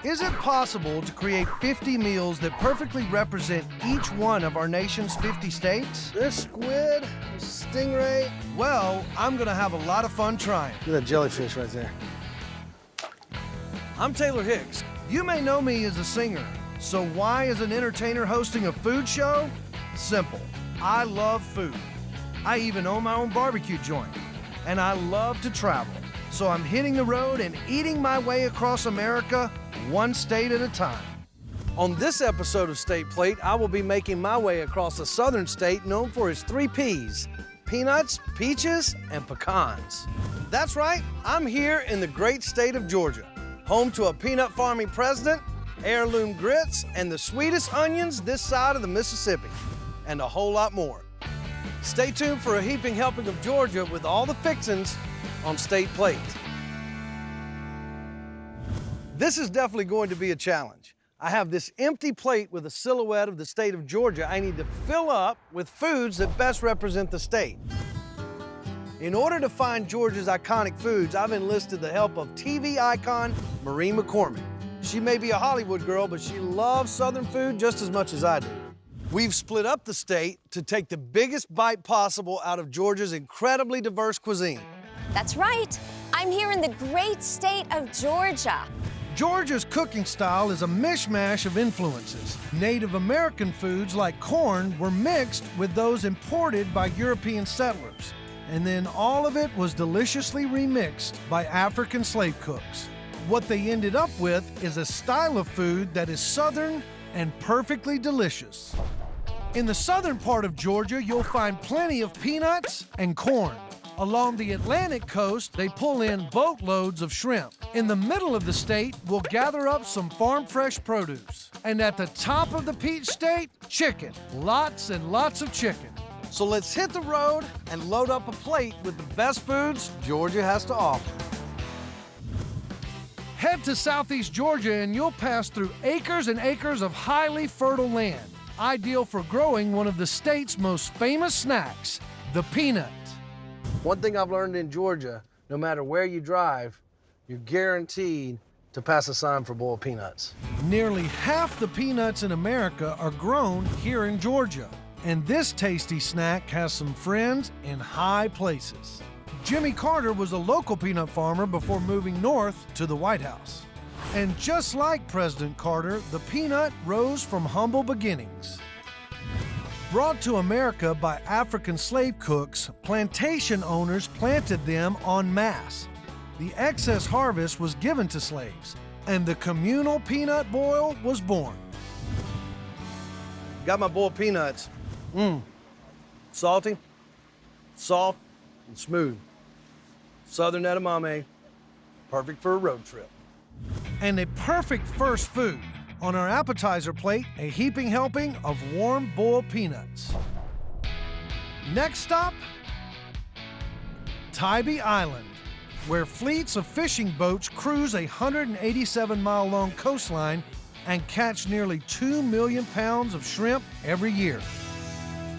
Is it possible to create 50 meals that perfectly represent each one of our nation's 50 states? This squid, this stingray. Well, I'm gonna have a lot of fun trying. Look at that jellyfish right there. I'm Taylor Hicks. You may know me as a singer, so why is an entertainer hosting a food show? Simple. I love food. I even own my own barbecue joint, and I love to travel. So I'm hitting the road and eating my way across America, one state at a time. On this episode of State Plate, I will be making my way across a southern state known for its 3 Ps: peanuts, peaches, and pecans. That's right, I'm here in the great state of Georgia, home to a peanut farming president, heirloom grits, and the sweetest onions this side of the Mississippi, and a whole lot more. Stay tuned for a heaping helping of Georgia with all the fixins on State Plate. This is definitely going to be a challenge. I have this empty plate with a silhouette of the state of Georgia I need to fill up with foods that best represent the state. In order to find Georgia's iconic foods, I've enlisted the help of TV icon Marie McCormick. She may be a Hollywood girl, but she loves Southern food just as much as I do. We've split up the state to take the biggest bite possible out of Georgia's incredibly diverse cuisine. That's right. I'm here in the great state of Georgia. Georgia's cooking style is a mishmash of influences. Native American foods like corn were mixed with those imported by European settlers. And then all of it was deliciously remixed by African slave cooks. What they ended up with is a style of food that is Southern and perfectly delicious. In the southern part of Georgia, you'll find plenty of peanuts and corn. Along the Atlantic coast, they pull in boatloads of shrimp. In the middle of the state, we'll gather up some farm-fresh produce. And at the top of the Peach State, chicken. Lots and lots of chicken. So let's hit the road and load up a plate with the best foods Georgia has to offer. Head to southeast Georgia and you'll pass through acres and acres of highly fertile land, ideal for growing one of the state's most famous snacks, the peanut. One thing I've learned in Georgia, no matter where you drive, you're guaranteed to pass a sign for boiled peanuts. Nearly half the peanuts in America are grown here in Georgia, and this tasty snack has some friends in high places. Jimmy Carter was a local peanut farmer before moving north to the White House. And just like President Carter, the peanut rose from humble beginnings. Brought to America by African slave cooks, plantation owners planted them en masse. The excess harvest was given to slaves, and the communal peanut boil was born. Got my boiled peanuts. Salty, soft, and smooth. Southern edamame, perfect for a road trip. And a perfect first food. On our appetizer plate, a heaping helping of warm boiled peanuts. Next stop, Tybee Island, where fleets of fishing boats cruise a 187-mile-long coastline and catch nearly 2 million pounds of shrimp every year.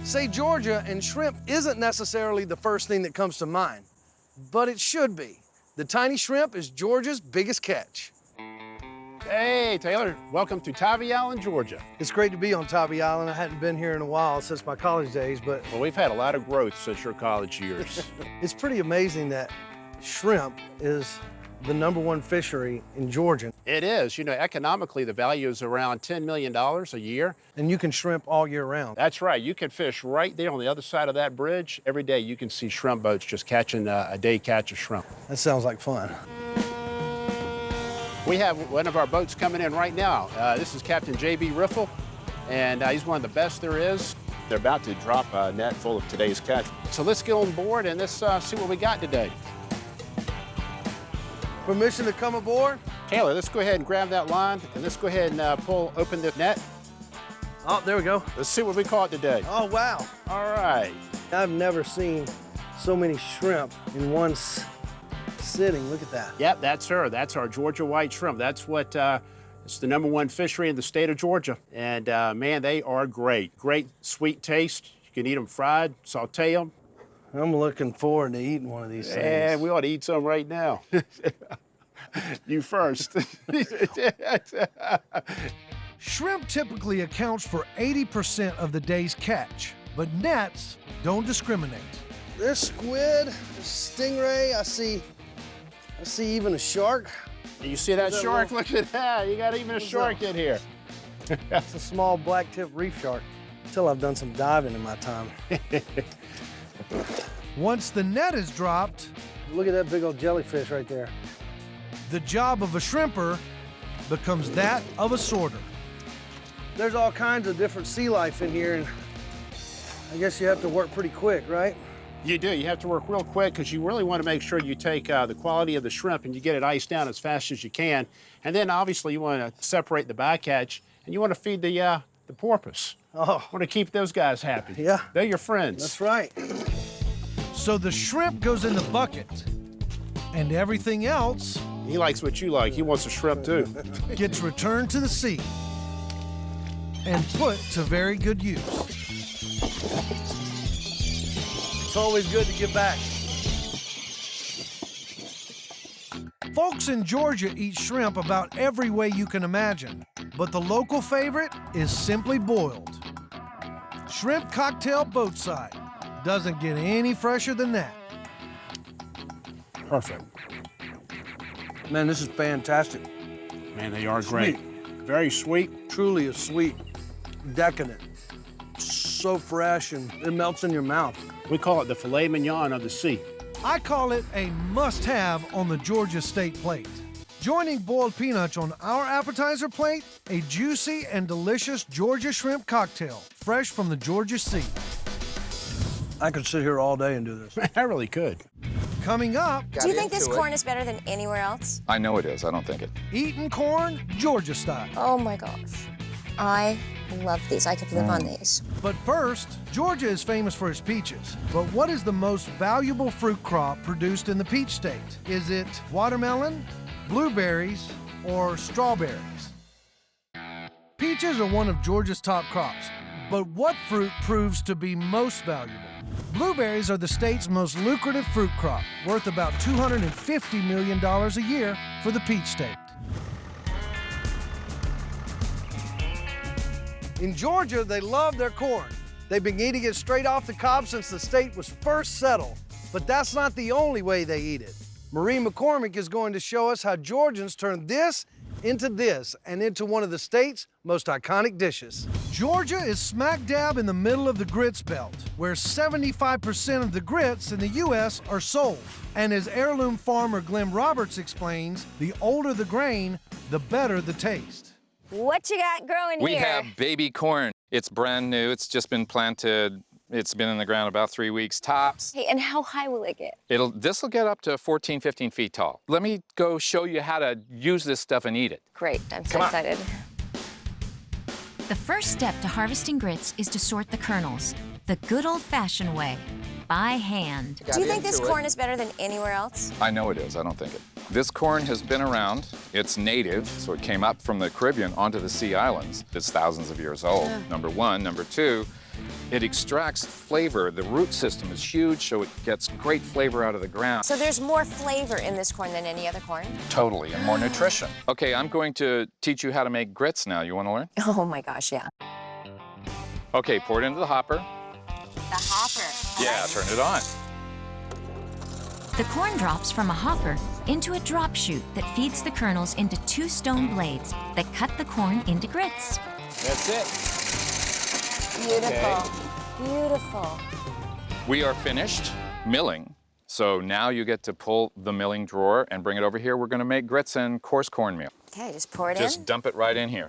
Say Georgia and shrimp isn't necessarily the first thing that comes to mind, but it should be. The tiny shrimp is Georgia's biggest catch. Hey, Taylor, welcome to Tybee Island, Georgia. It's great to be on Tybee Island. I hadn't been here in a while since my college days, but Well, we've had a lot of growth since your college years. it's pretty amazing that shrimp is the #1 fishery in Georgia. It is. You know, economically, the value is around $10 million a year. And you can shrimp all year round. That's right. You can fish right there on the other side of that bridge. Every day you can see shrimp boats just catching a day catch of shrimp. That sounds like fun. We have one of our boats coming in right now. This is Captain J.B. Riffle, and he's one of the best there is. They're about to drop a net full of today's catch. So let's get on board and let's see what we got today. Permission to come aboard? Taylor, let's go ahead and grab that line, and let's go ahead and open the net. Oh, there we go. Let's see what we caught today. Oh, wow. All right. I've never seen so many shrimp in one sitting. Look at that. Yep, that's her. That's our Georgia white shrimp. That's what, it's the #1 fishery in the state of Georgia. And man, they are great. Great sweet taste. You can eat them fried, saute them. I'm looking forward to eating one of these things. Yeah, we ought to eat some right now. You first. Shrimp typically accounts for 80% of the day's catch, but nets don't discriminate. There's squid, there's stingray. I see even a shark. You see that Is that shark? little- Look at that. You got even a What's shark that? in here. It's a small black-tip reef shark. Until I've done some diving in my time. Once the net is dropped, Look at that big old jellyfish right there. the job of a shrimper becomes that of a sorter. There's all kinds of different sea life in here, and I guess you have to work pretty quick, right? You do. You have to work real quick because you really want to make sure you take the quality of the shrimp and you get it iced down as fast as you can. And then obviously you want to separate the bycatch and you want to feed the porpoise. Oh, Want to keep those guys happy. Yeah. They're your friends. that's right. So the shrimp goes in the bucket, and everything else He likes what you like. He wants a shrimp too. gets returned to the sea and put to very good use. It's always good to give back. Folks in Georgia eat shrimp about every way you can imagine, but the local favorite is simply boiled. Shrimp cocktail boatside. Doesn't get any fresher than that. Perfect. Man, this is fantastic. Man, they are great. Very sweet. Truly a sweet, decadent. So fresh, and it melts in your mouth. We call it the filet mignon of the sea. I call it a must-have on the Georgia state plate. Joining boiled peanuts on our appetizer plate, a juicy and delicious Georgia shrimp cocktail, fresh from the Georgia Sea. I could sit here all day and do this. I really could. Coming up, Do you think this corn is better than anywhere else? I know it is. I don't think it. eating corn Georgia style. Oh my gosh. I love these. I could live on these. But first, Georgia is famous for its peaches. But what is the most valuable fruit crop produced in the peach state? Is it watermelon, blueberries, or strawberries? Peaches are one of Georgia's top crops. But what fruit proves to be most valuable? Blueberries are the state's most lucrative fruit crop, worth about $250 million a year for the peach state. In Georgia, they love their corn. They've been eating it straight off the cob since the state was first settled. But that's not the only way they eat it. Marie McCormick is going to show us how Georgians turn this into this and into one of the state's most iconic dishes. Georgia is smack dab in the middle of the grits belt, where 75% of the grits in the U.S. are sold. And as heirloom farmer Glenn Roberts explains, the older the grain, the better the taste. What you got growing We here? have baby corn. It's brand new. It's just been planted. It's been in the ground about 3 weeks tops. Hey, and how high will it get? This will get up to 14, 15 feet tall. Let me go show you how to use this stuff and eat it. Great, I'm so Come on. excited. The first step to harvesting grits is to sort the kernels, the good old-fashioned way, by hand. Do you think this corn is better than anywhere else? I know it is. I don't think it. This corn has been around. It's native, so it came up from the Caribbean onto the sea islands. It's thousands of years old, number one. Number two, it extracts flavor. The root system is huge, so it gets great flavor out of the ground. So there's more flavor in this corn than any other corn? Totally, and more nutrition. Okay, I'm going to teach you how to make grits now. You want to learn? Oh my gosh, yeah. Okay, pour it into the hopper. The hopper. Yeah, turn it on. The corn drops from a hopper into a drop chute that feeds the kernels into 2 stone blades that cut the corn into grits. That's it. Beautiful. Beautiful. We are finished milling. So now you get to pull the milling drawer and bring it over here. We're going to make grits and coarse cornmeal. Okay, just pour it Just in. dump it right in here.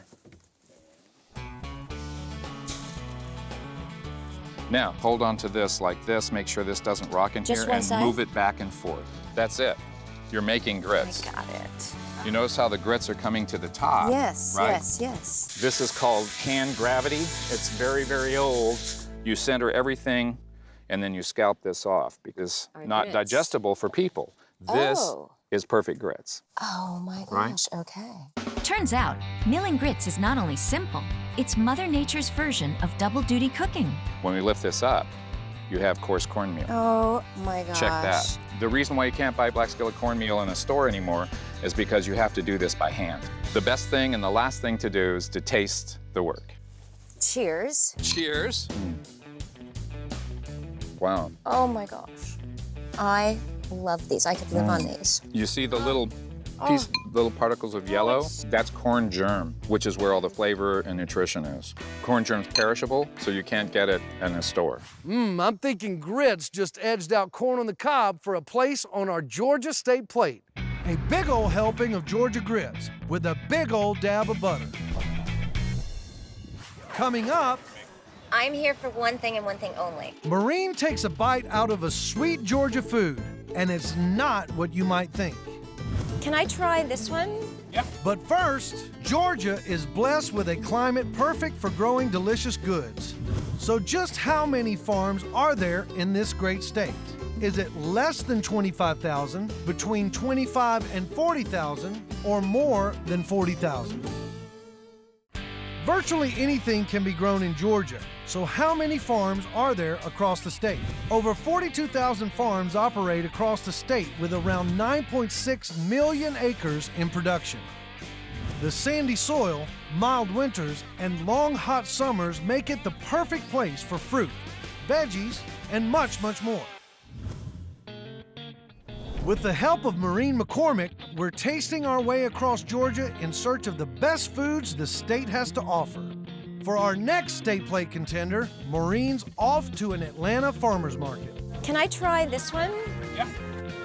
Now, hold on to this like this. Make sure this doesn't rock in Just here one and side? move it back and forth. That's it. You're making grits. I got it. You notice how the grits are coming to the top? Yes, right? yes, yes. This is called canned gravity. It's very, very old. You center everything and then you scalp this off because Our not grits. digestible for people. This Oh. is perfect grits. Oh my Right? gosh, okay. Turns out, milling grits is not only simple, it's Mother Nature's version of double-duty cooking. When we lift this up, you have coarse cornmeal. Oh my gosh. Check that. The reason why you can't buy black skillet cornmeal in a store anymore is because you have to do this by hand. The best thing and the last thing to do is to taste the work. Cheers. Cheers. Wow. Oh my gosh. I love these. I could live on these. You see the little little particles of yellow? That's corn germ, which is where all the flavor and nutrition is. Corn germ's perishable, so you can't get it in a store. I'm thinking grits just edged out corn on the cob for a place on our Georgia state plate. A big old helping of Georgia grits with a big old dab of butter. Coming up, I'm here for one thing and one thing only. Maureen takes a bite out of a sweet Georgia food, and it's not what you might think. Can I try this one? But first, Georgia is blessed with a climate perfect for growing delicious goods. So just how many farms are there in this great state? Is it less than 25,000, between 25 and 40,000, or more than 40,000? Virtually anything can be grown in Georgia, so how many farms are there across the state? Over 42,000 farms operate across the state with around 9.6 million acres in production. The sandy soil, mild winters, and long hot summers make it the perfect place for fruit, veggies, and much, much more. With the help of Maureen McCormick, we're tasting our way across Georgia in search of the best foods the state has to offer. For our next state plate contender, Maureen's off to an Atlanta farmer's market. Can I try this one?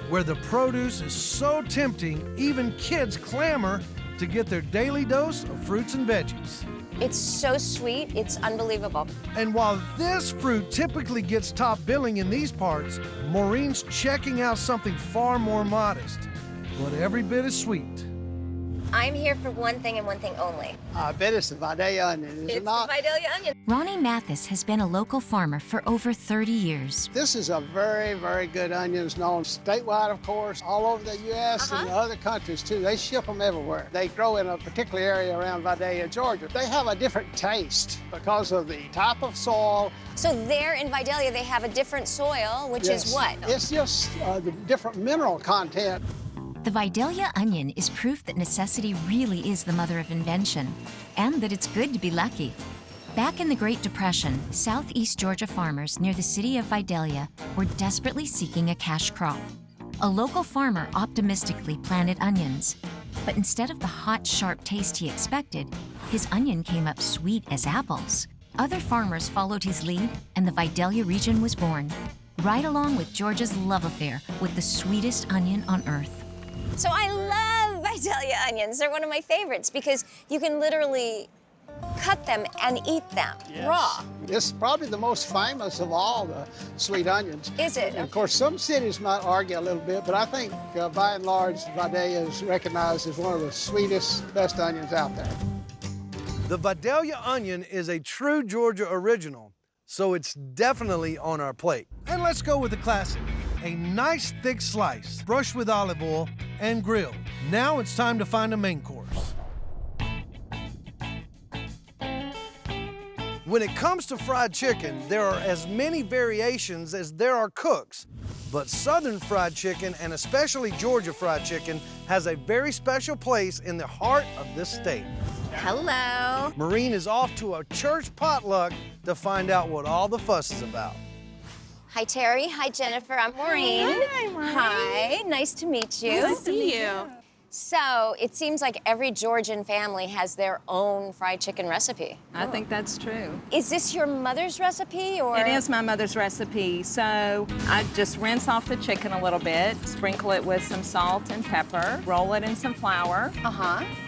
Where the produce is so tempting, even kids clamor to get their daily dose of fruits and veggies. It's so sweet, it's unbelievable. And while this fruit typically gets top billing in these parts, Maureen's checking out something far more modest, but every bit as sweet. I'm here for one thing and one thing only. I bet it's the Vidalia onion, is it not? It's the Vidalia onion. Ronnie Mathis has been a local farmer for over 30 years. This is a very, very good onion. It's known statewide, of course, all over the U.S. and other countries, too. They ship them everywhere. They grow in a particular area around Vidalia, Georgia. They have a different taste because of the type of soil. So there in Vidalia, they have a different soil, which is what? It's just the different mineral content. The Vidalia onion is proof that necessity really is the mother of invention, and that it's good to be lucky. Back in the Great Depression, southeast Georgia farmers near the city of Vidalia were desperately seeking a cash crop. A local farmer optimistically planted onions, but instead of the hot, sharp taste he expected, his onion came up sweet as apples. Other farmers followed his lead, and the Vidalia region was born, right along with Georgia's love affair with the sweetest onion on earth. So I love Vidalia onions. They're one of my favorites because you can literally cut them and eat them raw. It's probably the most famous of all the sweet onions. Is it? And of course, some cities might argue a little bit, but I think by and large, Vidalia is recognized as one of the sweetest, best onions out there. The Vidalia onion is a true Georgia original, so it's definitely on our plate. And let's go with the classic. A nice thick slice, brushed with olive oil, and grilled. Now it's time to find a main course. When it comes to fried chicken, there are as many variations as there are cooks. But Southern fried chicken, and especially Georgia fried chicken, has a very special place in the heart of this state. Hello. Maureen is off to a church potluck to find out what all the fuss is about. Hi, Terry. Hi, Jennifer. I'm Maureen. Hi, Maureen. Hi. Nice to meet you. Nice to meet you. So it seems like every Georgian family has their own fried chicken recipe. I think that's true. Is this your mother's recipe, or? It is my mother's recipe. So I just rinse off the chicken a little bit, sprinkle it with some salt and pepper, roll it in some flour,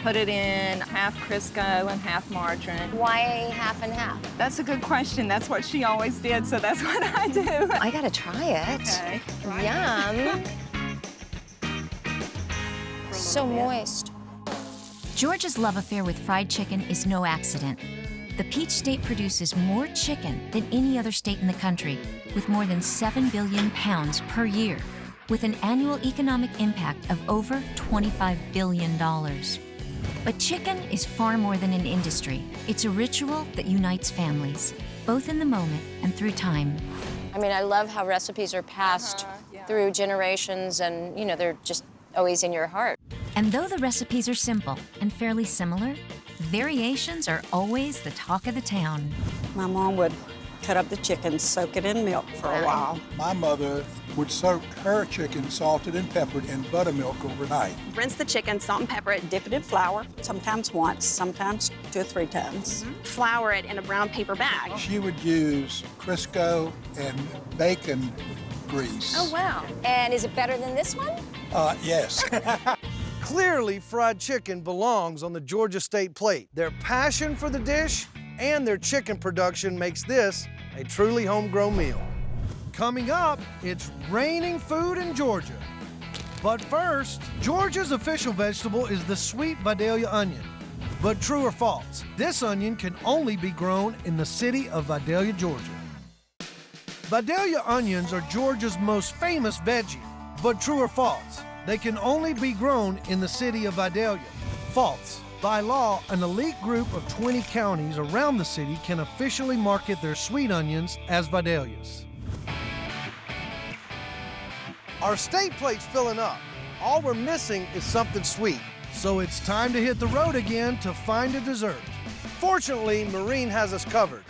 put it in half Crisco and half margarine. Why half and half? That's a good question. That's what she always did, so that's what I do. I gotta try it. Okay. Yum. So moist. Georgia's love affair with fried chicken is no accident. The Peach State produces more chicken than any other state in the country, with more than 7 billion pounds per year, with an annual economic impact of over $25 billion. But chicken is far more than an industry. It's a ritual that unites families, both in the moment and through time. I mean, I love how recipes are passed through generations, and, you know, they're just always in your heart. And though the recipes are simple and fairly similar, variations are always the talk of the town. My mom would cut up the chicken, soak it in milk for a while. My mother would soak her chicken salted and peppered in buttermilk overnight. Rinse the chicken, salt and pepper it, dip it in flour, sometimes once, sometimes 2 or 3 times. Flour it in a brown paper bag. She would use Crisco and bacon grease. Oh, wow. And is it better than this one? Yes. Clearly, fried chicken belongs on the Georgia State plate. Their passion for the dish and their chicken production makes this a truly homegrown meal. Coming up, it's raining food in Georgia. But first, Georgia's official vegetable is the sweet Vidalia onion. But true or false, this onion can only be grown in the city of Vidalia, Georgia. Vidalia onions are Georgia's most famous veggie. But true or false, they can only be grown in the city of Vidalia. False. By law, an elite group of 20 counties around the city can officially market their sweet onions as Vidalias. Our state plate's filling up. All we're missing is something sweet. So it's time to hit the road again to find a dessert. Fortunately, Maureen has us covered.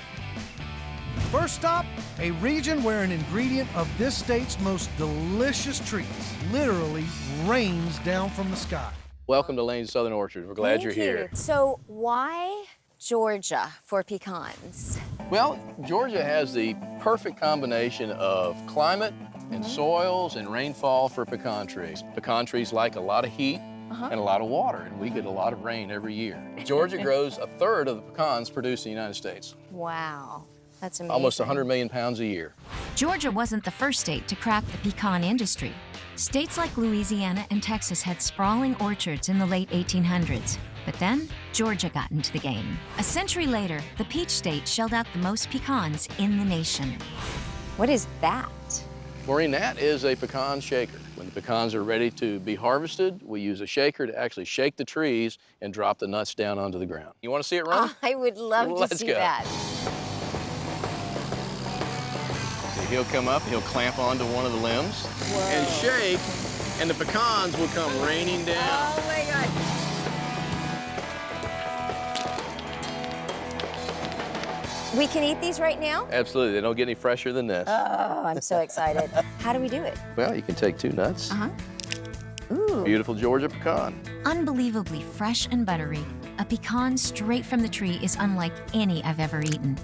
First stop, a region where an ingredient of this state's most delicious treats literally rains down from the sky. Welcome to Lane's Southern Orchard. We're glad you're here. So why Georgia for pecans? Well, Georgia has the perfect combination of climate and soils and rainfall for pecan trees. Pecan trees like a lot of heat and a lot of water, and we get a lot of rain every year. Georgia grows 1/3 of the pecans produced in the United States. Wow, that's amazing. Almost 100 million pounds a year. Georgia wasn't the first state to crack the pecan industry. States like Louisiana and Texas had sprawling orchards in the late 1800s. But then, Georgia got into the game. A century later, the Peach State shelled out the most pecans in the nation. What is that? Maureen, that is a pecan shaker. When the pecans are ready to be harvested, we use a shaker to actually shake the trees and drop the nuts down onto the ground. You want to see it run? I would love to see that. He'll come up, he'll clamp onto one of the limbs and shake, and the pecans will come raining down. Oh my God. We can eat these right now? Absolutely, they don't get any fresher than this. Oh, I'm so excited. How do we do it? Well, you can take 2 nuts. Ooh. Beautiful Georgia pecan. Unbelievably fresh and buttery, a pecan straight from the tree is unlike any I've ever eaten.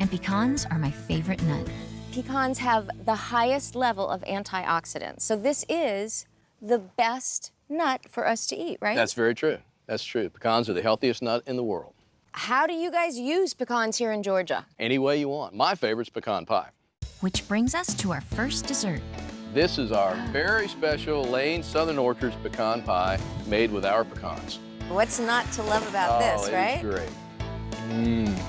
And pecans are my favorite nut. Pecans have the highest level of antioxidants. So this is the best nut for us to eat, right? That's very true. That's true. Pecans are the healthiest nut in the world. How do you guys use pecans here in Georgia? Any way you want. My favorite's pecan pie. Which brings us to our first dessert. This is our very special Lane Southern Orchards pecan pie made with our pecans. What's not to love about this, right? Oh, it's great.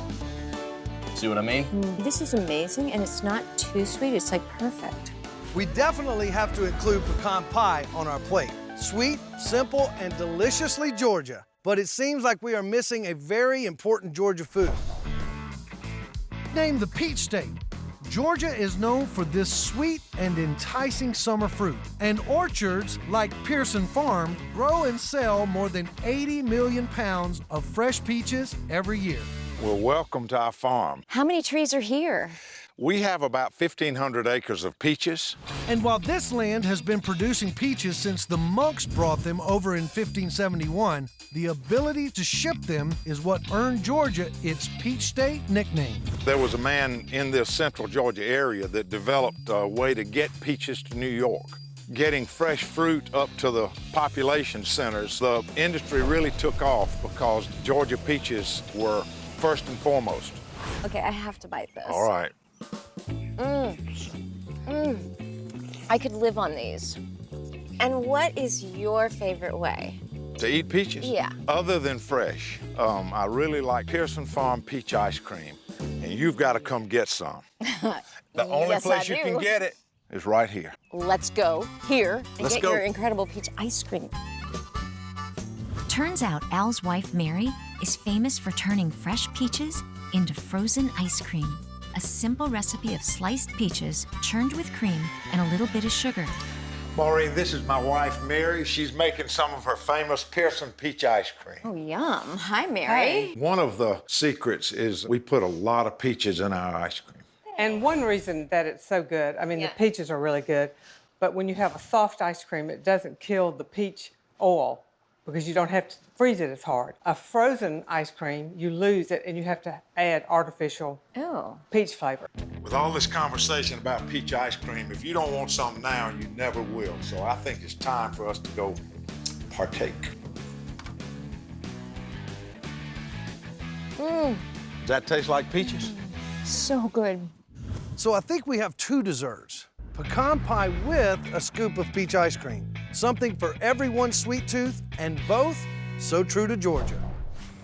See what I mean? This is amazing, and it's not too sweet. It's like perfect. We definitely have to include pecan pie on our plate. Sweet, simple, and deliciously Georgia. But it seems like we are missing a very important Georgia food. Named the Peach State, Georgia is known for this sweet and enticing summer fruit. And orchards like Pearson Farm grow and sell more than 80 million pounds of fresh peaches every year. Well, welcome to our farm. How many trees are here? We have about 1,500 acres of peaches. And while this land has been producing peaches since the monks brought them over in 1571, the ability to ship them is what earned Georgia its Peach State nickname. There was a man in this central Georgia area that developed a way to get peaches to New York. Getting fresh fruit up to the population centers, the industry really took off because Georgia peaches were first and foremost. Okay, I have to bite this. All right. I could live on these. And what is your favorite way? To eat peaches? Yeah. Other than fresh, I really like Pearson Farm peach ice cream, and you've got to come get some. The only Yes, place I you do. can get it is right here. Let's go here and Let's get go. your incredible peach ice cream. Turns out Al's wife, Mary, is famous for turning fresh peaches into frozen ice cream. A simple recipe of sliced peaches churned with cream and a little bit of sugar. Maureen, this is my wife, Mary. She's making some of her famous Pearson peach ice cream. Oh, yum. Hi, Mary. One of the secrets is we put a lot of peaches in our ice cream. And one reason that it's so good, I mean, the peaches are really good, but when you have a soft ice cream, it doesn't kill the peach oil because you don't have to freeze it as hard. A frozen ice cream, you lose it and you have to add artificial peach flavor. With all this conversation about peach ice cream, if you don't want some now, you never will. So I think it's time for us to go partake. Does that taste like peaches? So good. So I think we have two desserts. Pecan pie with a scoop of peach ice cream. Something for everyone's sweet tooth, and both so true to Georgia.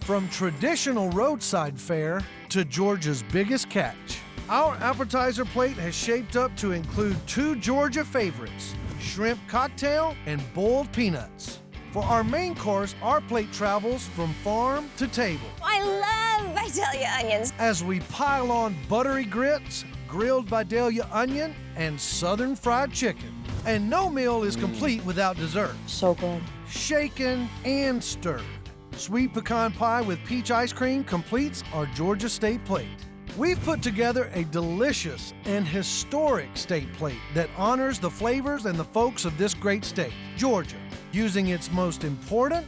From traditional roadside fare to Georgia's biggest catch, our appetizer plate has shaped up to include two Georgia favorites, shrimp cocktail and boiled peanuts. For our main course, our plate travels from farm to table. I love Vidalia onions. As we pile on buttery grits, grilled Vidalia onion, and southern fried chicken. And no meal is complete without dessert. So good. Shaken and stirred. Sweet pecan pie with peach ice cream completes our Georgia state plate. We've put together a delicious and historic state plate that honors the flavors and the folks of this great state, Georgia, using its most important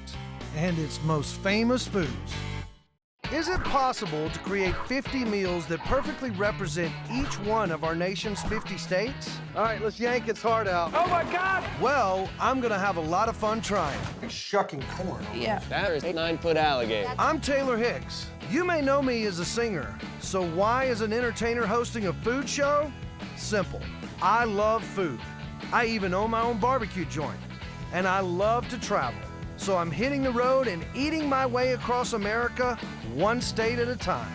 and its most famous foods. Is it possible to create 50 meals that perfectly represent each one of our nation's 50 states? All right, let's yank its heart out. Oh my God! Well, I'm gonna have a lot of fun trying. Shucking corn. Yeah. That is a 9-foot alligator. I'm Taylor Hicks. You may know me as a singer, so why is an entertainer hosting a food show? Simple. I love food. I even own my own barbecue joint, and I love to travel. So I'm hitting the road and eating my way across America, one state at a time.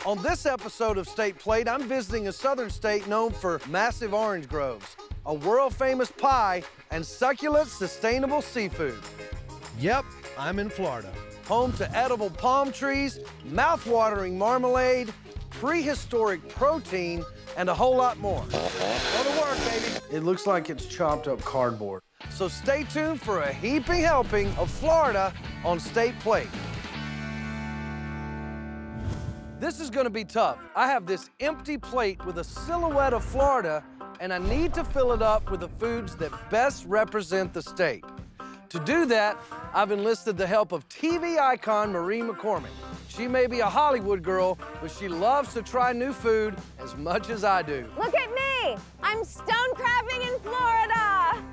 On this episode of State Plate, I'm visiting a southern state known for massive orange groves, a world-famous pie, and succulent, sustainable seafood. Yep, I'm in Florida, home to edible palm trees, mouth-watering marmalade, prehistoric protein, and a whole lot more. Go to work, baby. It looks like it's chopped up cardboard. So stay tuned for a heaping helping of Florida on State Plate. This is gonna be tough. I have this empty plate with a silhouette of Florida, and I need to fill it up with the foods that best represent the state. To do that, I've enlisted the help of TV icon Marie McCormick. She may be a Hollywood girl, but she loves to try new food as much as I do. Look at me! I'm stone crabbing in Florida!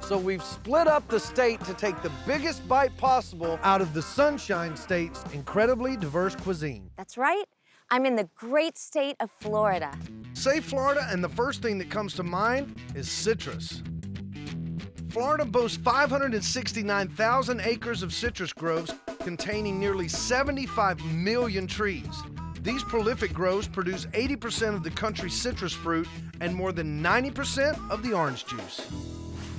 So we've split up the state to take the biggest bite possible out of the Sunshine State's incredibly diverse cuisine. That's right. I'm in the great state of Florida. Say Florida, and the first thing that comes to mind is citrus. Florida boasts 569,000 acres of citrus groves containing nearly 75 million trees. These prolific groves produce 80% of the country's citrus fruit and more than 90% of the orange juice.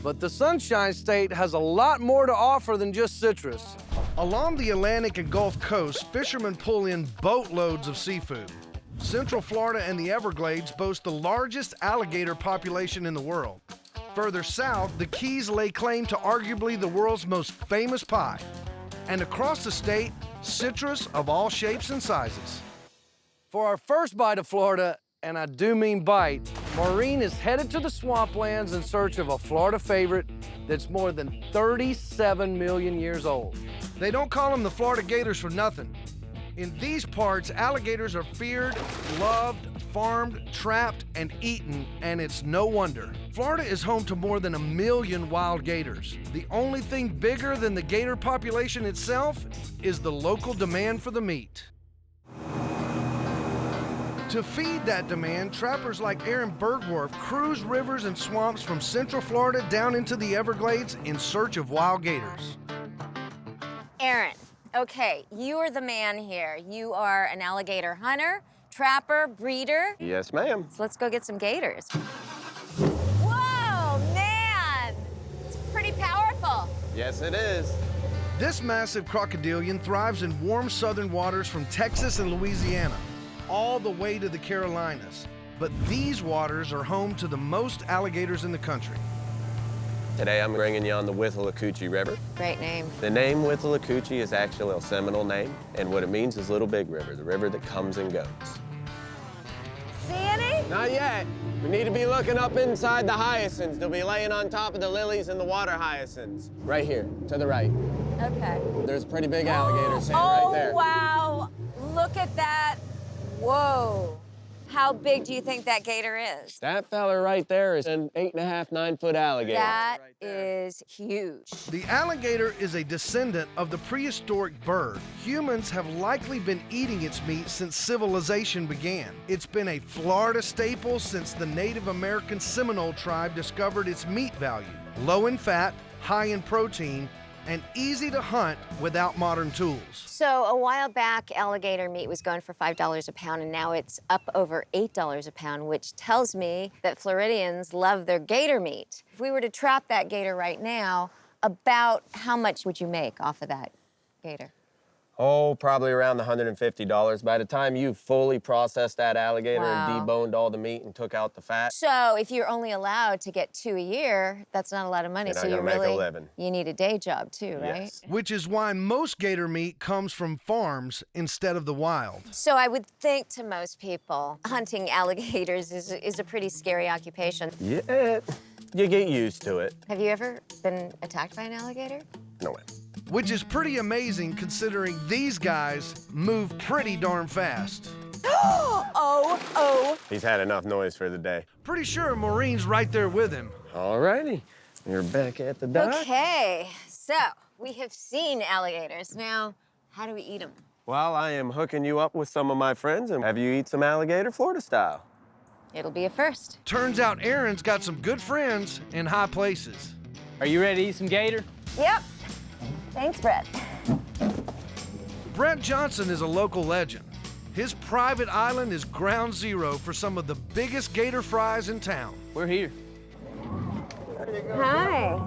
But the Sunshine State has a lot more to offer than just citrus. Along the Atlantic and Gulf Coast, fishermen pull in boatloads of seafood. Central Florida and the Everglades boast the largest alligator population in the world. Further south, the Keys lay claim to arguably the world's most famous pie. And across the state, citrus of all shapes and sizes. For our first bite of Florida, and I do mean bite, Maureen is headed to the swamplands in search of a Florida favorite that's more than 37 million years old. They don't call them the Florida Gators for nothing. In these parts, alligators are feared, loved, farmed, trapped, and eaten, and it's no wonder. Florida is home to more than 1 million wild gators. The only thing bigger than the gator population itself is the local demand for the meat. To feed that demand, trappers like Aaron Bergwerf cruise rivers and swamps from Central Florida down into the Everglades in search of wild gators. Aaron, okay, you are the man here. You are an alligator hunter, trapper, breeder. Yes, ma'am. So let's go get some gators. Whoa, man! It's pretty powerful. Yes, it is. This massive crocodilian thrives in warm southern waters from Texas and Louisiana, all the way to the Carolinas. But these waters are home to the most alligators in the country. Today I'm bringing you on the Withlacoochee River. Great name. The name Withlacoochee is actually a Seminole name, and what it means is Little Big River, the river that comes and goes. See any? Not yet. We need to be looking up inside the hyacinths. They'll be laying on top of the lilies and the water hyacinths. Right here, to the right. Okay. There's a pretty big alligator sitting right there. Oh, wow. Look at that. Whoa. How big do you think that gator is? That fella right there is an 8.5, 9-foot alligator. That is huge. The alligator is a descendant of the prehistoric bird. Humans have likely been eating its meat since civilization began. It's been a Florida staple since the Native American Seminole tribe discovered its meat value. Low in fat, high in protein, and easy to hunt without modern tools. So a while back, alligator meat was going for $5 a pound, and now it's up over $8 a pound, which tells me that Floridians love their gator meat. If we were to trap that gator right now, about how much would you make off of that gator? Oh, probably around $150. By the time you fully processed that alligator and deboned all the meat and took out the fat. So if you're only allowed to get 2 a year, that's not a lot of money. You're not so you gonna make a really living. You need a day job too, right? Yes. Which is why most gator meat comes from farms instead of the wild. So I would think to most people, hunting alligators is a pretty scary occupation. Yeah, you get used to it. Have you ever been attacked by an alligator? No way. Which is pretty amazing considering these guys move pretty darn fast. Oh. He's had enough noise for the day. Pretty sure Maureen's right there with him. All righty. You're back at the dock. Okay, so we have seen alligators. Now, how do we eat them? Well, I am hooking you up with some of my friends and have you eat some alligator Florida style. It'll be a first. Turns out Aaron's got some good friends in high places. Are you ready to eat some gator? Yep. Thanks, Brett. Brett Johnson is a local legend. His private island is ground zero for some of the biggest gator fries in town. We're here. Hi.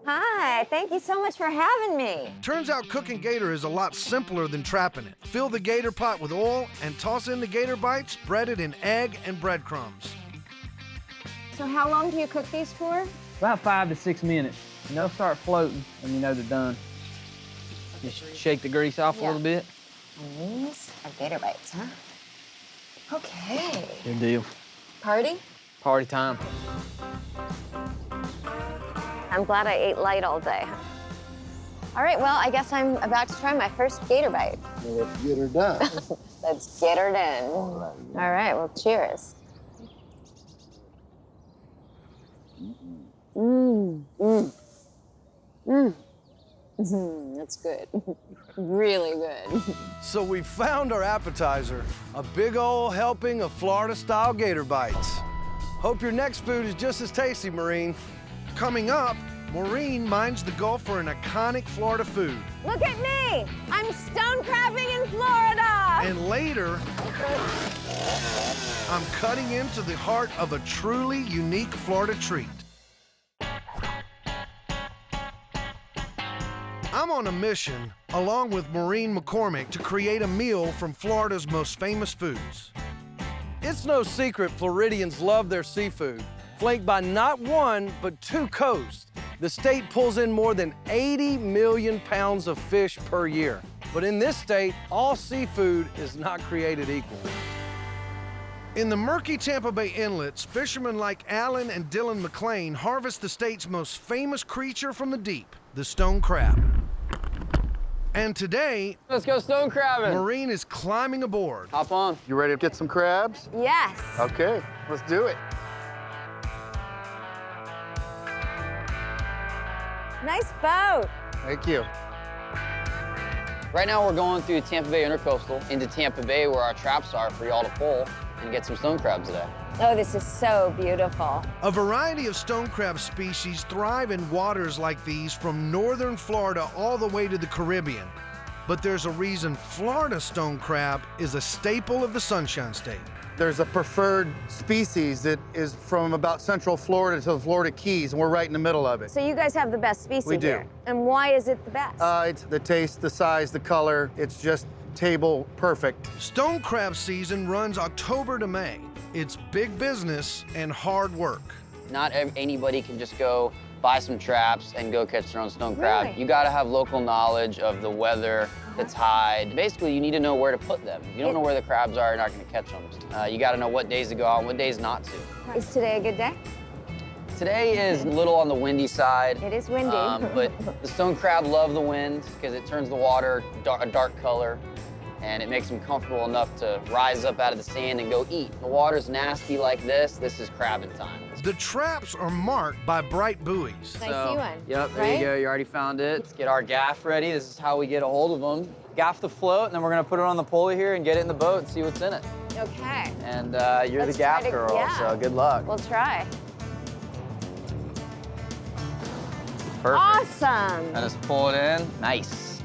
Hi, thank you so much for having me. Turns out cooking gator is a lot simpler than trapping it. Fill the gator pot with oil and toss in the gator bites, breaded in egg and breadcrumbs. So how long do you cook these for? About 5 to 6 minutes. And they'll start floating when you know they're done. Just shake the grease off a little bit. And these are gator bites, huh? Okay. Good deal. Party? Party time. I'm glad I ate light all day. All right, well, I guess I'm about to try my first gator bite. Well, let's get her done. Let's get her done. All right, well, cheers. That's good. Really good. So we found our appetizer, a big old helping of Florida-style gator bites. Hope your next food is just as tasty, Maureen. Coming up, Maureen mines the Gulf for an iconic Florida food. Look at me! I'm stone crabbing in Florida! And later, I'm cutting into the heart of a truly unique Florida treat. I'm on a mission, along with Maureen McCormick, to create a meal from Florida's most famous foods. It's no secret Floridians love their seafood. Flanked by not one, but 2 coasts, the state pulls in more than 80 million pounds of fish per year. But in this state, all seafood is not created equal. In the murky Tampa Bay inlets, fishermen like Alan and Dylan McLean harvest the state's most famous creature from the deep, the stone crab. And today, let's go stone crabbing. Maureen is climbing aboard. Hop on. You ready to get some crabs? Yes. Okay, let's do it. Nice boat. Thank you. Right now we're going through Tampa Bay Intercoastal into Tampa Bay where our traps are for y'all to pull and get some stone crabs today. Oh, this is so beautiful. A variety of stone crab species thrive in waters like these from northern Florida all the way to the Caribbean. But there's a reason Florida stone crab is a staple of the Sunshine State. There's a preferred species that is from about central Florida to the Florida Keys, and we're right in the middle of it. So you guys have the best species We do. here. And why is it the best? It's the taste, the size, the color. It's just table perfect. Stone crab season runs October to May. It's big business and hard work. Not anybody can just go buy some traps and go catch their own stone crab. Really? You gotta have local knowledge of the weather, the tide. Basically, you need to know where to put them. If you don't know where the crabs are, you're not gonna catch them. You gotta know what days to go out and what days not to. Is today a good day? Today is a little on the windy side. It is windy. But the stone crab love the wind because it turns the water a dark color and it makes them comfortable enough to rise up out of the sand and go eat. The water's nasty like this is crabbing time. The traps are marked by bright buoys. I see one. Yep, there you go. You already found it. Let's get our gaff ready. This is how we get a hold of them. Gaff the float, and then we're gonna put it on the pulley here and get it in the boat and see what's in it. Okay. And you're Let's the gaff try to- girl, yeah. so good luck. We'll try. Perfect. Awesome. Now just pull it in. Nice.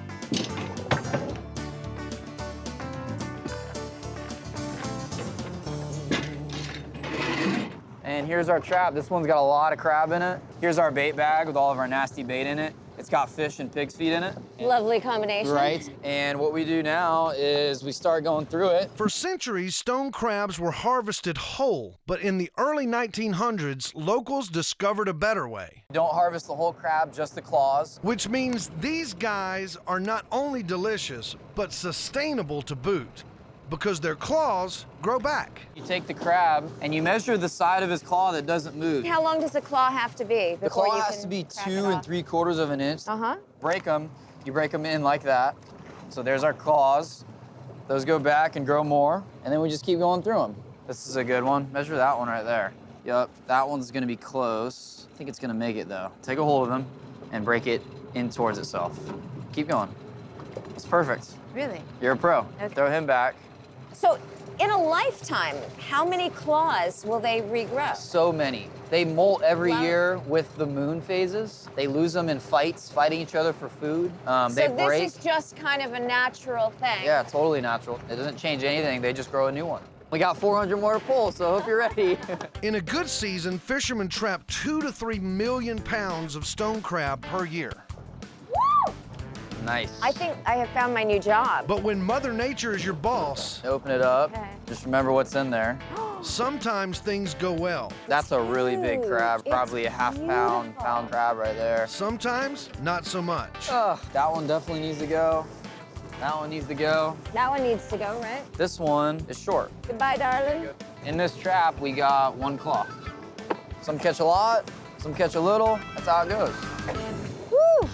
And here's our trap. This one's got a lot of crab in it. Here's our bait bag with all of our nasty bait in it. It's got fish and pig's feet in it. Lovely combination. Right. And what we do now is we start going through it. For centuries, stone crabs were harvested whole, but in the early 1900s, locals discovered a better way. Don't harvest the whole crab, just the claws. Which means these guys are not only delicious, but sustainable to boot, because their claws grow back. You take the crab and you measure the side of his claw that doesn't move. How long does the claw have to be The before claw you has can to be crack 2 it off? 3/4 of an inch. Uh-huh. Break them. You break them in like that. So there's our claws. Those go back and grow more, and then we just keep going through them. This is a good one. Measure that one right there. Yep, that one's gonna be close. I think it's gonna make it though. Take a hold of them and break it in towards itself. Keep going. It's perfect. Really? You're a pro. Okay. Throw him back. So, in a lifetime, how many claws will they regrow? So many. They molt every Wow. year with the moon phases. They lose them in fights, fighting each other for food. They So break. this is just kind of a natural thing. Yeah, totally natural. It doesn't change anything. They just grow a new one. We got 400 more to pull, so I hope you're ready. In a good season, fishermen trap 2 to 3 million pounds of stone crab per year. Woo! Nice. I think I have found my new job. But when Mother Nature is your boss, Open it up. Okay. Just remember what's in there. sometimes things go well. That's a really big crab, It's probably a half pound crab right there. Sometimes, not so much. Ugh, that one definitely needs to go. That one needs to go. That one needs to go, right? This one is short. Goodbye, darling. In this trap, we got one claw. Some catch a lot, some catch a little. That's how it goes. Woo!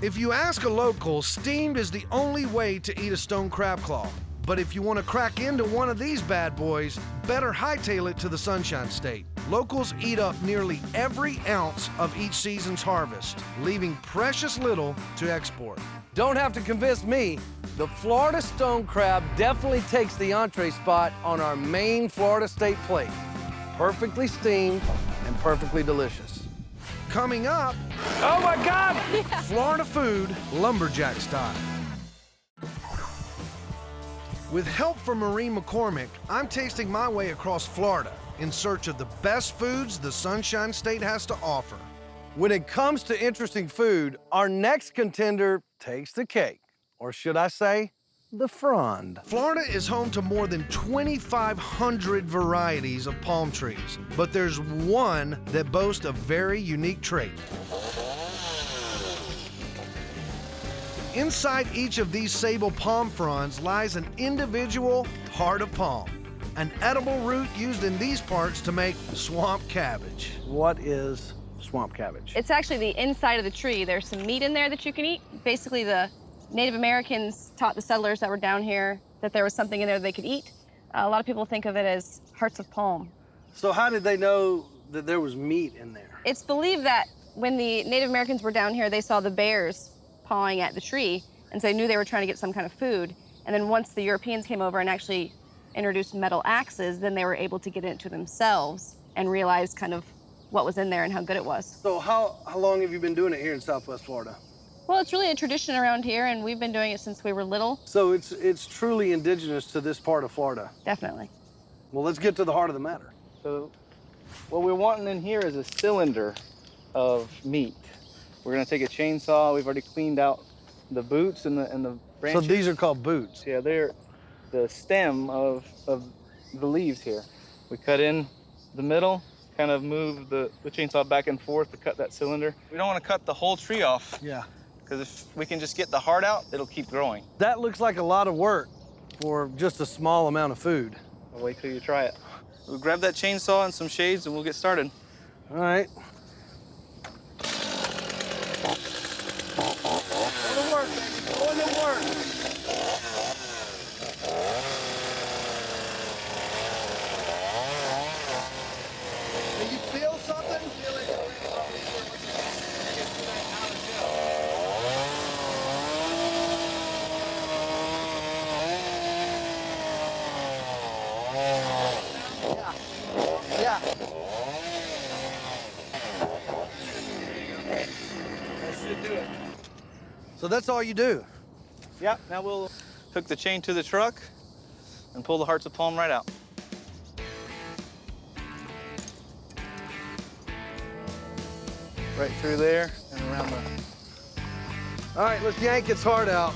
If you ask a local, steamed is the only way to eat a stone crab claw. But if you want to crack into one of these bad boys, better hightail it to the Sunshine State. Locals eat up nearly every ounce of each season's harvest, leaving precious little to export. Don't have to convince me. The Florida stone crab definitely takes the entree spot on our main Florida State plate. Perfectly steamed and perfectly delicious. Coming up, Oh my God! Florida food, lumberjack style. With help from Maureen McCormick, I'm tasting my way across Florida in search of the best foods the Sunshine State has to offer. When it comes to interesting food, our next contender takes the cake. Or should I say, the frond. Florida is home to more than 2,500 varieties of palm trees, but there's one that boasts a very unique trait. Inside each of these sable palm fronds lies an individual heart of palm, an edible root used in these parts to make swamp cabbage. What is swamp cabbage? It's actually the inside of the tree. There's some meat in there that you can eat. Basically, the Native Americans taught the settlers that were down here that there was something in there they could eat. A lot of people think of it as hearts of palm. So how did they know that there was meat in there? It's believed that when the Native Americans were down here, they saw the bears pawing at the tree, and so they knew they were trying to get some kind of food. And then once the Europeans came over and actually introduced metal axes, then they were able to get into themselves and realize kind of what was in there and how good it was. So how long have you been doing it here in Southwest Florida? Well, it's really a tradition around here, and we've been doing it since we were little. So it's truly indigenous to this part of Florida. Definitely. Well, let's get to the heart of the matter. So what we're wanting in here is a cylinder of meat. We're gonna take a chainsaw. We've already cleaned out the boots and the branches. So these are called boots? Yeah, they're the stem of the leaves here. We cut in the middle, kind of move the chainsaw back and forth to cut that cylinder. We don't want to cut the whole tree off. Yeah. Because if we can just get the heart out, it'll keep growing. That looks like a lot of work for just a small amount of food. I'll wait till you try it. We'll grab that chainsaw and some shades and we'll get started. All right. Go to work, baby. Go to work. Do you feel something? Feel it. Yeah. That should do it. So that's all you do? Yeah, now we'll hook the chain to the truck and pull the hearts of palm right out. Right through there and around the... All right, let's yank its heart out.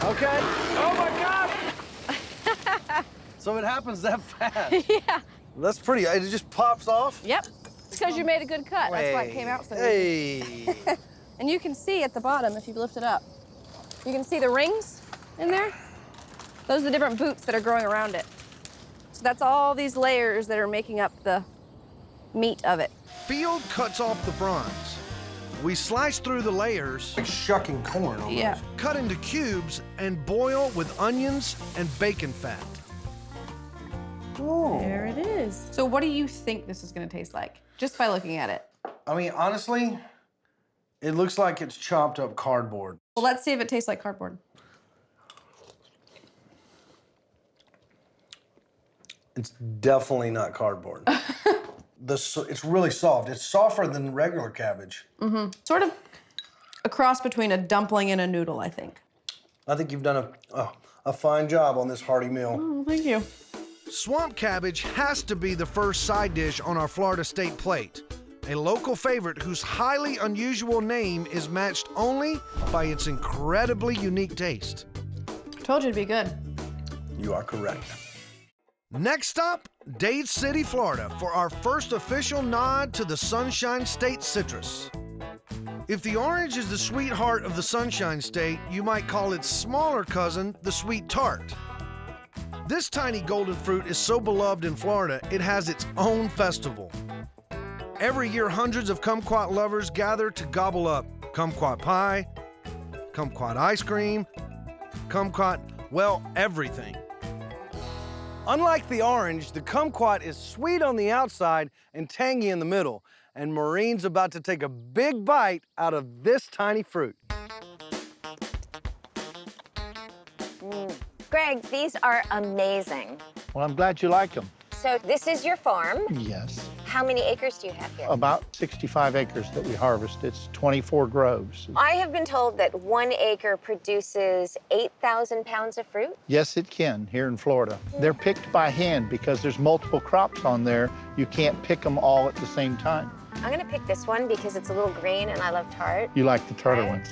Okay. Oh my God! So it happens that fast? Yeah. That's pretty, it just pops off? Yep. It's because you made a good cut. That's why it came out so easy. Hey. And you can see at the bottom, if you lift it up, you can see the rings in there. Those are the different boots that are growing around it. So that's all these layers that are making up the meat of it. Field cuts off the fronds. We slice through the layers, Like shucking corn almost. Yeah. cut into cubes, and boil with onions and bacon fat. Oh. There it is. So what do you think this is gonna taste like? Just by looking at it. I mean, honestly, it looks like it's chopped up cardboard. Well, let's see if it tastes like cardboard. It's definitely not cardboard. It's really soft. It's softer than regular cabbage. Mm-hmm. Sort of a cross between a dumpling and a noodle, I think. I think you've done a fine job on this hearty meal. Oh, thank you. Swamp cabbage has to be the first side dish on our Florida State plate. A local favorite whose highly unusual name is matched only by its incredibly unique taste. Told you it'd be good. You are correct. Next stop, Dade City, Florida, for our first official nod to the Sunshine State citrus. If the orange is the sweetheart of the Sunshine State, you might call its smaller cousin the sweet tart. This tiny golden fruit is so beloved in Florida, it has its own festival. Every year, hundreds of kumquat lovers gather to gobble up kumquat pie, kumquat ice cream, kumquat, well, everything. Unlike the orange, the kumquat is sweet on the outside and tangy in the middle. And Maureen's about to take a big bite out of this tiny fruit. Greg, these are amazing. Well, I'm glad you like them. So this is your farm. Yes. How many acres do you have here? About 65 acres that we harvest. It's 24 groves. I have been told that 1 acre produces 8,000 pounds of fruit. Yes, it can here in Florida. They're picked by hand because there's multiple crops on there. You can't pick them all at the same time. I'm gonna pick this one because it's a little green and I love tart. You like the tartar ones.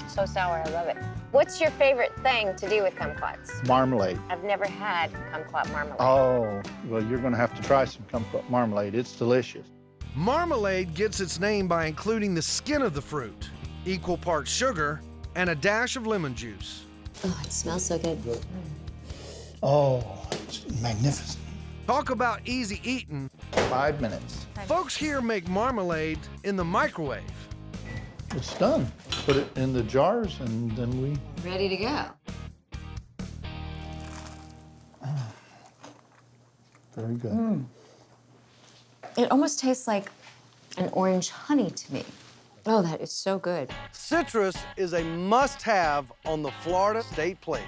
So sour, I love it. What's your favorite thing to do with kumquats? Marmalade. I've never had kumquat marmalade. Oh, well, you're going to have to try some kumquat marmalade. It's delicious. Marmalade gets its name by including the skin of the fruit, equal parts sugar, and a dash of lemon juice. Oh, it smells so good. Oh, it's magnificent. Talk about easy eating. 5 minutes. Folks here make marmalade in the microwave. It's done. Put it in the jars and then we... Ready to go. Very good. It almost tastes like an orange honey to me. Oh, that is so good. Citrus is a must-have on the Florida State plate.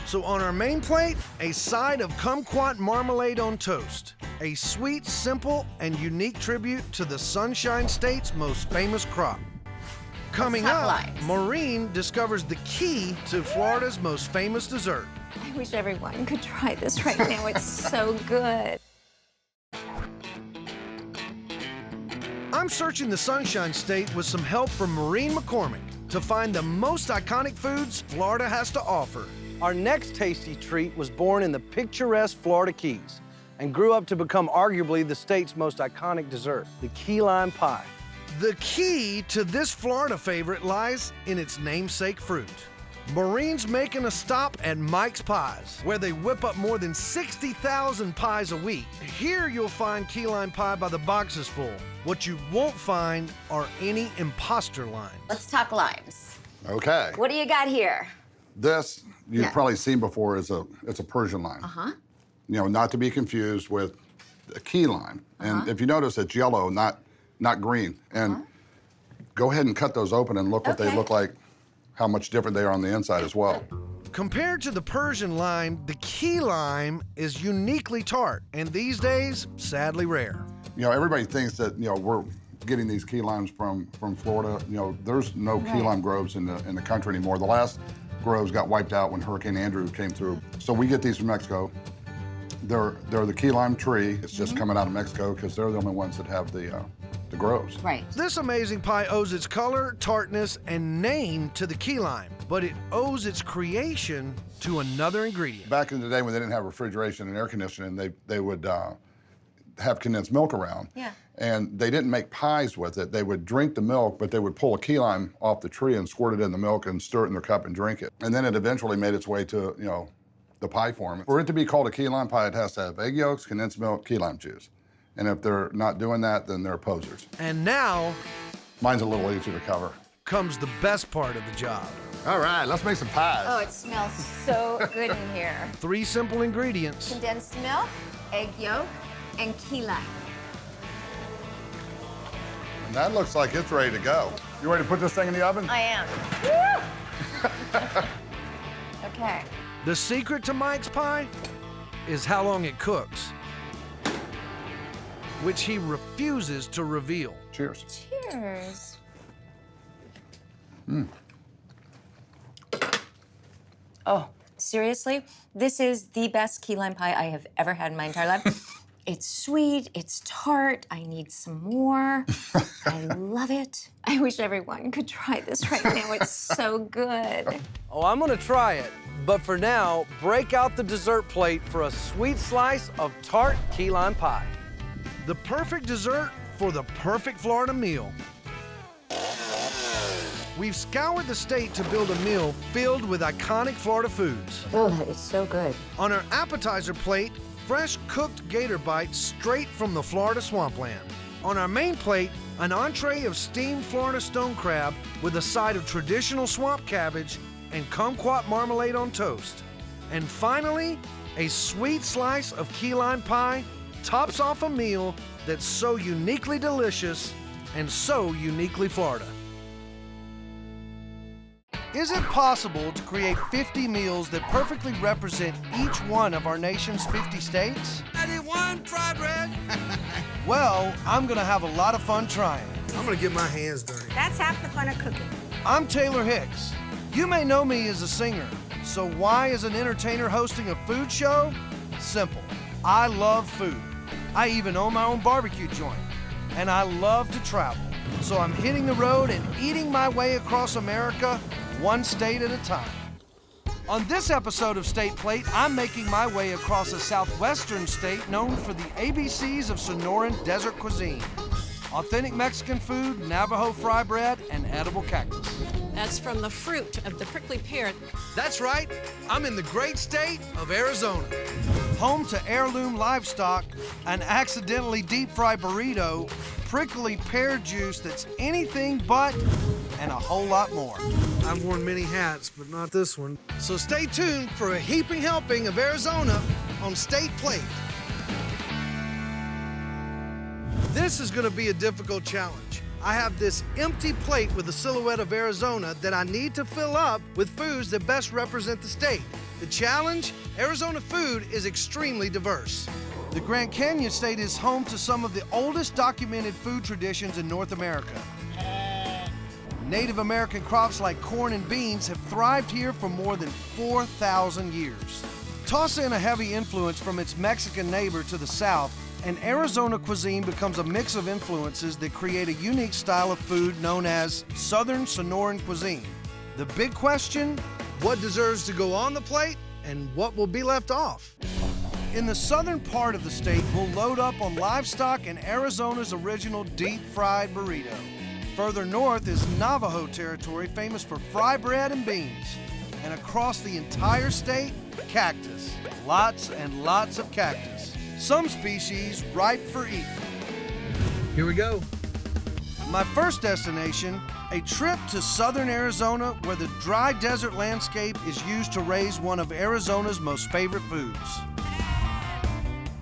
So on our main plate, a side of kumquat marmalade on toast. A sweet, simple, and unique tribute to the Sunshine State's most famous crop. Coming up, Maureen discovers the key to Florida's most famous dessert. I wish everyone could try this right now. It's so good. I'm searching the Sunshine State with some help from Maureen McCormick to find the most iconic foods Florida has to offer. Our next tasty treat was born in the picturesque Florida Keys. and grew up to become arguably the state's most iconic dessert, the key lime pie. The key to this Florida favorite lies in its namesake fruit. Maureen's making a stop at Mike's Pies, where they whip up more than 60,000 pies a week. Here you'll find key lime pie by the boxes full. What you won't find are any imposter limes. Let's talk limes. Okay. What do you got here? This you've probably seen before is it's a Persian lime. Uh-huh. You know, not to be confused with a key lime. And if you notice, it's yellow, not green. And go ahead and cut those open and look what they look like, how much different they are on the inside as well. Compared to the Persian lime, the key lime is uniquely tart, and these days, sadly rare. You know, everybody thinks that, you know, we're getting these key limes from Florida. You know, there's no key lime groves in the country anymore. The last groves got wiped out when Hurricane Andrew came through. So we get these from Mexico. They're the key lime tree. It's just coming out of Mexico because they're the only ones that have the groves. Right. This amazing pie owes its color, tartness, and name to the key lime, but it owes its creation to another ingredient. Back in the day when they didn't have refrigeration and air conditioning, they would have condensed milk around. Yeah. And they didn't make pies with it. They would drink the milk, but they would pull a key lime off the tree and squirt it in the milk and stir it in their cup and drink it. And then it eventually made its way to, you know, the pie form. For it to be called a key lime pie, it has to have egg yolks, condensed milk, key lime juice. And if they're not doing that, then they're posers. And now, mine's a little easier to cover. Comes the best part of the job. All right, let's make some pies. Oh, it smells so good in here. 3 simple ingredients. Condensed milk, egg yolk, and key lime. And that looks like it's ready to go. You ready to put this thing in the oven? I am. Okay. The secret to Mike's pie is how long it cooks, which he refuses to reveal. Cheers. Cheers. Oh, seriously? This is the best key lime pie I have ever had in my entire life. It's sweet, it's tart, I need some more. I love it. I wish everyone could try this right now. It's so good. Oh, I'm gonna try it. But for now, break out the dessert plate for a sweet slice of tart key lime pie. The perfect dessert for the perfect Florida meal. We've scoured the state to build a meal filled with iconic Florida foods. Oh, that is so good. On our appetizer plate, fresh cooked gator bites straight from the Florida swampland. On our main plate, an entree of steamed Florida stone crab with a side of traditional swamp cabbage and kumquat marmalade on toast. And finally, a sweet slice of key lime pie tops off a meal that's so uniquely delicious and so uniquely Florida. Is it possible to create 50 meals that perfectly represent each one of our nation's 50 states? 91 fry bread. Well, I'm gonna have a lot of fun trying. I'm gonna get my hands dirty. That's half the fun of cooking. I'm Taylor Hicks. You may know me as a singer, so why as an entertainer hosting a food show? Simple. I love food. I even own my own barbecue joint. And I love to travel. So I'm hitting the road and eating my way across America, one state at a time. On this episode of State Plate, I'm making my way across a southwestern state known for the ABCs of Sonoran desert cuisine. Authentic Mexican food, Navajo fry bread, and edible cactus. That's from the fruit of the prickly pear. That's right, I'm in the great state of Arizona. Home to heirloom livestock, an accidentally deep-fried burrito, prickly pear juice that's anything but, and a whole lot more. I've worn many hats, but not this one. So stay tuned for a heaping helping of Arizona on State Plate. This is gonna be a difficult challenge. I have this empty plate with a silhouette of Arizona that I need to fill up with foods that best represent the state. The challenge? Arizona food is extremely diverse. The Grand Canyon State is home to some of the oldest documented food traditions in North America. Native American crops like corn and beans have thrived here for more than 4,000 years. Toss in a heavy influence from its Mexican neighbor to the south, and Arizona cuisine becomes a mix of influences that create a unique style of food known as Southern Sonoran cuisine. The big question, what deserves to go on the plate and what will be left off? In the southern part of the state, we'll load up on livestock and Arizona's original deep-fried burrito. Further north is Navajo territory, famous for fry bread and beans. And across the entire state, cactus. Lots and lots of cactus. Some species ripe for eating. Here we go. My first destination, a trip to southern Arizona where the dry desert landscape is used to raise one of Arizona's most favorite foods.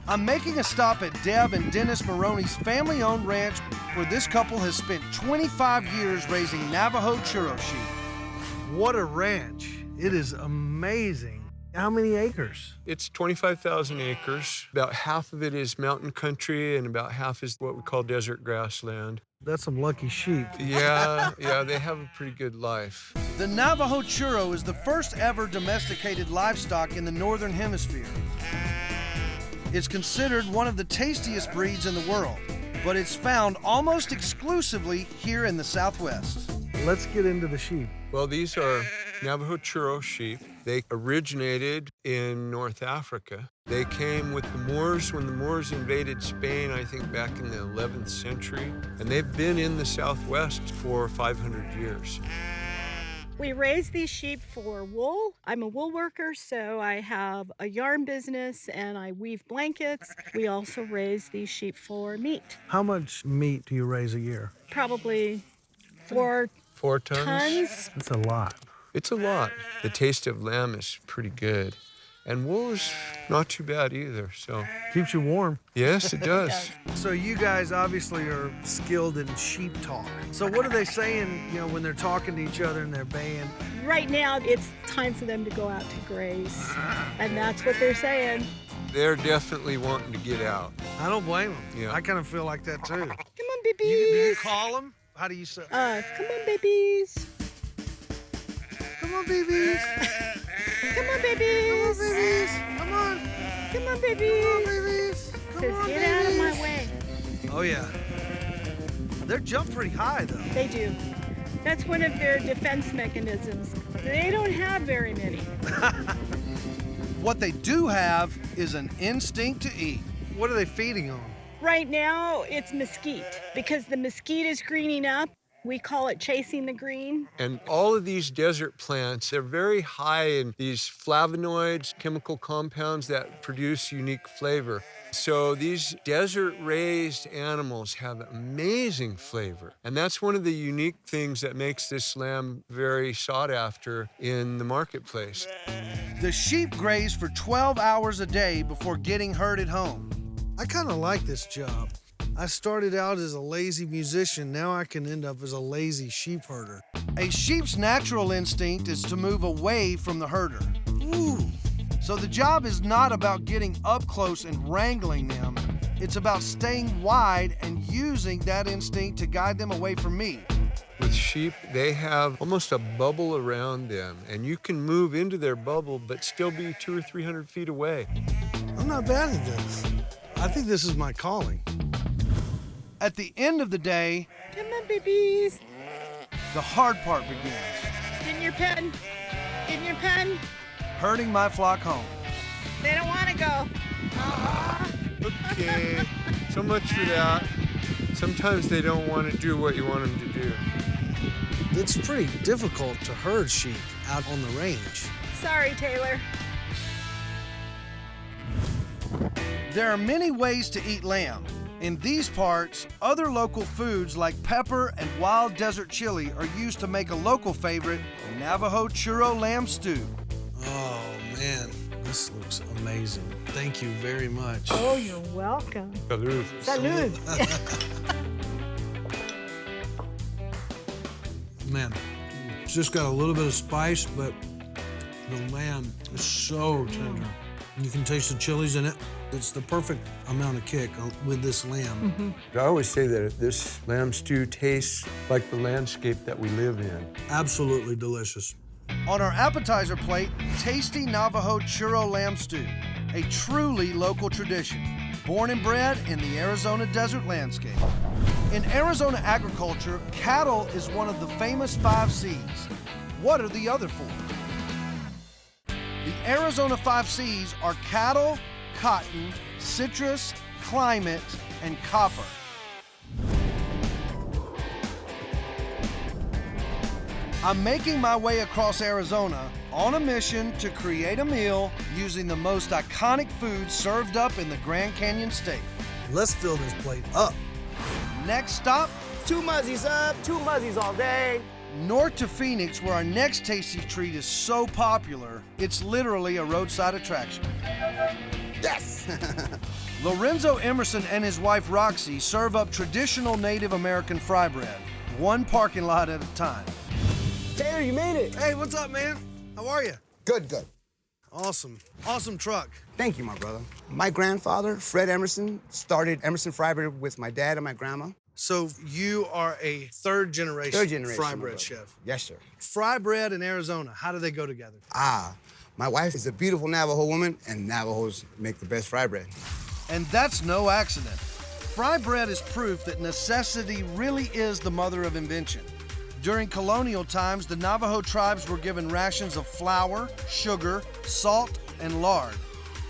I'm making a stop at Deb and Dennis Maroney's family-owned ranch where this couple has spent 25 years raising Navajo churro sheep. What a ranch. It is amazing. How many acres? It's 25,000 acres. About half of it is mountain country and about half is what we call desert grassland. That's some lucky sheep. Yeah, they have a pretty good life. The Navajo churro is the first ever domesticated livestock in the Northern Hemisphere. It's considered one of the tastiest breeds in the world, but it's found almost exclusively here in the Southwest. Let's get into the sheep. Well, these are Navajo churro sheep. They originated in North Africa. They came with the Moors when the Moors invaded Spain, I think back in the 11th century. And they've been in the Southwest for 500 years. We raise these sheep for wool. I'm a wool worker, so I have a yarn business and I weave blankets. We also raise these sheep for meat. How much meat do you raise a year? Probably 4 tons. That's a lot. It's a lot. The taste of lamb is pretty good. And wool is not too bad either, so. Keeps you warm. Yes, it does. So you guys obviously are skilled in sheep talk. So what are they saying, when they're talking to each other and they're baying? Right now, it's time for them to go out to graze, and that's what they're saying. They're definitely wanting to get out. I don't blame them. Yeah. I kind of feel like that too. Come on, babies. Do you call them? How do you say? Come on, babies. Come on, babies. Come on, babies. Come on, babies. Come on. Come on, babies. Come on, babies. Says, get out of my way. Oh, yeah. They're jumped pretty high, though. They do. That's one of their defense mechanisms. They don't have very many. What they do have is an instinct to eat. What are they feeding on? Right now, it's mesquite because the mesquite is greening up. We call it chasing the green. And all of these desert plants, they're very high in these flavonoids, chemical compounds that produce unique flavor. So these desert-raised animals have amazing flavor. And that's one of the unique things that makes this lamb very sought after in the marketplace. The sheep graze for 12 hours a day before getting herded home. I kind of like this job. I started out as a lazy musician. Now I can end up as a lazy sheep herder. A sheep's natural instinct is to move away from the herder. Ooh. So the job is not about getting up close and wrangling them. It's about staying wide and using that instinct to guide them away from me. With sheep, they have almost a bubble around them, and you can move into their bubble but still be 200 or 300 feet away. I'm not bad at this. I think this is my calling. At the end of the day, come on, babies. The hard part begins. Get in your pen. Get in your pen. Herding my flock home. They don't want to go. Okay, so much for that. Sometimes they don't want to do what you want them to do. It's pretty difficult to herd sheep out on the range. Sorry, Taylor. There are many ways to eat lamb. In these parts, other local foods like pepper and wild desert chili are used to make a local favorite, Navajo churro lamb stew. Oh, man, this looks amazing. Thank you very much. Oh, you're welcome. Salud. Salud. Man, it's just got a little bit of spice, but the lamb is so tender. You can taste the chilies in it. It's the perfect amount of kick with this lamb. I always say that this lamb stew tastes like the landscape that we live in. Absolutely delicious. On our appetizer plate, tasty Navajo churro lamb stew, a truly local tradition, born and bred in the Arizona desert landscape. In Arizona agriculture, cattle is one of the famous 5 C's. What are the other 4? The Arizona 5 C's are cattle, cotton, citrus, climate, and copper. I'm making my way across Arizona on a mission to create a meal using the most iconic food served up in the Grand Canyon State. Let's fill this plate up. Next stop, 2 muzzies up, 2 muzzies all day. north to Phoenix, where our next tasty treat is so popular, it's literally a roadside attraction. Yes! Lorenzo Emerson and his wife Roxy serve up traditional Native American fry bread, one parking lot at a time. Taylor, you made it. Hey, what's up, man? How are you? Good, good. Awesome. Awesome truck. Thank you, my brother. My grandfather, Fred Emerson, started Emerson Fry Bread with my dad and my grandma. So you are a third generation fry bread chef. Yes, sir. Fry bread in Arizona, how do they go together? My wife is a beautiful Navajo woman, and Navajos make the best fry bread. And that's no accident. Fry bread is proof that necessity really is the mother of invention. During colonial times, the Navajo tribes were given rations of flour, sugar, salt, and lard.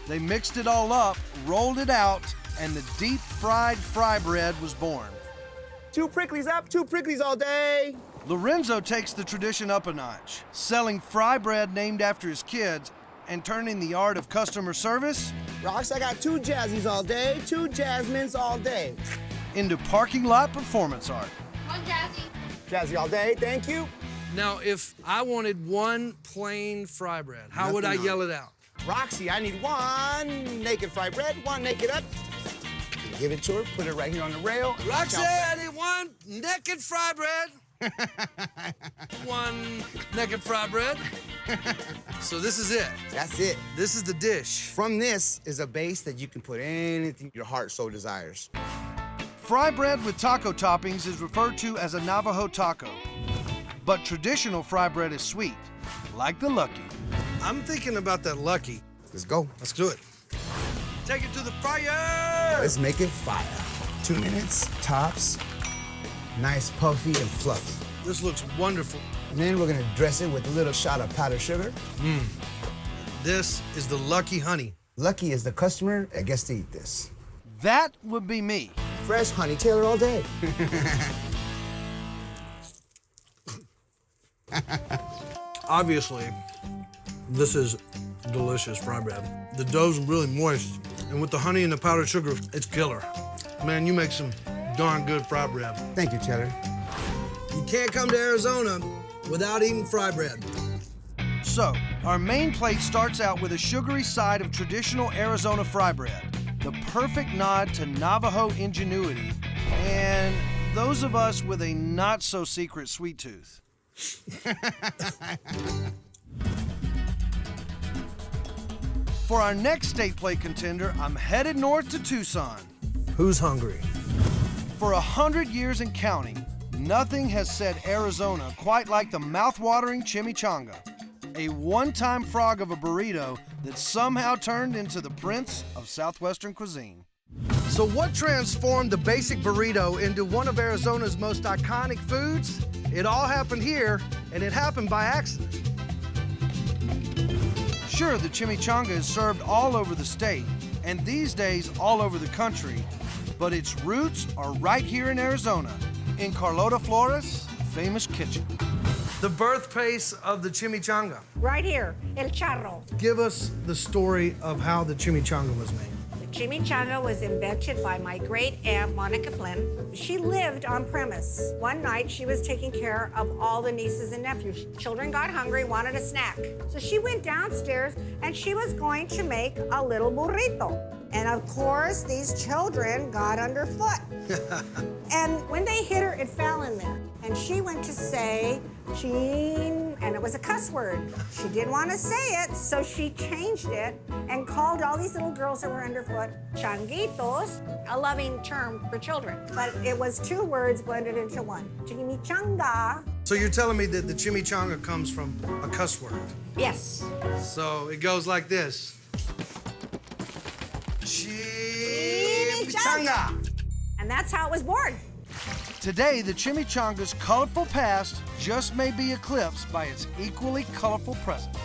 They mixed it all up, rolled it out, and the deep-fried fry bread was born. 2 pricklies up, 2 pricklies all day. Lorenzo takes the tradition up a notch, selling fry bread named after his kids and turning the art of customer service, Rox, I got 2 Jazzies all day, 2 Jasmines all day, into parking lot performance art. One Jazzy. Jazzy all day, thank you. Now, if I wanted one plain fry bread, how would I Nothing yell on it out? Roxy, I need 1 naked fry bread, 1 naked up. Give it to her, put it right here on the rail. Roxy, I need 1 naked fry bread. 1 naked fry bread. So this is it. That's it. This is the dish. From this is a base that you can put anything your heart so desires. Fry bread with taco toppings is referred to as a Navajo taco. But traditional fry bread is sweet, like the Lucky. I'm thinking about that Lucky. Let's go. Let's do it. Take it to the fryer! Let's make it fire. 2 minutes, tops. Nice, puffy, and fluffy. This looks wonderful. And then we're gonna dress it with a little shot of powdered sugar. This is the Lucky Honey. Lucky is the customer that gets to eat this. That would be me. Fresh honey Taylor all day. Obviously, this is delicious fry bread. The dough's really moist, and with the honey and the powdered sugar, it's killer. Man, you make some darn good fry bread. Thank you, Taylor. You can't come to Arizona without eating fry bread. So, our main plate starts out with a sugary side of traditional Arizona fry bread, the perfect nod to Navajo ingenuity, and those of us with a not-so-secret sweet tooth. For our next state plate contender, I'm headed north to Tucson. Who's hungry? For 100 years and counting, nothing has said Arizona quite like the mouth-watering chimichanga, a one-time frog of a burrito that somehow turned into the prince of Southwestern cuisine. So what transformed the basic burrito into one of Arizona's most iconic foods? It all happened here, and it happened by accident. Sure, the chimichanga is served all over the state, and these days all over the country, but its roots are right here in Arizona, in Carlota Flores' famous kitchen. The birthplace of the chimichanga. Right here, El Charro. Give us the story of how the chimichanga was made. The chimichanga was invented by my great aunt, Monica Flynn. She lived on premise. One night, she was taking care of all the nieces and nephews. Children got hungry, wanted a snack. So she went downstairs, and she was going to make a little burrito. And of course, these children got underfoot. And when they hit her, it fell in there. And she went to say, Chin, and it was a cuss word. She didn't want to say it, so she changed it and called all these little girls that were underfoot changuitos, a loving term for children. But it was 2 words blended into one, chimichanga. So you're telling me that the chimichanga comes from a cuss word? Yes. So it goes like this. Chimichanga. And that's how it was born. Today, the chimichanga's colorful past just may be eclipsed by its equally colorful present.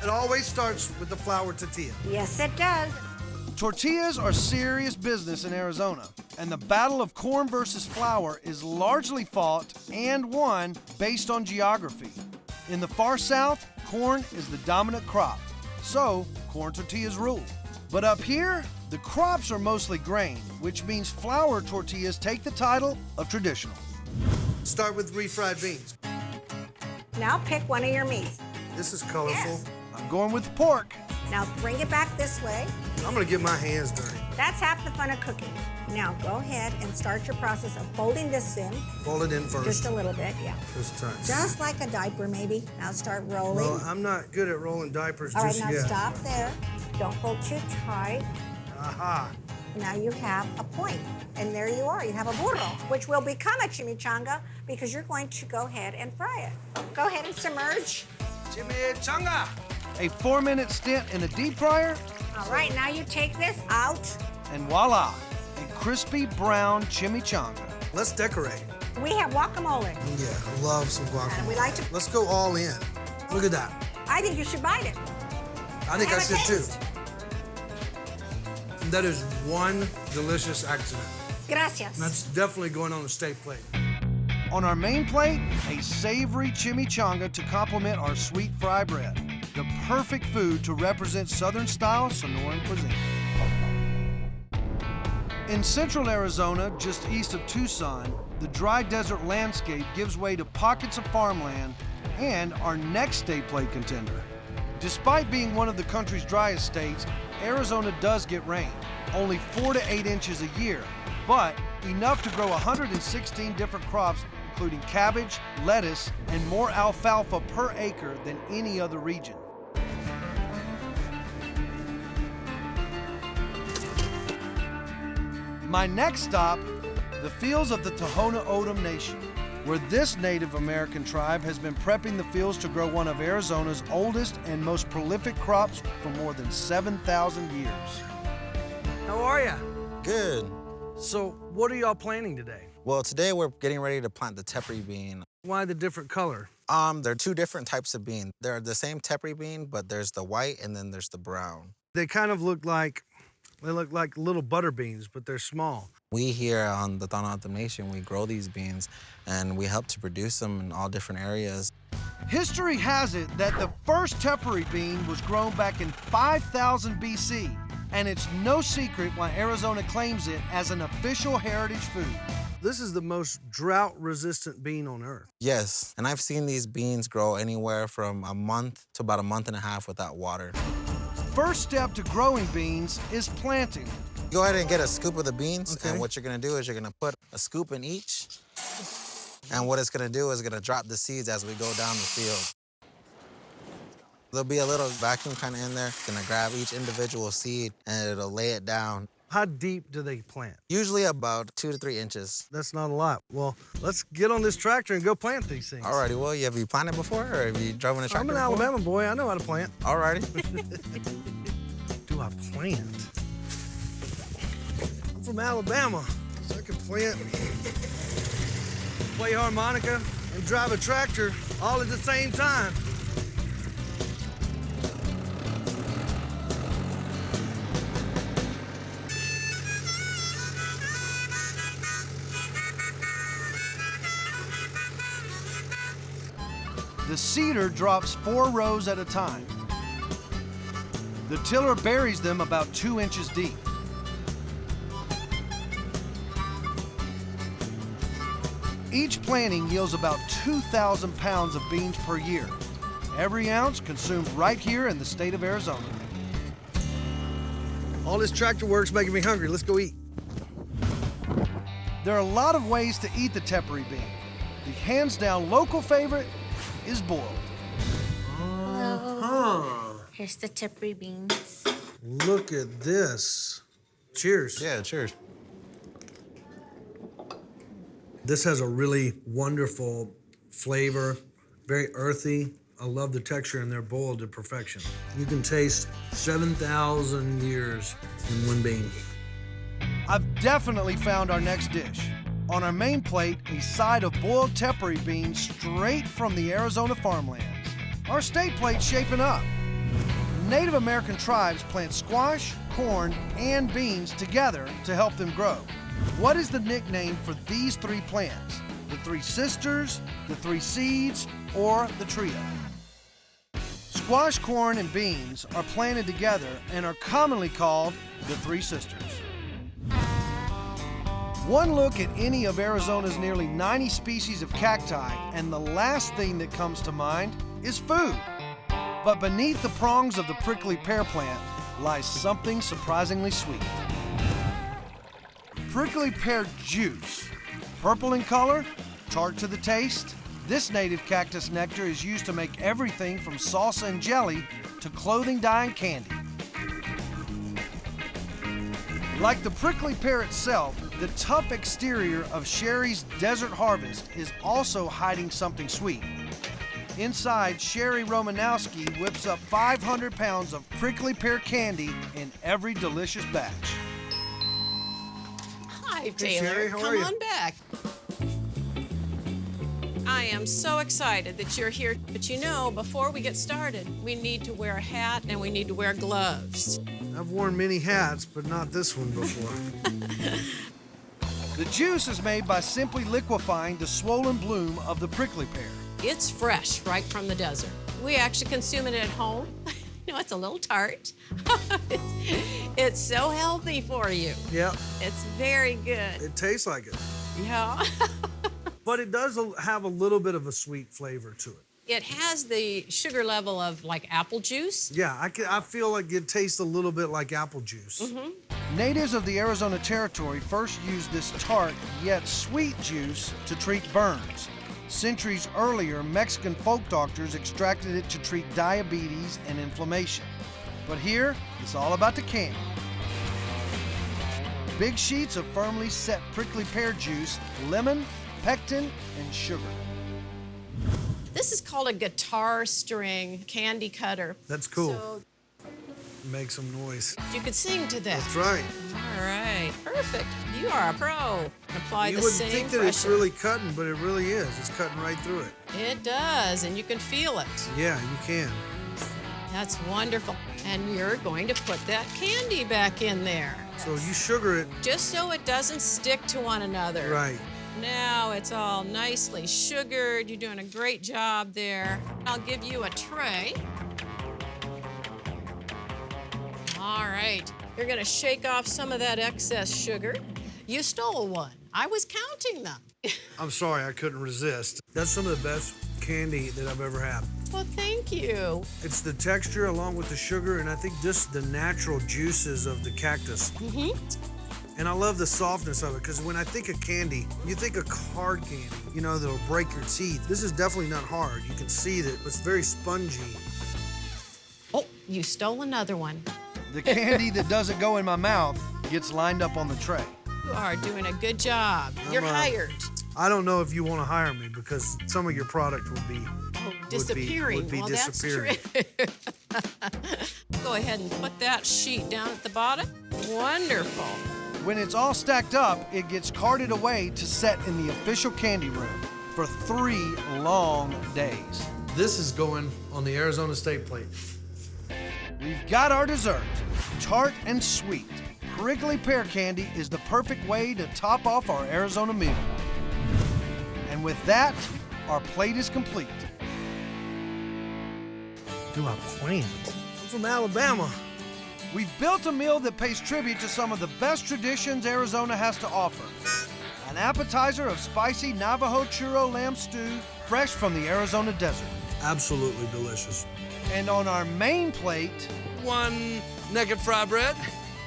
It always starts with the flour tortilla. Yes, it does. Tortillas are serious business in Arizona, and the battle of corn versus flour is largely fought and won based on geography. In the far south, corn is the dominant crop, so corn tortillas rule. But up here, the crops are mostly grain, which means flour tortillas take the title of traditional. Start with refried beans. Now pick one of your meats. This is colorful. Yes. I'm going with pork. Now bring it back this way. I'm gonna get my hands dirty. That's half the fun of cooking. Now go ahead and start your process of folding this in. Fold it in first. Just a little bit, yeah. Just a touch. Just like a diaper, maybe. Now start rolling. Well, I'm not good at rolling diapers All right, just now yet. stop there. Don't fold too tight. Aha. Now you have a point, and there you are. You have a burro, which will become a chimichanga because you're going to go ahead and fry it. Go ahead and submerge. Chimichanga. A 4-minute stint in a deep fryer. All right, now you take this out. And voila, a crispy brown chimichanga. Let's decorate. We have guacamole. Yeah, I love some guacamole. And we like to. Let's go all in. Look at that. I think you should bite it. I think I Have a should too. taste. That is one delicious accident. Gracias. That's definitely going on the state plate. On our main plate, a savory chimichanga to complement our sweet fry bread. The perfect food to represent Southern-style Sonoran cuisine. In central Arizona, just east of Tucson, the dry desert landscape gives way to pockets of farmland and our next state plate contender. Despite being one of the country's driest states, Arizona does get rain, only 4 to 8 inches a year, but enough to grow 116 different crops, including cabbage, lettuce, and more alfalfa per acre than any other region. My next stop, the fields of the Tohono O'odham Nation, where this Native American tribe has been prepping the fields to grow one of Arizona's oldest and most prolific crops for more than 7,000 years. How are ya? Good. So, what are y'all planting today? Well, today we're getting ready to plant the tepary bean. Why the different color? There are two different types of bean. They're the same tepary bean, but there's the white and then there's the brown. They kind of look like little butter beans, but they're small. We here on the Tohono O'odham Nation, we grow these beans and we help to produce them in all different areas. History has it that the first tepary bean was grown back in 5000 BC, and it's no secret why Arizona claims it as an official heritage food. This is the most drought-resistant bean on earth. Yes, and I've seen these beans grow anywhere from a month to about a month and a half without water. First step to growing beans is planting. Go ahead and get a scoop of the beans, and what you're gonna do is you're gonna put a scoop in each, and what it's gonna do is it's gonna drop the seeds as we go down the field. There'll be a little vacuum kind of in there. It's gonna grab each individual seed, and it'll lay it down. How deep do they plant? Usually about 2 to 3 inches. That's not a lot. Well, let's get on this tractor and go plant these things. Alrighty, well, have you planted before, or have you driven a tractor I'm an before? Alabama boy. I know how to plant. Alrighty. Do I plant? I'm from Alabama, so I can plant, play harmonica, and drive a tractor all at the same time. The seeder drops 4 rows at a time. The tiller buries them about 2 inches deep. Each planting yields about 2,000 pounds of beans per year. Every ounce consumed right here in the state of Arizona. All this tractor work's making me hungry. Let's go eat. There are a lot of ways to eat the tepary bean. The hands-down local favorite is boiled. Here's the tepary beans. Look at this. Cheers. Yeah, cheers. This has a really wonderful flavor, very earthy. I love the texture, and they're boiled to perfection. You can taste 7,000 years in one bean. I've definitely found our next dish. On our main plate, a side of boiled tepary beans straight from the Arizona farmlands. Our state plate's shaping up. Native American tribes plant squash, corn, and beans together to help them grow. What is the nickname for these three plants? The Three Sisters, the Three Seeds, or the trio? Squash, corn, and beans are planted together and are commonly called the Three Sisters. One look at any of Arizona's nearly 90 species of cacti, and the last thing that comes to mind is food. But beneath the prongs of the prickly pear plant lies something surprisingly sweet. Prickly pear juice. Purple in color, tart to the taste, this native cactus nectar is used to make everything from salsa and jelly to clothing dye and candy. Like the prickly pear itself, the tough exterior of Sherry's Desert Harvest is also hiding something sweet. Inside, Sherry Romanowski whips up 500 pounds of prickly pear candy in every delicious batch. Hi, Taylor. Sherry, how are Come you? on back. I am so excited that you're here. But you know, before we get started, we need to wear a hat and we need to wear gloves. I've worn many hats, but not this one before. The juice is made by simply liquefying the swollen bloom of the prickly pear. It's fresh right from the desert. We actually consume it at home. You know, it's a little tart. It's so healthy for you. Yep. It's very good. It tastes like it. Yeah. But it does have a little bit of a sweet flavor to it. It has the sugar level of like apple juice. Yeah, I feel like it tastes a little bit like apple juice. Mm-hmm. Natives of the Arizona Territory first used this tart yet sweet juice to treat burns. Centuries earlier, Mexican folk doctors extracted it to treat diabetes and inflammation. But here, it's all about the candy. Big sheets of firmly set prickly pear juice, lemon, pectin, and sugar. This is called a guitar string candy cutter. That's cool. So Make some noise. you could sing to that. That's right. All right, perfect. You are a pro. Apply You the wouldn't same think that pressure. it's really cutting, but it really is. It's cutting right through it. It does, and you can feel it. Yeah, you can. That's wonderful. And you're going to put that candy back in there. So you sugar it. Just so it doesn't stick to one another. Right. Now it's all nicely sugared. You're doing a great job there. I'll give you a tray. All right. You're gonna shake off some of that excess sugar. You stole one. I was counting them. I'm sorry, I couldn't resist. That's some of the best candy that I've ever had. Well, thank you. It's the texture along with the sugar, and I think just the natural juices of the cactus. Mm-hmm. And I love the softness of it, because when I think of candy, you think of hard candy, you know, that'll break your teeth. This is definitely not hard. You can see that it's very spongy. Oh, you stole another one. The candy that doesn't go in my mouth gets lined up on the tray. You are doing a good job. You're hired. I don't know if you want to hire me, because some of your product would be Disappearing. Would be Well, disappearing. That's true. Go ahead and put that sheet down at the bottom. Wonderful. When it's all stacked up, it gets carted away to set in the official candy room for 3 long days. This is going on the Arizona State plate. We've got our dessert, tart and sweet. Prickly pear candy is the perfect way to top off our Arizona meal. And with that, our plate is complete. Do I plan? I'm from Alabama. We've built a meal that pays tribute to some of the best traditions Arizona has to offer. An appetizer of spicy Navajo churro lamb stew, fresh from the Arizona desert. Absolutely delicious. And on our main plate, 1 naked fry bread,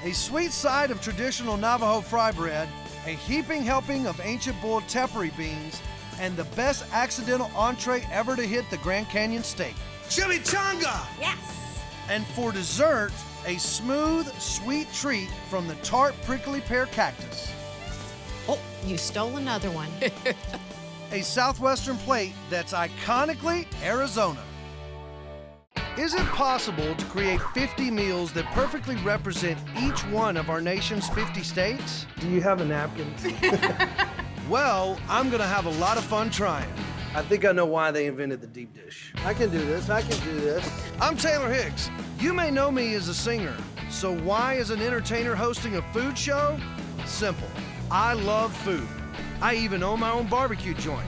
a sweet side of traditional Navajo fry bread, a heaping helping of ancient boiled tepary beans, and the best accidental entree ever to hit the Grand Canyon steak. Chimichanga! Yes! And for dessert, a smooth, sweet treat from the tart prickly pear cactus. Oh, you stole another one. A southwestern plate that's iconically Arizona. Is it possible to create 50 meals that perfectly represent each one of our nation's 50 states? Do you have a napkin? Well, I'm gonna have a lot of fun trying. I think I know why they invented the deep dish. I can do this, I can do this. I'm Taylor Hicks. You may know me as a singer, so why as an entertainer hosting a food show? Simple. I love food. I even own my own barbecue joint,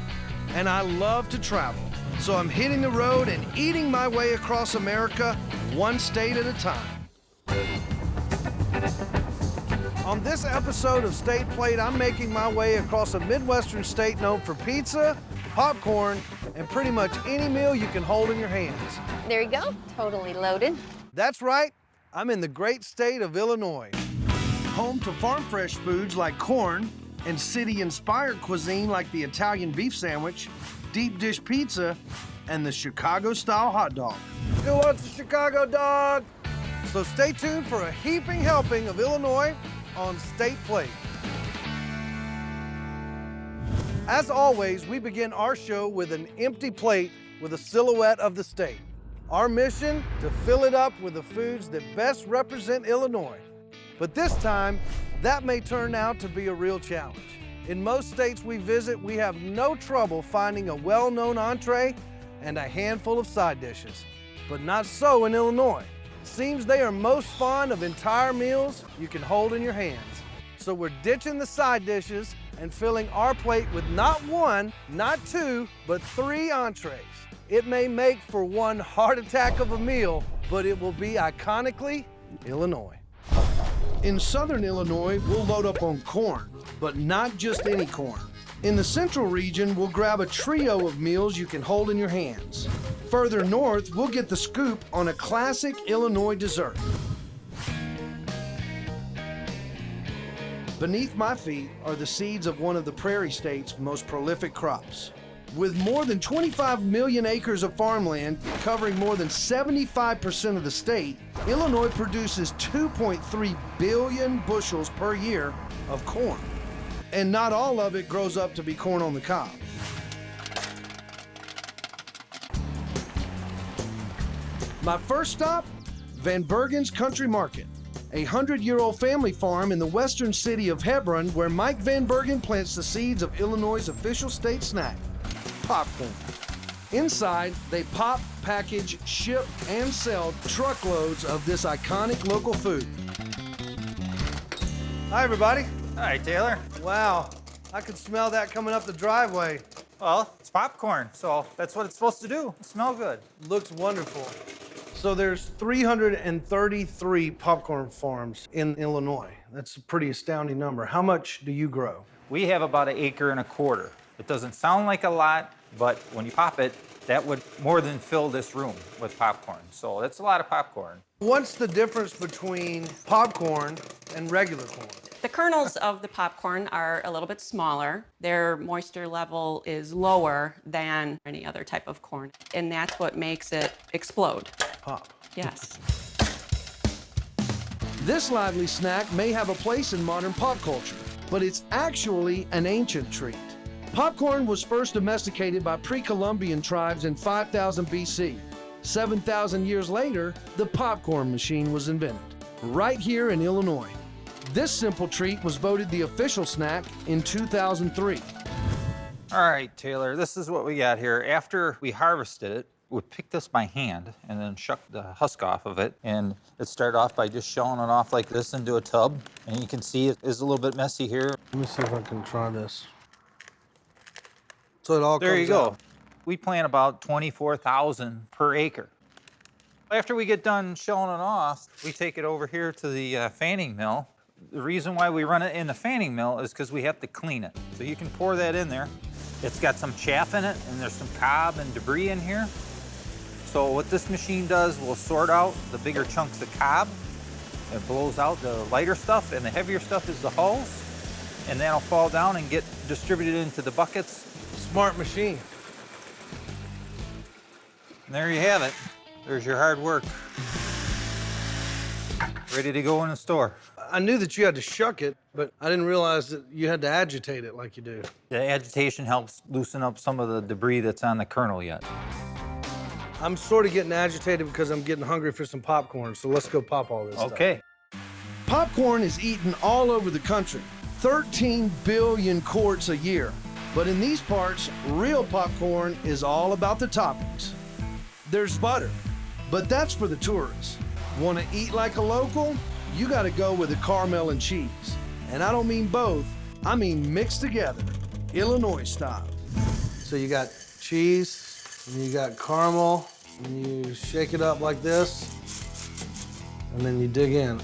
and I love to travel. So I'm hitting the road and eating my way across America, one state at a time. On this episode of State Plate, I'm making my way across a Midwestern state known for pizza, popcorn, and pretty much any meal you can hold in your hands. There you go, totally loaded. That's right, I'm in the great state of Illinois, home to farm fresh foods like corn and city-inspired cuisine like the Italian beef sandwich, deep dish pizza, and the Chicago-style hot dog. Who wants a Chicago dog? So stay tuned for a heaping helping of Illinois on State Plate. As always, we begin our show with an empty plate with a silhouette of the state. Our mission, to fill it up with the foods that best represent Illinois. But this time, that may turn out to be a real challenge. In most states we visit, we have no trouble finding a well-known entree and a handful of side dishes. But not so in Illinois. Seems they are most fond of entire meals you can hold in your hands. So we're ditching the side dishes and filling our plate with not one, not two, but 3 entrees. It may make for one heart attack of a meal, but it will be iconically Illinois. In southern Illinois, we'll load up on corn, but not just any corn. In the central region, we'll grab a trio of meals you can hold in your hands. Further north, we'll get the scoop on a classic Illinois dessert. Beneath my feet are the seeds of one of the Prairie State's most prolific crops. With more than 25 million acres of farmland covering more than 75% of the state, Illinois produces 2.3 billion bushels per year of corn. And not all of it grows up to be corn on the cob. My first stop, Van Bergen's Country Market, a 100-year-old family farm in the western city of Hebron where Mike Van Bergen plants the seeds of Illinois' official state snack, popcorn. Inside, they pop, package, ship, and sell truckloads of this iconic local food. Hi, everybody. Hi, Taylor. Wow, I can smell that coming up the driveway. Well, it's popcorn, so that's what it's supposed to do. Smell good. Looks wonderful. So there's 333 popcorn farms in Illinois. That's a pretty astounding number. How much do you grow? We have about 1.25 acres. It doesn't sound like a lot, but when you pop it, that would more than fill this room with popcorn. So that's a lot of popcorn. What's the difference between popcorn and regular corn? The kernels of the popcorn are a little bit smaller. Their moisture level is lower than any other type of corn, and that's what makes it explode. Pop. Yes. This lively snack may have a place in modern pop culture, but it's actually an ancient treat. Popcorn was first domesticated by pre-Columbian tribes in 5000 BC. 7,000 years later, the popcorn machine was invented, right here in Illinois. This simple treat was voted the official snack in 2003. All right, Taylor, this is what we got here. After we harvested it, we picked this by hand and then shucked the husk off of it. And it started off by just shelling it off like this into a tub. And you can see it is a little bit messy here. Let me see if I can try this. So it all There comes you go. out. We plant about 24,000 per acre. After we get done shelling it off, we take it over here to the fanning mill. The reason why we run it in the fanning mill is because we have to clean it. So you can pour that in there. It's got some chaff in it, and there's some cob and debris in here. So what this machine does, will sort out the bigger chunks of cob. It blows out the lighter stuff, and the heavier stuff is the hulls. And that'll fall down and get distributed into the buckets. Smart machine. And there you have it. There's your hard work. Ready to go in the store. I knew that you had to shuck it, but I didn't realize that you had to agitate it like you do. The agitation helps loosen up some of the debris that's on the kernel yet. I'm sort of getting agitated because I'm getting hungry for some popcorn, so let's go pop all this Okay. Popcorn is eaten all over the country, 13 billion quarts a year. But in these parts, real popcorn is all about the toppings. There's butter, but that's for the tourists. Want to eat like a local? You got to go with the caramel and cheese. And I don't mean both, I mean mixed together, Illinois style. So you got cheese, and you got caramel, and you shake it up like this, and then you dig in.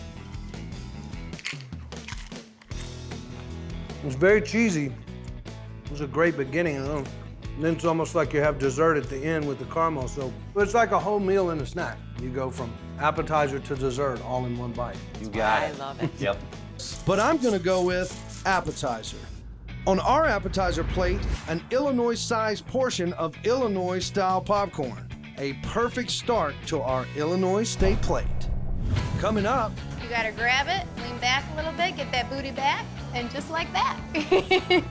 It's very cheesy. It was a great beginning, and then it's almost like you have dessert at the end with the caramel. So it's like a whole meal and a snack. You go from appetizer to dessert all in one bite. You got it. I love it. Yep. But I'm gonna go with appetizer. On our appetizer plate, an Illinois-sized portion of Illinois-style popcorn. A perfect start to our Illinois state plate. Coming up, You gotta grab it, lean back a little bit, get that booty back, and just like that.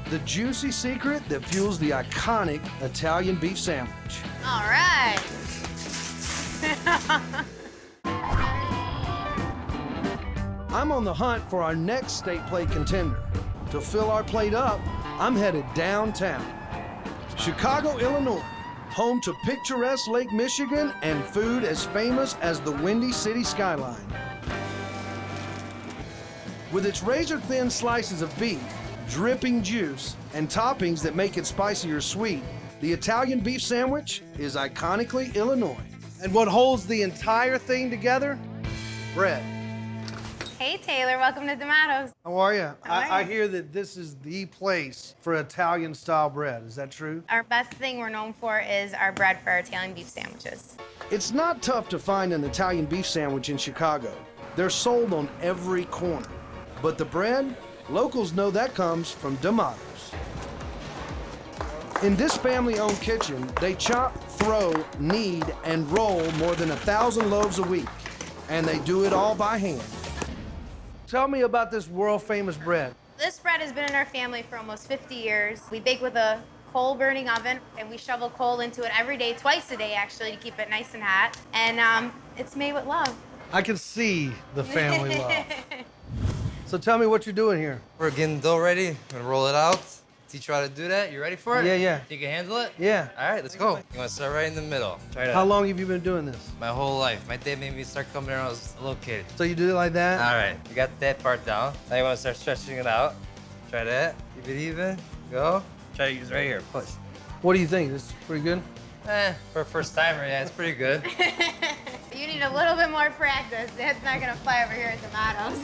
the juicy secret that fuels the iconic Italian beef sandwich. All right. I'm on the hunt for our next state plate contender. To fill our plate up, I'm headed downtown. Chicago, Illinois, home to picturesque Lake Michigan and food as famous as the Windy City skyline. With its razor-thin slices of beef, dripping juice, and toppings that make it spicy or sweet, the Italian beef sandwich is iconically Illinois. And what holds the entire thing together? Bread. Hey, Taylor, welcome to D'Amato's. How are you? How are I you? hear that this is the place for Italian-style bread. Is that true? Our best thing we're known for is our bread for our Italian beef sandwiches. It's not tough to find an Italian beef sandwich in Chicago. They're sold on every corner. But the bread, locals know that comes from D'Amato's. In this family-owned kitchen, they chop, throw, knead, and roll more than 1,000 loaves a week. And they do it all by hand. Tell me about this world-famous bread. This bread has been in our family for almost 50 years. We bake with a coal-burning oven, and we shovel coal into it every day, twice a day, actually, to keep it nice and hot. And it's made with love. I can see the family love. So tell me what you're doing here. We're getting dough ready. We're gonna roll it out. Teach you how to do that. You ready for it? Yeah, yeah. You can handle it? Yeah. All right, let's go. You wanna start right in the middle. Try that. How long have you been doing this? My whole life. My dad made me start coming here when I was a little kid. So you do it like that? All right, you got that part down. Now you wanna start stretching it out. Try that. Keep it even. Go. Try to use right here. Push. What do you think? This is pretty good? For a first timer, yeah, it's pretty good. You need a little bit more practice. That's not gonna fly over here at D'Amato's.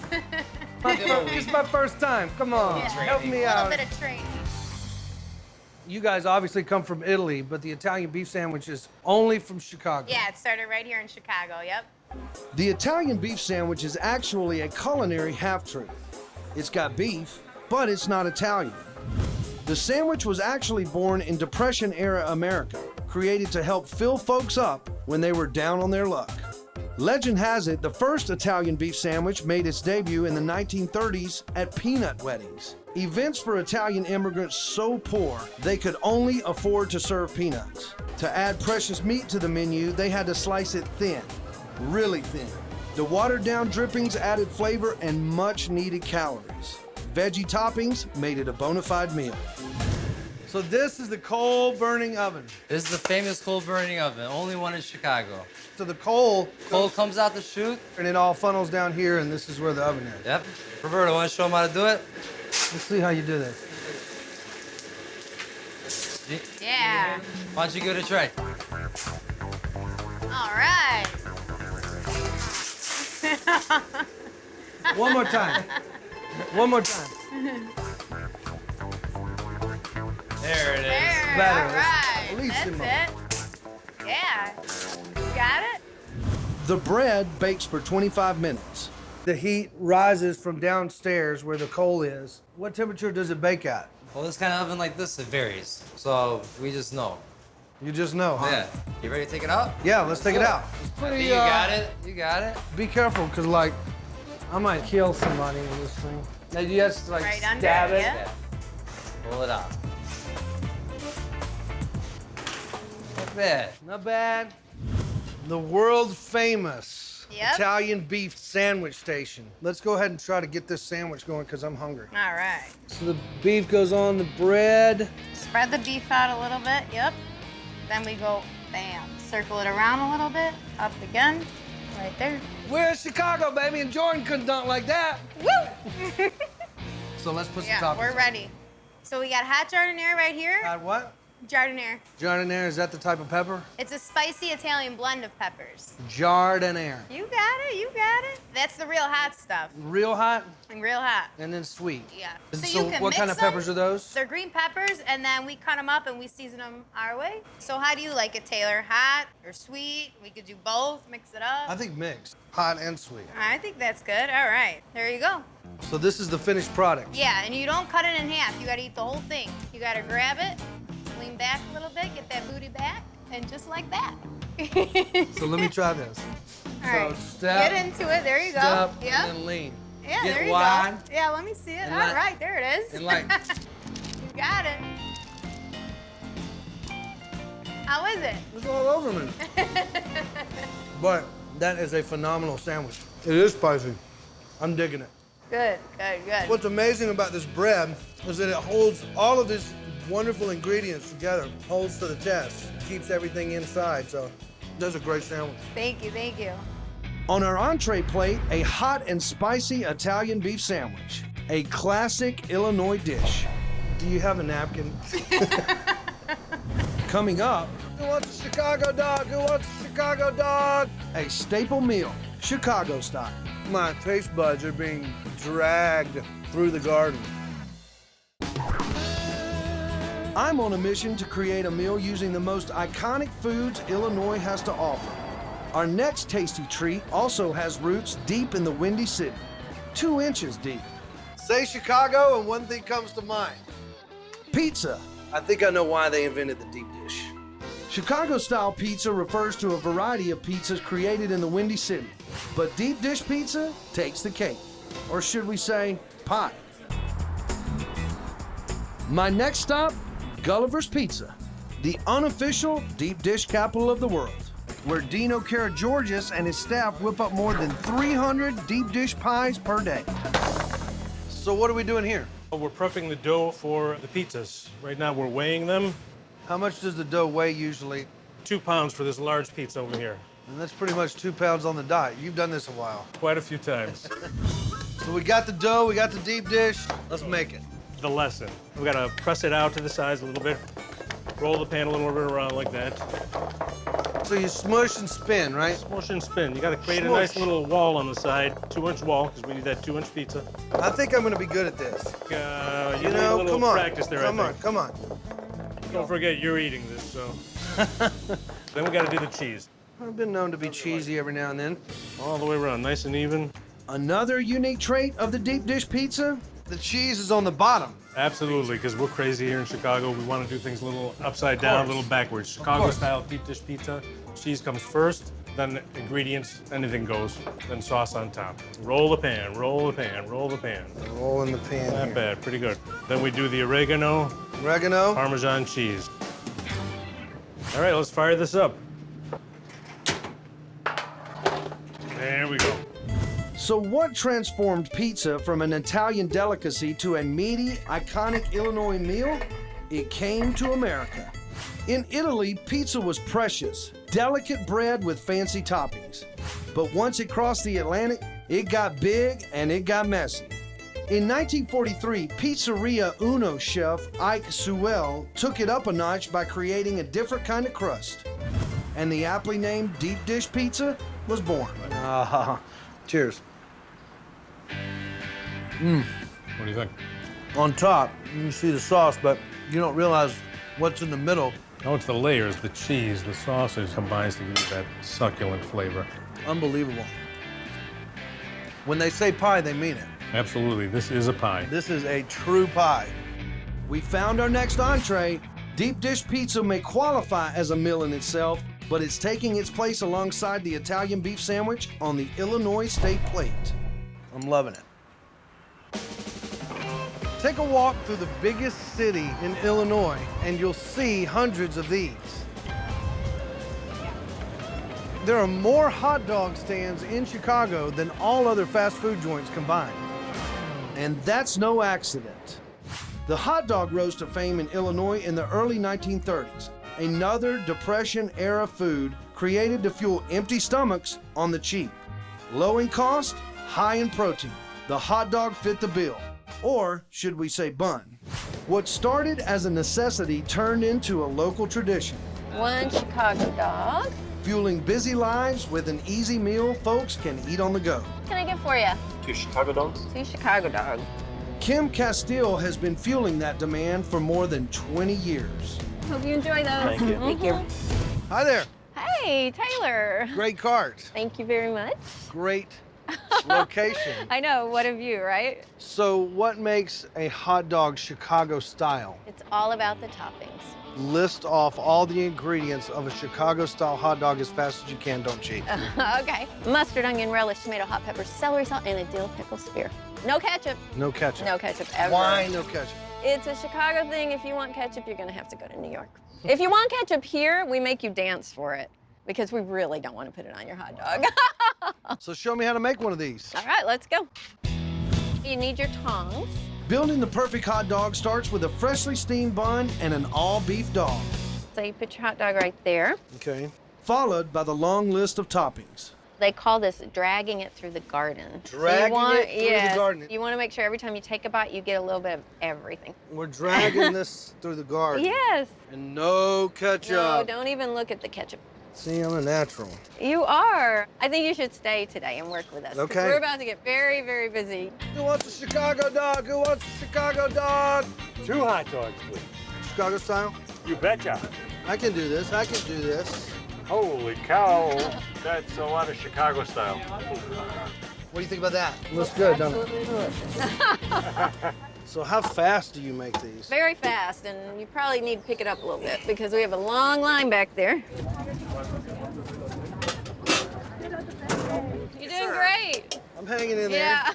It's my first time. Come on, help me A out. little bit of training. You guys obviously come from Italy, but the Italian beef sandwich is only from Chicago. Yeah, it started right here in Chicago, yep. The Italian beef sandwich is actually a culinary half-truth. It's got beef, but it's not Italian. The sandwich was actually born in Depression-era America, created to help fill folks up when they were down on their luck. Legend has it the first Italian beef sandwich made its debut in the 1930s at peanut weddings. Events for Italian immigrants so poor they could only afford to serve peanuts. To add precious meat to the menu, they had to slice it thin, really thin. The watered-down drippings added flavor and much-needed calories. Veggie toppings made it a bona fide meal. So this is the coal-burning oven. This is the famous coal burning oven, only one in Chicago. So the coal comes out the chute, and it all funnels down here, and this is where the oven is. Yep. Roberto, want to show them how to do it? Let's see how you do this. Yeah. Why don't you give it a try? All right. One more time. One more time. There it is. There, Better. all right. Bellissimo. That's it. Yeah. You got it? The bread bakes for 25 minutes. The heat rises from downstairs where the coal is. What temperature does it bake at? Well, this kind of oven like this, it varies. So we just know. You just know, huh? Yeah. You ready to take it out? Yeah, let's take it out. It's I pretty, think you got it. You got it. Be careful, because, like, I might kill somebody with this thing. Now, you have to, like, Right under stab it, it. yeah. Pull it out. Not bad. Not bad. The world famous Yep. Italian beef sandwich station. Let's go ahead and try to get this sandwich going because I'm hungry. All right. So the beef goes on the bread. Spread the beef out a little bit. Yep. Then we go, bam. Circle it around a little bit. Up again. Right there. We're in Chicago, baby, and Jordan couldn't dunk like that. Woo! So let's put some Yeah, toppings we're on. ready. So we got hot jardinere right here. Hot what? Jardinere. Jardinere, is that the type of pepper? It's a spicy Italian blend of peppers. Jardinere. You got it, you got it. That's the real hot stuff. Real hot And real hot. and then sweet. Yeah. And So so you can what mix kind of them. peppers are those? They're green peppers, and then we cut them up and we season them our way. So how do you like it, Taylor? Hot or sweet? We could do both, mix it up. I think mixed. Hot and sweet. I think that's good. All right, there you go. So this is the finished product. Yeah, and you don't cut it in half. You gotta eat the whole thing. You gotta grab it, lean back a little bit, get that booty back, and just like that. So let me try this. All right, step, get into it. There you go. Step, Yep. and then lean. Yeah, Get there you wide. go. Yeah, let me see it. And All like- right, there it is. and like- You got it. How is it? It's all over me. But that is a phenomenal sandwich. It is spicy. I'm digging it. Good, good, good. What's amazing about this bread is that it holds all of these wonderful ingredients together, holds to the test, keeps everything inside, so that's a great sandwich. Thank you, thank you. On our entree plate, a hot and spicy Italian beef sandwich, a classic Illinois dish. Do you have a napkin? Coming up, who wants a Chicago dog? Who wants a Chicago dog? A staple meal, Chicago style. My taste buds are being dragged through the garden. I'm on a mission to create a meal using the most iconic foods Illinois has to offer. Our next tasty treat also has roots deep in the Windy City, 2 inches deep. Say Chicago and one thing comes to mind. Pizza. I think I know why they invented the deep dish. Chicago-style pizza refers to a variety of pizzas created in the Windy City, but deep dish pizza takes the cake. Or should we say, pie. My next stop, Gulliver's Pizza, the unofficial deep dish capital of the world, where Dino Karageorgis and his staff whip up more than 300 deep dish pies per day. So what are we doing here? We're prepping the dough for the pizzas. Right now we're weighing them. How much does the dough weigh usually? 2 pounds for this large pizza over here. And that's pretty much 2 pounds on the diet. You've done this a while. Quite a few times. So we got the dough, we got the deep dish. Let's make it. The lesson. We gotta press it out to the sides a little bit. Roll the pan a little bit around like that. So you smush and spin, right? Smush and spin. You gotta create a nice little wall on the side, 2-inch wall, because we need that 2-inch pizza. I think I'm gonna be good at this. You need a little come on. practice there, Come I on, think. come on. Don't forget, you're eating this, so. Then we gotta do the cheese. I've been known to be cheesy every now and then. All the way around, nice and even. Another unique trait of the deep dish pizza, the cheese is on the bottom. Absolutely, because we're crazy here in Chicago. We want to do things a little upside down, a little backwards. Chicago-style deep dish pizza. Cheese comes first, then ingredients, anything goes, then sauce on top. Roll the pan, roll the pan, roll the pan. Roll in the pan Not here. bad, pretty good. Then we do the oregano. Oregano. Parmesan cheese. All right, let's fire this up. There we go. So what transformed pizza from an Italian delicacy to a meaty, iconic Illinois meal? It came to America. In Italy, pizza was precious, delicate bread with fancy toppings. But once it crossed the Atlantic, it got big and it got messy. In 1943, Pizzeria Uno chef Ike Sewell took it up a notch by creating a different kind of crust. And the aptly named deep dish pizza was born. Cheers. What do you think? On top, you see the sauce, but you don't realize what's in the middle. Oh, it's the layers, the cheese, the sausage combines to give you that succulent flavor. Unbelievable. When they say pie, they mean it. Absolutely, this is a pie. This is a true pie. We found our next entree. Deep dish pizza may qualify as a meal in itself, but it's taking its place alongside the Italian beef sandwich on the Illinois state plate. I'm loving it. Take a walk through the biggest city in Illinois, and you'll see hundreds of these. There are more hot dog stands in Chicago than all other fast food joints combined. And that's no accident. The hot dog rose to fame in Illinois in the early 1930s, another Depression-era food created to fuel empty stomachs on the cheap. Low in cost, high in protein. The hot dog fit the bill, or should we say bun. What started as a necessity turned into a local tradition. One Chicago dog. Fueling busy lives with an easy meal folks can eat on the go. What can I get for you? 2 Chicago dogs. 2 Chicago dogs. Kim Castile has been fueling that demand for more than 20 years. Hope you enjoy those. Thank you. Thank you. Hi there. Hey, Taylor. Great cart. Thank you very much. Great location. I know, what a view, right? So what makes a hot dog Chicago style? It's all about the toppings. List off all the ingredients of a Chicago style hot dog as fast as you can, don't cheat. Okay. Mustard, onion, relish, tomato, hot pepper, celery salt, and a dill pickle spear. No ketchup. No ketchup. No ketchup ever. Why no ketchup? It's a Chicago thing. If you want ketchup, you're gonna have to go to New York. If you want ketchup here, we make you dance for it because we really don't want to put it on your hot dog. So show me how to make one of these. All right, let's go. You need your tongs. Building the perfect hot dog starts with a freshly steamed bun and an all-beef dog. So you put your hot dog right there. Okay. Followed by the long list of toppings. They call this dragging it through the garden. Dragging it through the garden. You want to make sure every time you take a bite, you get a little bit of everything. We're dragging this through the garden. Yes. And no ketchup. No, don't even look at the ketchup. See, I'm a natural. You are. I think you should stay today and work with us. 'Cause Okay. We're about to get very, very busy. Who wants a Chicago dog? Who wants a Chicago dog? 2 hot dogs, please. Chicago style? You betcha. I can do this. I can do this. Holy cow. That's a lot of Chicago style. What do you think about that? Looks good, doesn't it? So how fast do you make these? Very fast, and you probably need to pick it up a little bit because we have a long line back there. You're doing great. I'm hanging in there. Yeah.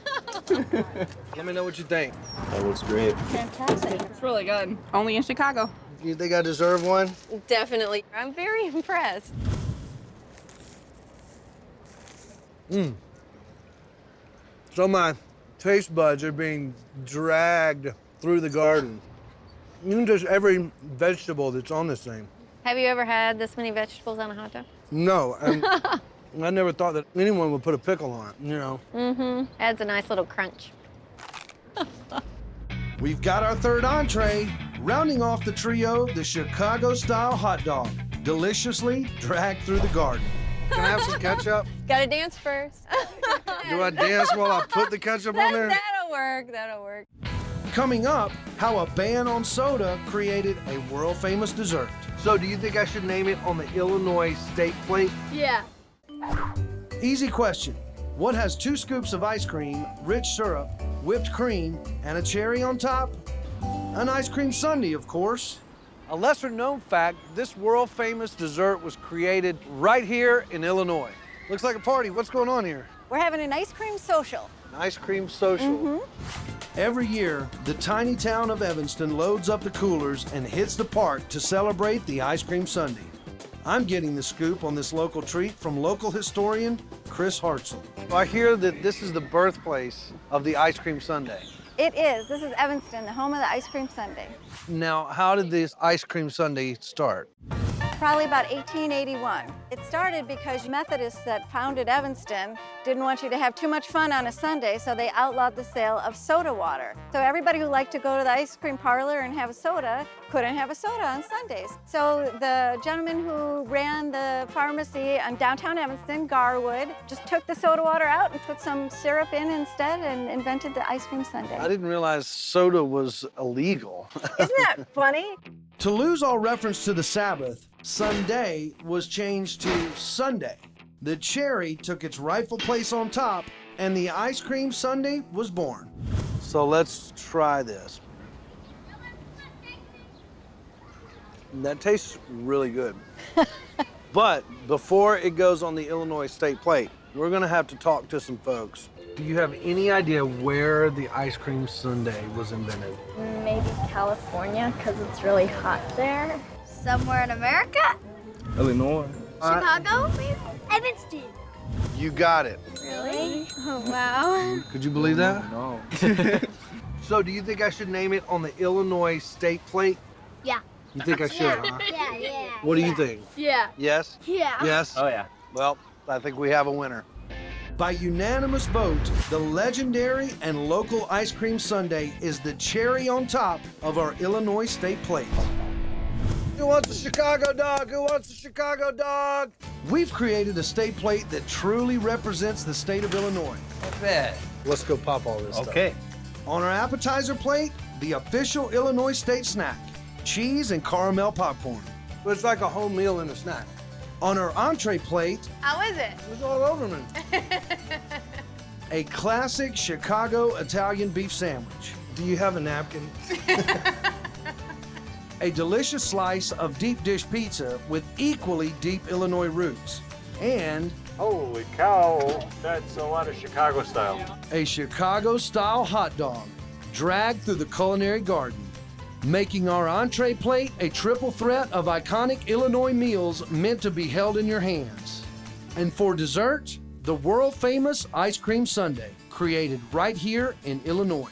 Let me know what you think. That looks great. Fantastic. It's really good. Only in Chicago. You think I deserve one? Definitely. I'm very impressed. So my taste buds are being dragged through the garden. Even just every vegetable that's on this thing. Have you ever had this many vegetables on a hot dog? No, and I never thought that anyone would put a pickle on it, you know. Mm-hmm. Adds a nice little crunch. We've got our third entree, rounding off the trio, the Chicago-style hot dog, deliciously dragged through the garden. Can I have some ketchup? Gotta dance first. Do I dance while I put the ketchup on there? That'll work, that'll work. Coming up, how a ban on soda created a world-famous dessert. So do you think I should name it on the Illinois state plate? Yeah. Easy question. What has 2 scoops of ice cream, rich syrup, whipped cream, and a cherry on top? An ice cream sundae, of course. A lesser-known fact, this world-famous dessert was created right here in Illinois. Looks like a party. What's going on here? We're having an ice cream social. An ice cream social. Every year, the tiny town of Evanston loads up the coolers and hits the park to celebrate the ice cream sundae. I'm getting the scoop on this local treat from local historian Chris Hartzell. I hear that this is the birthplace of the ice cream sundae. It is. This is Evanston, the home of the ice cream sundae. Now, how did this ice cream sundae start? Probably about 1881. It started because Methodists that founded Evanston didn't want you to have too much fun on a Sunday, so they outlawed the sale of soda water. So everybody who liked to go to the ice cream parlor and have a soda couldn't have a soda on Sundays. So the gentleman who ran the pharmacy in downtown Evanston, Garwood, just took the soda water out and put some syrup in instead and invented the ice cream sundae. I didn't realize soda was illegal. Isn't that funny? To lose all reference to the Sabbath, Sunday was changed to Sunday. The cherry took its rightful place on top, and the ice cream sundae was born. So let's try this. That tastes really good. But before it goes on the Illinois state plate, we're gonna have to talk to some folks. Do you have any idea where the ice cream sundae was invented? Maybe California, because it's really hot there. Somewhere in America? Illinois. Chicago? Evanston. You got it. Really? Oh, wow. Could you believe that? No. So do you think I should name it on the Illinois state plate? Yeah. You think I should, huh? Yeah. What do you think? Yeah. Yes? Yeah. Yes? Oh, yeah. Well, I think we have a winner. By unanimous vote, the legendary and local ice cream sundae is the cherry on top of our Illinois state plate. Who wants a Chicago dog? Who wants a Chicago dog? We've created a state plate that truly represents the state of Illinois. I bet. Let's go pop all this stuff. Okay. On our appetizer plate, the official Illinois state snack, cheese and caramel popcorn. It's like a home meal and a snack. On our entree plate, How is it? it's all over me. A classic Chicago Italian beef sandwich. Do you have a napkin? A delicious slice of deep dish pizza with equally deep Illinois roots. And Holy cow, that's a lot of Chicago style. a Chicago-style hot dog dragged through the culinary garden, making our entree plate a triple threat of iconic Illinois meals meant to be held in your hands. And for dessert, the world-famous ice cream sundae, created right here in Illinois.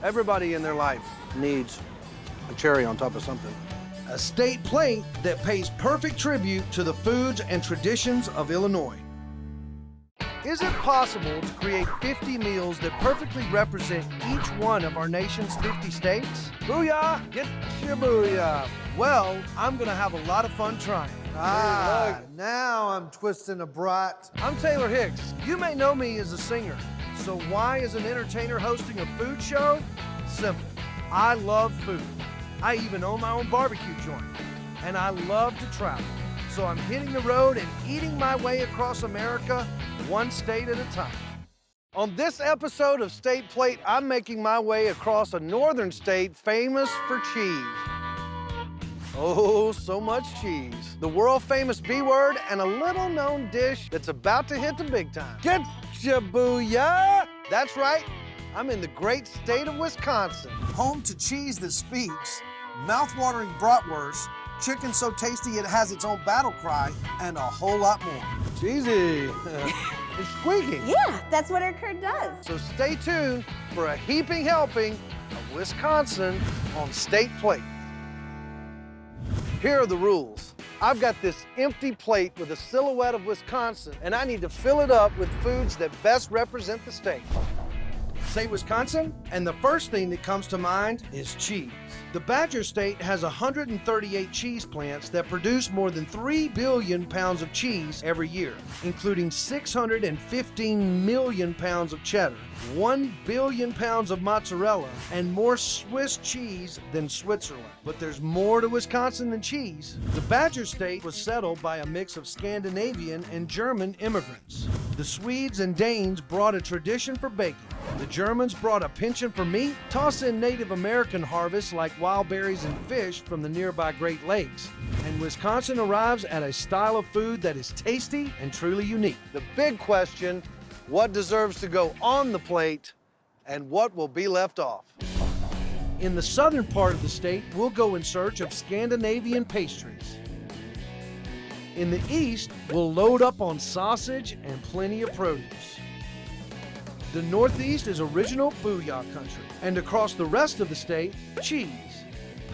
Everybody in their life needs a cherry on top of something. A state plate that pays perfect tribute to the foods and traditions of Illinois. Is it possible to create 50 meals that perfectly represent each one of our nation's 50 states? Booyah! Get your booyah! Well, I'm gonna have a lot of fun trying. Now I'm twisting a brat. I'm Taylor Hicks. You may know me as a singer. So why is an entertainer hosting a food show? Simple. I love food. I even own my own barbecue joint. And I love to travel. So I'm hitting the road and eating my way across America, one state at a time. On this episode of State Plate, I'm making my way across a northern state famous for cheese. Oh, so much cheese. The world-famous B-word and a little-known dish that's about to hit the big time. Get ya booyah! That's right, I'm in the great state of Wisconsin. Home to cheese that speaks, mouth-watering bratwurst, chicken so tasty it has its own battle cry, and a whole lot more. Cheesy. It's squeaky. Yeah, that's what our curd does. So stay tuned for a heaping helping of Wisconsin on State Plate. Here are the rules. I've got this empty plate with a silhouette of Wisconsin, and I need to fill it up with foods that best represent the state. Say Wisconsin, and the first thing that comes to mind is cheese. The Badger State has 138 cheese plants that produce more than 3 billion pounds of cheese every year, including 615 million pounds of cheddar, 1 billion pounds of mozzarella, and more Swiss cheese than Switzerland. But there's more to Wisconsin than cheese. The Badger State was settled by a mix of Scandinavian and German immigrants. The Swedes and Danes brought a tradition for baking. The Germans brought a penchant for meat. Toss in Native American harvests like wild berries and fish from the nearby Great Lakes. And Wisconsin arrives at a style of food that is tasty and truly unique. The big question, what deserves to go on the plate and what will be left off? In the southern part of the state, we'll go in search of Scandinavian pastries. In the east, we'll load up on sausage and plenty of produce. The Northeast is original booyah country, and across the rest of the state, cheese.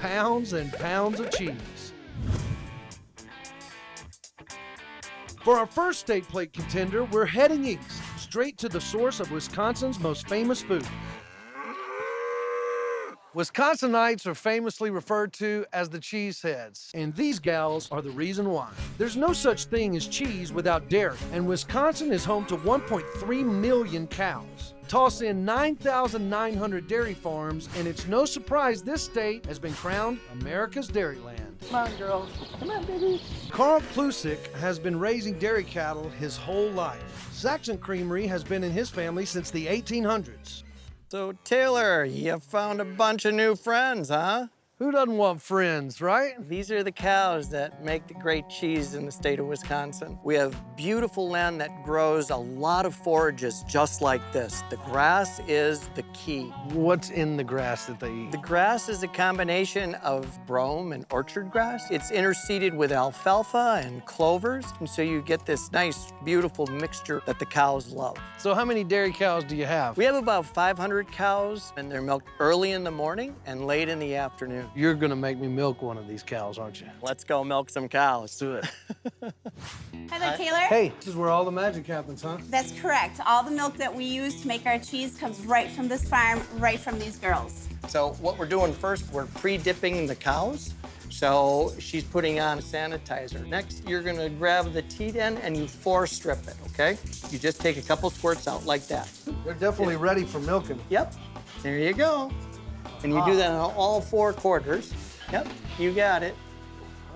Pounds and pounds of cheese. For our first State Plate contender, we're heading east, straight to the source of Wisconsin's most famous food. Wisconsinites are famously referred to as the cheeseheads, and these gals are the reason why. There's no such thing as cheese without dairy, and Wisconsin is home to 1.3 million cows. Toss in 9,900 dairy farms, and it's no surprise this state has been crowned America's Dairyland. Come on, girls. Come on, baby. Carl Klusick has been raising dairy cattle his whole life. Saxon Creamery has been in his family since the 1800s. So, Taylor, you found a bunch of new friends, huh? Who doesn't want friends, right? These are the cows that make the great cheese in the state of Wisconsin. We have beautiful land that grows a lot of forages just like this. The grass is the key. What's in the grass that they eat? The grass is a combination of brome and orchard grass. It's interseeded with alfalfa and clovers, and so you get this nice, beautiful mixture that the cows love. So how many dairy cows do you have? We have about 500 cows, and they're milked early in the morning and late in the afternoon. You're gonna make me milk one of these cows, aren't you? Let's go milk some cows. Let's do it. Hi there, Taylor. Hey, this is where all the magic happens, huh? That's correct. All the milk that we use to make our cheese comes right from this farm, right from these girls. So what we're doing first, we're pre-dipping the cows. So she's putting on sanitizer. Next, you're gonna grab the teat end and you strip it, okay? You just take a couple squirts out like that. They're definitely ready for milking. Yep, there you go. And you do that on all 4 quarters. Yep, you got it.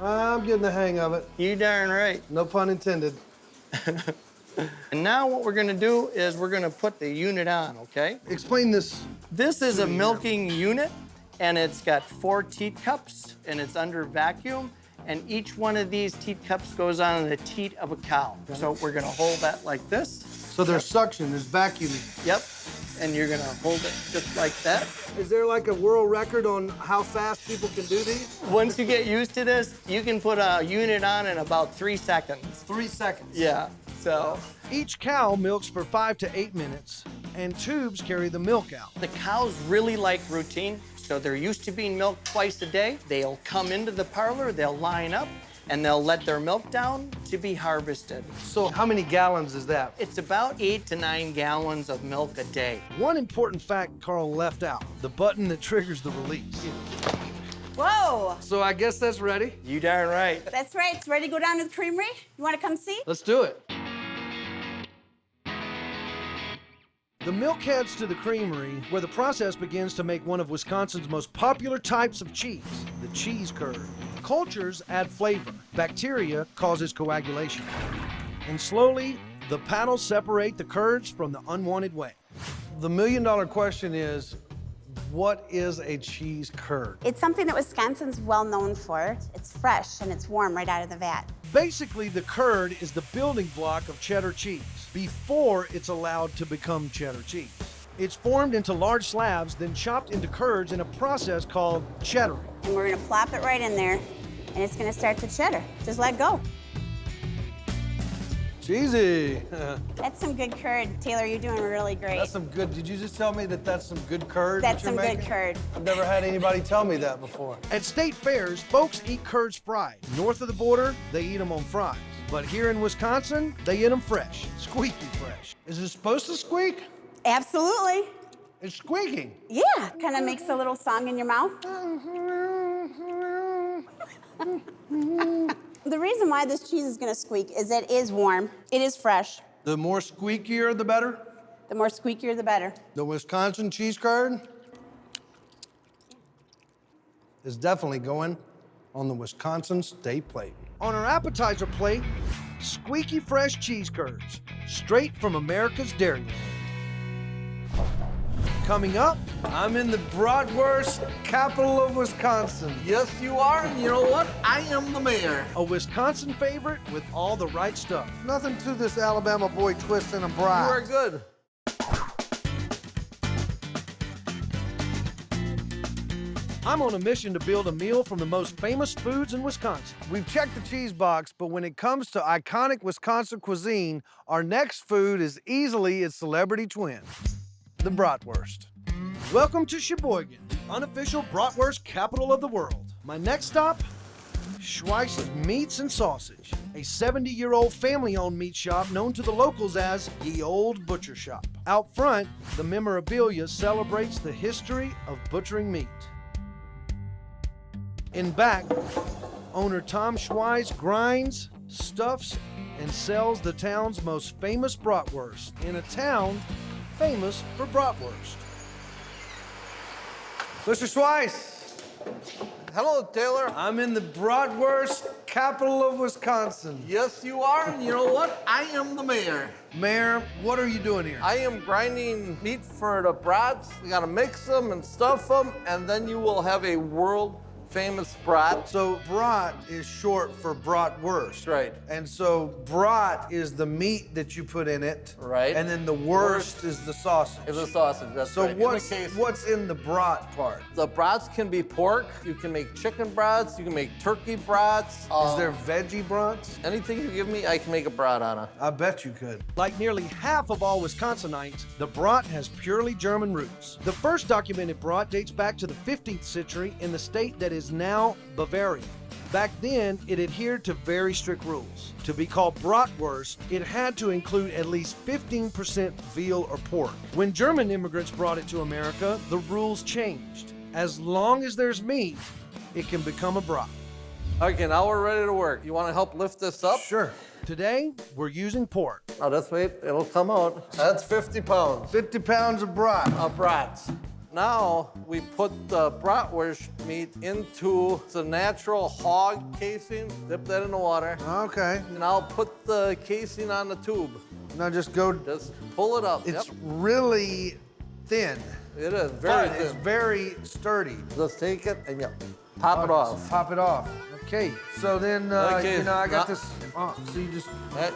I'm getting the hang of it. You darn right. No pun intended. And now what we're gonna do is we're gonna put the unit on, okay? Explain this. This is a milking unit, and it's got 4 teat cups, and it's under vacuum, and each one of these teat cups goes on the teat of a cow. So we're gonna hold that like this. So there's suction, there's vacuuming. Yep, and you're gonna hold it just like that. Is there like a world record on how fast people can do these? Once you get used to this, you can put a unit on in about 3 seconds. 3 seconds? Yeah, so. Each cow milks for 5 to 8 minutes, and tubes carry the milk out. The cows really like routine, so they're used to being milked twice a day. They'll come into the parlor, they'll line up, and they'll let their milk down to be harvested. So how many gallons is that? It's about 8 to 9 gallons of milk a day. One important fact Carl left out, the button that triggers the release. Whoa! So I guess that's ready? You darn right. That's right. It's ready to go down to the creamery. You want to come see? Let's do it. The milk heads to the creamery, where the process begins to make one of Wisconsin's most popular types of cheese, the cheese curd. Cultures add flavor. Bacteria causes coagulation. And slowly, the paddles separate the curds from the unwanted whey. The million-dollar question is, what is a cheese curd? It's something that Wisconsin's well known for. It's fresh and it's warm right out of the vat. Basically, the curd is the building block of cheddar cheese before it's allowed to become cheddar cheese. It's formed into large slabs, then chopped into curds in a process called cheddaring. And we're gonna plop it right in there, and it's gonna start to cheddar. Just let go. Cheesy. That's some good curd. Taylor, you're doing really great. That's some good, did you just tell me that that's some good curd? That's that you're some making? good curd. I've never had anybody tell me that before. At state fairs, folks eat curds fried. North of the border, they eat them on fries. But here in Wisconsin, they eat them fresh, squeaky fresh. Is it supposed to squeak? Absolutely. It's squeaking. Yeah, kind of makes a little song in your mouth. The reason why this cheese is gonna squeak is it is warm, it is fresh. The more squeakier, the better? The more squeakier, the better. The Wisconsin cheese curd is definitely going on the Wisconsin state plate. On our appetizer plate, squeaky fresh cheese curds, straight from America's dairyland. Coming up, I'm in the bratwurst capital of Wisconsin. Yes, you are, and you know what? I am the mayor. A Wisconsin favorite with all the right stuff. Nothing to this Alabama boy twisting a brat. You are good. I'm on a mission to build a meal from the most famous foods in Wisconsin. We've checked the cheese box, but when it comes to iconic Wisconsin cuisine, our next food is easily its celebrity twin, the bratwurst. Welcome to Sheboygan, unofficial bratwurst capital of the world. My next stop, Schweiss's Meats and Sausage, a 70-year-old family-owned meat shop known to the locals as Ye Old Butcher Shop. Out front, the memorabilia celebrates the history of butchering meat. In back, owner Tom Schweiss grinds, stuffs, and sells the town's most famous bratwurst in a town famous for bratwurst. Mr. Schweiss. Hello, Taylor. I'm in the bratwurst capital of Wisconsin. Yes, you are, and you know what? I am the mayor. Mayor, what are you doing here? I am grinding meat for the brats. You gotta mix them and stuff them, and then you will have a world famous brat. So brat is short for bratwurst. Right. And so brat is the meat that you put in it. Right. And then the wurst is the sausage. Is the sausage, that's so right. what's in the brat part? The brats can be pork. You can make chicken brats. You can make turkey brats. Is there veggie brats? Anything you give me, I can make a brat on it. I bet you could. Like nearly half of all Wisconsinites, the brat has purely German roots. The first documented brat dates back to the 15th century in the state that is now Bavaria. Back then, it adhered to very strict rules. To be called bratwurst, it had to include at least 15% veal or pork. When German immigrants brought it to America, the rules changed. As long as there's meat, it can become a brat. Okay, now we're ready to work. You want to help lift this up? Sure. Today, we're using pork. Now just wait, it'll come out. That's 50 pounds. 50 pounds of brat. Of brats. Now we put the bratwurst meat into the natural hog casing. Dip that in the water. Okay. And I'll put the casing on the tube. Now just pull it up. It's really thin. It is very but thin. It's very sturdy. Just take it and pop it off. Pop it off. Okay. So then, Okay, you know, I got now- this. So you just.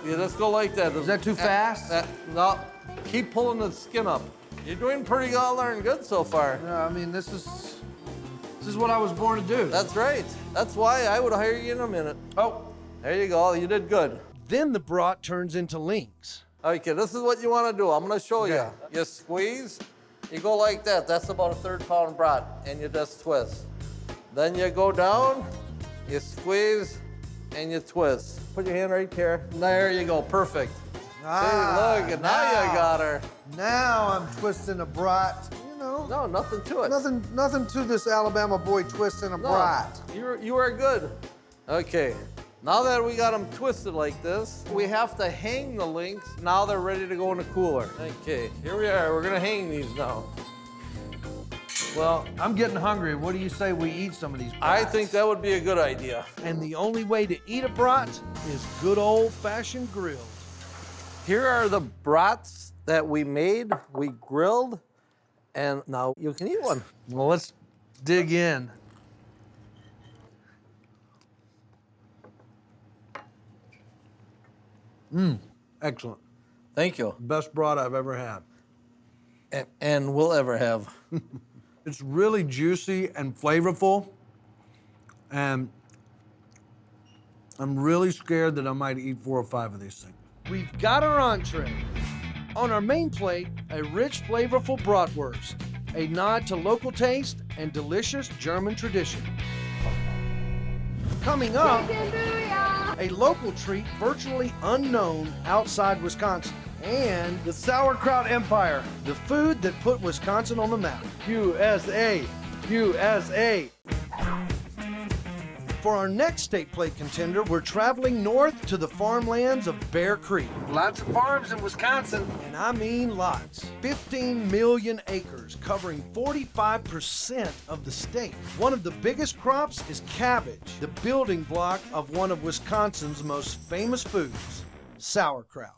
You just go like that. Is that too fast? No. Keep pulling the skin up. You're doing pretty darn good so far. Yeah, I mean, this is what I was born to do. That's right. That's why I would hire you in a minute. Oh. There you go. You did good. Then the brat turns into links. Okay, this is what you want to do. I'm going to show you. You squeeze. You go like that. That's about a 1/3 pound brat. And you just twist. Then you go down. You squeeze. And you twist. Put your hand right here. There you go. Perfect. See, look, and now you got her. Now I'm twisting a brat. You know. No, nothing to it. Nothing to this Alabama boy twisting a brat. You are good. Okay. Now that we got them twisted like this, we have to hang the links. Now they're ready to go in the cooler. Okay, here we are. We're gonna hang these now. Well, I'm getting hungry. What do you say we eat some of these brats? I think that would be a good idea. And the only way to eat a brat is good old-fashioned grilled. Here are the brats that we made, we grilled, and now you can eat one. Well, let's dig in. Excellent. Thank you. Best brat I've ever had. And will ever have. It's really juicy and flavorful, and I'm really scared that I might eat 4 or 5 of these things. We've got our entree. On our main plate, a rich, flavorful bratwurst, a nod to local taste and delicious German tradition. Coming up, a local treat virtually unknown outside Wisconsin, and the sauerkraut empire, the food that put Wisconsin on the map. USA, USA. For our next state plate contender, we're traveling north to the farmlands of Bear Creek. Lots of farms in Wisconsin. And I mean lots. 15 million acres, covering 45% of the state. One of the biggest crops is cabbage, the building block of one of Wisconsin's most famous foods, sauerkraut.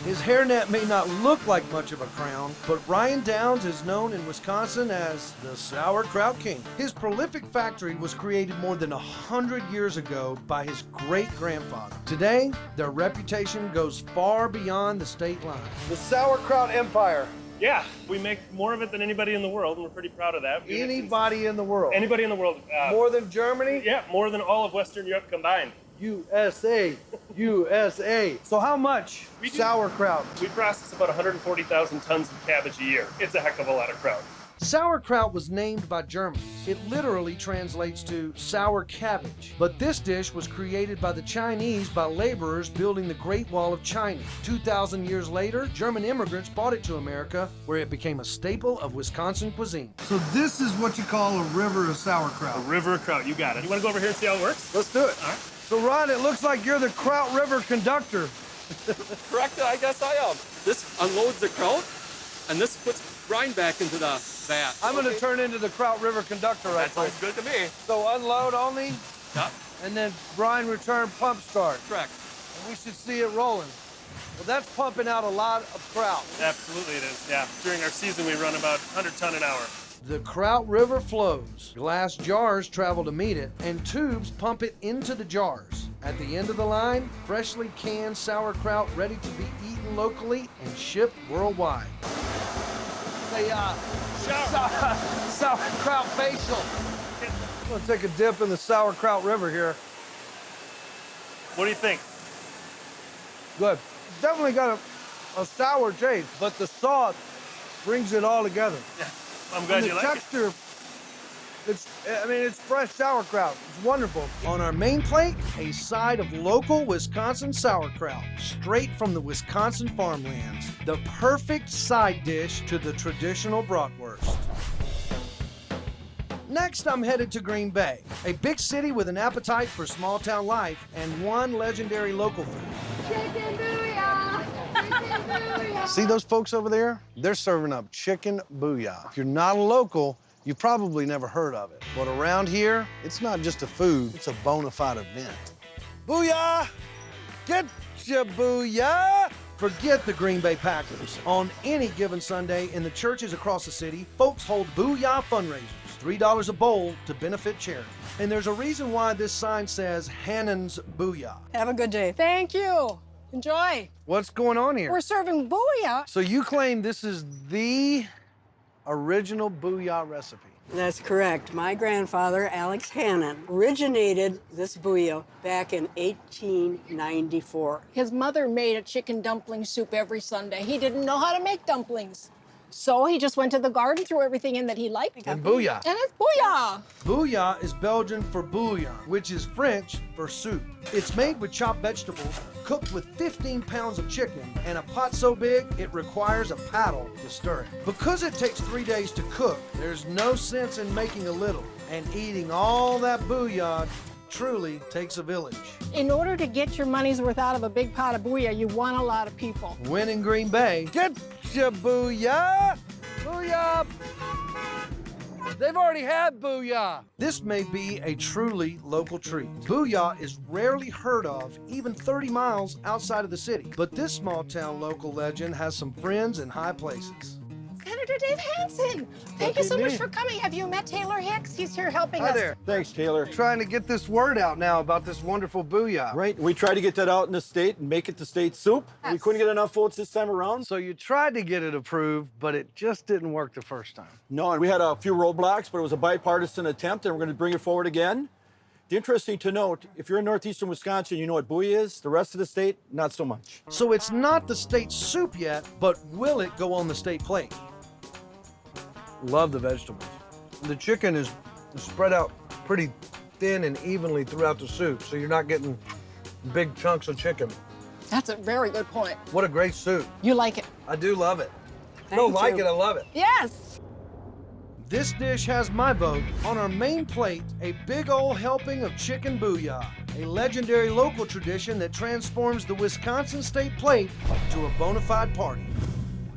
His hairnet may not look like much of a crown, but Ryan Downs is known in Wisconsin as the Sauerkraut King. His prolific factory was created more than 100 years ago by his great-grandfather. Today, their reputation goes far beyond the state line. The sauerkraut empire. Yeah, we make more of it than anybody in the world, and we're pretty proud of that. Anybody in the world? Anybody in the world. More than Germany? Yeah, more than all of Western Europe combined. USA, USA. So how much sauerkraut? We process about 140,000 tons of cabbage a year. It's a heck of a lot of kraut. Sauerkraut was named by Germans. It literally translates to sour cabbage. But this dish was created by the Chinese by laborers building the Great Wall of China. 2,000 years later, German immigrants brought it to America, where it became a staple of Wisconsin cuisine. So this is what you call a river of sauerkraut. A river of kraut, you got it. You want to go over here and see how it works? Let's do it. All right. So Ron, it looks like you're the Kraut River conductor. Correct, I guess I am. This unloads the kraut, and this puts brine back into the vat. I'm going to turn into the Kraut River conductor right That sounds good to me. So unload only, Yep, and then brine return pump start. correct. And we should see it rolling. Well, that's pumping out a lot of kraut. Absolutely it is, yeah. During our season, we run about 100 ton an hour. The Kraut River flows. Glass jars travel to meet it, and tubes pump it into the jars. At the end of the line, freshly canned sauerkraut ready to be eaten locally and shipped worldwide. Sauerkraut facial. I'm gonna take a dip in the Sauerkraut River here. What do you think? Good. Definitely got a sour taste, but the sauce brings it all together. Yeah, I'm glad And you the like texture, it's fresh sauerkraut. It's wonderful. On our main plate, a side of local Wisconsin sauerkraut, straight from the Wisconsin farmlands. The perfect side dish to the traditional bratwurst. Next, I'm headed to Green Bay, a big city with an appetite for small town life and one legendary local food. Chicken booyah! Chicken booyah! See those folks over there? They're serving up chicken booyah. If you're not a local, you've probably never heard of it. But around here, it's not just a food, it's a bona fide event. Booyah! Get ya booyah! Forget the Green Bay Packers. On any given Sunday in the churches across the city, folks hold booyah fundraisers. $3 a bowl to benefit charity. And there's a reason why this sign says Hannon's Booyah. Have a good day. Thank you. Enjoy. What's going on here? We're serving booyah. So you claim this is the original booyah recipe? That's correct. My grandfather, Alex Hannon, originated this booyah back in 1894. His mother made a chicken dumpling soup every Sunday. He didn't know how to make dumplings. So he just went to the garden, threw everything in that he liked. And booyah. And it's booyah. Booyah is Belgian for bouillon, which is French for soup. It's made with chopped vegetables, cooked with 15 pounds of chicken, and a pot so big it requires a paddle to stir it. Because it takes 3 days to cook, there's no sense in making a little, and eating all that booyah truly takes a village. In order to get your money's worth out of a big pot of booyah, you want a lot of people. When in Green Bay, get ya booyah! Booyah! They've already had booyah. This may be a truly local treat. Booyah is rarely heard of even 30 miles outside of the city. But this small town local legend has some friends in high places. Senator Dave Hansen, thank you so much for coming. Have you met Taylor Hicks? He's here helping us. Hi there. Thanks, Taylor. Trying to get this word out now about this wonderful booyah. Right, we tried to get that out in the state and make it the state soup. Yes. We couldn't get enough votes this time around. So you tried to get it approved, but it just didn't work the first time. No, and we had a few roadblocks, but it was a bipartisan attempt, and we're going to bring it forward again. Interesting to note, if you're in northeastern Wisconsin, you know what bouillon is. The rest of the state, not so much. So it's not the state soup yet, but will it go on the state plate? Love the vegetables. The chicken is spread out pretty thin and evenly throughout the soup, so you're not getting big chunks of chicken. That's a very good point. What a great soup. You like it? I do love it. I Thank don't like you. it, I love it. Yes. This dish has my vote. On our main plate, a big old helping of chicken booyah, a legendary local tradition that transforms the Wisconsin state plate to a bona fide party.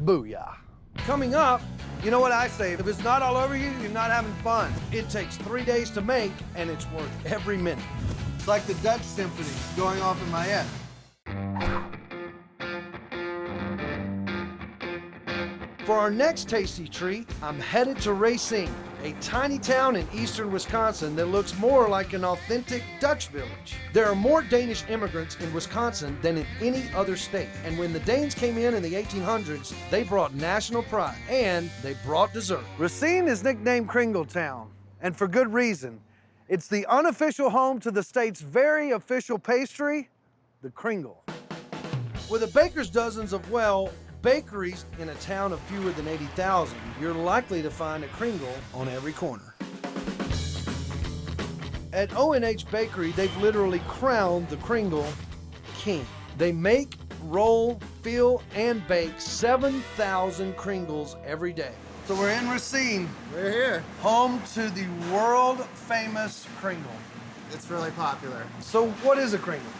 Booyah. Coming up, you know what I say, if it's not all over you, you're not having fun. It takes 3 days to make, and it's worth every minute. It's like the Dutch symphony going off in my head. For our next tasty treat, I'm headed to Racine, a tiny town in eastern Wisconsin that looks more like an authentic Dutch village. There are more Danish immigrants in Wisconsin than in any other state. And when the Danes came in the 1800s, they brought national pride and they brought dessert. Racine is nicknamed Kringletown, and for good reason. It's the unofficial home to the state's very official pastry, the Kringle. With a baker's dozens of, well, bakeries in a town of fewer than 80,000, you're likely to find a Kringle on every corner. At O&H Bakery, they've literally crowned the Kringle king. They make, roll, fill, and bake 7,000 Kringles every day. So we're in Racine. We're here. Home to the world-famous Kringle. It's really popular. So what is a Kringle?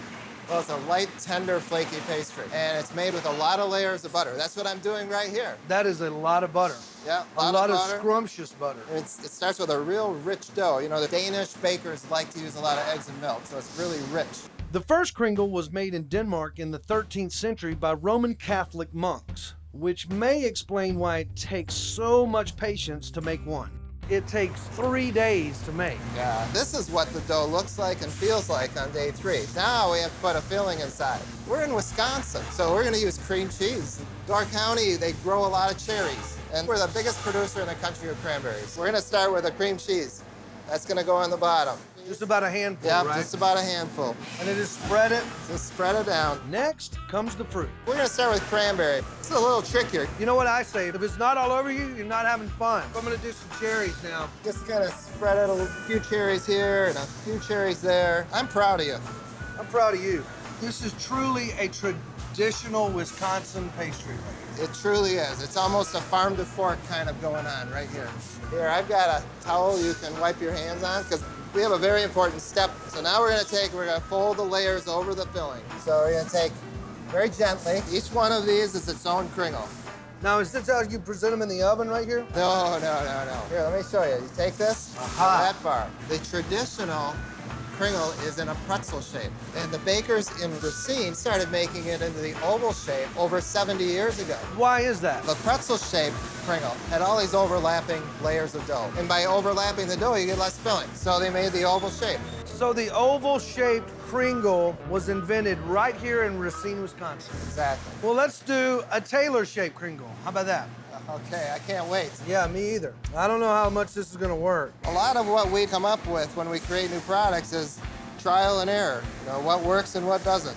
Well, it's a light, tender, flaky pastry, and it's made with a lot of layers of butter. That's what I'm doing right here. That is a lot of butter. Yeah, a lot of butter. scrumptious butter. And it starts with a real rich dough. You know, the Danish bakers like to use a lot of eggs and milk, so it's really rich. The first Kringle was made in Denmark in the 13th century by Roman Catholic monks, which may explain why it takes so much patience to make one. it takes 3 days to make. Yeah, this is what the dough looks like and feels like on day 3. Now we have to put a filling inside. We're in Wisconsin, so we're gonna use cream cheese. Door County, they grow a lot of cherries, and we're the biggest producer in the country of cranberries. We're gonna start with a cream cheese. That's gonna go on the bottom. Just about a handful, yeah, right? just about a handful. And then just spread it? Just spread it down. Next comes the fruit. We're gonna start with cranberry. It's a little trickier. You know what I say? If it's not all over you, you're not having fun. I'm gonna do some cherries now. Just kind of spread it, a few cherries here and a few cherries there. I'm proud of you. I'm proud of you. This is truly a traditional Wisconsin pastry. It truly is. It's almost a farm to fork kind of going on right here. Here, I've got a towel you can wipe your hands on because we have a very important step. So now we're gonna fold the layers over the filling. So we're gonna take very gently. Each one of these is its own kringle. Now, is this how you present them in the oven right here? No. Here, let me show you. You take this, that far. The traditional kringle is in a pretzel shape. And the bakers in Racine started making it into the oval shape over 70 years ago. Why is that? The pretzel-shaped kringle had all these overlapping layers of dough. And by overlapping the dough, you get less filling. So they made the oval shape. So the oval-shaped kringle was invented right here in Racine, Wisconsin. Exactly. Well, let's do a Taylor-shaped kringle. How about that? Okay, I can't wait. Yeah, me either. I don't know how much this is gonna work. A lot of what we come up with when we create new products is trial and error. You know, what works and what doesn't.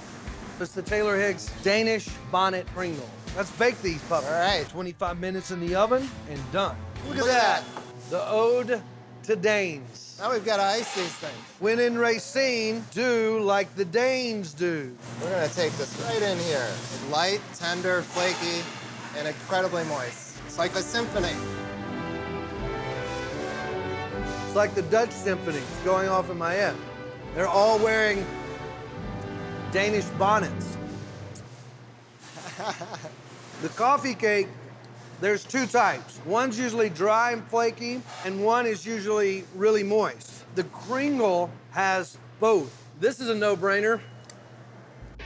It's the Taylor Hicks Danish Bonnet Kringle. Let's bake these puppies. All right. 25 minutes in the oven and done. Look at that. The Ode to Danes. Now we've got to ice these things. When in Racine, do like the Danes do. We're gonna take this right in here. It's light, tender, flaky, and incredibly moist. It's like a symphony. It's like the Dutch symphony going off in my head. They're all wearing Danish bonnets. The coffee cake, there's 2 types. One's usually dry and flaky, and one is usually really moist. The kringle has both. This is a no-brainer.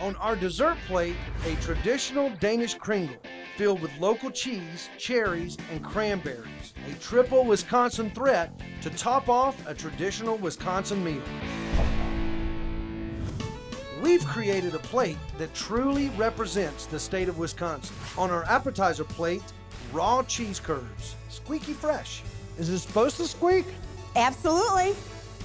On our dessert plate, a traditional Danish kringle filled with local cheese, cherries, and cranberries. A triple Wisconsin threat to top off a traditional Wisconsin meal. We've created a plate that truly represents the state of Wisconsin. On our appetizer plate, raw cheese curds, squeaky fresh. Is it supposed to squeak? Absolutely.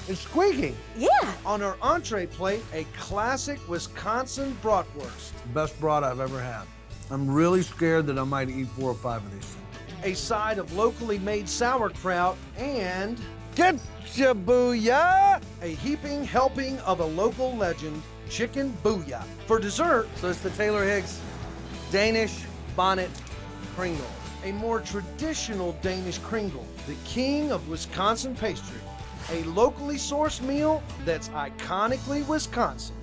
It's squeaking. Yeah. On our entree plate, a classic Wisconsin bratwurst. Best brat I've ever had. I'm really scared that I might eat 4 or 5 of these things. A side of locally made sauerkraut and getcha booyah! A heaping helping of a local legend, chicken booyah. For dessert, so it's the Taylor Hicks Danish Bonnet Kringle. A more traditional Danish kringle, the king of Wisconsin pastry. A locally sourced meal that's iconically Wisconsin.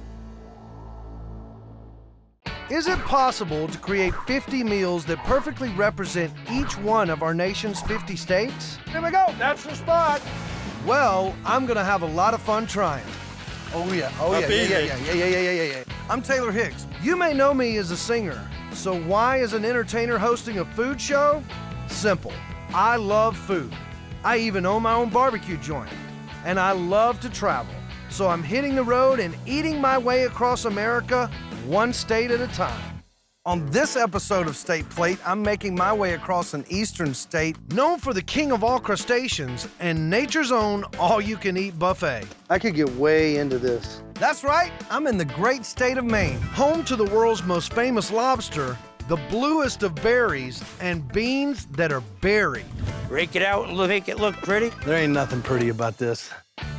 Is it possible to create 50 meals that perfectly represent each one of our nation's 50 states? Here we go, that's the spot. Well, I'm gonna have a lot of fun trying. Oh yeah, yeah. I'm Taylor Hicks. You may know me as a singer, so why as an entertainer hosting a food show? Simple, I love food. I even own my own barbecue joint, and I love to travel. So I'm hitting the road and eating my way across America, one state at a time. On this episode of State Plate, I'm making my way across an eastern state known for the king of all crustaceans and nature's own all-you-can-eat buffet. I could get way into this. That's right, I'm in the great state of Maine, home to the world's most famous lobster, the bluest of berries, and beans that are berried. Rake it out and make it look pretty. There ain't nothing pretty about this.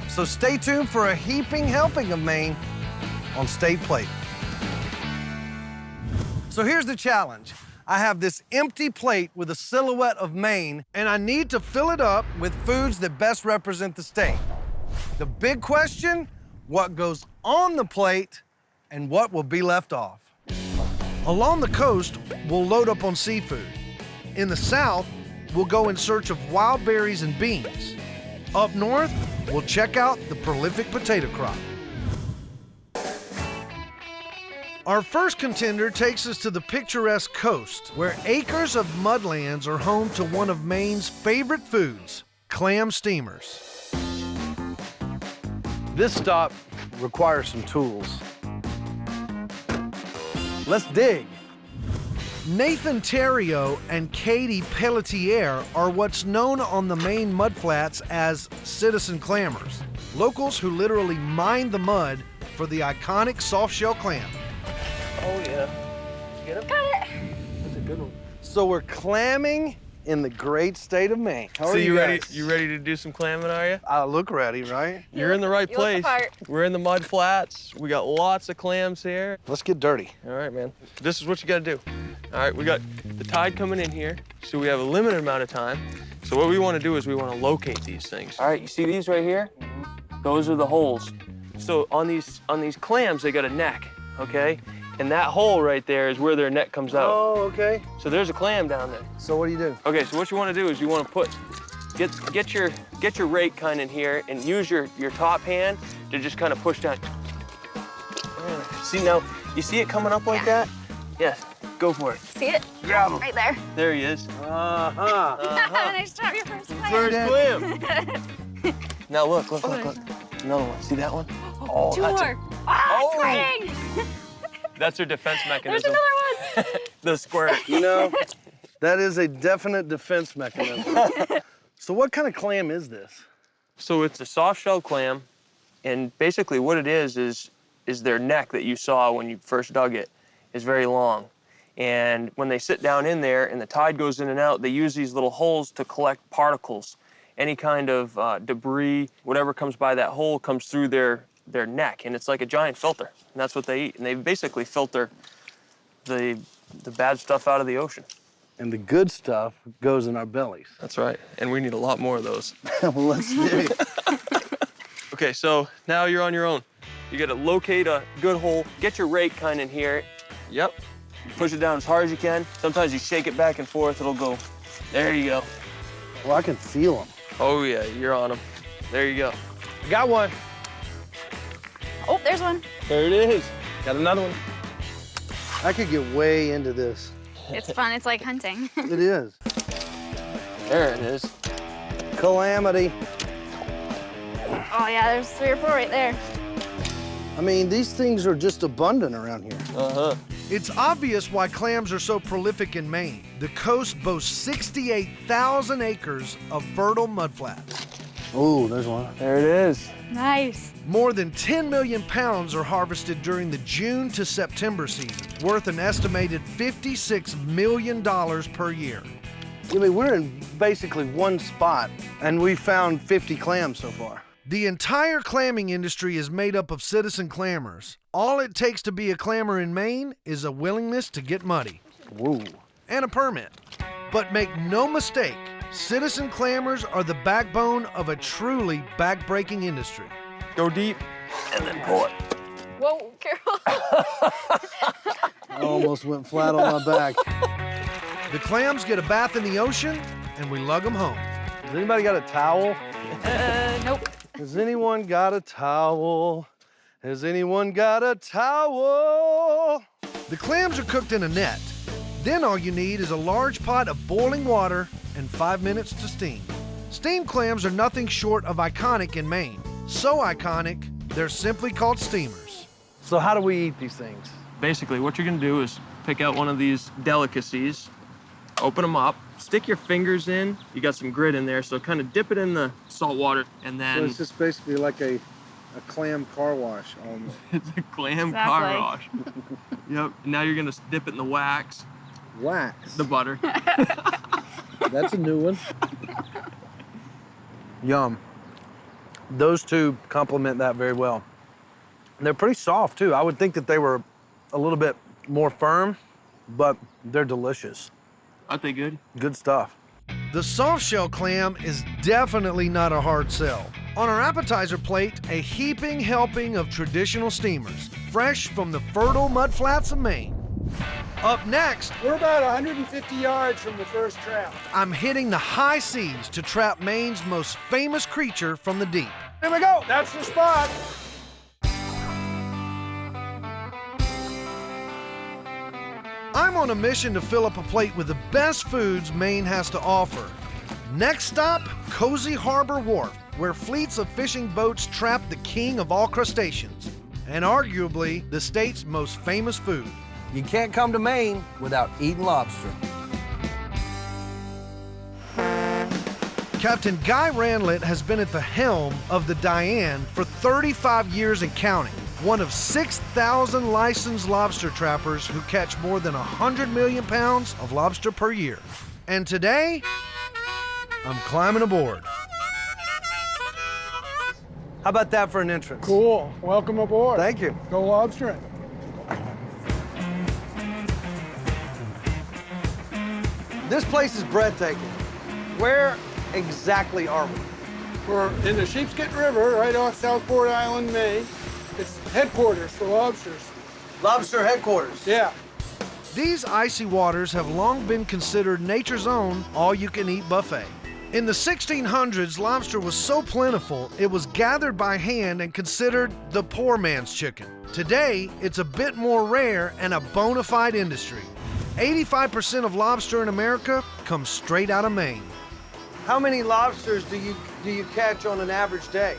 So stay tuned for a heaping helping of Maine on State Plate. So here's the challenge. I have this empty plate with a silhouette of Maine, and I need to fill it up with foods that best represent the state. The big question, what goes on the plate and what will be left off? Along the coast, we'll load up on seafood. In the south, we'll go in search of wild berries and beans. Up north, we'll check out the prolific potato crop. Our first contender takes us to the picturesque coast, where acres of mudlands are home to one of Maine's favorite foods, clam steamers. This stop requires some tools. Let's dig. Nathan Theriault and Katie Pelletier are what's known on the Maine mudflats as citizen clammers, locals who literally mine the mud for the iconic soft-shell clam. Oh, yeah. Get him? Got it. That's a good one. So we're clamming in the great state of Maine. How So are you ready? guys? You ready to do some clamming? Are you? I look ready, right? You're in the right You look the place. part. We're in the mud flats. We got lots of clams here. Let's get dirty. All right, man. This is what you got to do. All right, we got the tide coming in here, so we have a limited amount of time. So what we want to do is we want to locate these things. All right, you see these right here? Those are the holes. So on these clams, they got a neck, okay? And that hole right there is where their neck comes out. Oh, okay. So there's a clam down there. So what do you do? Okay, so what you want to do is you want to get your rake kind of in here and use your top hand to just kind of push down. See now, you see it coming up like that? Yes, go for it. See it? Grab him. Right there. There he is. Nice job, your first clam. First clam. Now look. Another one. See that one? Oh, Two that's more. it. Oh, it's spraying. That's their defense There's mechanism. another one. The squirt. You know, that is a definite defense mechanism. So what kind of clam is this? So it's a soft-shell clam, and basically what it is their neck that you saw when you first dug it is very long. And when they sit down in there and the tide goes in and out, they use these little holes to collect particles. Any kind of debris, whatever comes by that hole comes through their neck, and it's like a giant filter, and that's what they eat. And they basically filter the bad stuff out of the ocean. And the good stuff goes in our bellies. That's right, and we need a lot more of those. Well, let's dig. Okay, so now you're on your own. You gotta locate a good hole, get your rake kind of in here. Yep, push it down as hard as you can. Sometimes you shake it back and forth, it'll go. There you go. Well, I can feel them. Oh yeah, you're on them. There you go. Got one. Oh, there's one. There it is. Got another one. I could get way into this. It's fun. It's like hunting. It is. There it is. Calamity. Oh, yeah, there's 3 or 4 right there. I mean, these things are just abundant around here. Uh-huh. It's obvious why clams are so prolific in Maine. The coast boasts 68,000 acres of fertile mudflats. Oh, there's one. There it is. Nice. More than 10 million pounds are harvested during the June to September season, worth an estimated $56 million per year. I mean, we're in basically one spot, and we found 50 clams so far. The entire clamming industry is made up of citizen clammers. All it takes to be a clammer in Maine is a willingness to get muddy. Whoa. And a permit. But make no mistake, citizen clammers are the backbone of a truly back-breaking industry. Go deep and then pull it. Whoa, careful. I almost went flat on my back. The clams get a bath in the ocean, and we lug them home. Has anybody got a towel? Nope. Has anyone got a towel? Has anyone got a towel? The clams are cooked in a net. Then all you need is a large pot of boiling water and 5 minutes to steam. Steamed clams are nothing short of iconic in Maine. So iconic, they're simply called steamers. So how do we eat these things? Basically, what you're gonna do is pick out one of these delicacies, open them up, stick your fingers in. You got some grit in there, so kind of dip it in the salt water, and then... So it's just basically like a clam car wash almost. It's a clam car wash. Yep, now you're gonna dip it in the wax. Wax? The butter. That's a new one. Yum. Those two complement that very well. And they're pretty soft, too. I would think that they were a little bit more firm, but they're delicious. Aren't they good? Good stuff. The soft-shell clam is definitely not a hard sell. On our appetizer plate, a heaping helping of traditional steamers, fresh from the fertile mudflats of Maine. Up next, We're about 150 yards from the first trap. I'm hitting the high seas to trap Maine's most famous creature from the deep. Here we go. That's the spot. I'm on a mission to fill up a plate with the best foods Maine has to offer. Next stop, Cozy Harbor Wharf, where fleets of fishing boats trap the king of all crustaceans, and arguably the state's most famous food. You can't come to Maine without eating lobster. Captain Guy Ranlett has been at the helm of the Diane for 35 years and counting, one of 6,000 licensed lobster trappers who catch more than 100 million pounds of lobster per year. And today, I'm climbing aboard. How about that for an entrance? Cool. Welcome aboard. Thank you. Go lobstering. This place is breathtaking. Where exactly are we? We're in the Sheepskin River, right off Southport Island, Maine. It's headquarters for lobsters. Lobster headquarters? Yeah. These icy waters have long been considered nature's own all-you-can-eat buffet. In the 1600s, lobster was so plentiful, it was gathered by hand and considered the poor man's chicken. Today, it's a bit more rare and a bona fide industry. 85% of lobster in America comes straight out of Maine. How many lobsters do you catch on an average day?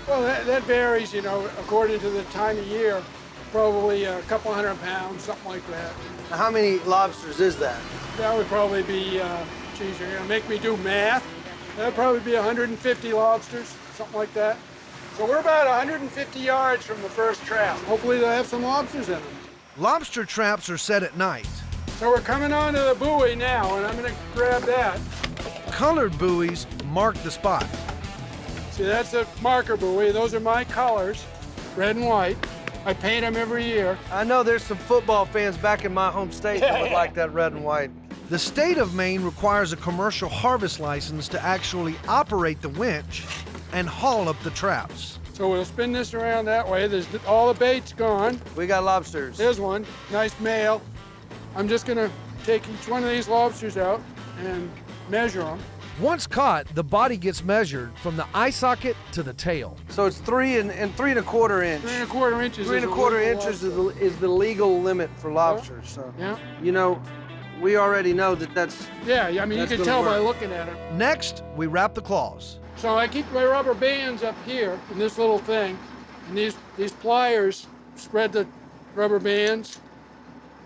Well, that varies, you know, according to the time of year. Probably a couple 100 pounds, something like that. How many lobsters is that? That would probably be, geez, you're gonna make me do math. That'd probably be 150 lobsters, something like that. So we're about 150 yards from the first trap. Hopefully they'll have some lobsters in them. Lobster traps are set at night. So we're coming onto the buoy now, and I'm gonna grab that. Colored buoys mark the spot. See, that's a marker buoy. Those are my colors, red and white. I paint them every year. I know there's some football fans back in my home state that would like that red and white. The state of Maine requires a commercial harvest license to actually operate the winch and haul up the traps. So we'll spin this around that way. There's all the bait's gone. We got lobsters. There's one, nice male. I'm just gonna take each one of these lobsters out and measure them. Once caught, the body gets measured from the eye socket to the tail. So it's 3 and 3¼ inch. 3¼ inches. 3¼ inches is the legal limit for lobsters. So, yeah. You know, we already know that's. Yeah, I mean, you can tell by looking at it. Next, we wrap the claws. So I keep my rubber bands up here in this little thing, and these pliers spread the rubber bands.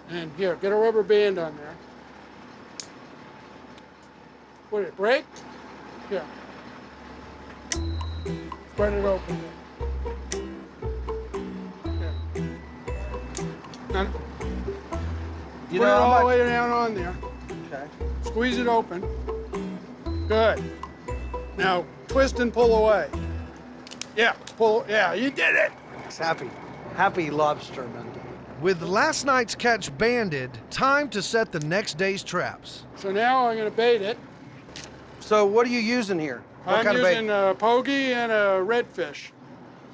And here, get a rubber band on there. Would it break? Here. Spread it open there. Now, put it all the way down on there. Okay. Squeeze it open. Good. Now, twist and pull away. Yeah, pull. Yeah, you did it. It's happy. Happy lobsterman. With last night's catch banded, time to set the next day's traps. So now I'm going to bait it. So what are you using here? What I'm kind using of bait? a pogie and a redfish.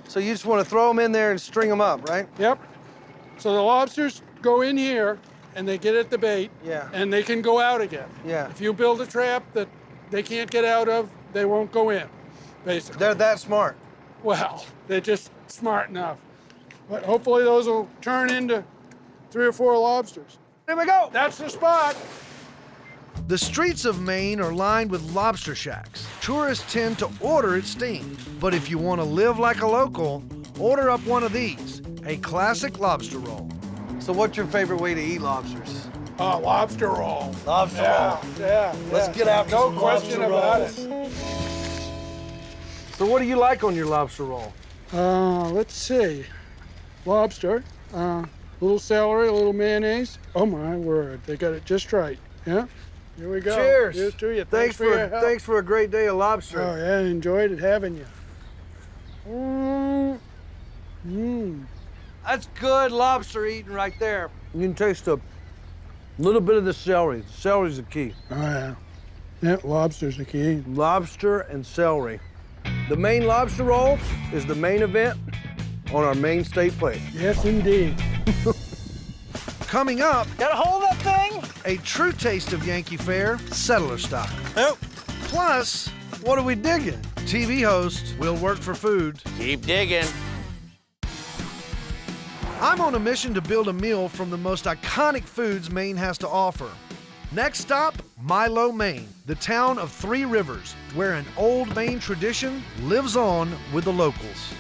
So you just want to throw them in there and string them up, right? Yep. So the lobsters go in here and they get at the bait. Yeah. And they can go out again. Yeah. If you build a trap that they can't get out of, they won't go in, basically. They're that smart. Well, they're just smart enough. But hopefully those will turn into 3 or 4 lobsters. Here we go. That's the spot. The streets of Maine are lined with lobster shacks. Tourists tend to order it steamed. But if you want to live like a local, order up one of these, a classic lobster roll. So what's your favorite way to eat lobsters? Lobster roll. Lobster roll. Yeah. Let's get after no some question lobster about rolls. it. So what do you like on your lobster roll? Let's see. Lobster, little celery, a little mayonnaise. Oh my word, they got it just right. Yeah. Here we go. Cheers. Cheers to you. Thanks for your help. Thanks for a great day of lobster. Oh yeah, enjoyed it having you. That's good lobster eating right there. You can taste a little bit of the celery. Celery's the key. Oh yeah. Yeah, lobster's the key. Lobster and celery. The Maine lobster roll is the main event on our Maine state plate. Yes, indeed. Coming up, Gotta hold that thing. a true taste of Yankee fare, settler style. Oh, Plus, What are we digging? TV host will work for food. keep digging. I'm on a mission to build a meal from the most iconic foods Maine has to offer. Next stop, Milo, Maine, the town of Three Rivers, where an old Maine tradition lives on with the locals.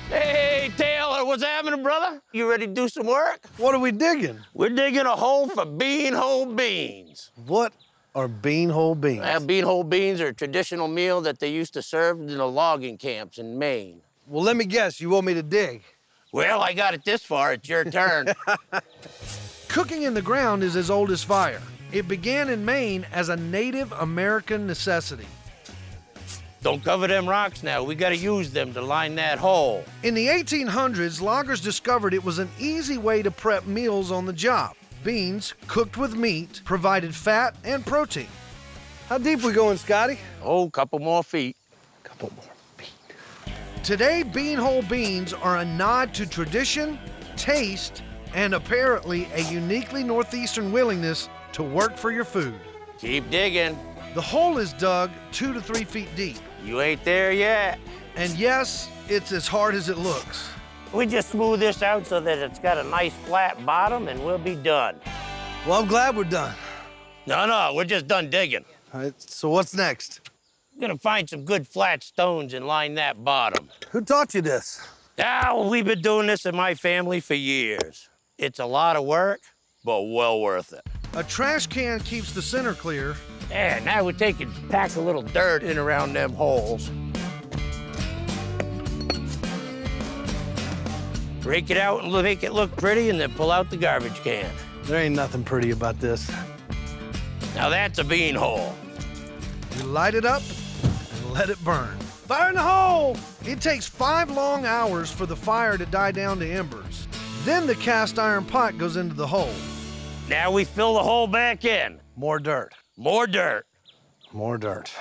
Hey, Taylor, what's happening, brother? You ready to do some work? What are we digging? We're digging a hole for beanhole beans. What are beanhole beans? Beanhole beans are a traditional meal that they used to serve in the logging camps in Maine. Well, let me guess, you want me to dig? Well, I got it this far. It's your turn. Cooking in the ground is as old as fire. It began in Maine as a Native American necessity. Don't cover them rocks now. We got to use them to line that hole. In the 1800s, loggers discovered it was an easy way to prep meals on the job. Beans, cooked with meat, provided fat and protein. How deep we going, Scotty? Oh, a couple more feet. Couple more feet. Today, beanhole beans are a nod to tradition, taste, and apparently a uniquely Northeastern willingness to work for your food. Keep digging. The hole is dug 2 to 3 feet deep. You ain't there yet. And yes, it's as hard as it looks. We just smooth this out so that it's got a nice flat bottom and we'll be done. Well, I'm glad we're done. No, we're just done digging. All right, so what's next? We're gonna find some good flat stones and line that bottom. Who taught you this? We've been doing this in my family for years. It's a lot of work, but well worth it. A trash can keeps the center clear. Yeah, now we take and pack a little dirt in around them holes. Rake it out and make it look pretty, and then pull out the garbage can. There ain't nothing pretty about this. Now that's a bean hole. You light it up and let it burn. Fire in the hole! It takes 5 long hours for the fire to die down to embers. Then the cast iron pot goes into the hole. Now we fill the hole back in. More dirt. More dirt. More dirt.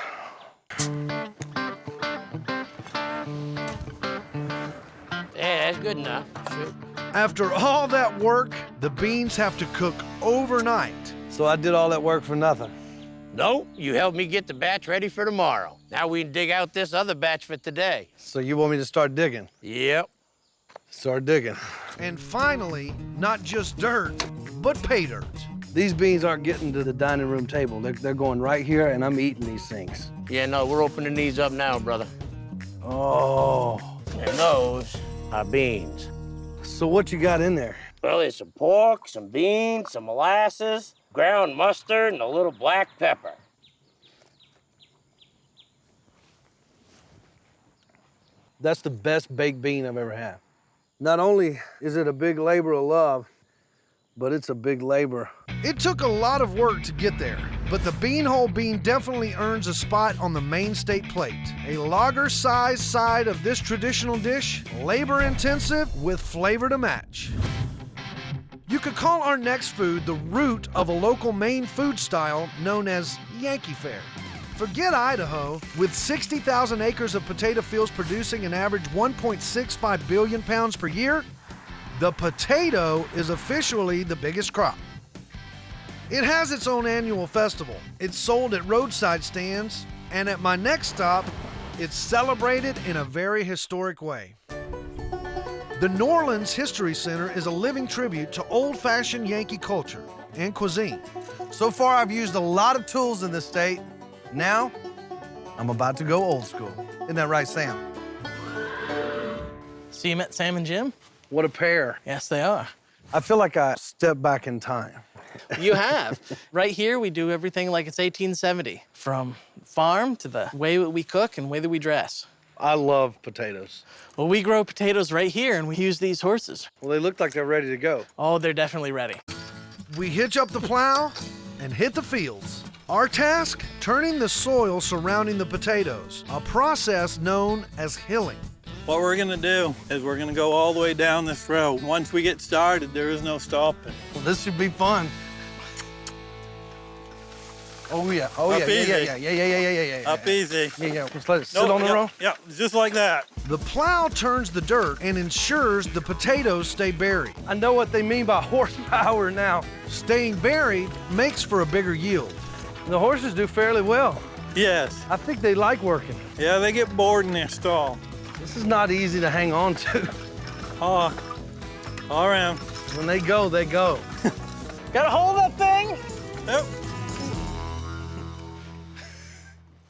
Yeah, that's good enough. Shoot. After all that work, the beans have to cook overnight. So I did all that work for nothing. No, you helped me get the batch ready for tomorrow. Now we can dig out this other batch for today. So you want me to start digging? Yep. Start digging. And finally, not just dirt, but pay dirt. These beans aren't getting to the dining room table. They're going right here, and I'm eating these things. Yeah, no, we're opening these up now, brother. Oh. And those are beans. So what you got in there? Well, there's some pork, some beans, some molasses, ground mustard, and a little black pepper. That's the best baked bean I've ever had. Not only is it a big labor of love, but it's a big labor. It took a lot of work to get there, but the beanhole bean definitely earns a spot on the Maine state plate. A lager-sized side of this traditional dish, labor-intensive with flavor to match. You could call our next food the root of a local Maine food style known as Yankee Fare. Forget Idaho, with 60,000 acres of potato fields producing an average 1.65 billion pounds per year, the potato is officially the biggest crop. It has its own annual festival. It's sold at roadside stands, and at my next stop, it's celebrated in a very historic way. The New Orleans History Center is a living tribute to old-fashioned Yankee culture and cuisine. So far, I've used a lot of tools in this state. Now, I'm about to go old school. Isn't that right, Sam? So you met Sam and Jim? What a pair. Yes, they are. I feel like I stepped back in time. You have. Right here, we do everything like it's 1870, from farm to the way that we cook and way that we dress. I love potatoes. Well, we grow potatoes right here, and we use these horses. Well, they look like they're ready to go. Oh, they're definitely ready. We hitch up the plow and hit the fields. Our task, turning the soil surrounding the potatoes, a process known as hilling. What we're gonna do is we're gonna go all the way down this road. Once we get started, there is no stopping. Well, this should be fun. Oh yeah, oh Up yeah, easy. yeah. Up easy. Yeah. Just let it sit on the row. Yeah, just like that. The plow turns the dirt and ensures the potatoes stay buried. I know what they mean by horsepower now. Staying buried makes for a bigger yield. The horses do fairly well. Yes. I think they like working. Yeah, they get bored in their stall. This is not easy to hang on to. Oh, all around. When they go, they go. Gotta hold that thing? Yep.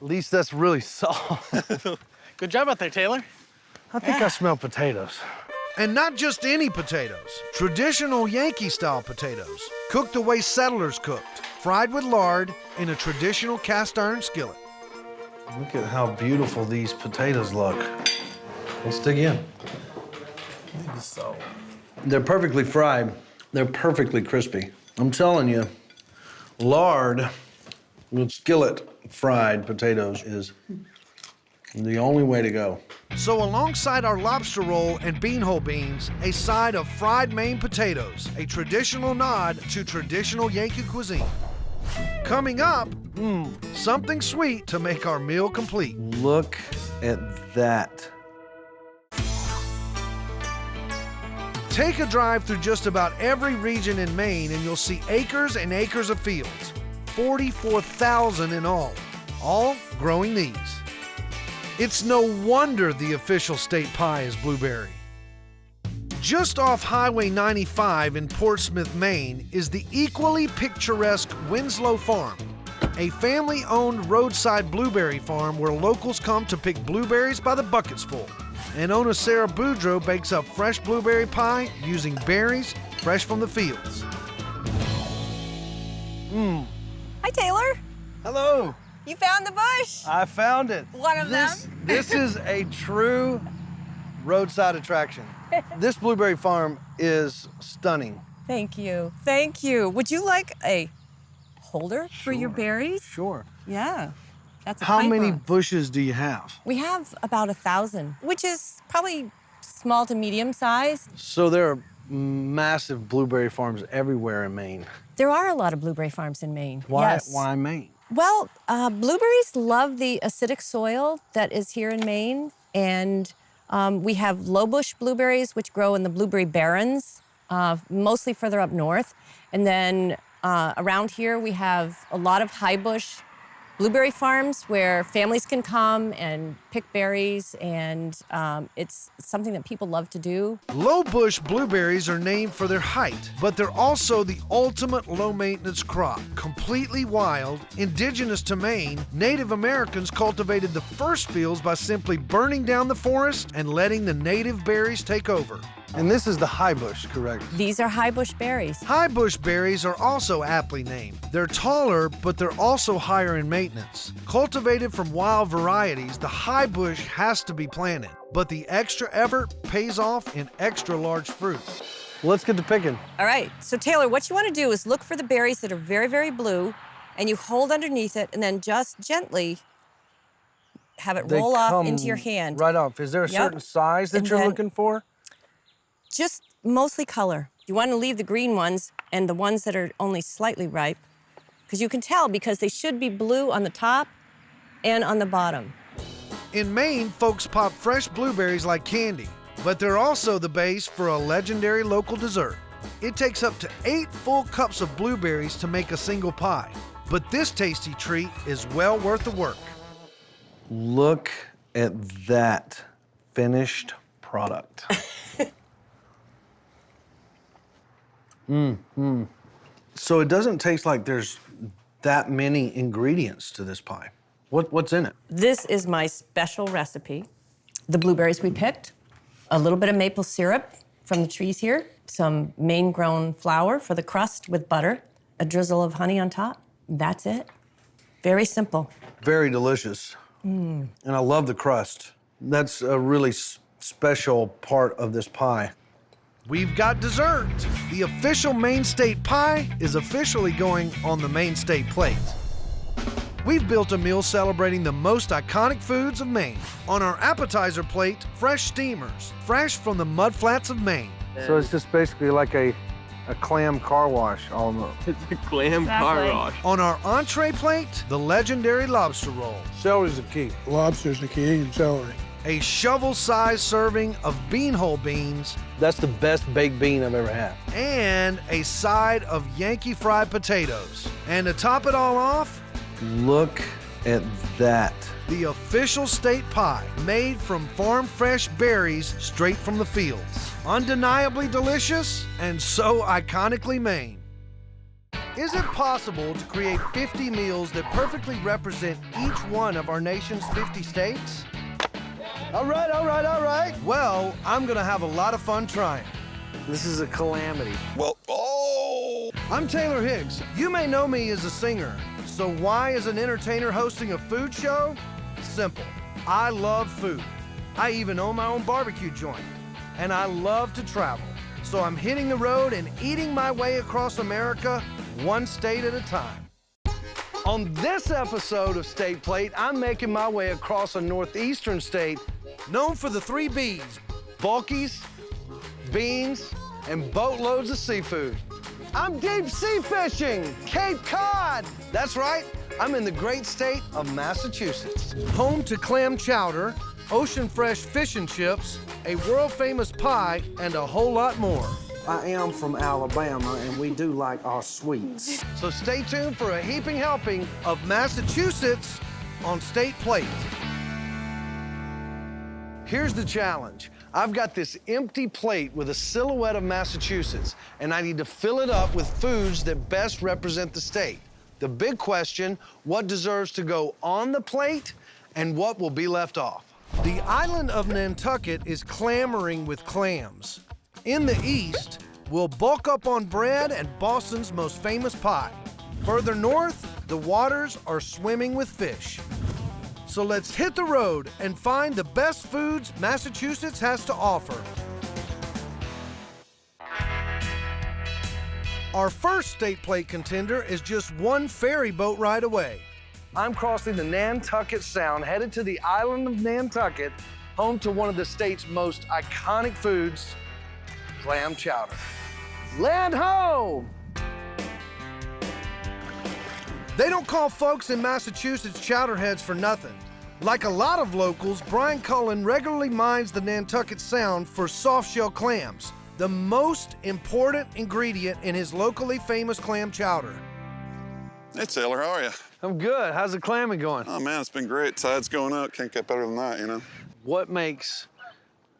least that's really soft. Good job out there, Taylor. I think I smell potatoes. And not just any potatoes. Traditional Yankee-style potatoes, cooked the way settlers cooked, fried with lard in a traditional cast iron skillet. Look at how beautiful these potatoes look. Let's dig in. They're perfectly fried. They're perfectly crispy. I'm telling you, lard with skillet fried potatoes is the only way to go. So alongside our lobster roll and beanhole beans, a side of fried Maine potatoes, a traditional nod to traditional Yankee cuisine. Coming up, something sweet to make our meal complete. Look at that. Take a drive through just about every region in Maine and you'll see acres and acres of fields. 44,000 in all growing these. It's no wonder the official state pie is blueberry. Just off Highway 95 in Portsmouth, Maine, is the equally picturesque Winslow Farm, a family-owned roadside blueberry farm where locals come to pick blueberries by the buckets full. And owner Sarah Boudreau bakes up fresh blueberry pie using berries fresh from the fields. Hi, Taylor. Hello. You found the bush. I found it. One of them. This is a true roadside attraction. This blueberry farm is stunning. Thank you. Thank you. Would you like a holder for your berries? Sure. Yeah. That's a How pint many box. bushes do you have? We have about 1,000, which is probably small to medium size. So there are massive blueberry farms everywhere in Maine. There are a lot of blueberry farms in Maine. Why, Yes. why Maine? Well, blueberries love the acidic soil that is here in Maine, and we have low bush blueberries, which grow in the blueberry barrens, mostly further up north. And then around here, we have a lot of high bush blueberry farms where families can come and pick berries, and it's something that people love to do. Low bush blueberries are named for their height, but they're also the ultimate low-maintenance crop. Completely wild, indigenous to Maine, Native Americans cultivated the first fields by simply burning down the forest and letting the native berries take over. And this is the high bush, correct? These are high bush berries. High bush berries are also aptly named. They're taller, but they're also higher in maintenance. Cultivated from wild varieties, the high bush has to be planted, but the extra effort pays off in extra large fruit. Let's get to picking. All right, so Taylor, what you want to do is look for the berries that are very, very blue, and you hold underneath it, and then just gently have it roll off into your hand. Right off. Is there a certain size that you're looking for? Just mostly color. You want to leave the green ones and the ones that are only slightly ripe, because you can tell because they should be blue on the top and on the bottom. In Maine, folks pop fresh blueberries like candy, but they're also the base for a legendary local dessert. It takes up to 8 full cups of blueberries to make a single pie, but this tasty treat is well worth the work. Look at that finished product. So it doesn't taste like there's that many ingredients to this pie. What's in it? This is my special recipe. The blueberries we picked, a little bit of maple syrup from the trees here, some Maine-grown flour for the crust with butter, a drizzle of honey on top. That's it. Very simple. Very delicious. And I love the crust. That's a really special part of this pie. We've got dessert. The official Maine State Pie is officially going on the Maine State Plate. We've built a meal celebrating the most iconic foods of Maine. On our appetizer plate, fresh steamers, fresh from the mudflats of Maine. So it's just basically like a clam car wash almost. It's a clam car wash. On our entree plate, the legendary lobster roll. Celery's the key. Lobster's the key and celery. A shovel-sized serving of beanhole beans. That's the best baked bean I've ever had. And a side of Yankee fried potatoes. And to top it all off, look at that. The official state pie, made from farm-fresh berries straight from the fields. Undeniably delicious and so iconically Maine. Is it possible to create 50 meals that perfectly represent each one of our nation's 50 states? All right, all right, all right. Well, I'm gonna have a lot of fun trying. This is a calamity. Well, I'm Taylor Higgs. You may know me as a singer. So why is an entertainer hosting a food show? Simple. I love food. I even own my own barbecue joint. And I love to travel. So I'm hitting the road and eating my way across America, one state at a time. On this episode of State Plate, I'm making my way across a northeastern state known for the 3 B's: bulkies, beans, and boatloads of seafood. I'm deep sea fishing, Cape Cod. That's right, I'm in the great state of Massachusetts. Home to clam chowder, ocean fresh fish and chips, a world famous pie, and a whole lot more. I am from Alabama, and we do like our sweets. So stay tuned for a heaping helping of Massachusetts on State Plate. Here's the challenge. I've got this empty plate with a silhouette of Massachusetts, and I need to fill it up with foods that best represent the state. The big question, what deserves to go on the plate and what will be left off? The island of Nantucket is clamoring with clams. In the east, we'll bulk up on bread and Boston's most famous pie. Further north, the waters are swimming with fish. So let's hit the road and find the best foods Massachusetts has to offer. Our first State Plate contender is just one ferry boat ride away. I'm crossing the Nantucket Sound, headed to the island of Nantucket, home to one of the state's most iconic foods, clam chowder. Land ho! They don't call folks in Massachusetts chowderheads for nothing. Like a lot of locals, Brian Cullen regularly mines the Nantucket Sound for soft-shell clams, the most important ingredient in his locally famous clam chowder. Hey, Taylor, how are you? I'm good. How's the clamming going? Oh, man, it's been great. Tide's going up. Can't get better than that, you know? What makes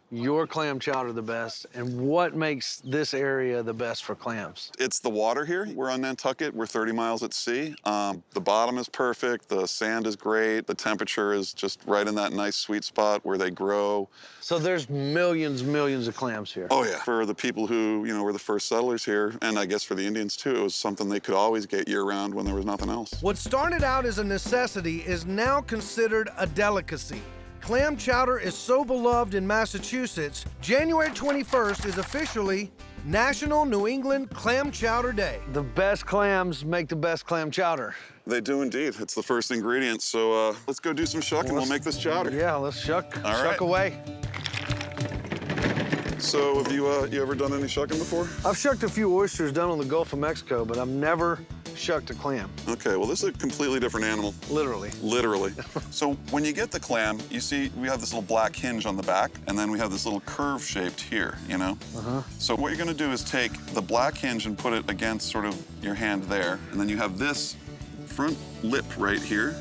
your clam chowder the best, and what makes this area the best for clams? It's the water here. We're on Nantucket. We're 30 miles at sea. The bottom is perfect. The sand is great. The temperature is just right in that nice sweet spot where they grow. So there's millions of clams here. Oh, yeah. For the people who, you know, were the first settlers here, and I guess for the Indians, too, it was something they could always get year-round when there was nothing else. What started out as a necessity is now considered a delicacy. Clam chowder is so beloved in Massachusetts, January 21st is officially National New England Clam Chowder Day. The best clams make the best clam chowder. They do indeed. It's the first ingredient. So let's go do some shucking. We'll make this chowder. Yeah, let's shuck. All right. Shuck away. So have you ever done any shucking before? I've shucked a few oysters down on the Gulf of Mexico, but I've never shucked a clam. Okay, well, this is a completely different animal. Literally. Literally. So when you get the clam, you see we have this little black hinge on the back, and then we have this little curve shaped here, you know? So what you're gonna do is take the black hinge and put it against sort of your hand there, and then you have this front lip right here,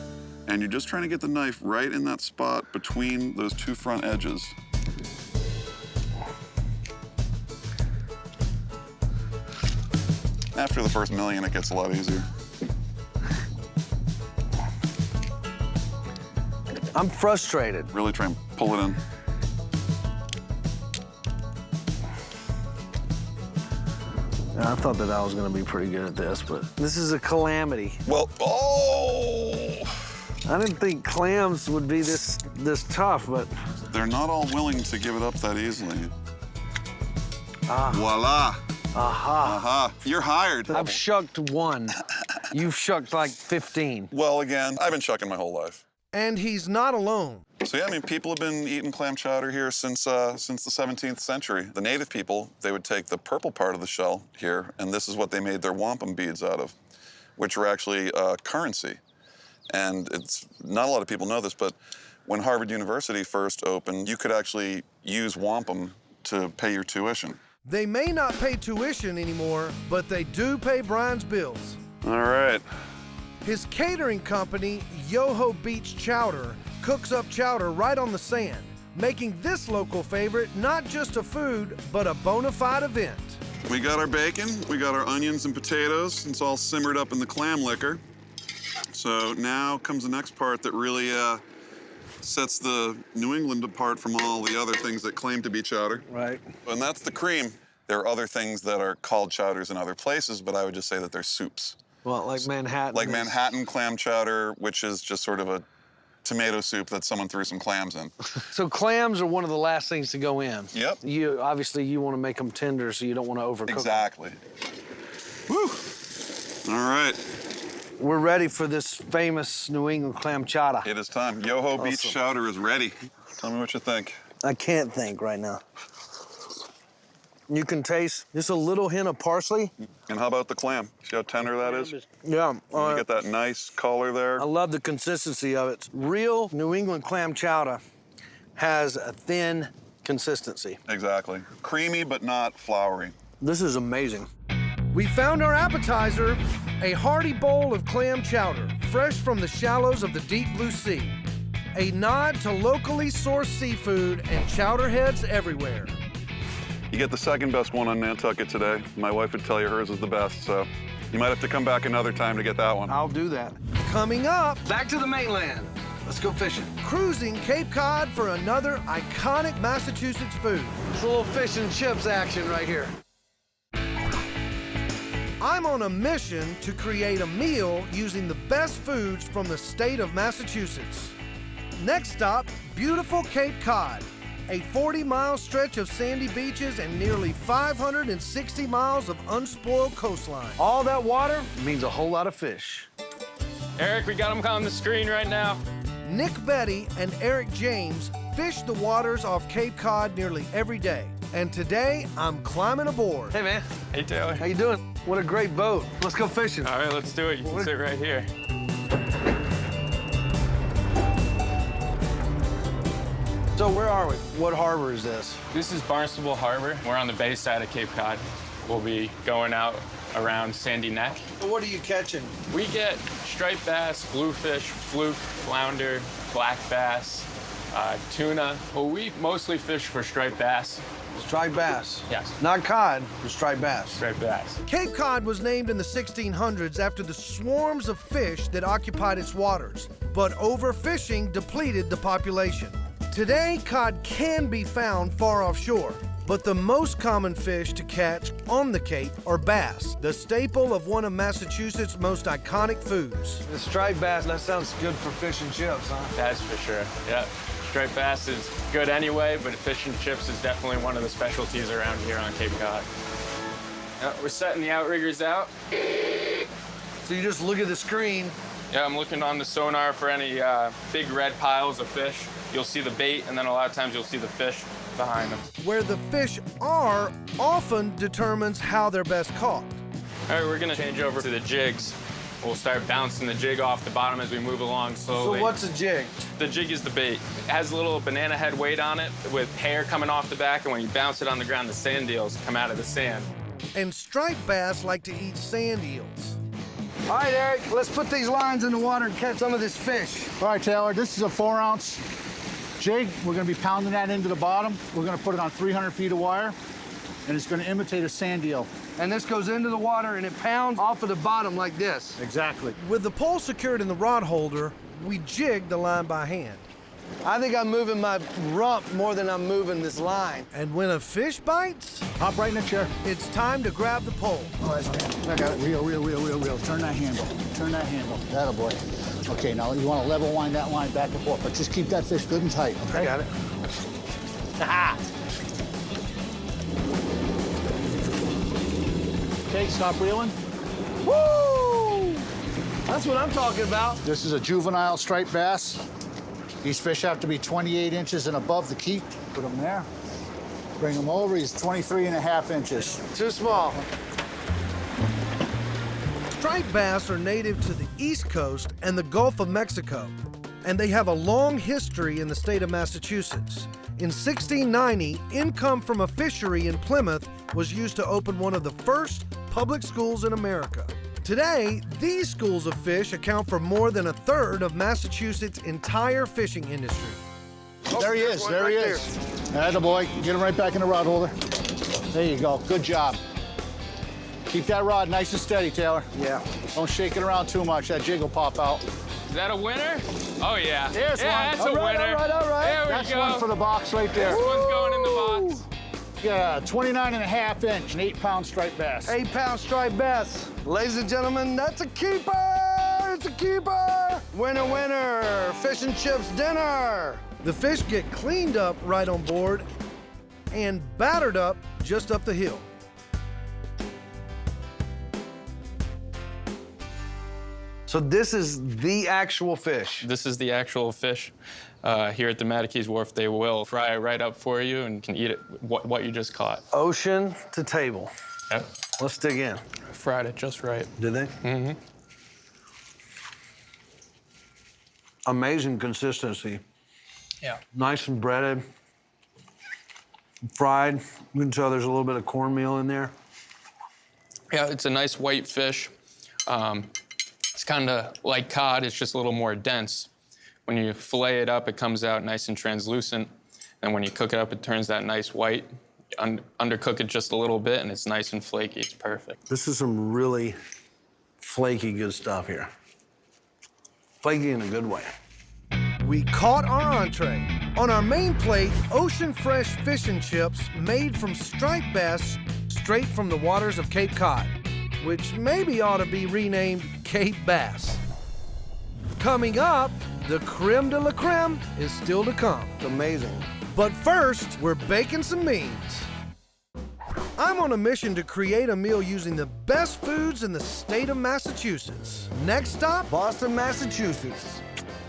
and you're just trying to get the knife right in that spot between those two front edges. After the first million, it gets a lot easier. I'm frustrated. Really try and pull it in. I thought that I was gonna be pretty good at this, but this is a calamity. Well, I didn't think clams would be this tough, but... They're not all willing to give it up that easily. Voila. Aha. You're hired. I've shucked one. You've shucked like 15. Well, again, I've been shucking my whole life. And he's not alone. So yeah, I mean, people have been eating clam chowder here since the 17th century. The native people, they would take the purple part of the shell here, and this is what they made their wampum beads out of, which are actually currency. And it's not a lot of people know this, but when Harvard University first opened, you could actually use wampum to pay your tuition. They may not pay tuition anymore, but they do pay Brian's bills. All right. His catering company, Yoho Beach Chowder, cooks up chowder right on the sand, making this local favorite not just a food, but a bona fide event. We got our bacon, we got our onions and potatoes. It's all simmered up in the clam liquor. So now comes the next part that really sets the New England apart from all the other things that claim to be chowder. Right. And that's the cream. There are other things that are called chowders in other places, but I would just say that they're soups. Well, like Manhattan. Like Manhattan clam chowder, which is just sort of a tomato soup that someone threw some clams in. So clams are one of the last things to go in. Yep. Obviously, you want to make them tender, so you don't want to overcook them. Exactly. Woo! All right. We're ready for this famous New England clam chowder. It is time. Yoho Beach chowder is ready. Tell me what you think. I can't think right now. You can taste just a little hint of parsley. And how about the clam? See how tender that is? Yeah. You get that nice color there. I love the consistency of it. Real New England clam chowder has a thin consistency. Exactly. Creamy, but not floury. This is amazing. We found our appetizer, a hearty bowl of clam chowder, fresh from the shallows of the deep blue sea. A nod to locally sourced seafood and chowder heads everywhere. You get the second best one on Nantucket today. My wife would tell you hers is the best, so you might have to come back another time to get that one. I'll do that. Coming up, back to the mainland. Let's go fishing. Cruising Cape Cod for another iconic Massachusetts food. It's a little fish and chips action right here. I'm on a mission to create a meal using the best foods from the state of Massachusetts. Next stop, beautiful Cape Cod, a 40-mile stretch of sandy beaches and nearly 560 miles of unspoiled coastline. All that water means a whole lot of fish. Eric, we got them on the screen right now. Nick Betty and Eric James fish the waters off Cape Cod nearly every day. And today, I'm climbing aboard. Hey, man. Hey, Taylor. How you doing? What a great boat. Let's go fishing. All right, let's do it. You can sit right here. So where are we? What harbor is this? This is Barnstable Harbor. We're on the bay side of Cape Cod. We'll be going out around Sandy Neck. What are you catching? We get striped bass, bluefish, fluke, flounder, black bass, tuna. Well, we mostly fish for striped bass. Striped bass? Yes. Not cod, but striped bass. Striped bass. Cape Cod was named in the 1600s after the swarms of fish that occupied its waters, but overfishing depleted the population. Today, cod can be found far offshore, but the most common fish to catch on the Cape are bass, the staple of one of Massachusetts' most iconic foods. The striped bass, that sounds good for fish and chips, huh? That's for sure, yeah. Striped bass is good anyway, but fish and chips is definitely one of the specialties around here on Cape Cod. We're setting the outriggers out. So you just look at the screen. Yeah, I'm looking on the sonar for any big red piles of fish. You'll see the bait, and then a lot of times you'll see the fish behind them. Where the fish are often determines how they're best caught. All right, we're gonna change over to the jigs. We'll start bouncing the jig off the bottom as we move along slowly. So what's a jig? The jig is the bait. It has a little banana head weight on it with hair coming off the back, and when you bounce it on the ground, the sand eels come out of the sand. And striped bass like to eat sand eels. All right, Eric, let's put these lines in the water and catch some of this fish. All right, Taylor, this is a 4-ounce jig. We're gonna be pounding that into the bottom. We're gonna put it on 300 feet of wire, and it's gonna imitate a sand eel. And this goes into the water and it pounds off of the bottom like this. Exactly. With the pole secured in the rod holder, we jig the line by hand. I think I'm moving my rump more than I'm moving this line. And when a fish bites, hop right in the chair. It's time to grab the pole. All right, I got it. Reel. Turn that handle. Turn that handle. That'll boy. Okay, now you want to level wind that line back and forth, but just keep that fish good and tight, okay? I got it. Ha! Okay, stop reeling. Woo! That's what I'm talking about. This is a juvenile striped bass. These fish have to be 28 inches and above the keep. Put them there. Bring him over. He's 23.5 inches. Too small. Striped bass are native to the East Coast and the Gulf of Mexico, and they have a long history in the state of Massachusetts. In 1690, income from a fishery in Plymouth was used to open one of the first public schools in America. Today, these schools of fish account for more than a third of Massachusetts' entire fishing industry. There he is. There he is. Atta boy. Get him right back in the rod holder. There you go. Good job. Keep that rod nice and steady, Taylor. Yeah. Don't shake it around too much. That jig will pop out. Is that a winner? Oh, yeah. There's one. That's All a right, winner. all right. There we That's go. one for the box right there. This one's going in the box. Yeah, 29.5 inch, an 8-pound striped bass. 8-pound striped bass. Ladies and gentlemen, that's a keeper! It's a keeper! Winner, winner, fish and chips dinner. The fish get cleaned up right on board and battered up just up the hill. So this is the actual fish. This is the actual fish. Here at the Matakees Wharf, they will fry it right up for you and can eat it what you just caught. Ocean to table. Yep. Let's dig in. Fried it just right. Did they? Mm-hmm. Amazing consistency. Yeah. Nice and breaded. Fried. You can tell there's a little bit of cornmeal in there. Yeah, it's a nice white fish. It's kind of like cod, it's just a little more dense. When you fillet it up, it comes out nice and translucent. And when you cook it up, it turns that nice white. Undercook it just a little bit, and it's nice and flaky. It's perfect. This is some really flaky good stuff here. Flaky in a good way. We caught our entree. On our main plate, ocean fresh fish and chips made from striped bass straight from the waters of Cape Cod, which maybe ought to be renamed Cape Bass. Coming up, the creme de la creme is still to come. It's amazing. But first, we're baking some beans. I'm on a mission to create a meal using the best foods in the state of Massachusetts. Next stop, Boston, Massachusetts.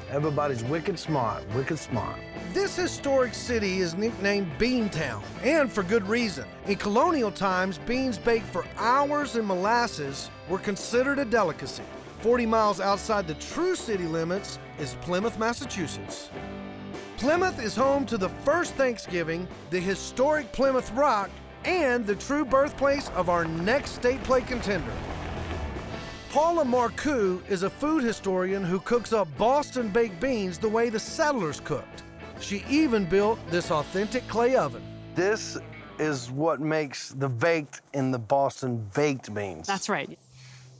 Everybody's wicked smart, wicked smart. This historic city is nicknamed Beantown, and for good reason. In colonial times, beans baked for hours in molasses were considered a delicacy. 40 miles outside the true city limits is Plymouth, Massachusetts. Plymouth is home to the first Thanksgiving, the historic Plymouth Rock, and the true birthplace of our next state plate contender. Paula Marcoux is a food historian who cooks up Boston baked beans the way the settlers cooked. She even built this authentic clay oven. This is what makes the baked in the Boston baked beans. That's right.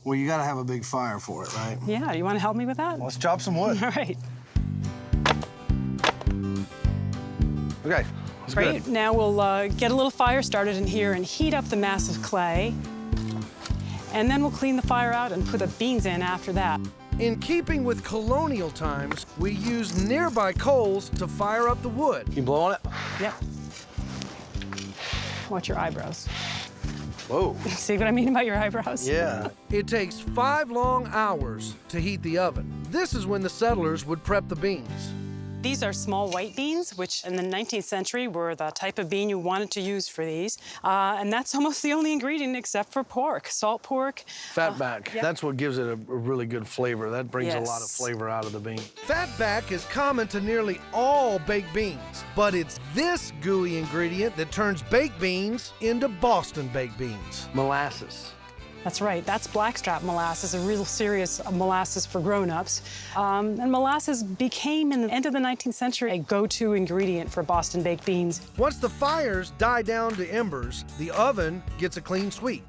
Well, you gotta have a big fire for it, right? Yeah, you want to help me with that? Let's chop some wood. All right. Okay, that's Great. good. Now we'll get a little fire started in here and heat up the mass of clay. And then we'll clean the fire out and put the beans in after that. In keeping with colonial times, we used nearby coals to fire up the wood. You blowing it? Yep. Watch your eyebrows. Whoa. See what I mean about your eyebrows? Yeah. It takes 5 long hours to heat the oven. This is when the settlers would prep the beans. These are small white beans, which in the 19th century were the type of bean you wanted to use for these. And that's almost the only ingredient except for pork, salt pork. Fatback. Yeah. That's what gives it a really good flavor. That brings a lot of Yes. flavor out of the bean. Fatback is common to nearly all baked beans, but it's this gooey ingredient that turns baked beans into Boston baked beans. Molasses. That's right, that's blackstrap molasses, a real serious molasses for grown-ups. And molasses became, in the end of the 19th century, a go-to ingredient for Boston baked beans. Once the fires die down to embers, the oven gets a clean sweep.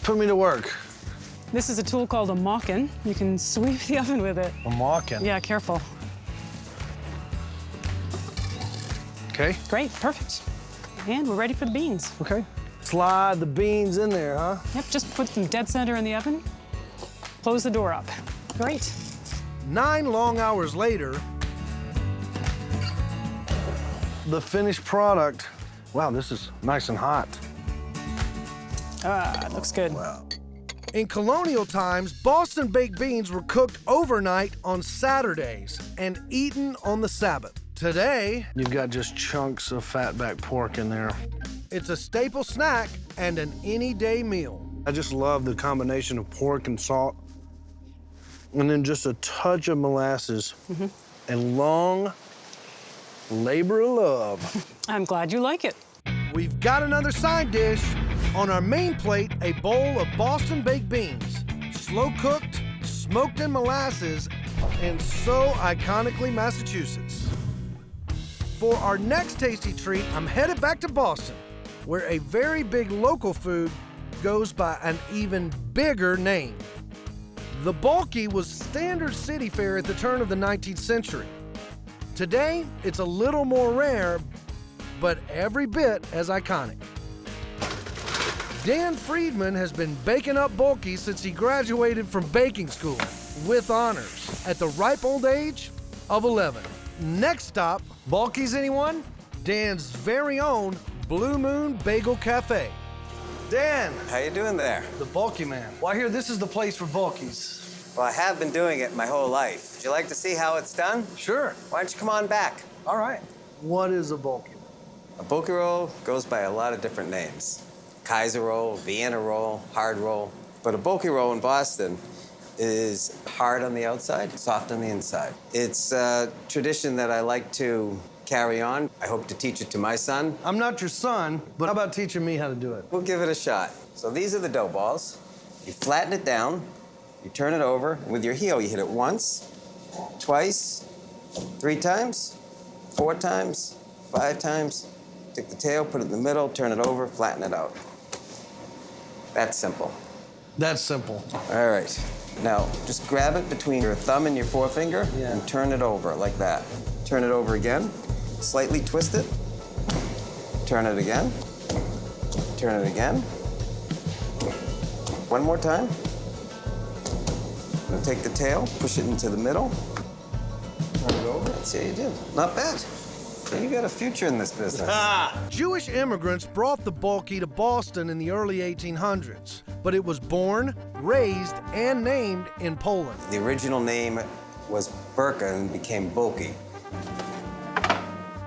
Put me to work. This is a tool called a mockin. You can sweep the oven with it. A mockin. Yeah, careful. Okay. Great, perfect. And we're ready for the beans. Okay. Slide the beans in there, huh? Yep, just put them dead center in the oven. Close the door up. Great. 9 long hours later, the finished product. Wow, this is nice and hot. Ah, looks good. Wow. In colonial times, Boston baked beans were cooked overnight on Saturdays and eaten on the Sabbath. Today, you've got just chunks of fatback pork in there. It's a staple snack and an any-day meal. I just love the combination of pork and salt, and then just a touch of molasses and long labor of love. I'm glad you like it. We've got another side dish. On our main plate, a bowl of Boston baked beans, slow-cooked, smoked in molasses, and so iconically Massachusetts. For our next tasty treat, I'm headed back to Boston, where a very big local food goes by an even bigger name. The Bulky was standard city fare at the turn of the 19th century. Today, it's a little more rare, but every bit as iconic. Dan Friedman has been baking up Bulky since he graduated from baking school with honors at the ripe old age of 11. Next stop, Bulky's, anyone? Dan's very own Blue Moon Bagel Cafe. Dan. How you doing there? The Bulky Man. Well, I hear this is the place for Bulkies. Well, I have been doing it my whole life. Would you like to see how it's done? Sure. Why don't you come on back? All right. What is a Bulky? A Bulky roll goes by a lot of different names. Kaiser roll, Vienna roll, hard roll. But a Bulky roll in Boston is hard on the outside, soft on the inside. It's a tradition that I like to carry on. I hope to teach it to my son. I'm not your son, but how about teaching me how to do it? We'll give it a shot. So these are the dough balls. You flatten it down, you turn it over, and with your heel, you hit it once, twice, 3 times, 4 times, 5 times. Take the tail, put it in the middle, turn it over, flatten it out. That's simple. That's simple. All right. Now, just grab it between your thumb and your forefinger and turn it over like that. Turn it over again, slightly twist it, turn it again, turn it again. One more time. Now take the tail, push it into the middle. Turn it over. That's how you did. Not bad. So you got a future in this business. Jewish immigrants brought the Bulky to Boston in the early 1800s, but it was born, raised, and named in Poland. The original name was Burka and became Bulky.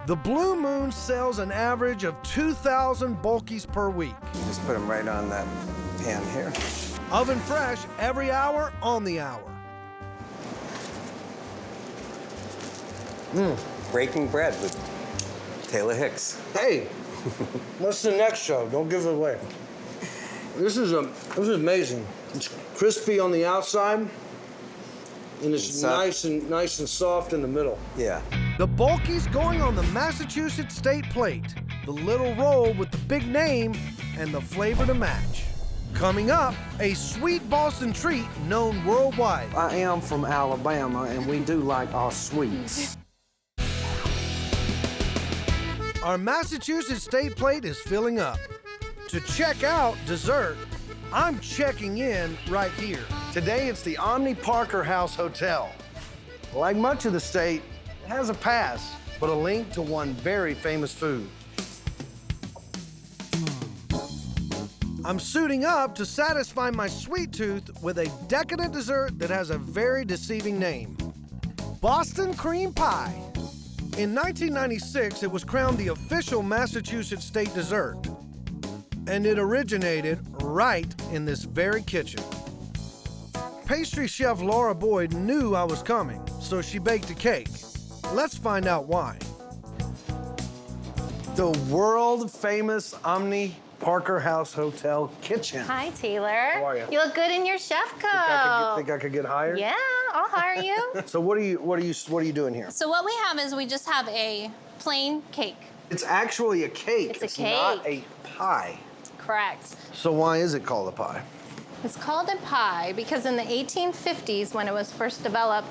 The Blue Moon sells an average of 2,000 Bulkies per week. You just put them right on that pan here. Oven fresh every hour on the hour. Breaking bread with Taylor Hicks. Hey, what's the next show? Don't give it away. This is amazing. It's crispy on the outside, and it's nice and soft in the middle. Yeah. The Bulky's going on the Massachusetts State Plate. The little roll with the big name and the flavor to match. Coming up, a sweet Boston treat known worldwide. I am from Alabama, and we do like our sweets. Our Massachusetts State Plate is filling up. To check out dessert, I'm checking in right here. Today, it's the Omni Parker House Hotel. Like much of the state, it has a pass, but a link to one very famous food. I'm suiting up to satisfy my sweet tooth with a decadent dessert that has a very deceiving name. Boston Cream Pie. In 1996, it was crowned the official Massachusetts state dessert. And it originated right in this very kitchen. Pastry chef Laura Boyd knew I was coming, so she baked a cake. Let's find out why. The world famous Omni Parker House Hotel kitchen. Hi, Taylor. How are you? You look good in your chef coat. Think I could get hired? Yeah, I'll hire you. So what are you doing here? So what we have is we just have a plain cake. It's actually a cake. It's a cake. Not a pie. Correct. So why is it called a pie? It's called a pie because in the 1850s, when it was first developed,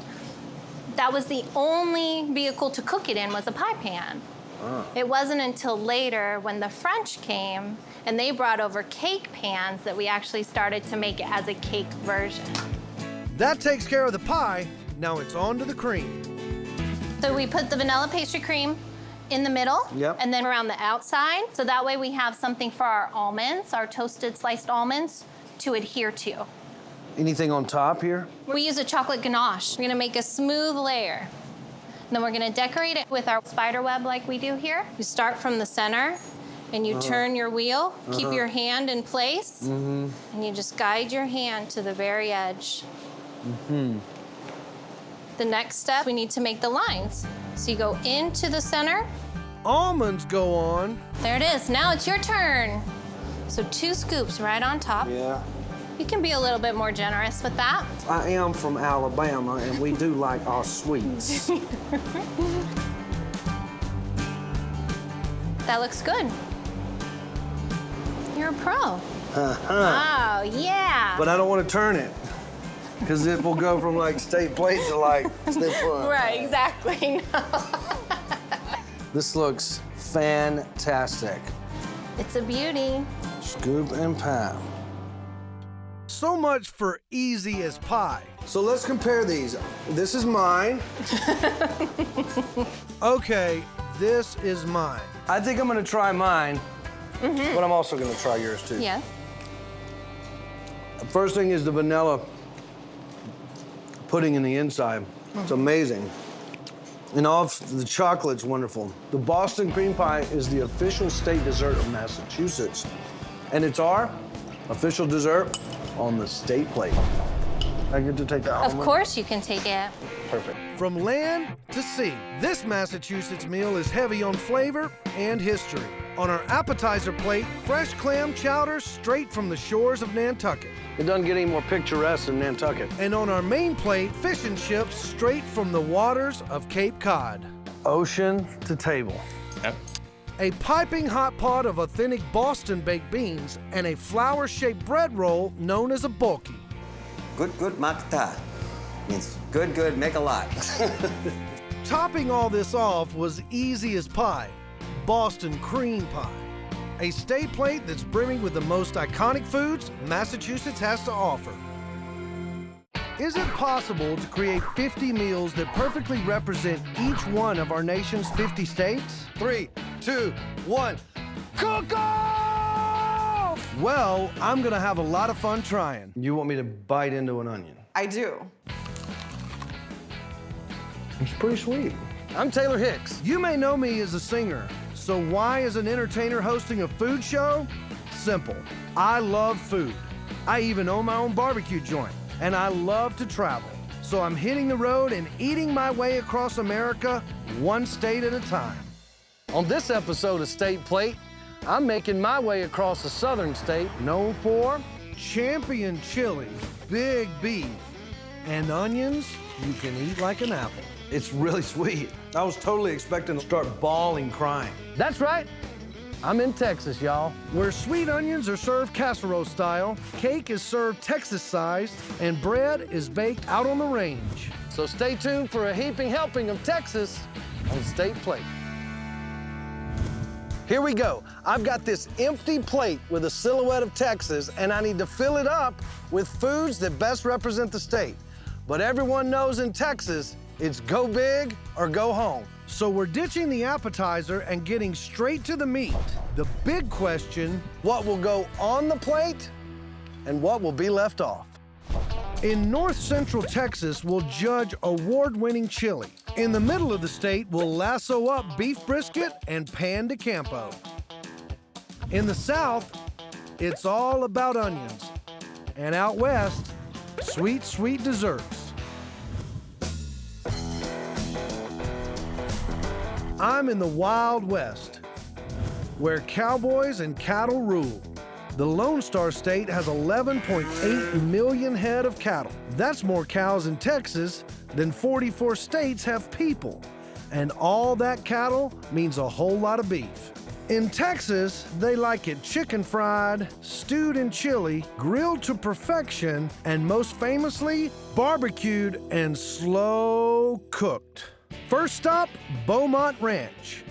that was the only vehicle to cook it in was a pie pan. It wasn't until later when the French came and they brought over cake pans that we actually started to make it as a cake version. That takes care of the pie. Now it's on to the cream. So we put the vanilla pastry cream in the middle and then around the outside. So that way we have something for our almonds, our toasted sliced almonds, to adhere to. Anything on top here? We use a chocolate ganache. We're gonna make a smooth layer. And then we're gonna decorate it with our spider web like we do here. You start from the center and you turn your wheel, keep your hand in place, and you just guide your hand to the very edge. The next step, we need to make the lines. So you go into the center. Almonds go on. There it is, now it's your turn. So 2 scoops right on top. Yeah. You can be a little bit more generous with that. I am from Alabama, and we do like our sweets. That looks good. You're a pro. Oh, yeah. But I don't want to turn it, because it will go from like state plate to like state front. Right, exactly. This looks fantastic. It's a beauty. Scoop and pat. So much for easy as pie. So let's compare these. This is mine. Okay, this is mine. I think I'm gonna try mine, but I'm also gonna try yours too. Yes. The first thing is the vanilla pudding in the inside. It's amazing. And all of the chocolate's wonderful. The Boston cream pie is the official state dessert of Massachusetts. And it's our official dessert on the state plate. I get to take that home. Of course you can take it. Perfect. From land to sea, this Massachusetts meal is heavy on flavor and history. On our appetizer plate, fresh clam chowder straight from the shores of Nantucket. It doesn't get any more picturesque than Nantucket. And on our main plate, fish and chips straight from the waters of Cape Cod. Ocean to table. Yep. A piping hot pot of authentic Boston baked beans and a flower-shaped bread roll known as a bulky. Good makta. Means good, make a lot. Topping all this off was easy as pie, Boston cream pie. A state plate that's brimming with the most iconic foods Massachusetts has to offer. Is it possible to create 50 meals that perfectly represent each one of our nation's 50 states? 3, 2, 1. Cook off! Well, I'm gonna have a lot of fun trying. You want me to bite into an onion? I do. It's pretty sweet. I'm Taylor Hicks. You may know me as a singer. So why is an entertainer hosting a food show? Simple. I love food. I even own my own barbecue joint, and I love to travel. So I'm hitting the road and eating my way across America, one state at a time. On this episode of State Plate, I'm making my way across a southern state known for champion chili, big beef, and onions you can eat like an apple. It's really sweet. I was totally expecting to start bawling crying. That's right. I'm in Texas, y'all. Where sweet onions are served casserole style, cake is served Texas-sized, and bread is baked out on the range. So stay tuned for a heaping helping of Texas on State Plate. Here we go. I've got this empty plate with a silhouette of Texas, and I need to fill it up with foods that best represent the state. But everyone knows in Texas, it's go big or go home. So we're ditching the appetizer and getting straight to the meat. The big question, what will go on the plate and what will be left off? In north central Texas, we'll judge award-winning chili. In the middle of the state, we'll lasso up beef brisket and pan de campo. In the south, it's all about onions. And out west, sweet, sweet desserts. I'm in the Wild West, where cowboys and cattle rule. The Lone Star State has 11.8 million head of cattle. That's more cows in Texas than 44 states have people. And all that cattle means a whole lot of beef. In Texas, they like it chicken fried, stewed in chili, grilled to perfection, and most famously, barbecued and slow cooked. First stop, Beaumont Ranch,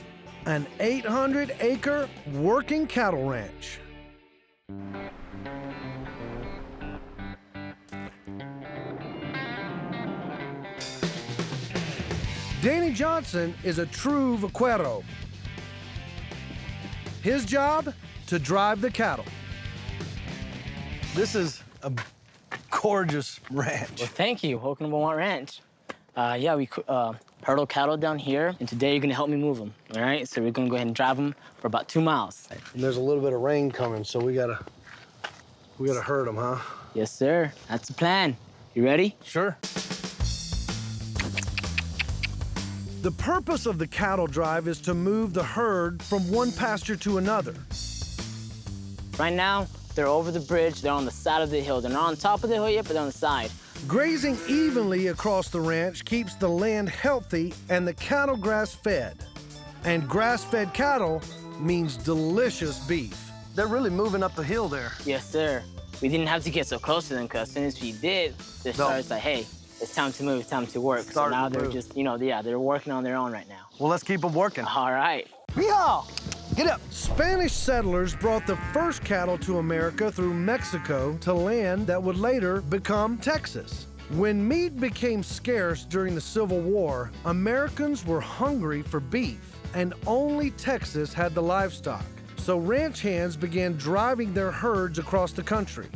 an 800-acre working cattle ranch. Danny Johnson is a true vaquero. His job, to drive the cattle. This is a gorgeous ranch. Well, thank you. Welcome to Beaumont Ranch. Yeah, we herdle cattle down here, and today you're gonna help me move them, all right? So we're gonna go ahead and drive them for about 2 miles. And there's a little bit of rain coming, so we gotta herd them, huh? Yes, sir. That's the plan. You ready? Sure. The purpose of the cattle drive is to move the herd from one pasture to another. Right now, they're over the bridge. They're on the side of the hill. They're not on top of the hill yet, but they're on the side. Grazing evenly across the ranch keeps the land healthy and the cattle grass-fed. And grass-fed cattle means delicious beef. They're really moving up the hill there. Yes, sir. We didn't have to get so close to them because as soon as we did, they started like, hey, it's time to move, it's time to work. So now they're just, you know, yeah, they're working on their own right now. Well, let's keep them working. All right. Yeehaw! Get up. Spanish settlers brought the first cattle to America through Mexico to land that would later become Texas. When meat became scarce during the Civil War, Americans were hungry for beef, and only Texas had the livestock. So ranch hands began driving their herds across the country.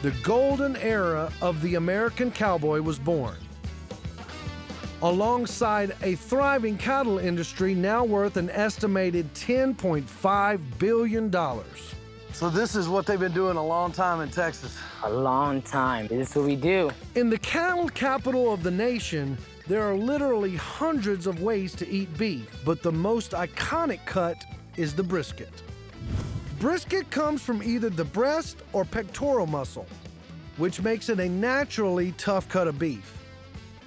The golden era of the American cowboy was born, alongside a thriving cattle industry now worth an estimated $10.5 billion. So this is what they've been doing a long time in Texas. A long time. This is what we do. In the cattle capital of the nation, there are literally hundreds of ways to eat beef, but the most iconic cut is the brisket. Brisket comes from either the breast or pectoral muscle, which makes it a naturally tough cut of beef.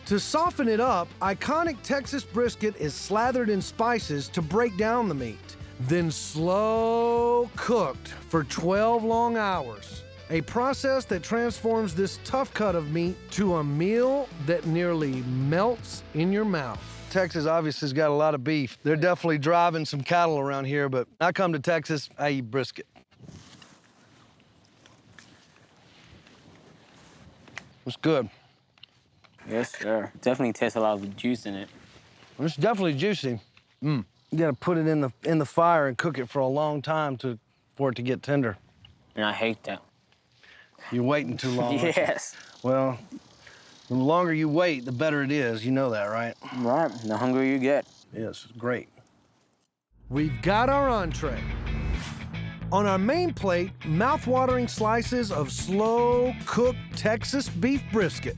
To soften it up, iconic Texas brisket is slathered in spices to break down the meat, then slow cooked for 12 long hours, a process that transforms this tough cut of meat to a meal that nearly melts in your mouth. Texas obviously has got a lot of beef. They're definitely driving some cattle around here, but I come to Texas, I eat brisket. It's good. Yes, sir. Definitely tastes a lot of juice in it. It's definitely juicy. You gotta put it in the fire and cook it for a long time for it to get tender. And I hate that. You're waiting too long. Yes. Well, the longer you wait, the better it is. You know that, right? Right. The hungrier you get. Yes, great. We've got our entree. On our main plate, mouth-watering slices of slow-cooked Texas beef brisket,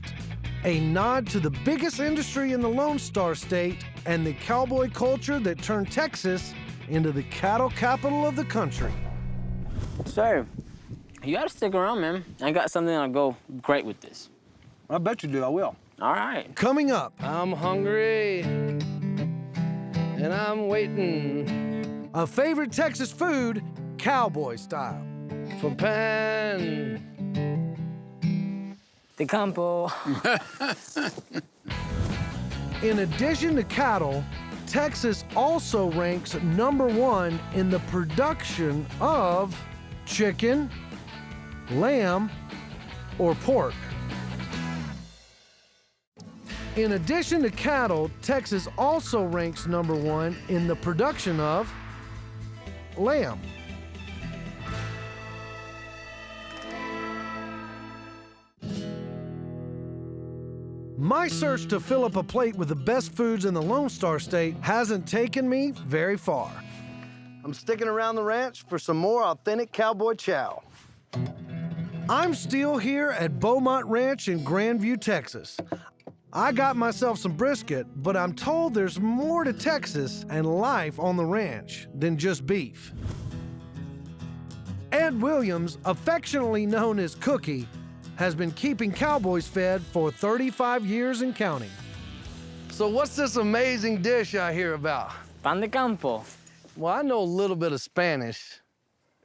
a nod to the biggest industry in the Lone Star State and the cowboy culture that turned Texas into the cattle capital of the country. Sir, you gotta stick around, man. I got something that'll go great with this. I bet you do, I will. All right. Coming up. I'm hungry, and I'm waiting. A favorite Texas food, cowboy style. For pan. De Campo. In addition to cattle, Texas also ranks #1 in the production of chicken, lamb, or pork. In addition to cattle, Texas also ranks #1 in the production of lamb. My search to fill up a plate with the best foods in the Lone Star State hasn't taken me very far. I'm sticking around the ranch for some more authentic cowboy chow. I'm still here at Beaumont Ranch in Grandview, Texas. I got myself some brisket, but I'm told there's more to Texas and life on the ranch than just beef. Ed Williams, affectionately known as Cookie, has been keeping cowboys fed for 35 years and counting. So what's this amazing dish I hear about? Pan de campo. Well, I know a little bit of Spanish.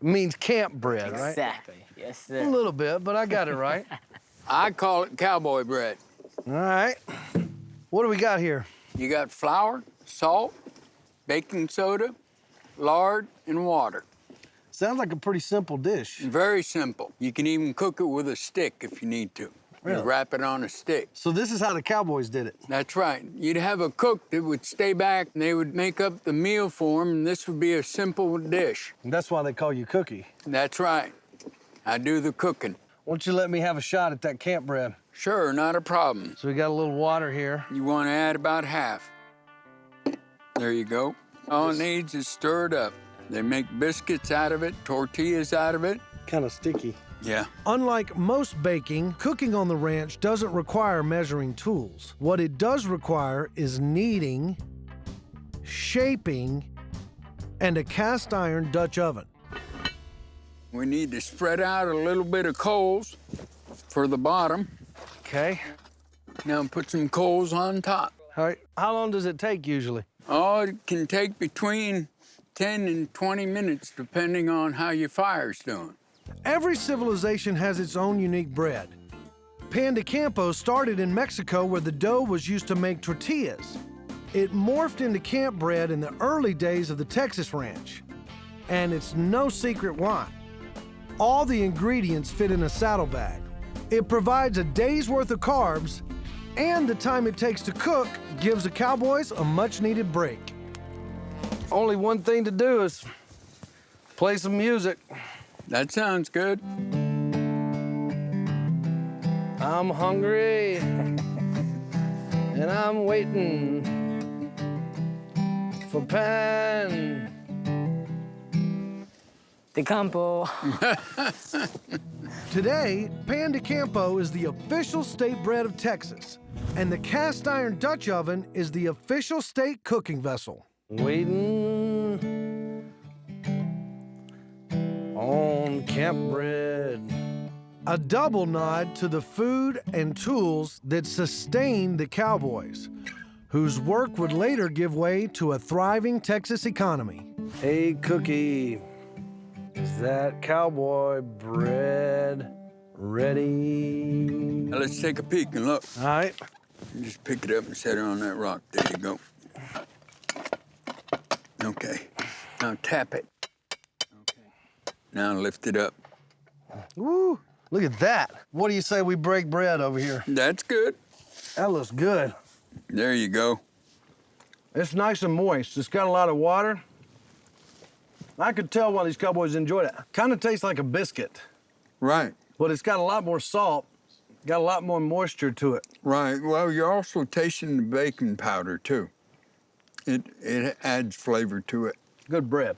It means camp bread, right? Exactly. Yes, sir. A little bit, but I got it right. I call it cowboy bread. All right. What do we got here? You got flour, salt, baking soda, lard, and water. Sounds like a pretty simple dish. Very simple. You can even cook it with a stick if you need to. Really? You wrap it on a stick. So this is how the cowboys did it? That's right. You'd have a cook that would stay back, and they would make up the meal for them, and this would be a simple dish. And that's why they call you Cookie. That's right. I do the cooking. Why don't you let me have a shot at that camp bread? Sure, not a problem. So we got a little water here. You want to add about half. There you go. All it needs is stir it up. They make biscuits out of it, tortillas out of it. Kind of sticky. Yeah. Unlike most baking, cooking on the ranch doesn't require measuring tools. What it does require is kneading, shaping, and a cast iron Dutch oven. We need to spread out a little bit of coals for the bottom. Okay. Now put some coals on top. All right. How long does it take usually? Oh, it can take between 10 and 20 minutes, depending on how your fire's doing. Every civilization has its own unique bread. Pan de Campo started in Mexico where the dough was used to make tortillas. It morphed into camp bread in the early days of the Texas Ranch. And it's no secret why. All the ingredients fit in a saddlebag. It provides a day's worth of carbs, and the time it takes to cook gives the cowboys a much-needed break. Only one thing to do is play some music. That sounds good. I'm hungry, and I'm waiting for Pan de Campo. Today, Pan de Campo is the official state bread of Texas, and the cast iron Dutch oven is the official state cooking vessel. Waiting on camp bread. A double nod to the food and tools that sustained the cowboys, whose work would later give way to a thriving Texas economy. Hey, Cookie, is that cowboy bread ready? Now let's take a peek and look. All right. You just pick it up and set it on that rock. There you go. Okay. Now tap it. Okay. Now lift it up. Woo, look at that. What do you say we break bread over here? That's good. That looks good. There you go. It's nice and moist. It's got a lot of water. I could tell why these cowboys enjoyed it. Kind of tastes like a biscuit. Right. But it's got a lot more salt, got a lot more moisture to it. Right. Well, you're also tasting the baking powder, too. It adds flavor to it. Good bread.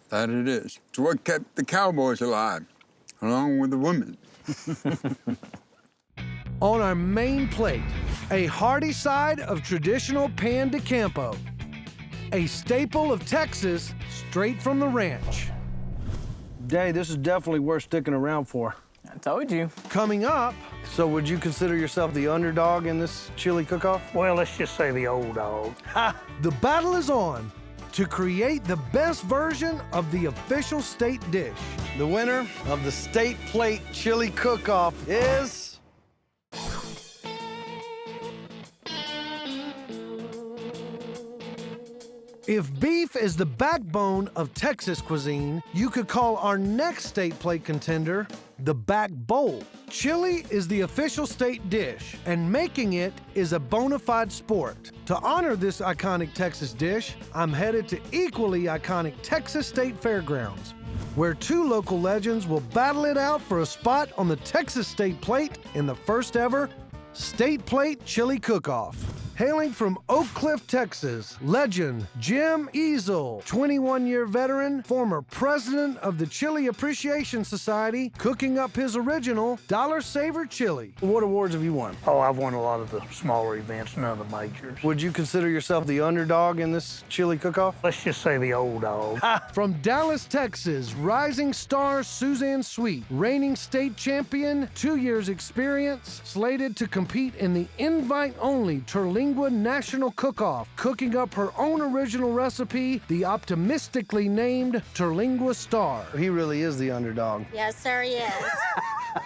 That it is. It's what kept the cowboys alive, along with the women. On our main plate, a hearty side of traditional Pan de Campo, a staple of Texas straight from the ranch. Day, this is definitely worth sticking around for. I told you. Coming up. So would you consider yourself the underdog in this chili cook-off? Well, let's just say the old dog. The battle is on to create the best version of the official state dish. The winner of the State Plate Chili Cook-Off is... If beef is the backbone of Texas cuisine, you could call our next state plate contender the back bowl. Chili is the official state dish, and making it is a bona fide sport. To honor this iconic Texas dish, I'm headed to equally iconic Texas State Fairgrounds, where two local legends will battle it out for a spot on the Texas State Plate in the first ever State Plate Chili Cook-Off. Hailing from Oak Cliff, Texas, legend Jim Easel, 21-year veteran, former president of the Chili Appreciation Society, cooking up his original Dollar Saver chili. What awards have you won? Oh, I've won a lot of the smaller events, none of the majors. Would you consider yourself the underdog in this chili cook-off? Let's just say the old dog. From Dallas, Texas, rising star Suzanne Sweet, reigning state champion, 2 years experience, slated to compete in the invite-only Terlingua National Cook-Off, cooking up her own original recipe, the optimistically named Terlingua Star. He really is the underdog. Yes, sir, he is.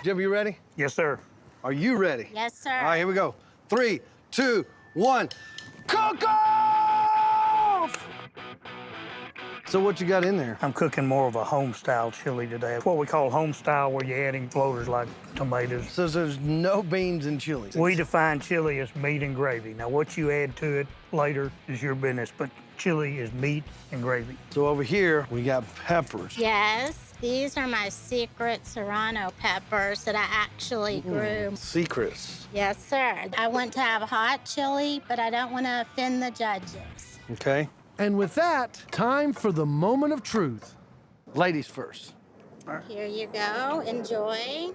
Jim, you ready? Yes, sir. Are you ready? Yes, sir. All right, here we go. 3, 2, 1. Cook-off! So what you got in there? I'm cooking more of a home-style chili today. What we call home-style, where you're adding floaters like tomatoes. So there's no beans in chili? We define chili as meat and gravy. Now, what you add to it later is your business, but chili is meat and gravy. So over here, we got peppers. Yes, these are my secret serrano peppers that I actually grew. Secrets. Yes, sir. I want to have hot chili, but I don't want to offend the judges. Okay. And with that, time for the moment of truth. Ladies first. Here you go. Enjoy.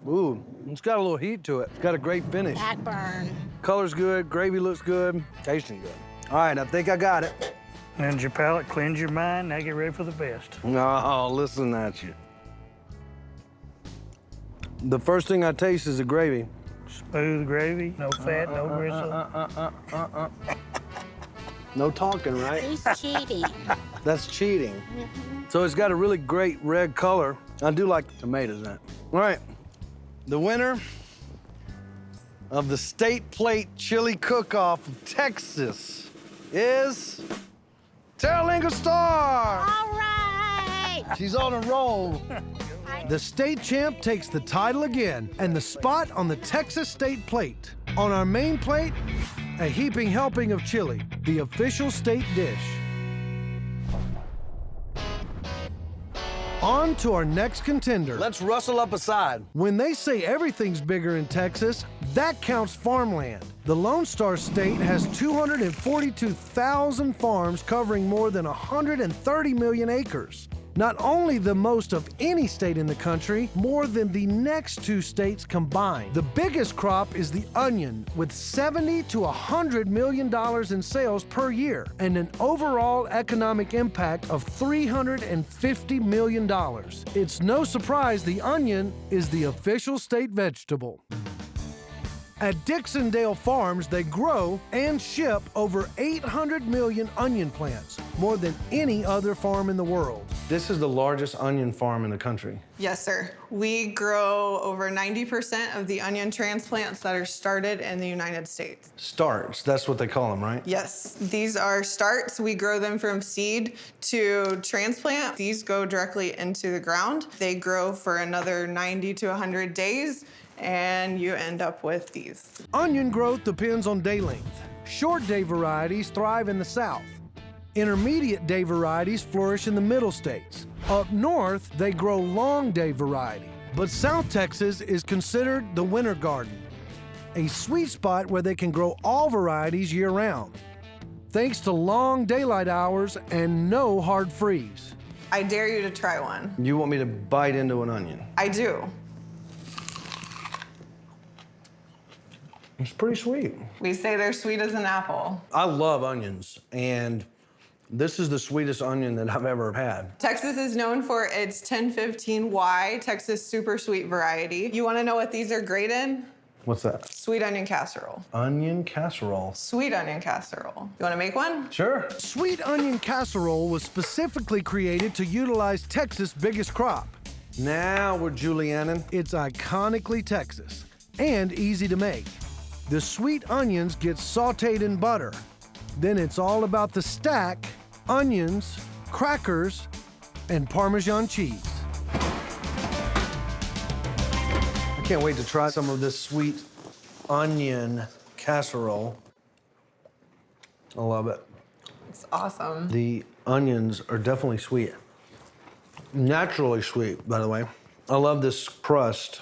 Ooh, it's got a little heat to it. It's got a great finish. Backburn. Color's good, gravy looks good, tasting good. All right, I think I got it. Cleanse your palate, cleanse your mind, now get ready for the best. Oh, listen at you. The first thing I taste is the gravy. Smooth gravy, no fat, no gristle. No talking, right? He's cheating. That's cheating. So it's got a really great red color. I do like tomatoes in it. All right, the winner of the State Plate Chili Cook-Off of Texas is Terralinga Star. All right. She's on a roll. The state champ takes the title again and the spot on the Texas State Plate. On our main plate, a heaping helping of chili, the official state dish. On to our next contender. Let's rustle up a side. When they say everything's bigger in Texas, that counts farmland. The Lone Star State has 242,000 farms covering more than 130 million acres. Not only the most of any state in the country, more than the next two states combined. The biggest crop is the onion, with $70 to $100 million in sales per year, and an overall economic impact of $350 million. It's no surprise the onion is the official state vegetable. At Dixondale Farms, they grow and ship over 800 million onion plants, more than any other farm in the world. This is the largest onion farm in the country. Yes, sir. We grow over 90% of the onion transplants that are started in the United States. Starts, that's what they call them, right? Yes, these are starts. We grow them from seed to transplant. These go directly into the ground. They grow for another 90 to 100 days, and you end up with these. Onion growth depends on day length. Short day varieties thrive in the south. Intermediate day varieties flourish in the middle states. Up north, they grow long day variety. But South Texas is considered the winter garden, a sweet spot where they can grow all varieties year round, thanks to long daylight hours and no hard freeze. I dare you to try one. You want me to bite into an onion? I do. It's pretty sweet. We say they're sweet as an apple. I love onions, and this is the sweetest onion that I've ever had. Texas is known for its 1015Y Texas super sweet variety. You want to know what these are great in? What's that? Sweet onion casserole. Onion casserole. Sweet onion casserole. You want to make one? Sure. Sweet onion casserole was specifically created to utilize Texas' biggest crop. Now we're Julianin. It's iconically Texas and easy to make. The sweet onions get sauteed in butter. Then it's all about the stack, onions, crackers, and Parmesan cheese. I can't wait to try some of this sweet onion casserole. I love it. It's awesome. The onions are definitely sweet. Naturally sweet, by the way. I love this crust.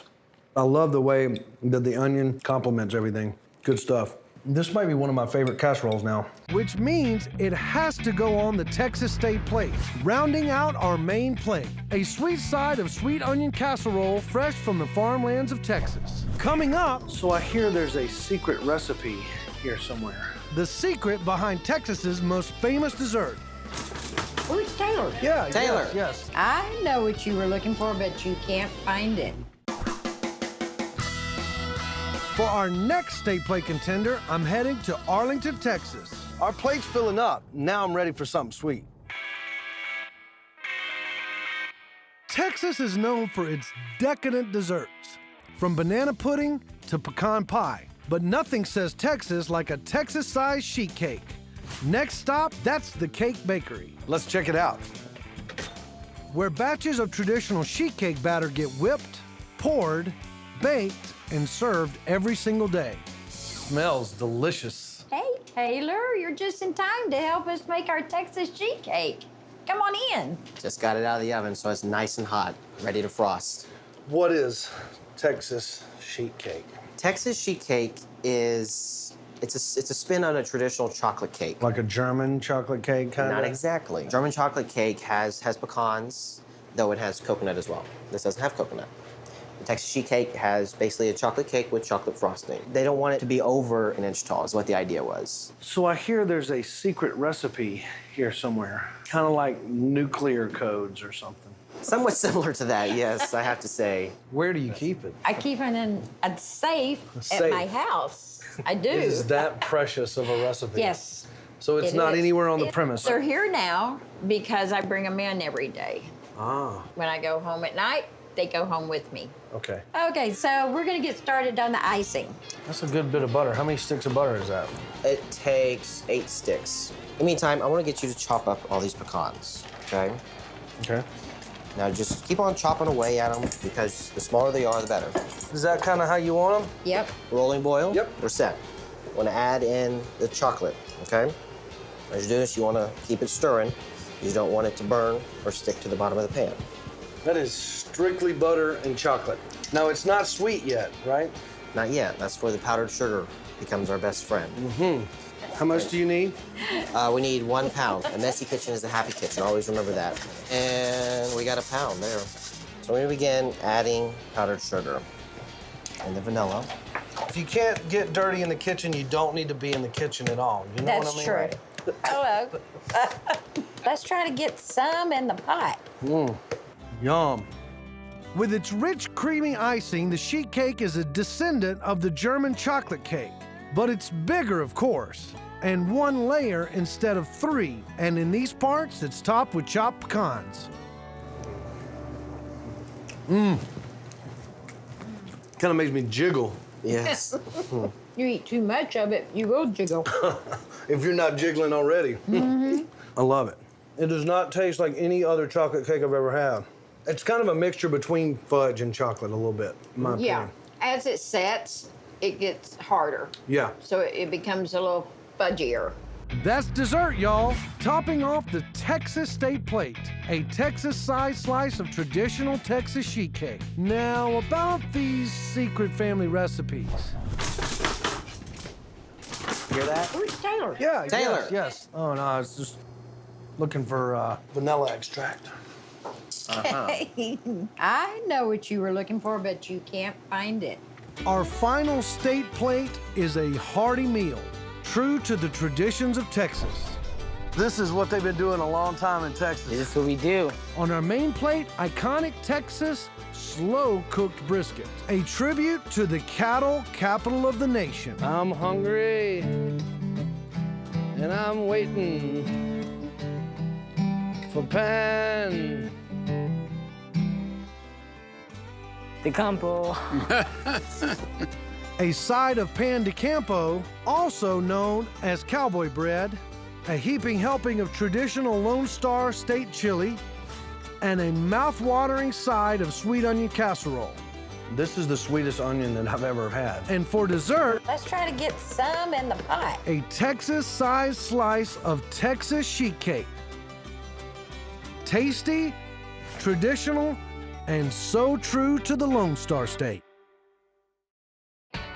I love the way that the onion complements everything. Good stuff. This might be one of my favorite casseroles now. Which means it has to go on the Texas State Plate, rounding out our main plate. A sweet side of sweet onion casserole fresh from the farmlands of Texas. Coming up, So I hear there's a secret recipe here somewhere. the secret behind Texas's most famous dessert. Where's Taylor? Yeah, Taylor. Yes. I know what you were looking for, but you can't find it. For our next State Plate contender, I'm heading to Arlington, Texas. Our plate's filling up. Now I'm ready for something sweet. Texas is known for its decadent desserts, from banana pudding to pecan pie. But nothing says Texas like a Texas-sized sheet cake. Next stop, that's the Cake Bakery, Let's check it out. where batches of traditional sheet cake batter get whipped, poured, baked, and served every single day. Smells delicious. Hey, Taylor, you're just in time to help us make our Texas sheet cake. Come on in. Just got it out of the oven, so it's nice and hot, ready to frost. What is Texas sheet cake? Texas sheet cake is it's a spin on a traditional chocolate cake. Like a German chocolate cake kind of? Not exactly. German chocolate cake has pecans, though it has coconut as well. This doesn't have coconut. The Texas sheet cake has basically a chocolate cake with chocolate frosting. They don't want it to be over an inch tall, is what the idea was. So I hear there's a secret recipe here somewhere. Kind of like nuclear codes or something. Somewhat similar to that, yes, I have to say. Where do you keep it? I keep it in a safe, A safe. at my house. I do. Is that precious of a recipe? Yes. So it's It not is. anywhere on the premise. They're here now because I bring them in every day. Ah, When I go home at night, they go home with me. okay. Okay, so we're gonna get started on the icing. That's a good bit of butter. How many sticks of butter is that? It takes 8 sticks. In the meantime, I want to get you to chop up all these pecans, okay? Okay. Now just keep on chopping away at them because the smaller they are, the better. Is that kind of how you want them? Yep. Rolling boil? Yep. We're set. Want to add in the chocolate, okay? As you do this, you want to keep it stirring. You don't want it to burn or stick to the bottom of the pan. That is strictly butter and chocolate. Now, it's not sweet yet, right? Not yet. That's where the powdered sugar becomes our best friend. Mm-hmm. How much do you need? We need 1 pound. A messy kitchen is a happy kitchen. Always remember that. And we got 1 pound there. So we're gonna begin adding powdered sugar and the vanilla. If you can't get dirty in the kitchen, you don't need to be in the kitchen at all. You know That's what I mean? true. Hello. Let's try to get some in the pot. Yum. With its rich, creamy icing, the sheet cake is a descendant of the German chocolate cake. But it's bigger, of course, and 1 layer instead of 3. And in these parts, it's topped with chopped pecans. Mmm. Kind of makes me jiggle. Yes. You eat too much of it, you will jiggle. If you're not jiggling already. I love it. It does not taste like any other chocolate cake I've ever had. It's kind of a mixture between fudge and chocolate a little bit, in my Yeah. opinion. As it sets, it gets harder. Yeah. So it becomes a little fudgier. That's dessert, y'all. Topping off the Texas State Plate, a Texas-sized slice of traditional Texas sheet cake. Now, about these secret family recipes. Hear that? Where's Taylor? Yeah, Taylor. Yes, yes. Oh, no, I was just looking for vanilla extract. I know what you were looking for, but you can't find it. Our final state plate is a hearty meal, true to the traditions of Texas. This is what they've been doing a long time in Texas. This is what we do. On our main plate, iconic Texas slow-cooked brisket, a tribute to the cattle capital of the nation. I'm hungry, and I'm waiting for pan. De Campo. A side of pan de campo, also known as cowboy bread, a heaping helping of traditional Lone Star State chili, and a mouth-watering side of sweet onion casserole. This is the sweetest onion that I've ever had. And for dessert, Let's try to get some in the pot. a Texas-sized slice of Texas sheet cake. Tasty, traditional, and so true to the Lone Star State.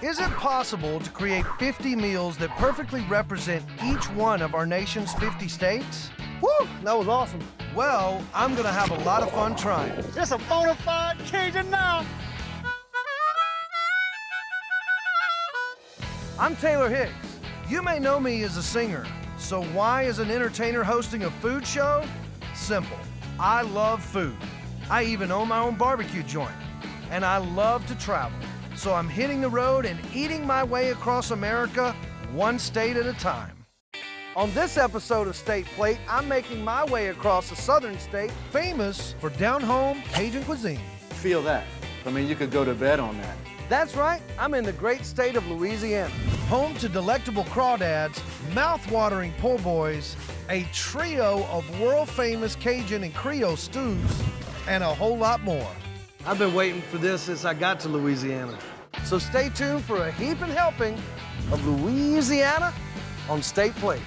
Is it possible to create 50 meals that perfectly represent each one of our nation's 50 states? Woo, that was awesome. Well, I'm gonna have a lot of fun trying. Just a bona fide Cajun now. I'm Taylor Hicks. You may know me as a singer. So why is an entertainer hosting a food show? Simple. I love food. I even own my own barbecue joint. And I love to travel. So I'm hitting the road and eating my way across America, one state at a time. On this episode of State Plate, I'm making my way across a southern state famous for down-home Cajun cuisine. Feel that. I mean, you could go to bed on that. That's right, I'm in the great state of Louisiana, home to delectable crawdads, mouth-watering po' boys, a trio of world-famous Cajun and Creole stews, and a whole lot more. I've been waiting for this since I got to Louisiana. So stay tuned for a heaping helping of Louisiana on State Plate.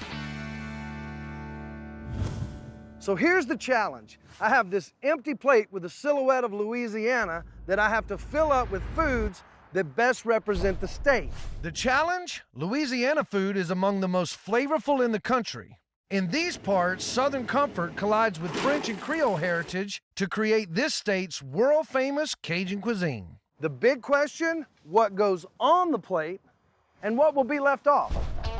So here's the challenge. I have this empty plate with a silhouette of Louisiana that I have to fill up with foods that best represent the state. The challenge? Louisiana food is among the most flavorful in the country. In these parts, Southern comfort collides with French and Creole heritage to create this state's world-famous Cajun cuisine. The big question, what goes on the plate and what will be left off?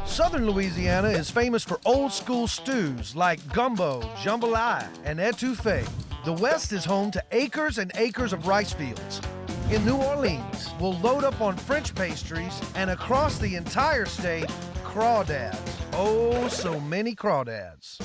Southern Louisiana is famous for old-school stews like gumbo, jambalaya, and etouffee. The West is home to acres and acres of rice fields. In New Orleans, we'll load up on French pastries, and across the entire state, crawdads. oh so many crawdads.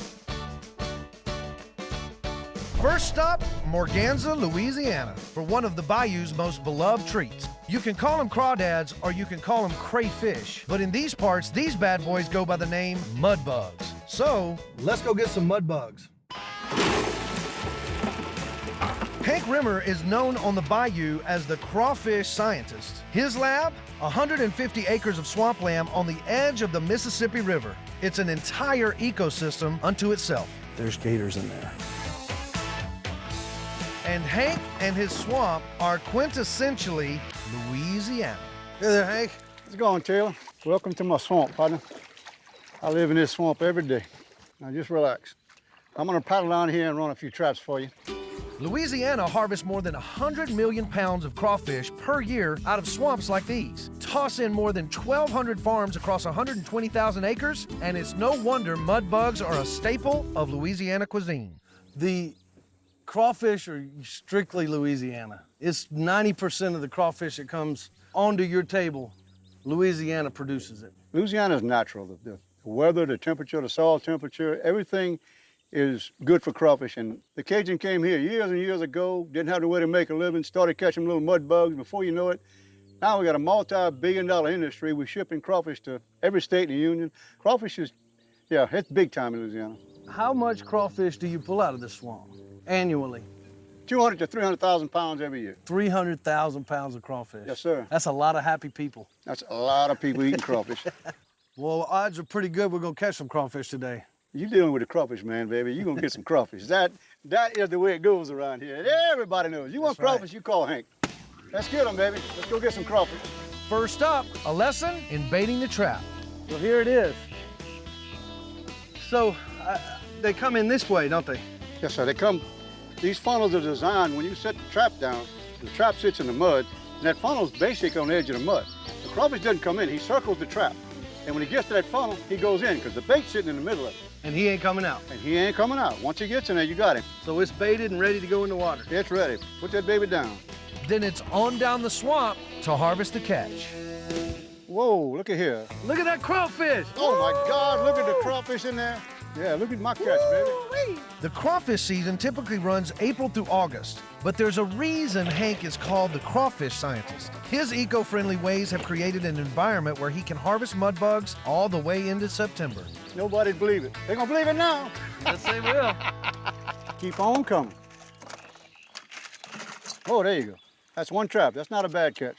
First stop, Morganza, Louisiana, for one of the bayou's most beloved treats. You can call them crawdads or you can call them crayfish, but in these parts, these bad boys go by the name mud bugs. So, let's go get some mud bugs. Hank Rimmer is known on the bayou as the crawfish scientist. His lab, 150 acres of swampland on the edge of the Mississippi River. It's an entire ecosystem unto itself. There's gators in there. And Hank and his swamp are quintessentially Louisiana. Hey there, Hank. How's it going, Taylor? Welcome to my swamp, partner. I live in this swamp every day. Now just relax. I'm gonna paddle down here and run a few traps for you. Louisiana harvests more than 100 million pounds of crawfish per year out of swamps like these. Toss in more than 1,200 farms across 120,000 acres, and it's no wonder mud bugs are a staple of Louisiana cuisine. The crawfish are strictly Louisiana. It's 90% of the crawfish that comes onto your table, Louisiana produces it. Louisiana is natural. The weather, the temperature, the soil temperature, everything is good for crawfish. And the Cajun came here years and years ago, didn't have the way to make a living, started catching little mud bugs. Before you know it, now we got a multi-billion-dollar industry. We're shipping crawfish to every state in the union. Crawfish is, yeah, it's big time in Louisiana. How much crawfish do you pull out of this swamp annually? 200 to 300,000 pounds every year. 300,000 pounds of crawfish. Yes, sir. That's a lot of happy people. That's a lot of people eating crawfish. Well, odds are pretty good we're gonna catch some crawfish today. You're dealing with a crawfish man, baby. You're gonna get some crawfish. That is the way it goes around here. Everybody knows. You want crawfish, you call Hank. Let's get them, baby. Let's go get some crawfish. First up, a lesson in baiting the trap. Well, here it is. So, they come in this way, don't they? Yes, sir. They come. These funnels are designed, when you set the trap down, the trap sits in the mud, and that funnel's basically on the edge of the mud. The crawfish doesn't come in. He circles the trap. And when he gets to that funnel, he goes in, because the bait's sitting in the middle of it. And he ain't coming out. And he ain't coming out. Once he gets in there, you got him. So it's baited and ready to go in the water. It's ready. Put that baby down. Then it's on down the swamp to harvest the catch. Whoa, look at here. Look at that crawfish. Oh my God, look at the crawfish in there. Yeah, look at my catch, baby. The crawfish season typically runs April through August, but there's a reason Hank is called the crawfish scientist. His eco-friendly ways have created an environment where he can harvest mud bugs all the way into September. Nobody'd believe it. They're gonna believe it now. Yes, they will. Keep on coming. Oh, there you go. That's one trap. That's not a bad catch.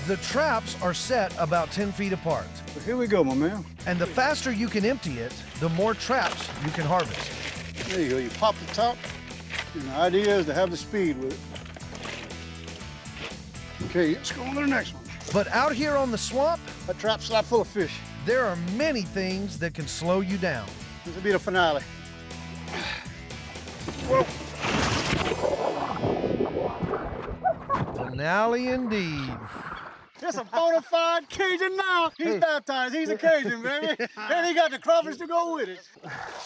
The traps are set about 10 feet apart. But here we go, my man. And the faster you can empty it, the more traps you can harvest. There you go. You pop the top. And the idea is to have the speed with it. Okay, let's go on to the next one. But out here on the swamp, a trap slap full of fish. There are many things that can slow you down. This will be the finale. Whoa. Finale indeed. It's a bona fide Cajun now. He's baptized. He's a Cajun, baby. And he got the crawfish to go with it.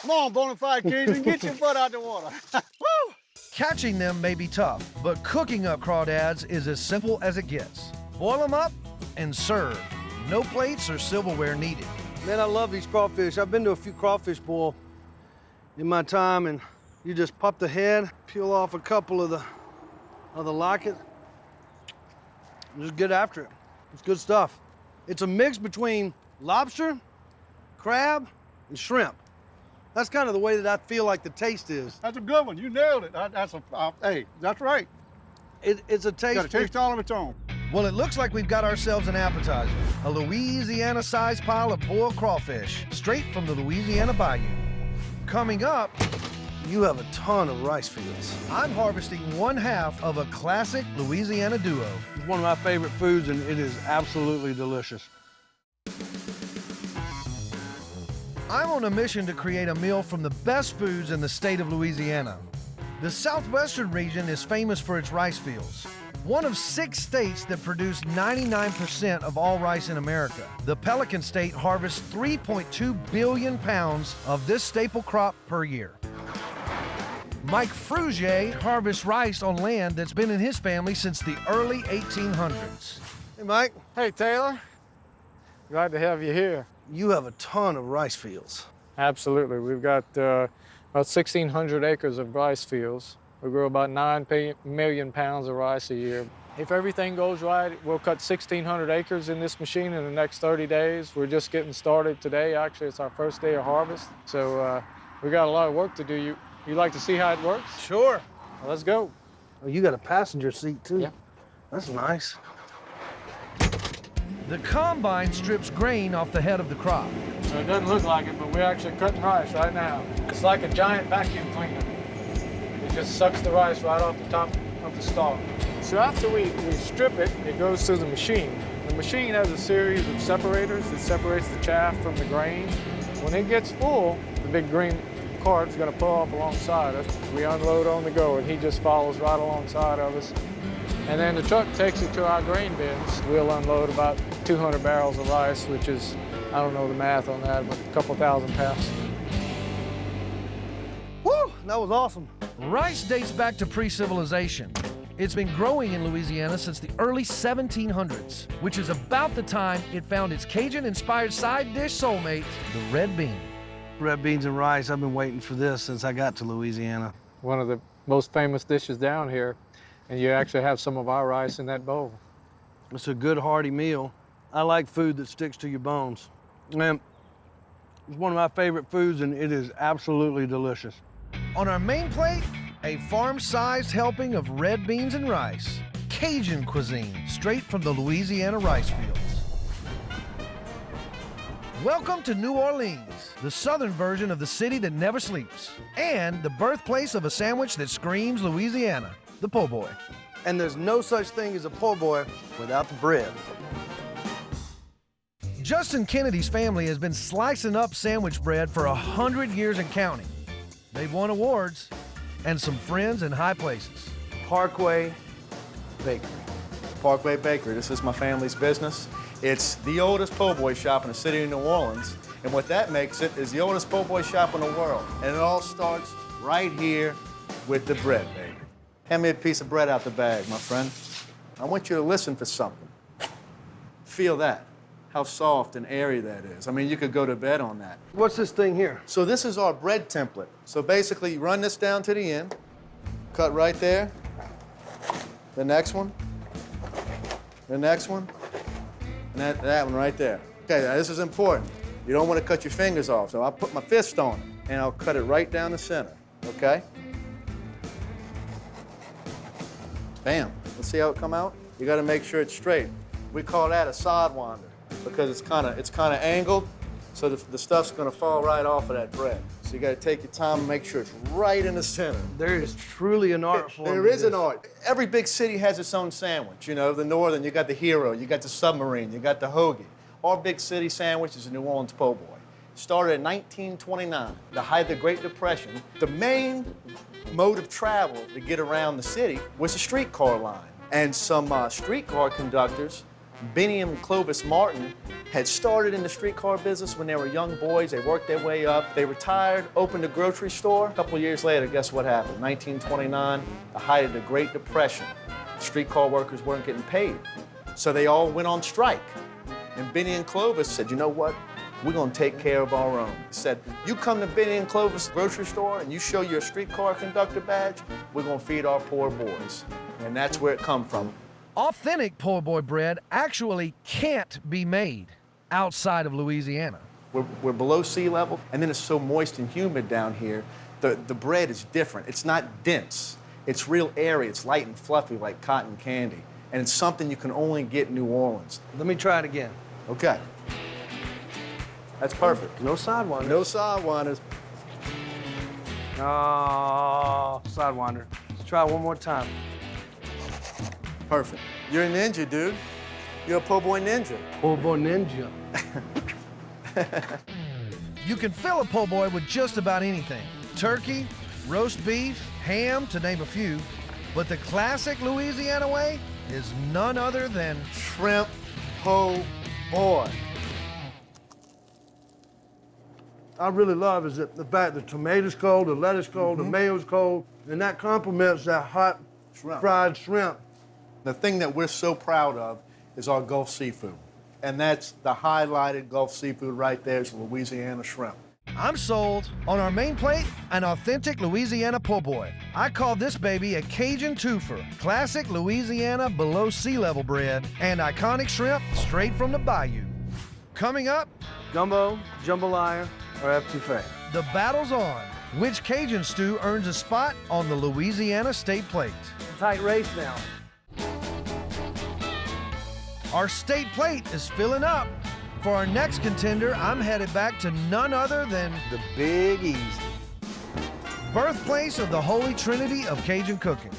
Come on, bona fide Cajun, get your butt out the water. Woo! Catching them may be tough, but cooking up crawdads is as simple as it gets. Boil them up and serve. No plates or silverware needed. Man, I love these crawfish. I've been to a few crawfish boil in my time, and you just pop the head, peel off a couple of the locket, and just get after it. It's good stuff. It's a mix between lobster, crab, and shrimp. That's kind of the way that I feel like the taste is. That's a good one. You nailed it. Hey, that's right. It's a taste. Got a taste all of its own. Well, it looks like we've got ourselves an appetizer. A Louisiana-sized pile of boiled crawfish, straight from the Louisiana Bayou. Coming up, you have a ton of rice fields. I'm harvesting 1/2 of a classic Louisiana duo. It's one of my favorite foods, and it is absolutely delicious. I'm on a mission to create a meal from the best foods in the state of Louisiana. The southwestern region is famous for its rice fields. One of 6 states that produce 99% of all rice in America. The Pelican State harvests 3.2 billion pounds of this staple crop per year. Mike Frugier harvests rice on land that's been in his family since the early 1800s. Hey, Mike. Hey, Taylor. Glad to have you here. you have a ton of rice fields. Absolutely. We've got about 1,600 acres of rice fields. We grow about 9 million pounds of rice a year. If everything goes right, we'll cut 1,600 acres in this machine in the next 30 days. We're just getting started today. Actually, it's our first day of harvest. So we got a lot of work to do. You like to see how it works? Sure. Well, let's go. Oh, you got a passenger seat too? Yeah. That's nice. The combine strips grain off the head of the crop. So it doesn't look like it, but we're actually cutting rice right now. It's like a giant vacuum cleaner. It just sucks the rice right off the top of the stalk. So after we strip it, it goes through the machine. The machine has a series of separators that separates the chaff from the grain. When it gets full, the big green cart's gonna pull up alongside us. We unload on the go, and he just follows right alongside of us. And then the truck takes it to our grain bins. We'll unload about 200 barrels of rice, which is, I don't know the math on that, but a couple thousand pounds. Woo, that was awesome. Rice dates back to pre-civilization. It's been growing in Louisiana since the early 1700s, which is about the time it found its Cajun-inspired side dish soulmate, the red bean. Red beans and rice, I've been waiting for this since I got to Louisiana. One of the most famous dishes down here, and you actually have some of our rice in that bowl. It's a good, hearty meal. I like food that sticks to your bones. And it's one of my favorite foods, and it is absolutely delicious. On our main plate, a farm-sized helping of red beans and rice. Cajun cuisine, straight from the Louisiana rice fields. Welcome to New Orleans, the southern version of the city that never sleeps, and the birthplace of a sandwich that screams Louisiana, the po' boy. And there's no such thing as a po' boy without the bread. Justin Kennedy's family has been slicing up sandwich bread for 100 years and counting. They've won awards and some friends in high places. Parkway Bakery. Parkway Bakery, this is my family's business. It's the oldest po' boy shop in the city of New Orleans. And what that makes it is the oldest po' boy shop in the world. And it all starts right here with the bread, baby. Hand me a piece of bread out the bag, my friend. I want you to listen for something. Feel that, how soft and airy that is. I mean, you could go to bed on that. What's this thing here? So this is our bread template. So basically, you run this down to the end, cut right there, the next one, the next one, and that one right there. Okay, now this is important. You don't want to cut your fingers off, so I'll put my fist on it, and I'll cut it right down the center, okay? Bam. Let's see how it come out. You got to make sure it's straight. We call that a sidewinder because it's kind of angled, so the stuff's going to fall right off of that bread. So you got to take your time and make sure it's right in the center. There is truly an art form. There is an art. Every big city has its own sandwich. You know, the Northern, you got the Hero, you got the Submarine, you got the Hoagie. Our big city sandwich is the New Orleans po' boy. Started in 1929, the height of the Great Depression. The main mode of travel to get around the city was the streetcar line. And some streetcar conductors, Benny and Clovis Martin, had started in the streetcar business when they were young boys. They worked their way up. They retired, opened a grocery store. A couple of years later, guess what happened? 1929, the height of the Great Depression. Streetcar workers weren't getting paid. So they all went on strike. And Benny and Clovis said, you know what? We're gonna take care of our own. He said, you come to Benny and Clovis grocery store and you show your streetcar conductor badge, we're gonna feed our poor boys. And that's where it come from. Authentic po' boy bread actually can't be made outside of Louisiana. We're below sea level, and then it's so moist and humid down here, the bread is different. It's not dense. It's real airy. It's light and fluffy like cotton candy. And it's something you can only get in New Orleans. Let me try it again. Okay. That's perfect. No sidewinders. No sidewinders. Oh, sidewinder. Let's try it one more time. Perfect. You're a ninja, dude. You're a po' boy ninja. Po' boy ninja. You can fill a po' boy with just about anything. Turkey, roast beef, ham, to name a few. But the classic Louisiana way is none other than shrimp po' boy. I really love is that the fact the tomato's cold, the lettuce cold, the mayo's cold, and that complements that hot fried shrimp. The thing that we're so proud of is our Gulf seafood. and that's the highlighted Gulf seafood right there is Louisiana shrimp. I'm sold. On our main plate, an authentic Louisiana po' boy. I call this baby a Cajun twofer. Classic Louisiana below sea level bread and iconic shrimp straight from the bayou. Coming up, Gumbo, jambalaya, or etouffee. the battle's on. Which Cajun stew earns a spot on the Louisiana state plate? Tight race now. Our state plate is filling up. For our next contender, I'm headed back to none other than the Big Easy. Birthplace of the holy trinity of Cajun cooking.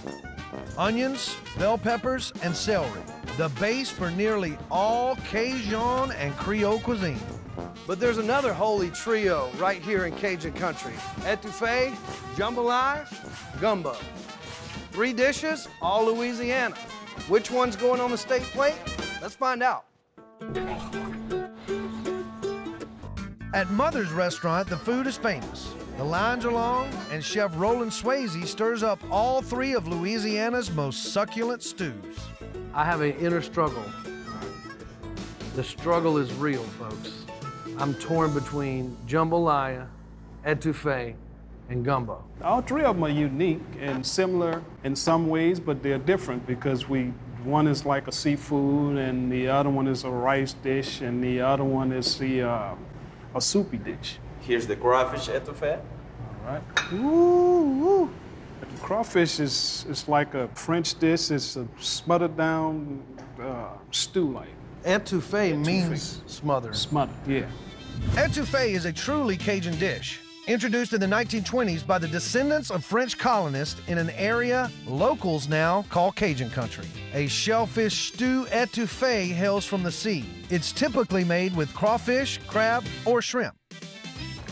Onions, bell peppers, and celery. The base for nearly all Cajun and Creole cuisine. But there's another holy trio right here in Cajun country. Etouffee, jambalaya, gumbo. 3 dishes, all Louisiana. Which one's going on the state plate? Let's find out. At Mother's Restaurant, the food is famous. The lines are long, and Chef Roland Swayze stirs up all 3 of Louisiana's most succulent stews. I have an inner struggle. The struggle is real, folks. I'm torn between jambalaya, etouffee, and gumbo. All 3 of them are unique and similar in some ways, but they're different because one is like a seafood, and the other one is a rice dish, and the other one is a soupy dish. Here's the crawfish etouffee. All right. Ooh. The crawfish is like a French dish. It's a smothered down stew-like. Etouffee means smothered. Smothered, yeah. Etouffee is a truly Cajun dish, introduced in the 1920s by the descendants of French colonists in an area locals now call Cajun country. A shellfish stew etouffee hails from the sea. It's typically made with crawfish, crab, or shrimp.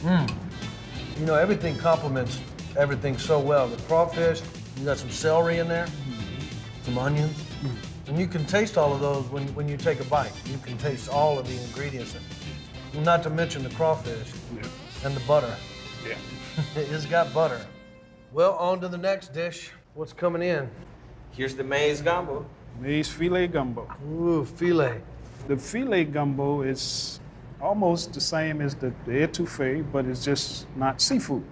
You know, everything complements everything so well. The crawfish, you got some celery in there, some onions, and you can taste all of those when you take a bite. You can taste all of the ingredients, not to mention the crawfish and the butter. Yeah. It's got butter. Well, on to the next dish. What's coming in? Here's the maize gumbo. Maize filet gumbo. Ooh, filet. The filet gumbo is almost the same as the etouffee, but it's just not seafood.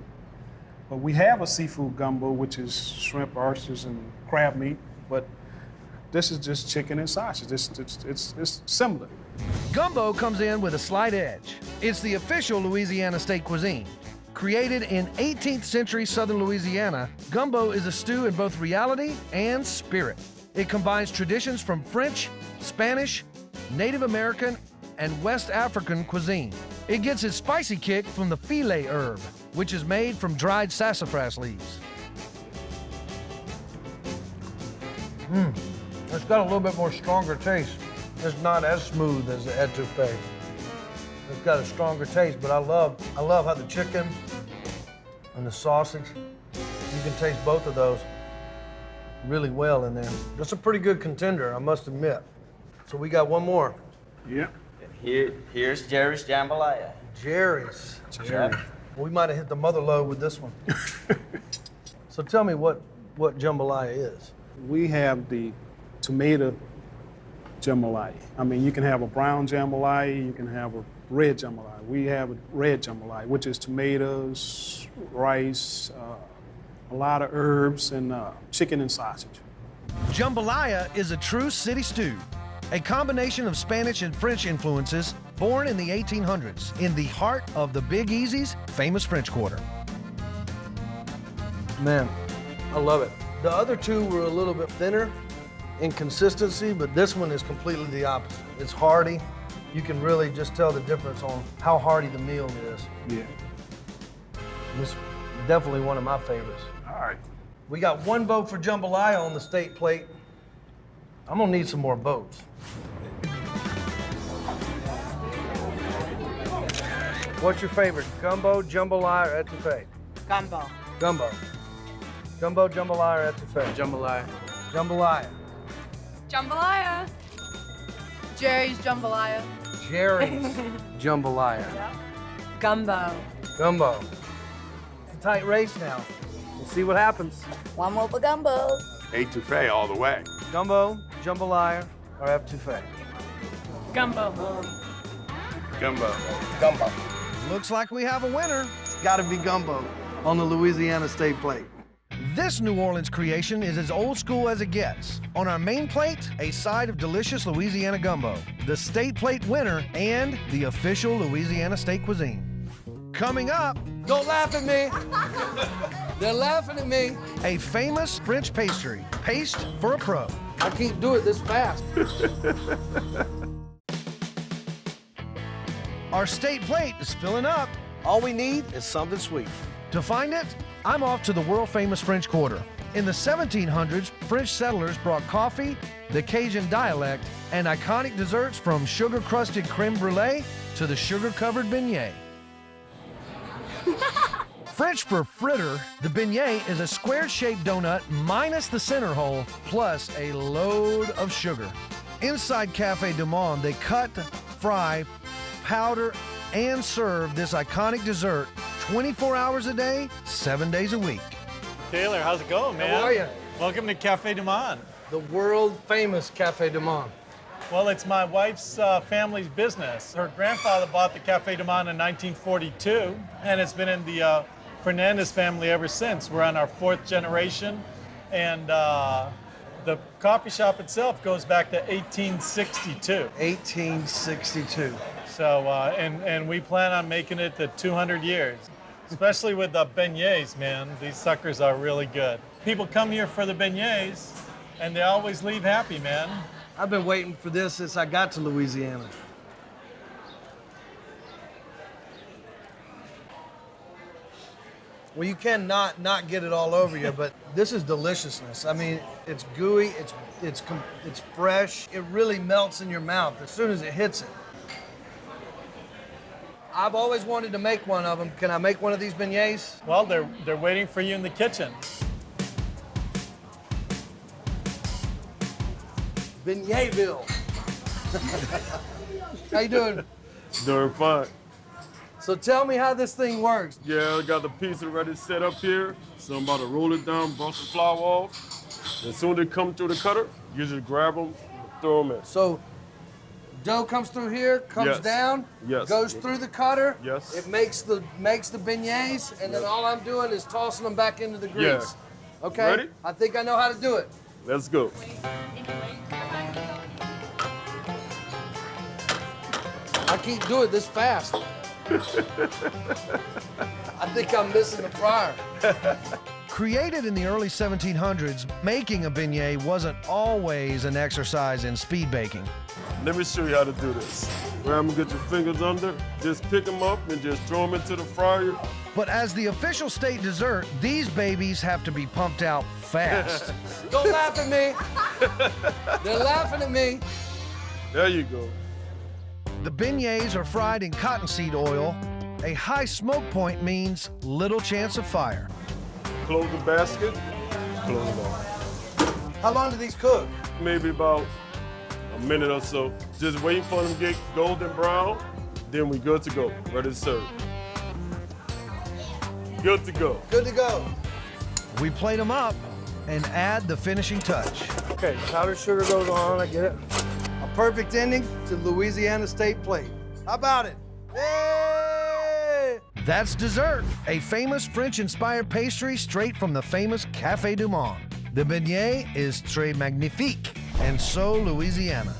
But we have a seafood gumbo, which is shrimp, oysters, and crab meat, but this is just chicken and sausage. It's similar. Gumbo comes in with a slight edge. It's the official Louisiana state cuisine. Created in 18th century southern Louisiana, gumbo is a stew in both reality and spirit. It combines traditions from French, Spanish, Native American, and West African cuisine. It gets its spicy kick from the filet herb, which is made from dried sassafras leaves. It's got a little bit more stronger taste. It's not as smooth as the etouffee. It's got a stronger taste, but I love how the chicken and the sausage, you can taste both of those really well in there. That's a pretty good contender, I must admit. So we got one more. Yep. Here's Jerry's jambalaya. Jerry's. Jerry. We might have hit the mother lode with this one. So tell me what jambalaya is. We have the tomato jambalaya. I mean, you can have a brown jambalaya, you can have a red jambalaya. We have a red jambalaya, which is tomatoes, rice, a lot of herbs, and chicken and sausage. Jambalaya is a true city stew, a combination of Spanish and French influences, born in the 1800s in the heart of the Big Easy's famous French Quarter. Man, I love it. The other two were a little bit thinner in consistency, but this one is completely the opposite. It's hearty. You can really just tell the difference on how hearty the meal is. Yeah. It's definitely one of my favorites. All right. We got one vote for jambalaya on the state plate. I'm gonna need some more votes. What's your favorite, gumbo, jambalaya, or etouffee? Gumbo. Gumbo. Gumbo, jambalaya, or etouffee? Jambalaya. Jambalaya. Jambalaya. Jerry's jambalaya. Jerry's jambalaya. Yep. Gumbo. Gumbo. It's a tight race now. We'll see what happens. One more for gumbo. Etouffee all the way. Gumbo, jambalaya, or etouffee? Gumbo. Gumbo. Gumbo. Looks like we have a winner. It's gotta be gumbo on the Louisiana State Plate. This New Orleans creation is as old school as it gets. On our main plate, a side of delicious Louisiana gumbo, the State Plate winner, and the official Louisiana state cuisine. Coming up, don't laugh at me. They're laughing at me. A famous French pastry, paste for a pro. I can't do it this fast. Our State Plate is filling up. All we need is something sweet. To find it, I'm off to the world-famous French Quarter. In the 1700s, French settlers brought coffee, the Cajun dialect, and iconic desserts from sugar-crusted creme brulee to the sugar-covered beignet. French for fritter, the beignet is a square-shaped donut minus the center hole, plus a load of sugar. Inside Café du Monde, they cut, fry, powder, and serve this iconic dessert 24 hours a day, 7 days a week. Taylor, how's it going, man? How are you? Welcome to Café du Monde. The world-famous Café du Monde. Well, it's my wife's family's business. Her grandfather bought the Café du Monde in 1942, and it's been in the Fernandez family ever since. We're on our 4th generation, and the coffee shop itself goes back to 1862. 1862. So, and we plan on making it to 200 years, especially with the beignets, man. These suckers are really good. People come here for the beignets, and they always leave happy, man. I've been waiting for this since I got to Louisiana. Well, you cannot not get it all over you, but this is deliciousness. I mean, it's gooey, it's fresh. It really melts in your mouth as soon as it hits it. I've always wanted to make one of them. Can I make one of these beignets? Well, they're waiting for you in the kitchen. Beignetville. How you doing? Doing fine. So tell me how this thing works. Yeah, I got the pizza ready set up here. So I'm about to roll it down, brush the flour off. As soon as they come through the cutter, you just grab them, throw them in. So dough comes through here, comes down, goes through the cutter. Yes. It makes the beignets, and then all I'm doing is tossing them back into the grease. Yeah. Okay. Ready? I think I know how to do it. Let's go. I can't do it this fast. I think I'm missing the fryer. Created in the early 1700s, making a beignet wasn't always an exercise in speed baking. Let me show you how to do this. Grab them, get your fingers under, just pick them up and just throw them into the fryer. But as the official state dessert, these babies have to be pumped out fast. Don't laugh at me. They're laughing at me. There you go. The beignets are fried in cottonseed oil. A high smoke point means little chance of fire. Close the basket, close it off. How long do these cook? Maybe about a minute or so. Just waiting for them to get golden brown, then we good to go, ready to serve. Good to go. Good to go. We plate them up and add the finishing touch. Okay, powdered sugar goes on, I get it. A perfect ending to Louisiana State Plate. How about it? Yay! That's dessert, a famous French-inspired pastry straight from the famous Café du Monde. The beignet is très magnifique, and so Louisiana.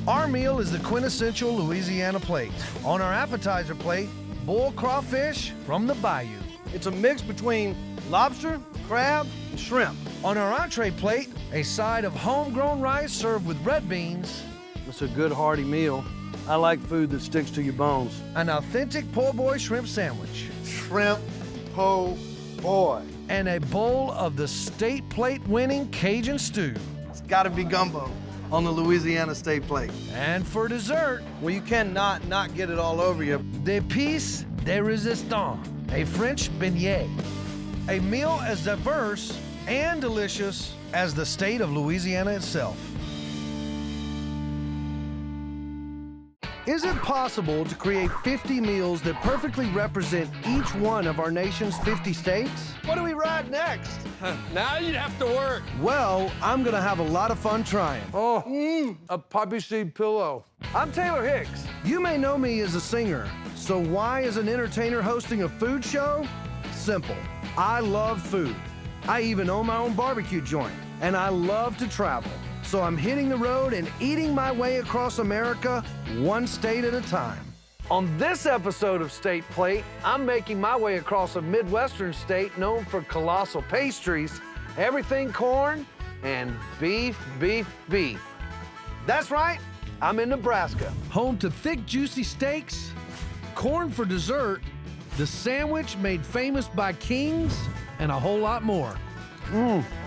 Our meal is the quintessential Louisiana plate. On our appetizer plate, boiled crawfish from the bayou. It's a mix between lobster, crab, and shrimp. On our entree plate, a side of homegrown rice served with red beans. It's a good hearty meal. I like food that sticks to your bones. An authentic po' boy shrimp sandwich. Shrimp po' boy. And a bowl of the State Plate winning Cajun stew. It's gotta be gumbo on the Louisiana State Plate. And for dessert, well, you cannot not get it all over you. Des pièces de résistance, a French beignet. A meal as diverse and delicious as the state of Louisiana itself. Is it possible to create 50 meals that perfectly represent each one of our nation's 50 states? What do we ride next? Now you'd have to work. Well, I'm gonna have a lot of fun trying. Oh, a poppy seed pillow. I'm Taylor Hicks. You may know me as a singer. So why is an entertainer hosting a food show? Simple. I love food. I even own my own barbecue joint, and I love to travel. So I'm hitting the road and eating my way across America, one state at a time. On this episode of State Plate, I'm making my way across a Midwestern state known for colossal pastries, everything corn, and beef, beef, beef. That's right, I'm in Nebraska. Home to thick, juicy steaks, corn for dessert, the sandwich made famous by kings, and a whole lot more.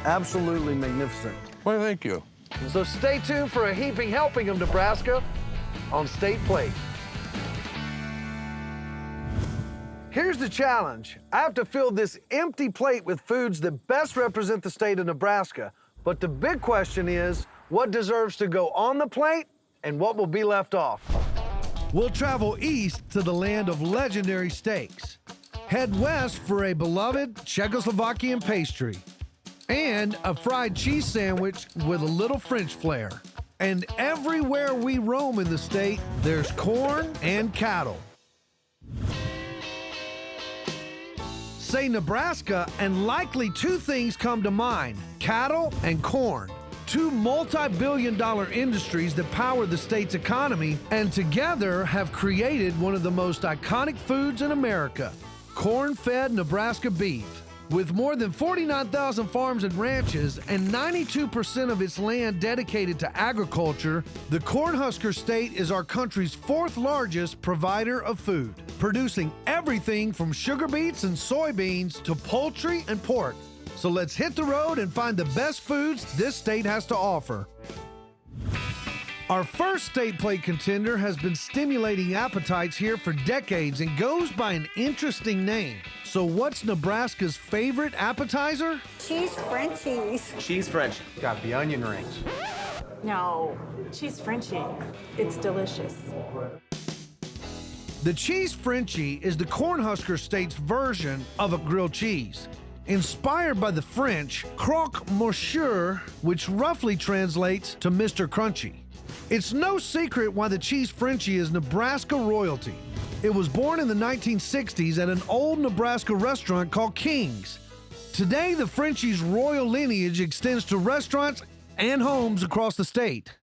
Absolutely magnificent. Well, thank you. So stay tuned for a heaping helping of Nebraska on State Plate. Here's the challenge. I have to fill this empty plate with foods that best represent the state of Nebraska. But the big question is, what deserves to go on the plate and what will be left off? We'll travel east to the land of legendary steaks. Head west for a beloved Czechoslovakian pastry and a fried cheese sandwich with a little French flair. And everywhere we roam in the state, there's corn and cattle. Say Nebraska, and likely two things come to mind: cattle and corn. Two multi-billion-dollar industries that power the state's economy and together have created one of the most iconic foods in America, corn-fed Nebraska beef. With more than 49,000 farms and ranches and 92% of its land dedicated to agriculture, the Cornhusker State is our country's fourth largest provider of food, producing everything from sugar beets and soybeans to poultry and pork. So let's hit the road and find the best foods this state has to offer. Our first State Plate contender has been stimulating appetites here for decades and goes by an interesting name. So what's Nebraska's favorite appetizer? Cheese Frenchies. Cheese French. Got the onion rings. No, cheese Frenchie. It's delicious. The Cheese Frenchie is the Cornhusker State's version of a grilled cheese. Inspired by the French croque monsieur, which roughly translates to Mr. Crunchy. It's no secret why the Cheese Frenchie is Nebraska royalty. It was born in the 1960s at an old Nebraska restaurant called King's. Today, the Frenchie's royal lineage extends to restaurants and homes across the state.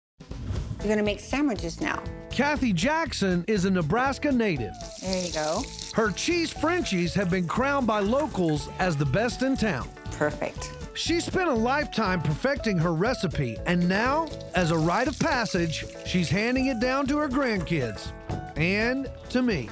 You're gonna make sandwiches now. Kathy Jackson is a Nebraska native. There you go. Her Cheese Frenchies have been crowned by locals as the best in town. Perfect. She spent a lifetime perfecting her recipe, and now, as a rite of passage, she's handing it down to her grandkids. And to me.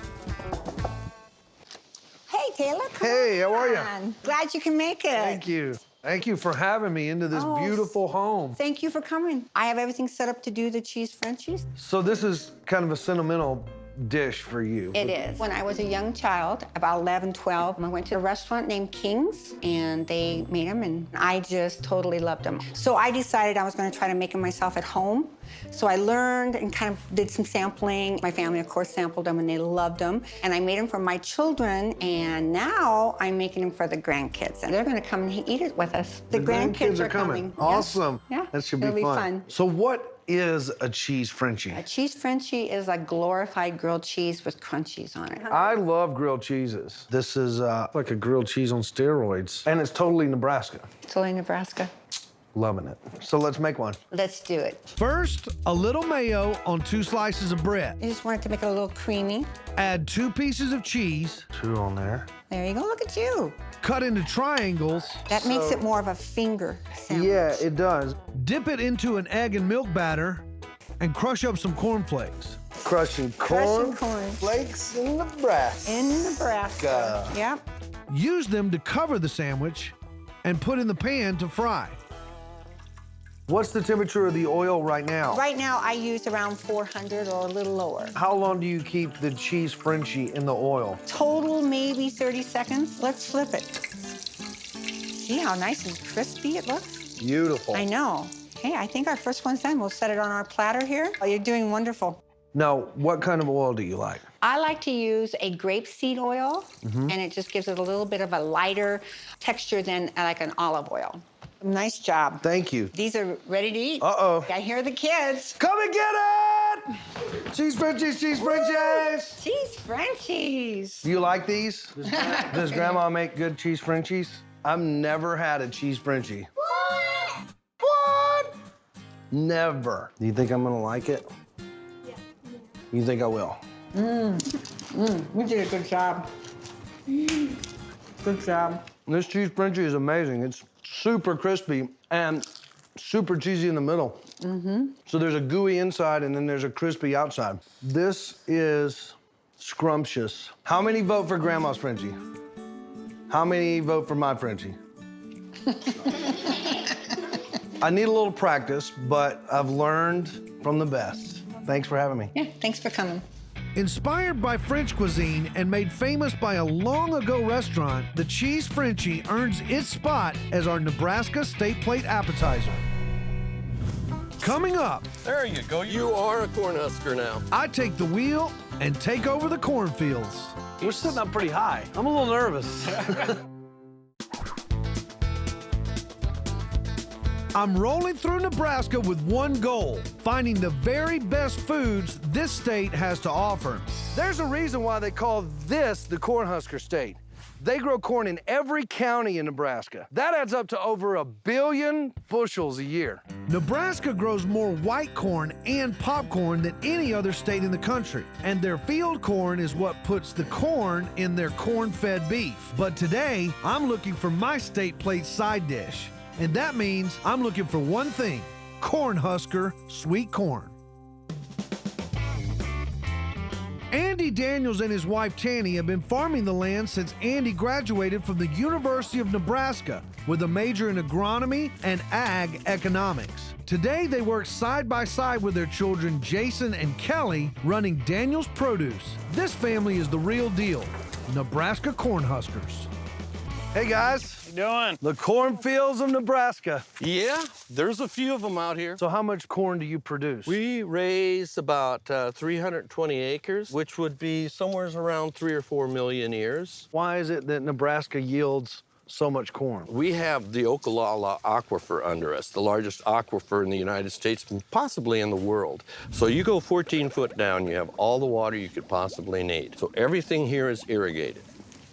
Hey, Taylor. Hey, how are you? you? Glad you can make it. Thank you. Thank you for having me into this beautiful home. Thank you for coming. I have everything set up to do the cheese Frenchies. So this is kind of a sentimental dish for you. It is. When I was a young child, about 11, 12, I went to a restaurant named King's, and they made them, and I just totally loved them. So I decided I was going to try to make them myself at home. So I learned and kind of did some sampling. My family, of course, sampled them, and they loved them. And I made them for my children, and now I'm making them for the grandkids. And they're going to come and eat it with us. The grandkids are coming. Awesome. Yeah. That should be It'll fun. be fun. So what is a Cheese Frenchie? A cheese Frenchie is a glorified grilled cheese with crunchies on it. I love grilled cheeses. This is like a grilled cheese on steroids, and it's totally Nebraska. Totally Nebraska. Loving it. So let's make one. Let's do it. First, a little mayo on 2 slices of bread. I just wanted to make it a little creamy. Add 2 pieces of cheese. 2 on there. There you go, look at you. Cut into triangles. That makes it more of a finger sandwich. Yeah, it does. Dip it into an egg and milk batter and crush up some cornflakes. Crushing corn flakes in Nebraska. In Nebraska. Yep. Use them to cover the sandwich and put in the pan to fry. What's the temperature of the oil right now? Right now, I use around 400 or a little lower. How long do you keep the Cheese Frenchie in the oil? Total, maybe 30 seconds. Let's flip it. See how nice and crispy it looks? Beautiful. I know. Okay, I think our first one's done. We'll set it on our platter here. Oh, you're doing wonderful. Now, what kind of oil do you like? I like to use a grapeseed oil, and it just gives it a little bit of a lighter texture than like an olive oil. Nice job. Thank you. These are ready to eat. Uh-oh. I hear the kids. Come and get it! Cheese Frenchies, cheese Frenchies! Cheese Frenchies. Do you like these? Does Grandma make good cheese Frenchies? I've never had a cheese Frenchie. What? Never. Do you think I'm gonna like it? Yeah. You think I will? We did a good job. Good job. This cheese Frenchie is amazing. It's super crispy and super cheesy in the middle. So there's a gooey inside and then there's a crispy outside. This is scrumptious. How many vote for Grandma's Frenchie? How many vote for my Frenchie? I need a little practice, but I've learned from the best. Thanks for having me. Yeah, thanks for coming. Inspired by French cuisine and made famous by a long-ago restaurant, the Cheese Frenchie earns its spot as our Nebraska State Plate appetizer. Coming up, There you go. You are a Cornhusker now. I take the wheel and take over the cornfields. We're sitting up pretty high. I'm a little nervous. I'm rolling through Nebraska with one goal, finding the very best foods this state has to offer. There's a reason why they call this the Cornhusker State. They grow corn in every county in Nebraska. That adds up to over 1 billion bushels a year. Nebraska grows more white corn and popcorn than any other state in the country, and their field corn is what puts the corn in their corn-fed beef. But today, I'm looking for my State Plate side dish, and that means I'm looking for one thing: Cornhusker sweet corn. Andy Daniels and his wife Tanny have been farming the land since Andy graduated from the University of Nebraska with a major in agronomy and ag economics. Today, they work side by side with their children Jason and Kelly, running Daniels Produce. This family is the real deal, Nebraska Cornhuskers. Hey guys. How you doing? The cornfields of Nebraska. Yeah, there's a few of them out here. So how much corn do you produce? We raise about 320 acres, which would be somewhere around 3 or 4 million ears. Why is it that Nebraska yields so much corn? We have the Okalala Aquifer under us, the largest aquifer in the United States, possibly in the world. So you go 14 foot down, you have all the water you could possibly need. So everything here is irrigated.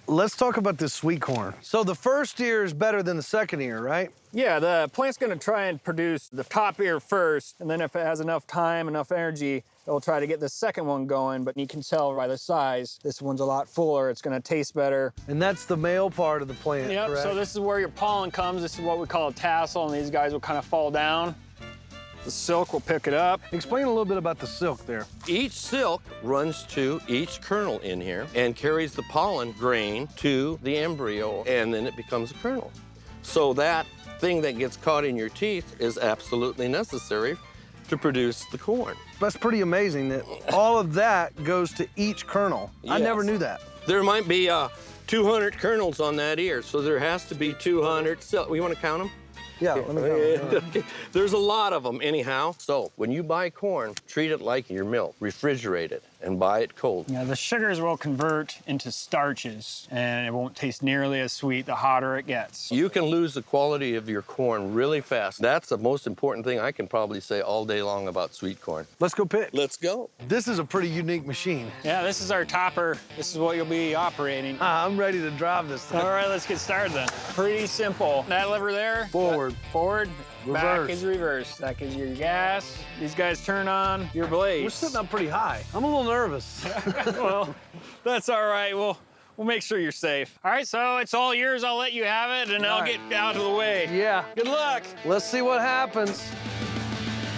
Let's talk about this sweet corn. So the first ear is better than the second ear, right? Yeah, the plant's gonna try and produce the top ear first, and then if it has enough time, enough energy, it'll try to get the second one going, but you can tell by the size, this one's a lot fuller, it's gonna taste better. And that's the male part of the plant, Yep, correct? so this is where your pollen comes. This is what we call a tassel, and these guys will kind of fall down. The silk will pick it up. Explain a little bit about the silk there. Each silk runs to each kernel in here and carries the pollen grain to the embryo, and then it becomes a kernel. So that thing that gets caught in your teeth is absolutely necessary to produce the corn. That's pretty amazing that all of that goes to each kernel. I Yes. never knew that. There might be 200 kernels on that ear, so there has to be 200 silk. You want to count them? Yeah, let me go. Okay. There's a lot of them anyhow. So when you buy corn, treat it like your milk. Refrigerate it and buy it cold. Yeah, the sugars will convert into starches, and it won't taste nearly as sweet the hotter it gets. You can lose the quality of your corn really fast. That's the most important thing I can probably say all day long about sweet corn. Let's go pick. Let's go. This is a pretty unique machine. Yeah, this is our topper. This is what you'll be operating. I'm ready to drive this thing. All right, let's get started then. Pretty simple. That lever there. Forward. Forward. Reverse. Back is reverse. That gives you your gas. These guys turn on your blades. We're sitting up pretty high. I'm a little nervous. Well, that's all right. We'll make sure you're safe. All right, so it's all yours. I'll let you have it, and I'll get out of the way. Yeah. Good luck. Let's see what happens.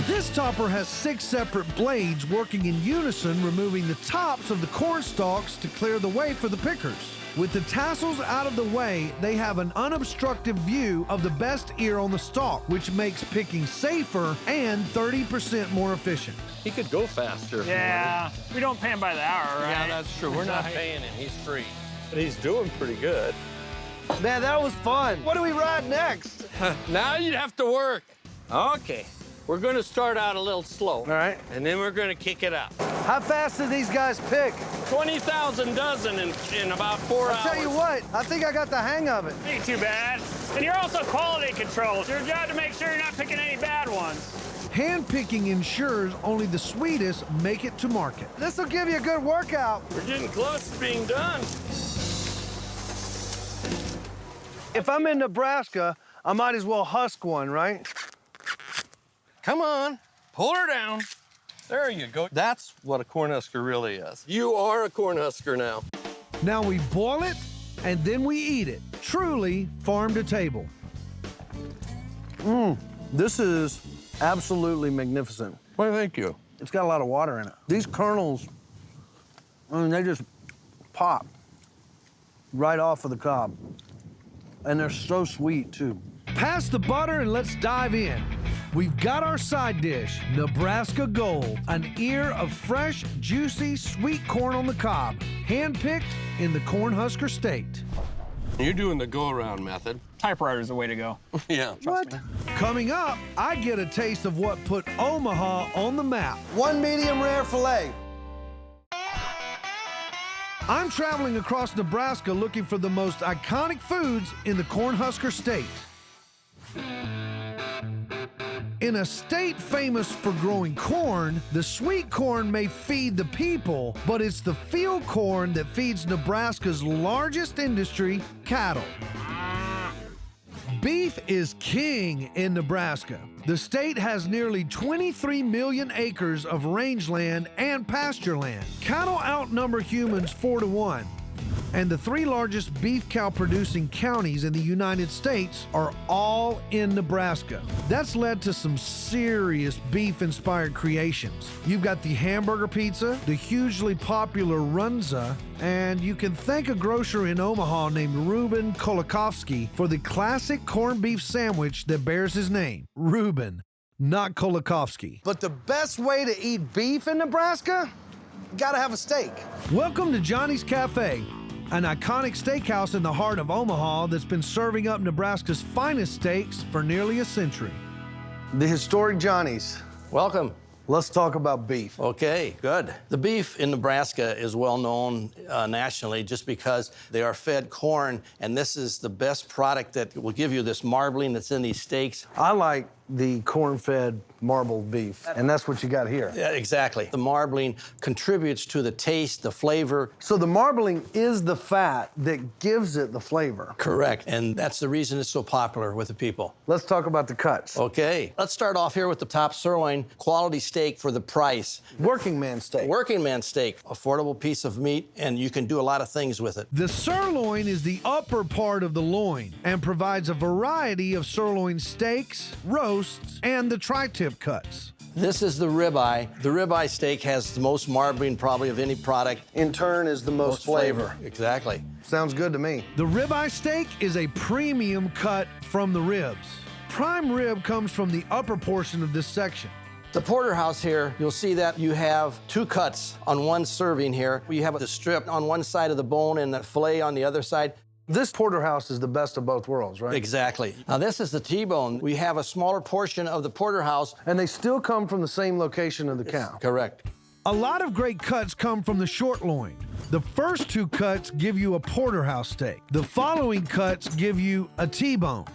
This topper has 6 separate blades working in unison, removing the tops of the corn stalks to clear the way for the pickers. With the tassels out of the way, they have an unobstructed view of the best ear on the stalk, which makes picking safer and 30% more efficient. He could go faster. Yeah, we don't pay him by the hour, right? Yeah, that's true. We're not paying him. He's free. But he's doing pretty good. Man, that was fun. What do we ride next? Now you'd have to work. Okay. We're going to start out a little slow. All right. And then we're going to kick it up. How fast do these guys pick? 20,000 dozen in about 4 hours. I'll tell you what, I think I got the hang of it. Ain't too bad. And you're also quality control. It's your job to make sure you're not picking any bad ones. Hand-picking ensures only the sweetest make it to market. This will give you a good workout. We're getting close to being done. If I'm in Nebraska, I might as well husk one, right? Come on, pull her down. There you go. That's what a Cornhusker really is. You are a Cornhusker now. Now we boil it, and then we eat it. Truly farm to table. This is absolutely magnificent. Well, thank you. It's got a lot of water in it. These kernels, I mean, they just pop right off of the cob. And they're so sweet, too. Pass the butter and let's dive in. We've got our side dish, Nebraska Gold, an ear of fresh, juicy, sweet corn on the cob, hand-picked in the Cornhusker State. You're doing the go-around method. Typewriter's the way to go. Yeah. What? Coming up, I get a taste of what put Omaha on the map. 1 medium rare filet. I'm traveling across Nebraska looking for the most iconic foods in the Cornhusker State. In a state famous for growing corn, the sweet corn may feed the people, but it's the field corn that feeds Nebraska's largest industry, cattle. Beef is king in Nebraska. The state has nearly 23 million acres of rangeland and pasture land. Cattle outnumber humans 4-to-1. And the 3 largest beef cow producing counties in the United States are all in Nebraska. That's led to some serious beef inspired creations. You've got the hamburger pizza, the hugely popular Runza, and you can thank a grocer in Omaha named Ruben Kolakowski for the classic corned beef sandwich that bears his name, Ruben, not Kolakowski. But the best way to eat beef in Nebraska? You gotta have a steak. Welcome to Johnny's Cafe, an iconic steakhouse in the heart of Omaha that's been serving up Nebraska's finest steaks for nearly a century. The historic Johnny's. Welcome. Let's talk about beef. Okay, good. The beef in Nebraska is well known nationally just because they are fed corn, and this is the best product that will give you this marbling that's in these steaks. I like the corn-fed marbled beef, and that's what you got here. Yeah, exactly. The marbling contributes to the taste, the flavor. So the marbling is the fat that gives it the flavor. Correct, and that's the reason it's so popular with the people. Let's talk about the cuts. Okay, let's start off here with the top sirloin, quality steak for the price. Working man steak. Working man steak, affordable piece of meat, and you can do a lot of things with it. The sirloin is the upper part of the loin and provides a variety of sirloin steaks, roasts, and the tri-tip cuts. This is the ribeye. The ribeye steak has the most marbling probably of any product. In turn is the most flavor. Exactly. Sounds good to me. The ribeye steak is a premium cut from the ribs. Prime rib comes from the upper portion of this section. The porterhouse here, you'll see that you have 2 cuts on one serving here. You have the strip on one side of the bone and the filet on the other side. This porterhouse is the best of both worlds, right? Exactly. Now this is the T-bone. We have a smaller portion of the porterhouse. And they still come from the same location of the cow. Correct. A lot of great cuts come from the short loin. The first 2 cuts give you a porterhouse steak. The following cuts give you a T-bone.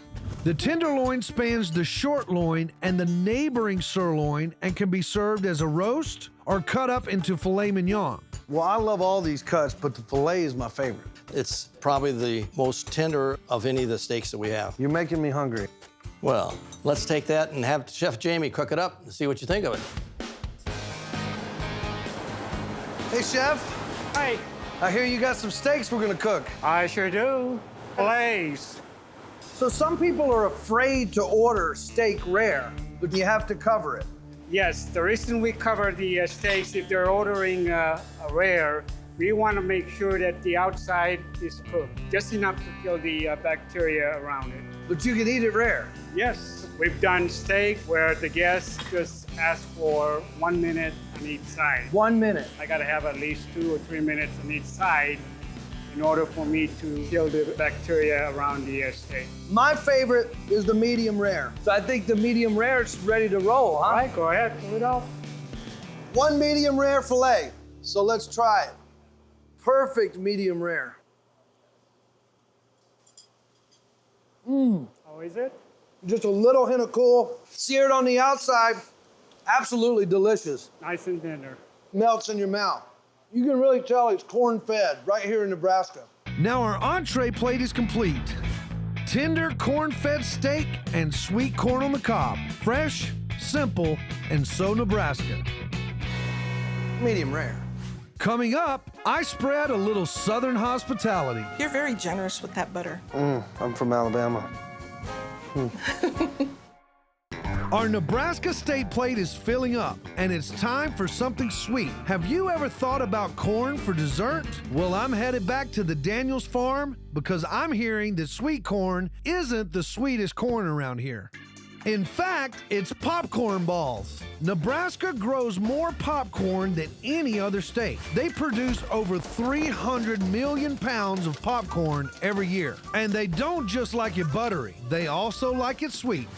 The tenderloin spans the short loin and the neighboring sirloin and can be served as a roast or cut up into filet mignon. Well, I love all these cuts, but the filet is my favorite. It's probably the most tender of any of the steaks that we have. You're making me hungry. Well, let's take that and have Chef Jamie cook it up and see what you think of it. Hey, Chef. Hey. I hear you got some steaks we're gonna cook. I sure do. Fillets. So some people are afraid to order steak rare, but you have to cover it. Yes, the reason we cover the steaks, if they're ordering a rare, we want to make sure that the outside is cooked, just enough to kill the bacteria around it. But you can eat it rare. Yes, we've done steak where the guests just ask for 1 minute on each side. 1 minute. I gotta have at least 2 or 3 minutes on each side, in order for me to kill the bacteria around the steak. My favorite is the medium rare. So I think the medium rare is ready to roll, huh? All right, go ahead, pull it off. 1 medium rare filet. So let's try it. Perfect medium rare. How is it? Just a little hint of cool. Seared on the outside. Absolutely delicious. Nice and tender. Melts in your mouth. You can really tell it's corn-fed right here in Nebraska. Now our entree plate is complete. Tender corn-fed steak and sweet corn on the cob. Fresh, simple, and so Nebraska. Medium rare. Coming up, I spread a little Southern hospitality. You're very generous with that butter. I'm from Alabama. Our Nebraska state plate is filling up, and it's time for something sweet. Have you ever thought about corn for dessert? Well, I'm headed back to the Daniels farm because I'm hearing that sweet corn isn't the sweetest corn around here. In fact, it's popcorn balls. Nebraska grows more popcorn than any other state. They produce over 300 million pounds of popcorn every year. And they don't just like it buttery, they also like it sweet.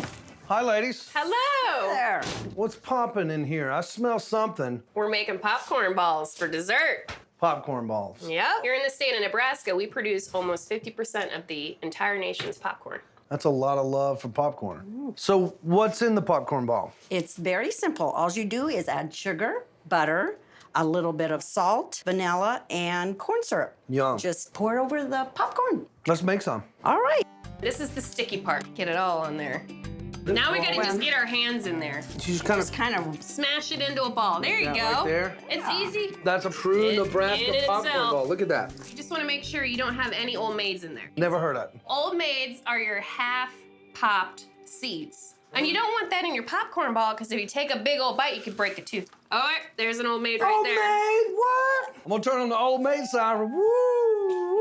Hi, ladies. Hello. There. What's popping in here? I smell something. We're making popcorn balls for dessert. Popcorn balls. Yep. Here in the state of Nebraska, we produce almost 50% of the entire nation's popcorn. That's a lot of love for popcorn. So what's in the popcorn ball? It's very simple. All you do is add sugar, butter, a little bit of salt, vanilla, and corn syrup. Yum. Just pour it over the popcorn. Let's make some. All right. This is the sticky part. Get it all on there. Now we gotta just get our hands in there. Just kind of smash it into a ball. There you go. Right there. It's easy. That's a true Nebraska in popcorn itself. ball. Look at that. You just wanna make sure you don't have any Old Maids in there. Never heard of it. Old Maids are your half-popped seeds. And you don't want that in your popcorn ball because if you take a big old bite, you could break a tooth. All right, there's an Old Maid right Old there. Maid, what? I'm gonna turn on the Old Maid siren. Woo, woo.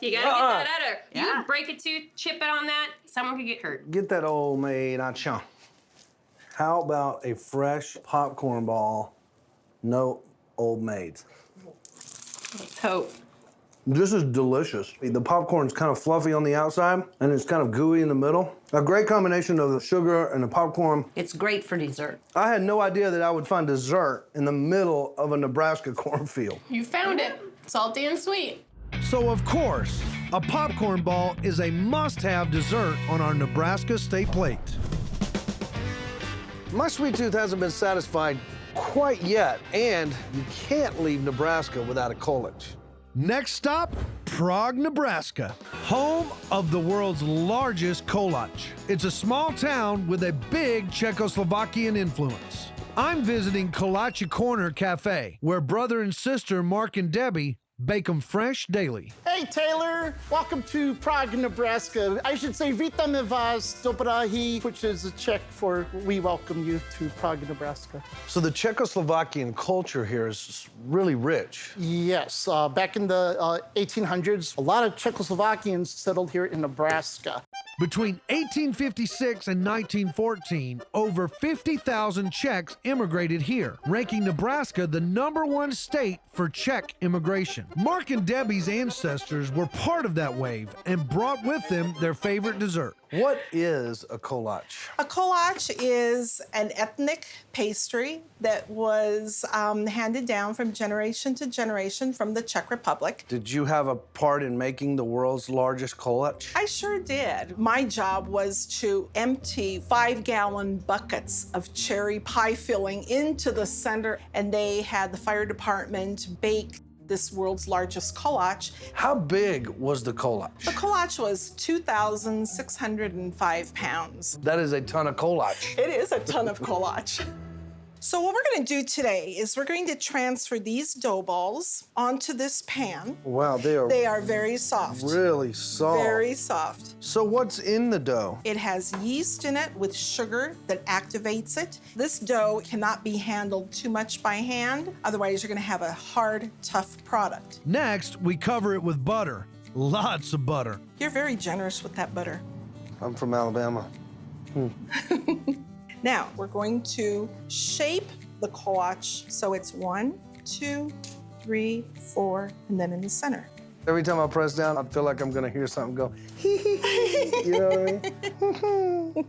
You gotta get that out of there. You break a tooth, chip it on that, someone could get hurt. Get that Old Maid out, chum. How about a fresh popcorn ball, no Old Maids? Let's hope. This is delicious. The popcorn's kind of fluffy on the outside, and it's kind of gooey in the middle. A great combination of the sugar and the popcorn. It's great for dessert. I had no idea that I would find dessert in the middle of a Nebraska cornfield. You found it. Salty and sweet. So of course, a popcorn ball is a must-have dessert on our Nebraska state plate. My sweet tooth hasn't been satisfied quite yet, and you can't leave Nebraska without a Kolach. Next stop, Prague, Nebraska, home of the world's largest kolach. It's a small town with a big Czechoslovakian influence. I'm visiting Kolache Corner Cafe, where brother and sister Mark and Debbie bake them fresh daily. Hey, Taylor. Welcome to Prague, Nebraska. I should say Vítame vás dobrahi, which is a Czech for we welcome you to Prague, Nebraska. So the Czechoslovakian culture here is really rich. Yes. Back in the 1800s, a lot of Czechoslovakians settled here in Nebraska. Between 1856 and 1914, over 50,000 Czechs immigrated here, ranking Nebraska the #1 state for Czech immigration. Mark and Debbie's ancestors were part of that wave and brought with them their favorite dessert. What is a kolach? A kolach is an ethnic pastry that was handed down from generation to generation from the Czech Republic. Did you have a part in making the world's largest kolach? I sure did. My job was to empty 5-gallon buckets of cherry pie filling into the center, and they had the fire department bake this world's largest kolach. How big was the kolach? The kolach was 2,605 pounds. That is a ton of kolach. It is a ton of kolach. So what we're going to do today is we're going to transfer these dough balls onto this pan. Wow, They are very soft. Really soft. Very soft. So what's in the dough? It has yeast in it with sugar that activates it. This dough cannot be handled too much by hand, otherwise you're going to have a hard, tough product. Next, we cover it with butter. Lots of butter. You're very generous with that butter. I'm from Alabama. Now, we're going to shape the kolach so it's 1, 2, 3, 4, and then in the center. Every time I press down, I feel like I'm gonna hear something go, hee hee hee. You know what I mean?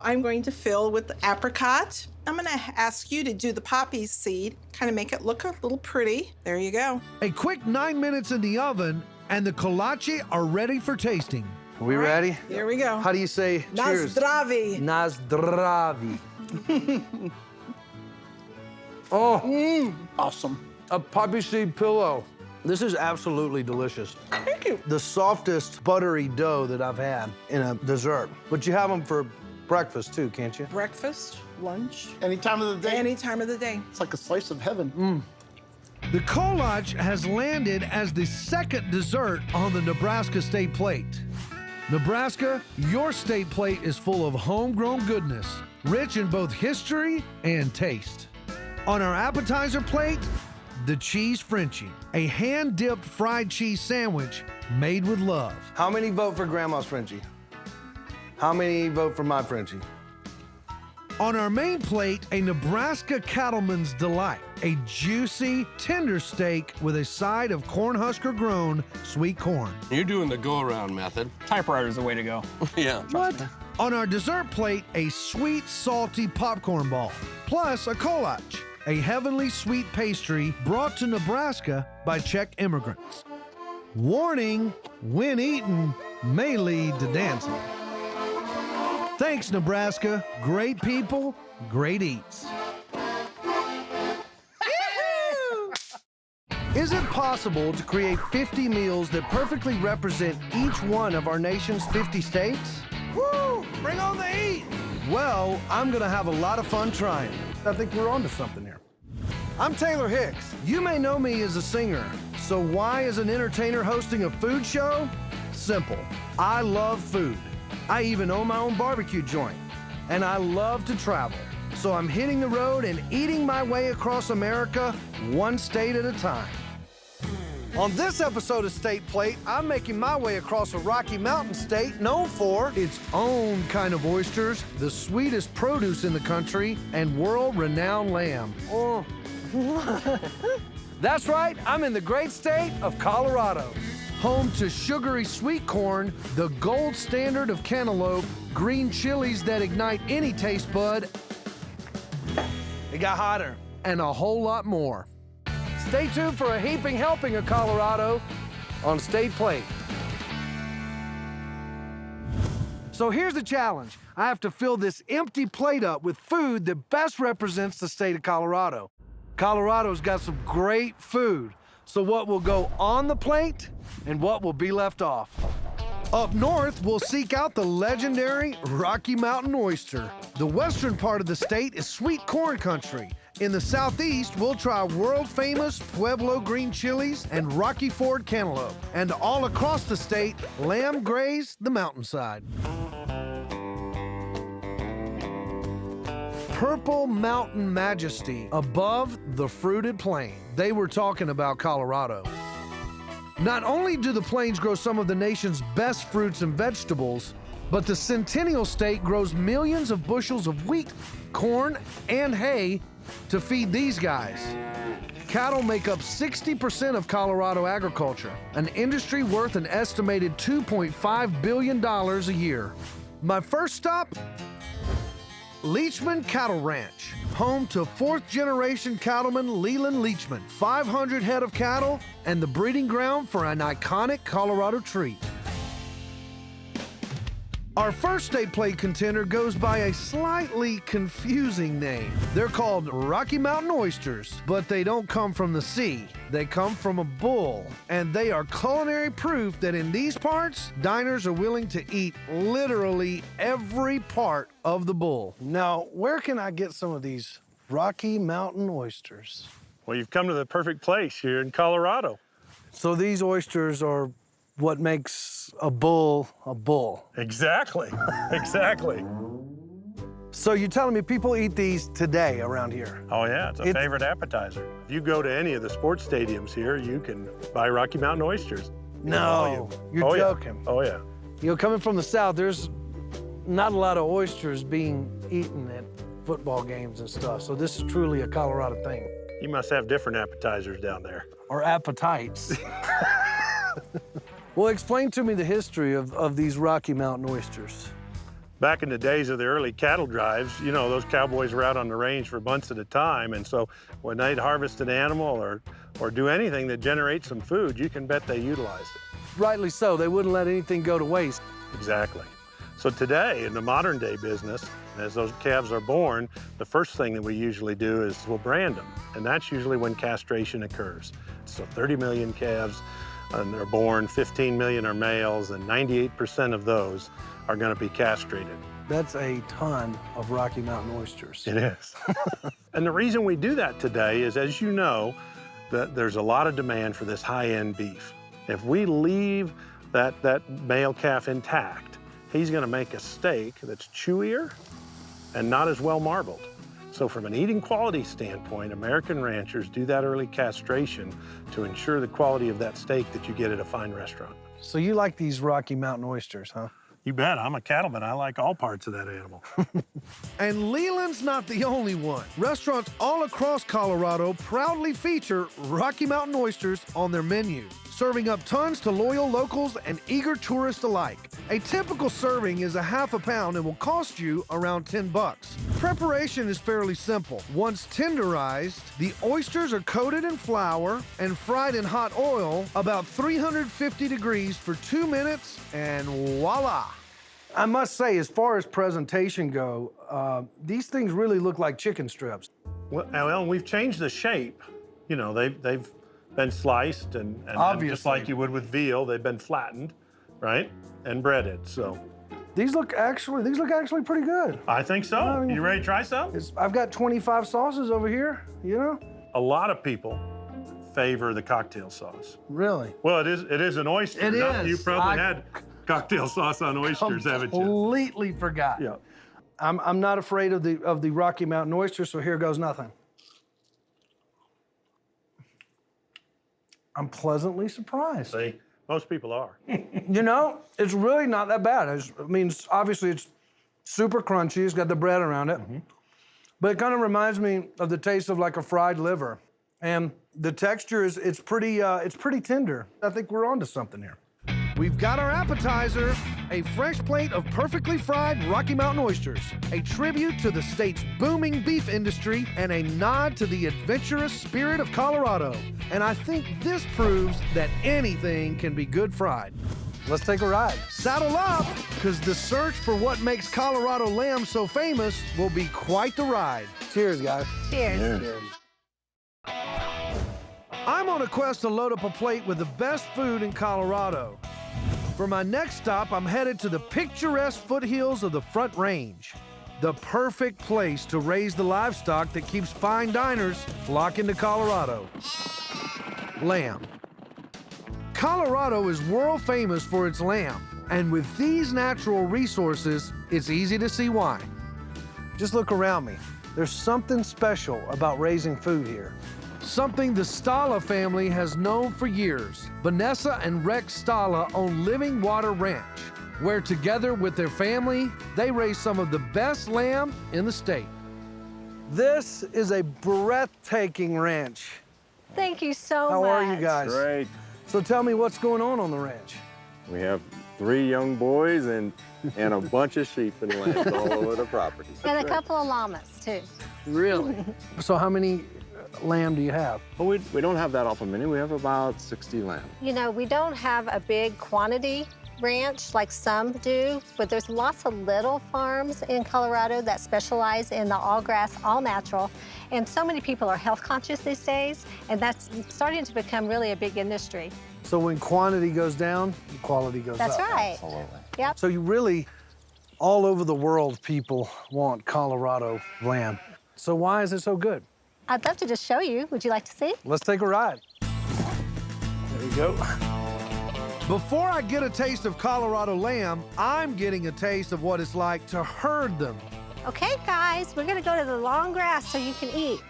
I'm going to fill with the apricot. I'm gonna ask you to do the poppy seed, kind of make it look a little pretty. There you go. A quick 9 minutes in the oven, and the kolache are ready for tasting. Are we ready? Here we go. How do you say cheers? Nazdravi. Nazdravi. Oh, awesome. A poppy seed pillow. This is absolutely delicious. Thank you. The softest buttery dough that I've had in a dessert. But you have them for breakfast too, can't you? Breakfast, lunch. Any time of the day. Any time of the day. It's like a slice of heaven. The kolache has landed as the second dessert on the Nebraska State Plate. Nebraska, your state plate is full of homegrown goodness, rich in both history and taste. On our appetizer plate, the Cheese Frenchie, a hand-dipped fried cheese sandwich made with love. How many vote for Grandma's Frenchie? How many vote for my Frenchie? On our main plate, a Nebraska Cattleman's Delight, a juicy, tender steak with a side of Cornhusker grown sweet corn. You're doing the go-around method. Typewriter's the way to go. Yeah. What? On our dessert plate, a sweet, salty popcorn ball, plus a kolache, a heavenly sweet pastry brought to Nebraska by Czech immigrants. Warning, when eaten, may lead to dancing. Thanks, Nebraska. Great people, great eats. Is it possible to create 50 meals that perfectly represent each one of our nation's 50 states? Woo! Bring on the heat! Well, I'm gonna have a lot of fun trying. I think we're onto something here. I'm Taylor Hicks. You may know me as a singer, so why as an entertainer hosting a food show? Simple. I love food. I even own my own barbecue joint, and I love to travel. So I'm hitting the road and eating my way across America, one state at a time. On this episode of State Plate, I'm making my way across a Rocky Mountain state known for its own kind of oysters, the sweetest produce in the country, and world-renowned lamb. Oh. That's right, I'm in the great state of Colorado. Home to sugary sweet corn, the gold standard of cantaloupe, green chilies that ignite any taste bud. It got hotter. And a whole lot more. Stay tuned for a heaping helping of Colorado on State Plate. So here's the challenge. I have to fill this empty plate up with food that best represents the state of Colorado. Colorado's got some great food. So what will go on the plate and what will be left off? Up north, we'll seek out the legendary Rocky Mountain oyster. The western part of the state is sweet corn country. In the southeast, we'll try world-famous Pueblo green chilies and Rocky Ford cantaloupe. And all across the state, lamb graze the mountainside. Purple Mountain Majesty above the fruited plain. They were talking about Colorado. Not only do the plains grow some of the nation's best fruits and vegetables, but the Centennial State grows millions of bushels of wheat, corn, and hay to feed these guys. Cattle make up 60% of Colorado agriculture, an industry worth an estimated $2.5 billion a year. My first stop? Leachman Cattle Ranch, home to fourth-generation cattleman Leland Leachman, 500 head of cattle, and the breeding ground for an iconic Colorado treat. Our first State Plate contender goes by a slightly confusing name. They're called Rocky Mountain oysters, but they don't come from the sea. They come from a bull, and they are culinary proof that in these parts, diners are willing to eat literally every part of the bull. Now, where can I get some of these Rocky Mountain oysters? Well, you've come to the perfect place here in Colorado. So these oysters are what makes a bull a bull. Exactly, exactly. So you're telling me people eat these today around here? Oh yeah, it's a favorite appetizer. If you go to any of the sports stadiums here, you can buy Rocky Mountain oysters. No, you're joking. Yeah. Oh yeah. You know, coming from the South, there's not a lot of oysters being eaten at football games and stuff. So this is truly a Colorado thing. You must have different appetizers down there. Or appetites. Well, explain to me the history of these Rocky Mountain oysters. Back in the days of the early cattle drives, you know, those cowboys were out on the range for months at a time. And so when they'd harvest an animal or do anything that generates some food, you can bet they utilized it. Rightly so. They wouldn't let anything go to waste. Exactly. So today, in the modern day business, as those calves are born, the first thing that we usually do is we'll brand them. And that's usually when castration occurs. So 30 million calves, and they're born, 15 million are males, and 98% of those are going to be castrated. That's a ton of Rocky Mountain oysters. It is. And the reason we do that today is, as you know, that there's a lot of demand for this high-end beef. If we leave that male calf intact, he's going to make a steak that's chewier and not as well marbled. So from an eating quality standpoint, American ranchers do that early castration to ensure the quality of that steak that you get at a fine restaurant. So you like these Rocky Mountain oysters, huh? You bet. I'm a cattleman. I like all parts of that animal. And Leland's not the only one. Restaurants all across Colorado proudly feature Rocky Mountain oysters on their menu, serving up tons to loyal locals and eager tourists alike. A typical serving is a half a pound and will cost you around 10 bucks. Preparation is fairly simple. Once tenderized, the oysters are coated in flour and fried in hot oil about 350 degrees for 2 minutes, and voila. I must say, as far as presentation go, these things really look like chicken strips. Well, we've changed the shape. You know, they've been sliced and just like you would with veal, they've been flattened, right? And breaded, so. These look actually pretty good. I think so. You ready to try some? I've got 25 sauces over here, you know? A lot of people favor the cocktail sauce. Really? Well, it is an oyster. It is. You probably had cocktail sauce on oysters, haven't you? Completely forgot. Yeah. I'm not afraid of the Rocky Mountain oyster, so here goes nothing. I'm pleasantly surprised. See, most people are. You know, it's really not that bad. I mean, obviously it's super crunchy. It's got the bread around it. But it kind of reminds me of the taste of like a fried liver. And the texture it's pretty tender. I think we're onto something here. We've got our appetizer, a fresh plate of perfectly fried Rocky Mountain oysters, a tribute to the state's booming beef industry and a nod to the adventurous spirit of Colorado. And I think this proves that anything can be good fried. Let's take a ride. Saddle up, because the search for what makes Colorado lamb so famous will be quite the ride. Cheers, guys. Cheers. Cheers. I'm on a quest to load up a plate with the best food in Colorado. For my next stop, I'm headed to the picturesque foothills of the Front Range, the perfect place to raise the livestock that keeps fine diners flocking to Colorado. Lamb. Colorado is world famous for its lamb, and with these natural resources, it's easy to see why. Just look around me. There's something special about raising food here. Something the Stala family has known for years. Vanessa and Rex Stala own Living Water Ranch, where together with their family, they raise some of the best lamb in the state. This is a breathtaking ranch. Thank you so much. How are you guys? Great. So tell me what's going on the ranch. We have 3 young boys and a bunch of sheep and lambs all over the property. And a couple of llamas, too. Really? So how many lamb do you have? Well, we don't have that awful many. We have about 60 lambs. You know, we don't have a big quantity ranch like some do, but there's lots of little farms in Colorado that specialize in the all grass, all natural. And so many people are health conscious these days, and that's starting to become really a big industry. So when quantity goes down, the quality goes That's up. That's right. Absolutely. Yep. So you really, all over the world, people want Colorado lamb. So why is it so good? I'd love to just show you. Would you like to see? Let's take a ride. There you go. Before I get a taste of Colorado lamb, I'm getting a taste of what it's like to herd them. Okay, guys, we're gonna go to the long grass so you can eat.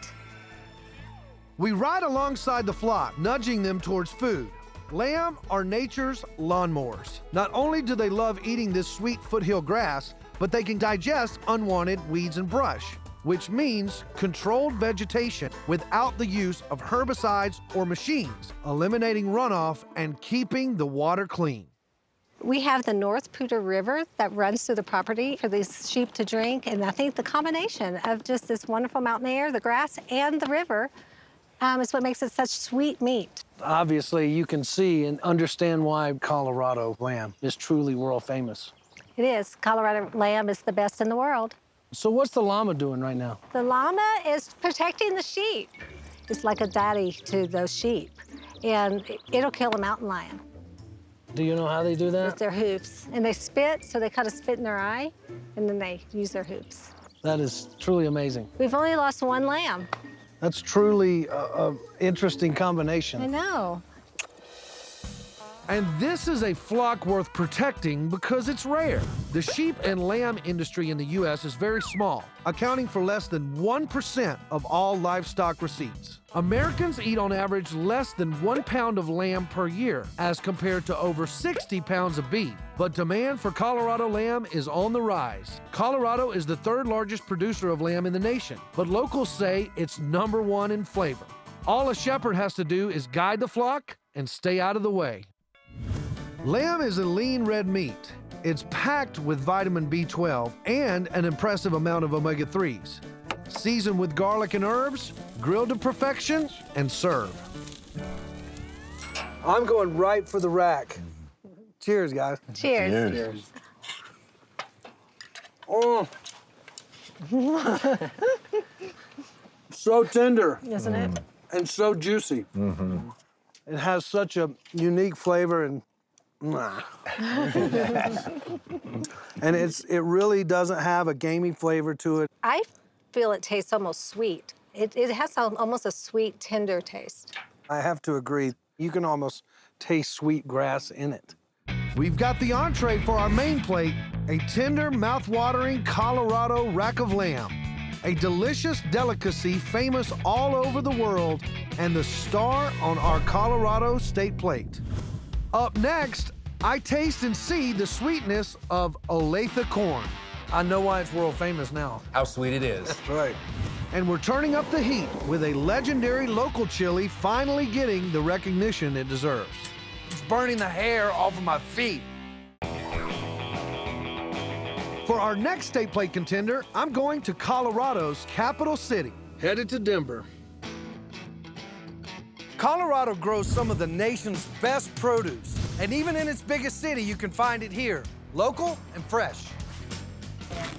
We ride alongside the flock, nudging them towards food. Lamb are nature's lawnmowers. Not only do they love eating this sweet foothill grass, but they can digest unwanted weeds and brush. which means controlled vegetation without the use of herbicides or machines, eliminating runoff and keeping the water clean. We have the North Poudre River that runs through the property for these sheep to drink, and I think the combination of just this wonderful mountain air, the grass, and the river is what makes it such sweet meat. Obviously, you can see and understand why Colorado lamb is truly world famous. It is. Colorado lamb is the best in the world. So what's the llama doing right now? The llama is protecting the sheep. It's like a daddy to those sheep, and it'll kill a mountain lion. Do you know how they do that? With their hoofs. And they spit, so they kind of spit in their eye, and then they use their hoops. That is truly amazing. We've only lost one lamb. That's truly an interesting combination. I know. And this is a flock worth protecting because it's rare. The sheep and lamb industry in the U.S. is very small, accounting for less than 1% of all livestock receipts. Americans eat on average less than 1 pound of lamb per year, as compared to over 60 pounds of beef. But demand for Colorado lamb is on the rise. Colorado is the third largest producer of lamb in the nation, but locals say it's #1 in flavor. All a shepherd has to do is guide the flock and stay out of the way. Lamb is a lean red meat. It's packed with vitamin B12 and an impressive amount of omega-3s. Seasoned with garlic and herbs, grilled to perfection, and serve. I'm going right for the rack. Cheers, guys. Cheers. Cheers. Oh. So tender. Isn't it? And so juicy. It has such a unique flavor and and it really doesn't have a gamey flavor to it. I feel it tastes almost sweet. It has almost a sweet, tender taste. I have to agree. You can almost taste sweet grass in it. We've got the entree for our main plate, a tender, mouth-watering Colorado rack of lamb. A delicious delicacy famous all over the world and the star on our Colorado state plate. Up next, I taste and see the sweetness of Olathe corn. I know why it's world famous now. How sweet it is. That's right. And we're turning up the heat with a legendary local chili finally getting the recognition it deserves. It's burning the hair off of my feet. For our next state plate contender, I'm going to Colorado's capital city. Headed to Denver. Colorado grows some of the nation's best produce, and even in its biggest city, you can find it here, local and fresh.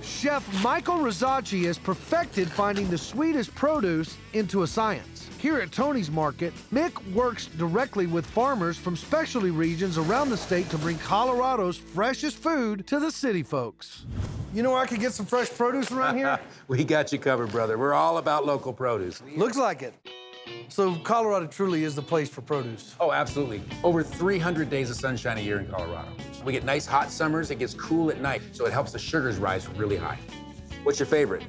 Chef Michael Rosacci has perfected finding the sweetest produce into a science. Here at Tony's Market, Mick works directly with farmers from specialty regions around the state to bring Colorado's freshest food to the city folks. You know where I could get some fresh produce around here? We got you covered, brother. We're all about local produce. Looks like it. So Colorado truly is the place for produce. Oh, absolutely. Over 300 days of sunshine a year in Colorado. We get nice hot summers, it gets cool at night, so it helps the sugars rise really high. What's your favorite?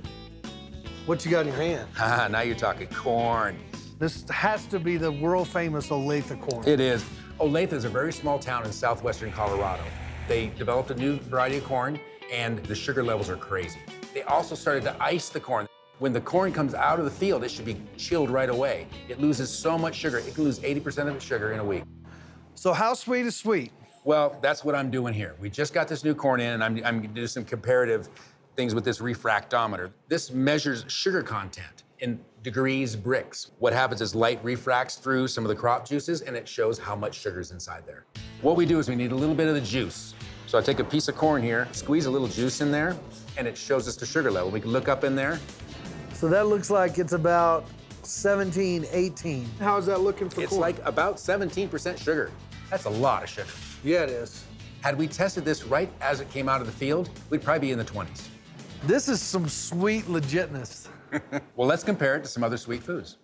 What you got in your hand? Now you're talking corn. This has to be the world famous Olathe corn. It is. Olathe is a very small town in southwestern Colorado. They developed a new variety of corn, and the sugar levels are crazy. They also started to ice the corn. When the corn comes out of the field, it should be chilled right away. It loses so much sugar. It can lose 80% of its sugar in a week. So how sweet is sweet? Well, that's what I'm doing here. We just got this new corn in, and I'm going to do some comparative things with this refractometer. This measures sugar content in degrees Brix. What happens is light refracts through some of the crop juices, and it shows how much sugar is inside there. What we do is we need a little bit of the juice. So I take a piece of corn here, squeeze a little juice in there, and it shows us the sugar level. We can look up in there. So that looks like it's about 17, 18. How's that looking for It's corn? like about 17% sugar. That's a lot of sugar. Yeah, it is. Had we tested this right as it came out of the field, we'd probably be in the 20s. This is some sweet legitness. Well, let's compare it to some other sweet foods.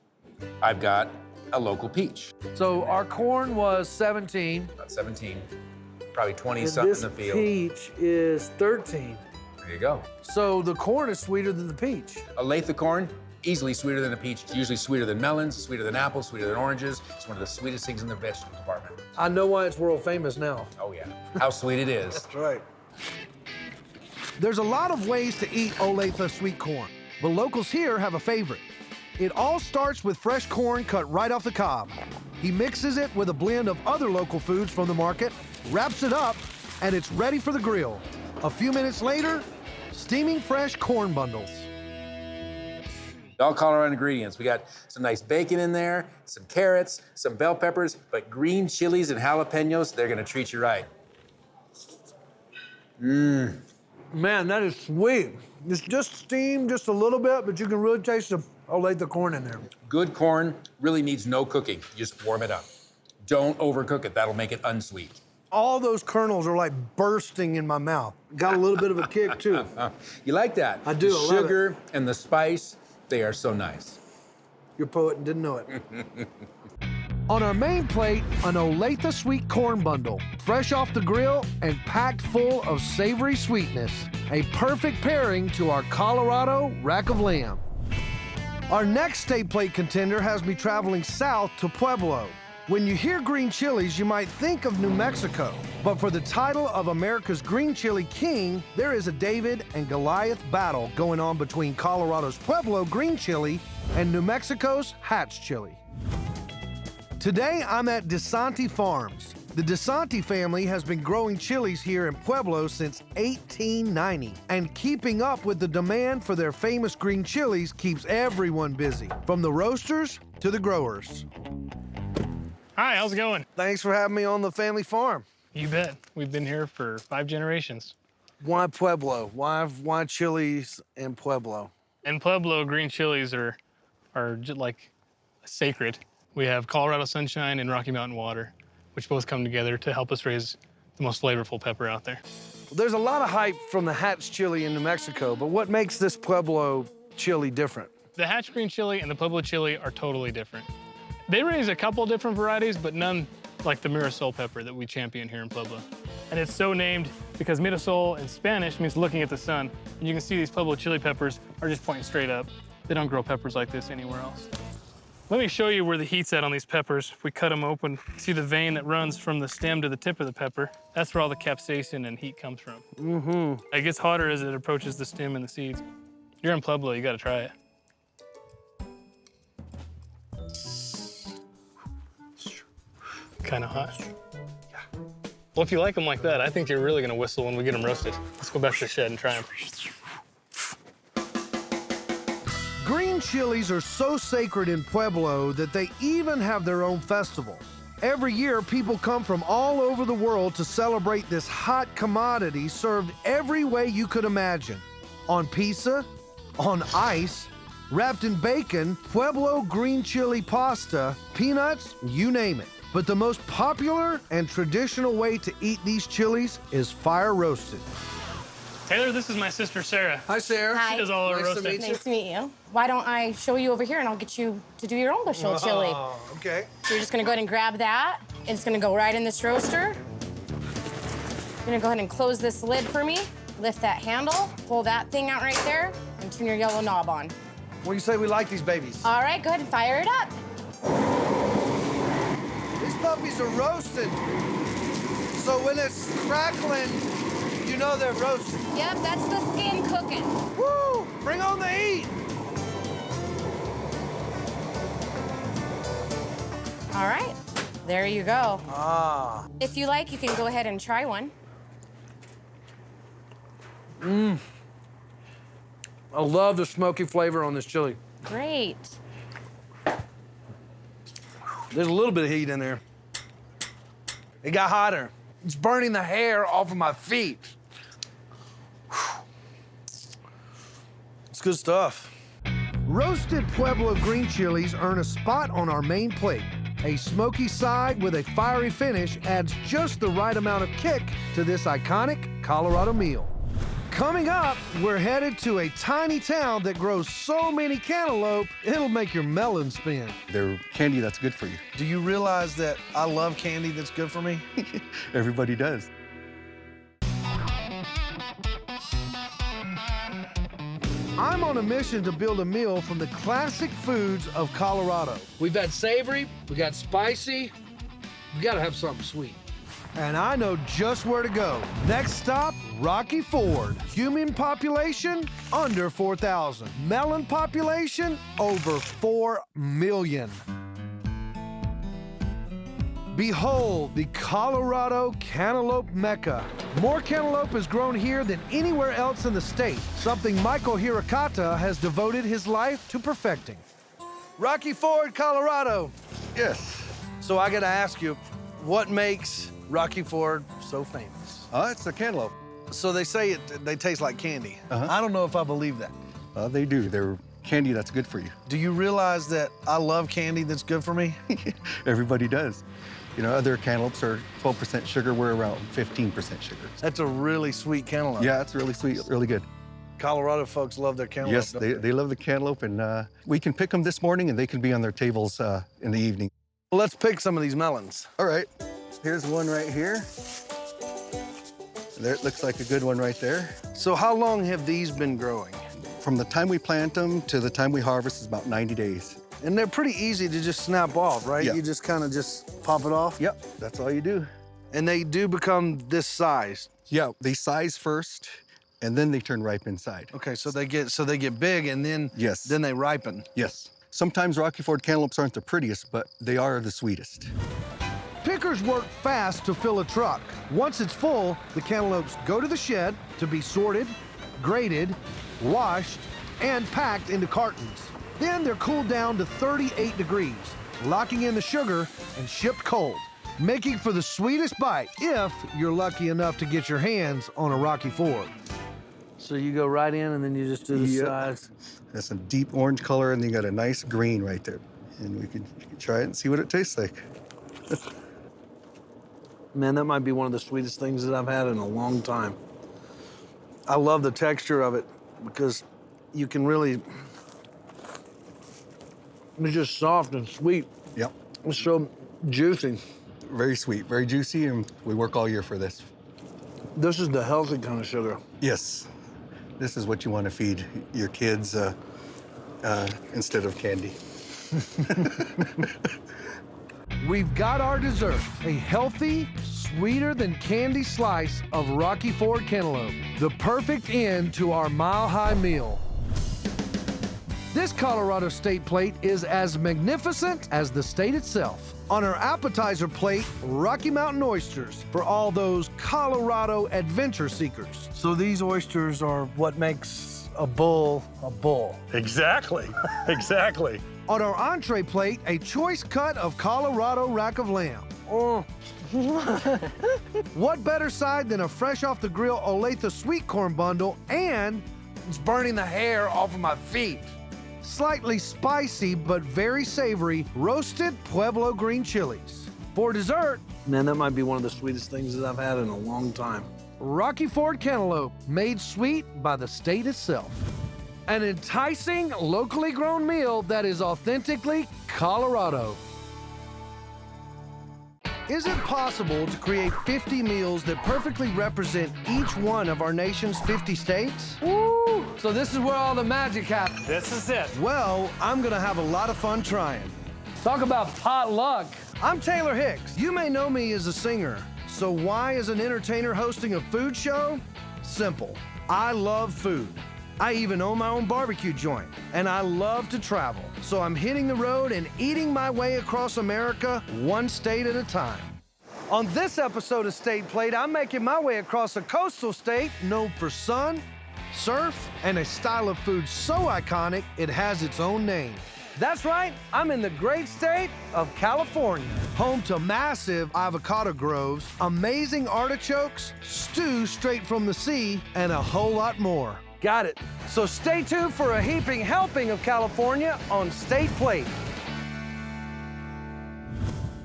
I've got a local peach. So our corn was 17. About 17, probably 20 And something in this the field. peach is 13. There you go. So the corn is sweeter than the peach. Olathe corn, easily sweeter than a peach. It's usually sweeter than melons, sweeter than apples, sweeter than oranges. It's one of the sweetest things in the vegetable department. I know why it's world famous now. Oh, yeah. How sweet it is. That's right. There's a lot of ways to eat Olathe sweet corn. but locals here have a favorite. It all starts with fresh corn cut right off the cob. He mixes it with a blend of other local foods from the market, wraps it up, and it's ready for the grill. A few minutes later, steaming fresh corn bundles. All Colorado ingredients. We got some nice bacon in there, some carrots, some bell peppers, but green chilies and jalapenos, they're gonna treat you right. Man, that is sweet. It's just steamed just a little bit, but you can really taste the corn in there. Good corn really needs no cooking. You just warm it up. Don't overcook it, that'll make it unsweet. All those kernels are like bursting in my mouth. Got a little bit of a kick too. You like that? I do, The I love sugar and the spice, they are so nice. You're a poet and didn't know it. On our main plate, an Olathe sweet corn bundle, fresh off the grill and packed full of savory sweetness. A perfect pairing to our Colorado rack of lamb. Our next state plate contender has me traveling south to Pueblo. When you hear green chilies, you might think of New Mexico. But for the title of America's Green Chili King, there is a David and Goliath battle going on between Colorado's Pueblo green chili and New Mexico's Hatch chili. Today, I'm at DeSanti Farms. The DeSanti family has been growing chilies here in Pueblo since 1890, and keeping up with the demand for their famous green chilies keeps everyone busy, from the roasters to the growers. Hi, how's it going? Thanks for having me on the family farm. You bet. We've been here for 5 generations. Why Pueblo? Why chilies in Pueblo? In Pueblo, green chilies are just like sacred. We have Colorado Sunshine and Rocky Mountain Water, which both come together to help us raise the most flavorful pepper out there. There's a lot of hype from the Hatch chili in New Mexico, but what makes this Pueblo chili different? The Hatch green chili and the Pueblo chili are totally different. They raise a couple different varieties, but none like the Mirasol pepper that we champion here in Pueblo. And it's so named because Mirasol in Spanish means looking at the sun. And you can see these Pueblo chili peppers are just pointing straight up. They don't grow peppers like this anywhere else. Let me show you where the heat's at on these peppers. If we cut them open, see the vein that runs from the stem to the tip of the pepper? That's where all the capsaicin and heat comes from. It gets hotter as it approaches the stem and the seeds. You're in Pueblo, you gotta try it. Kind of hot. Yeah. Well, if you like them like that, I think you're really gonna whistle when we get them roasted. Let's go back to the shed and try them. Green chilies are so sacred in Pueblo that they even have their own festival. Every year, people come from all over the world to celebrate this hot commodity served every way you could imagine. On pizza, on ice, wrapped in bacon, Pueblo green chili pasta, peanuts, you name it. But the most popular and traditional way to eat these chilies is fire roasted. Taylor, this is my sister, Sarah. Hi, Sarah. She does all our roasting. Nice to meet you. Why don't I show you over here and I'll get you to do your own bushel chili. Okay. So you're just gonna go ahead and grab that. It's gonna go right in this roaster. You're gonna go ahead and close this lid for me. Lift that handle, pull that thing out right there, and turn your yellow knob on. What do you say we like these babies? All right, go ahead and fire it up. These puppies are roasted. So when it's crackling, you know they're roasted. Yep, that's the skin cooking. Woo! Bring on the heat! All right, there you go. Ah. If you like, you can go ahead and try one. Mmm. I love the smoky flavor on this chili. Great. There's a little bit of heat in there. It got hotter. It's burning the hair off of my feet. It's good stuff. Roasted Pueblo green chilies earn a spot on our main plate. A smoky side with a fiery finish adds just the right amount of kick to this iconic Colorado meal. Coming up, we're headed to a tiny town that grows so many cantaloupe, it'll make your melon spin. They're candy that's good for you. Do you realize that I love candy that's good for me? Everybody does. I'm on a mission to build a meal from the classic foods of Colorado. We've had savory, we got spicy, we gotta have something sweet. and I know just where to go. Next stop, Rocky Ford. Human population, under 4,000. Melon population, over 4 million. Behold the Colorado cantaloupe mecca. More cantaloupe is grown here than anywhere else in the state, something Michael Hirokata has devoted his life to perfecting. Rocky Ford, Colorado. Yes. So I gotta ask you, what makes Rocky Ford so famous? It's a cantaloupe. So they say they taste like candy. I don't know if I believe that. They do. They're candy that's good for you. Do you realize that I love candy that's good for me? Everybody does. You know, other cantaloupes are 12% sugar. We're around 15% sugar. That's a really sweet cantaloupe. Yeah, it's really sweet, really good. Colorado folks love their cantaloupe. Yes, they love the cantaloupe, and we can pick them this morning, and they can be on their tables in the evening. Well, let's pick some of these melons. All right. Here's one right here. There, it looks like a good one right there. So how long have these been growing? From the time we plant them to the time we harvest is about 90 days. And they're pretty easy to just snap off, right? Yeah. You just kind of just pop it off? Yep, that's all you do. And they do become this size? Yeah, they size first, and then they turn ripe inside. Okay, so they get big, and then then they ripen. Yes. Sometimes Rocky Ford cantaloupes aren't the prettiest, but they are the sweetest. Pickers work fast to fill a truck. Once it's full, the cantaloupes go to the shed to be sorted, graded, washed, and packed into cartons. Then they're cooled down to 38 degrees, locking in the sugar and shipped cold, making for the sweetest bite if you're lucky enough to get your hands on a Rocky Ford. So you go right in and then you just do the sides? That's a deep orange color, and then you got a nice green right there. And you can try it and see what it tastes like. Man, that might be one of the sweetest things that I've had in a long time. I love the texture of it because you can really, it's just soft and sweet. Yep. It's so juicy. Very sweet, very juicy, and we work all year for this. This is the healthy kind of sugar. Yes. This is what you want to feed your kids instead of candy. We've got our dessert, a healthy, sweeter than candy slice of Rocky Ford cantaloupe, the perfect end to our mile-high meal. This Colorado State plate is as magnificent as the state itself. On our appetizer plate, Rocky Mountain oysters for all those Colorado adventure seekers. So these oysters are what makes a bull a bull. Exactly, exactly. On our entree plate, a choice cut of Colorado rack of lamb. Oh. What better side than a fresh off the grill Olathe sweet corn bundle, and it's burning the hair off of my feet. Slightly spicy but very savory roasted Pueblo green chilies. For dessert, man, that might be one of the sweetest things that I've had in a long time. Rocky Ford cantaloupe, made sweet by the state itself. An enticing, locally grown meal that is authentically Colorado. Is it possible to create 50 meals that perfectly represent each one of our nation's 50 states? Woo! So this is where all the magic happens. This is it. Well, I'm gonna have a lot of fun trying. Talk about potluck. I'm Taylor Hicks. You may know me as a singer. So why is an entertainer hosting a food show? Simple. I love food. I even own my own barbecue joint, and I love to travel. So I'm hitting the road and eating my way across America, one state at a time. On this episode of State Plate, I'm making my way across a coastal state known for sun, surf, and a style of food so iconic it has its own name. That's right, I'm in the great state of California. Home to massive avocado groves, amazing artichokes, stew straight from the sea, and a whole lot more. Got it. So stay tuned for a heaping helping of California on State Plate.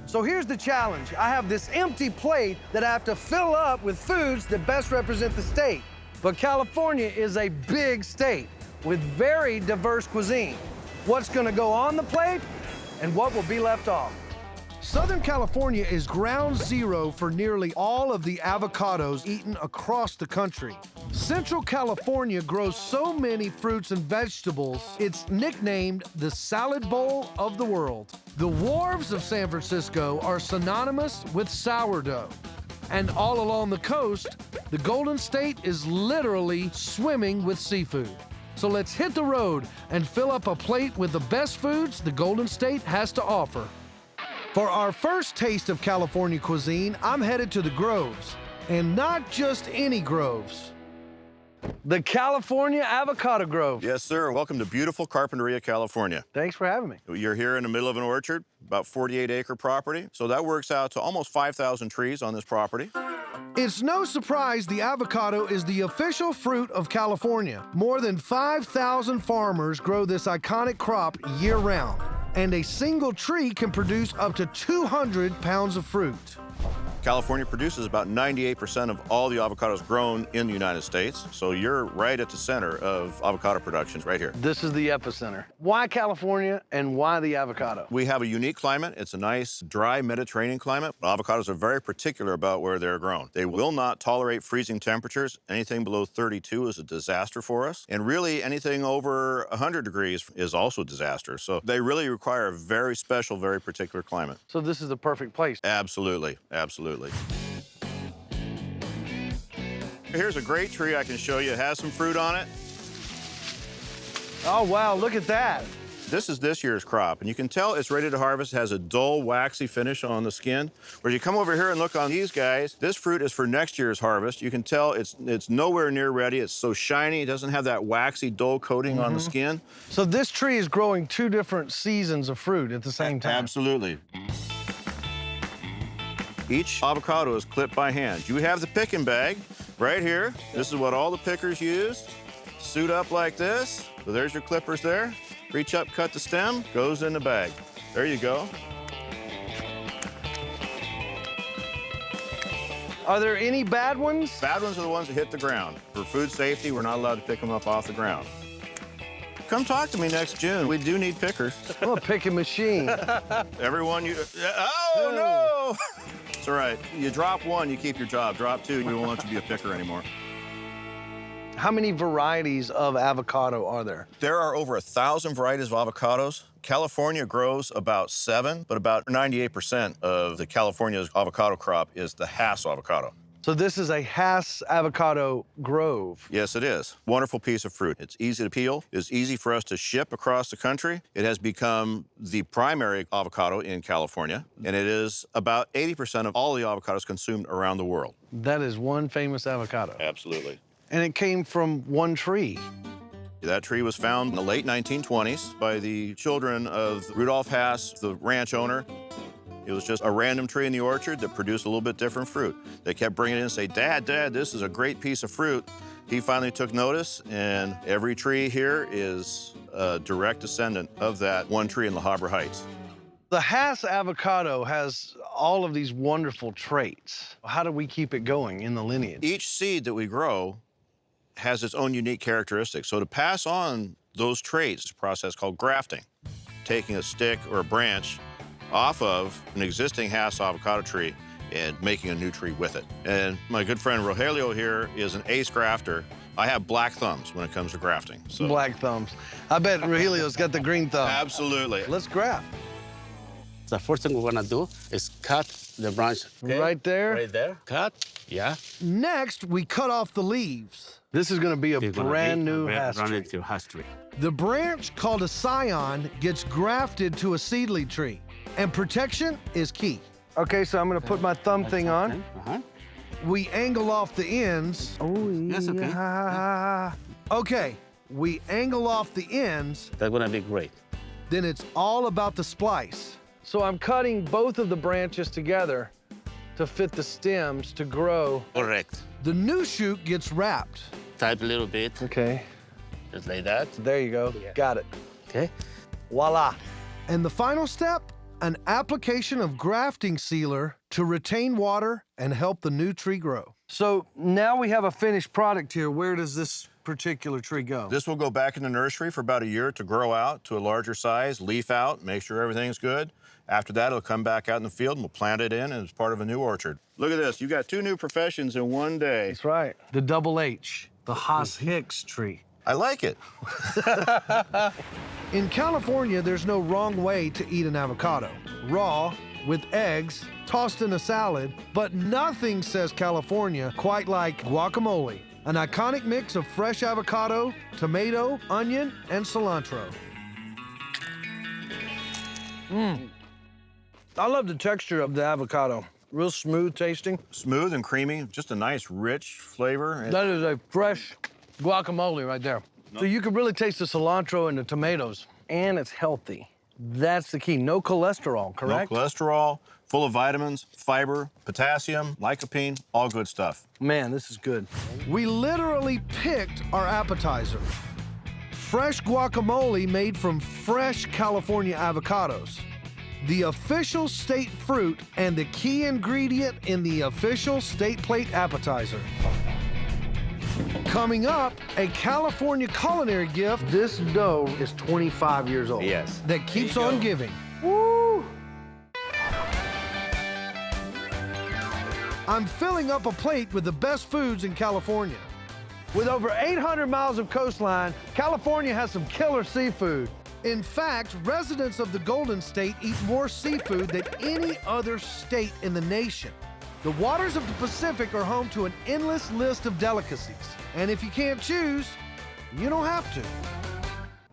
So here's the challenge. I have this empty plate that I have to fill up with foods that best represent the state. But California is a big state with very diverse cuisine. What's gonna go on the plate and what will be left off? Southern California is ground zero for nearly all of the avocados eaten across the country. Central California grows so many fruits and vegetables, it's nicknamed the salad bowl of the world. The wharves of San Francisco are synonymous with sourdough. And all along the coast, the Golden State is literally swimming with seafood. So let's hit the road and fill up a plate with the best foods the Golden State has to offer. For our first taste of California cuisine, I'm headed to the Groves. And not just any Groves. The California Avocado Grove. Yes, sir. Welcome to beautiful Carpinteria, California. Thanks for having me. You're here in the middle of an orchard, about 48-acre property. So that works out to almost 5,000 trees on this property. It's no surprise the avocado is the official fruit of California. More than 5,000 farmers grow this iconic crop year-round, and a single tree can produce up to 200 pounds of fruit. California produces about 98% of all the avocados grown in the United States. So you're right at the center of avocado production right here. This is the epicenter. Why California and why the avocado? We have a unique climate. It's a nice, dry Mediterranean climate. Avocados are very particular about where they're grown. They will not tolerate freezing temperatures. Anything below 32 is a disaster for us. And really, anything over 100 degrees is also a disaster. So they really require a very special, very particular climate. So this is the perfect place. Absolutely, absolutely. Here's a great tree I can show you. It has some fruit on it. Oh, wow, look at that. This is this year's crop, and you can tell it's ready to harvest. It has a dull, waxy finish on the skin. Whereas you come over here and look on these guys, this fruit is for next year's harvest. You can tell it's nowhere near ready. It's so shiny. It doesn't have that waxy, dull coating on the skin. So this tree is growing 2 different seasons of fruit at the same time. Absolutely. Each avocado is clipped by hand. You have the picking bag right here. This is what all the pickers use. Suit up like this. So there's your clippers there. Reach up, cut the stem, goes in the bag. There you go. Are there any bad ones? Bad ones are the ones that hit the ground. For food safety, we're not allowed to pick them up off the ground. Come talk to me next June. We do need pickers. I'm a picking machine. Everyone, oh no! It's all right. You drop one, you keep your job. Drop two, we won't let you be a picker anymore. How many varieties of avocado are there? There are over 1,000 varieties of avocados. California grows about 7, but about 98% of the California's avocado crop is the Hass avocado. So this is a Hass avocado grove. Yes, it is. Wonderful piece of fruit. It's easy to peel. It's easy for us to ship across the country. It has become the primary avocado in California, and it is about 80% of all the avocados consumed around the world. That is one famous avocado. Absolutely. And it came from one tree. That tree was found in the late 1920s by the children of Rudolph Hass, the ranch owner. It was just a random tree in the orchard that produced a little bit different fruit. They kept bringing it in and say, Dad, this is a great piece of fruit. He finally took notice, and every tree here is a direct descendant of that one tree in La Habra Heights. The Hass avocado has all of these wonderful traits. How do we keep it going in the lineage? Each seed that we grow has its own unique characteristics. So to pass on those traits is a process called grafting, taking a stick or a branch off of an existing Hass avocado tree and making a new tree with it. And my good friend Rogelio here is an ace grafter. I have black thumbs when it comes to grafting. So. Black thumbs. I bet Rogelio's got the green thumb. Absolutely. Let's graft. The first thing we're gonna do is cut the branch. Okay? Right there? Right there. Cut, yeah. Next, we cut off the leaves. This is gonna be a brand new Hass tree. The branch, called a scion, gets grafted to a seedling tree, and protection is key. Okay, so I'm gonna put my thumb thing on. We angle off the ends. Oh, yes, okay. yeah. Okay, we angle off the ends. That's gonna be great. Then it's all about the splice. So I'm cutting both of the branches together to fit the stems to grow. Correct. The new shoot gets wrapped. Type a little bit. Okay. Just like that. There you go. Yeah. Got it. Okay. Voila. And the final step, an application of grafting sealer to retain water and help the new tree grow. So now we have a finished product here. Where does this particular tree go? This will go back in the nursery for about a year to grow out to a larger size, leaf out, make sure everything's good. After that, it'll come back out in the field and we'll plant it in as part of a new orchard. Look at this, you got 2 new professions in one day. That's right. The double H, the Hass Hicks tree. I like it. In California, there's no wrong way to eat an avocado. Raw, with eggs, tossed in a salad, but nothing says California quite like guacamole, an iconic mix of fresh avocado, tomato, onion, and cilantro. I love the texture of the avocado. Real smooth tasting. Smooth and creamy, just a nice, rich flavor. That is a fresh guacamole right there. So you can really taste the cilantro and the tomatoes, and it's healthy. That's the key. No cholesterol, correct? No cholesterol, full of vitamins, fiber, potassium, lycopene, all good stuff. Man, this is good. We literally picked our appetizer. Fresh guacamole made from fresh California avocados. The official state fruit and the key ingredient in the official state plate appetizer. Coming up, a California culinary gift. This dough is 25 years old. Yes. That keeps on giving. Woo! I'm filling up a plate with the best foods in California. With over 800 miles of coastline, California has some killer seafood. In fact, residents of the Golden State eat more seafood than any other state in the nation. The waters of the Pacific are home to an endless list of delicacies. And if you can't choose, you don't have to.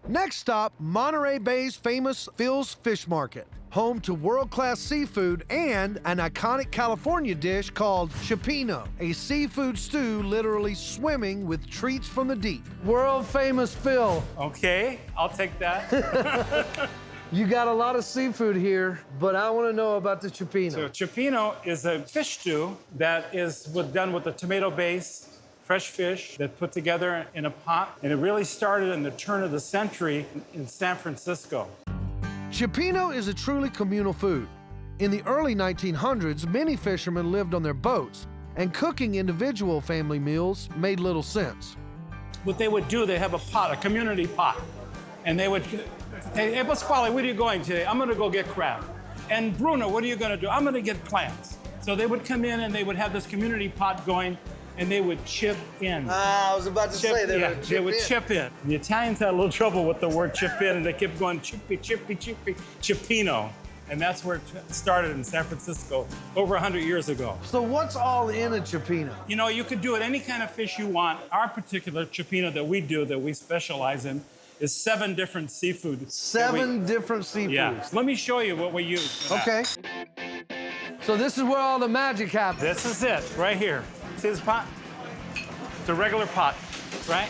Next stop, Monterey Bay's famous Phil's Fish Market, home to world-class seafood and an iconic California dish called chipino, a seafood stew literally swimming with treats from the deep. World famous Phil. Okay, I'll take that. You got a lot of seafood here, but I want to know about the chipino. So chipino is a fish stew that is done with a tomato base, fresh fish that's put together in a pot. And it really started in the turn of the century in San Francisco. Chipino is a truly communal food. In the early 1900s, many fishermen lived on their boats, and cooking individual family meals made little sense. What they would do, they have a pot, a community pot, and they would, hey, Pasquale, where are you going today? I'm gonna go get crab. And Bruno, what are you gonna do? I'm gonna get clams. So they would come in and they would have this community pot going, and they would chip in. I was about to say they would chip in. The Italians had a little trouble with the word chip in, and they kept going chippy, chippy, chippy, chipino. And that's where it started in San Francisco over 100 years ago. So what's all in a chipino? You know, you could do it any kind of fish you want. Our particular chipino that we do, that we specialize in, is 7 different seafood. 7 different seafoods. Yeah. Let me show you what we use. Okay. So this is where all the magic happens. This is it, right here. See this pot? It's a regular pot, right?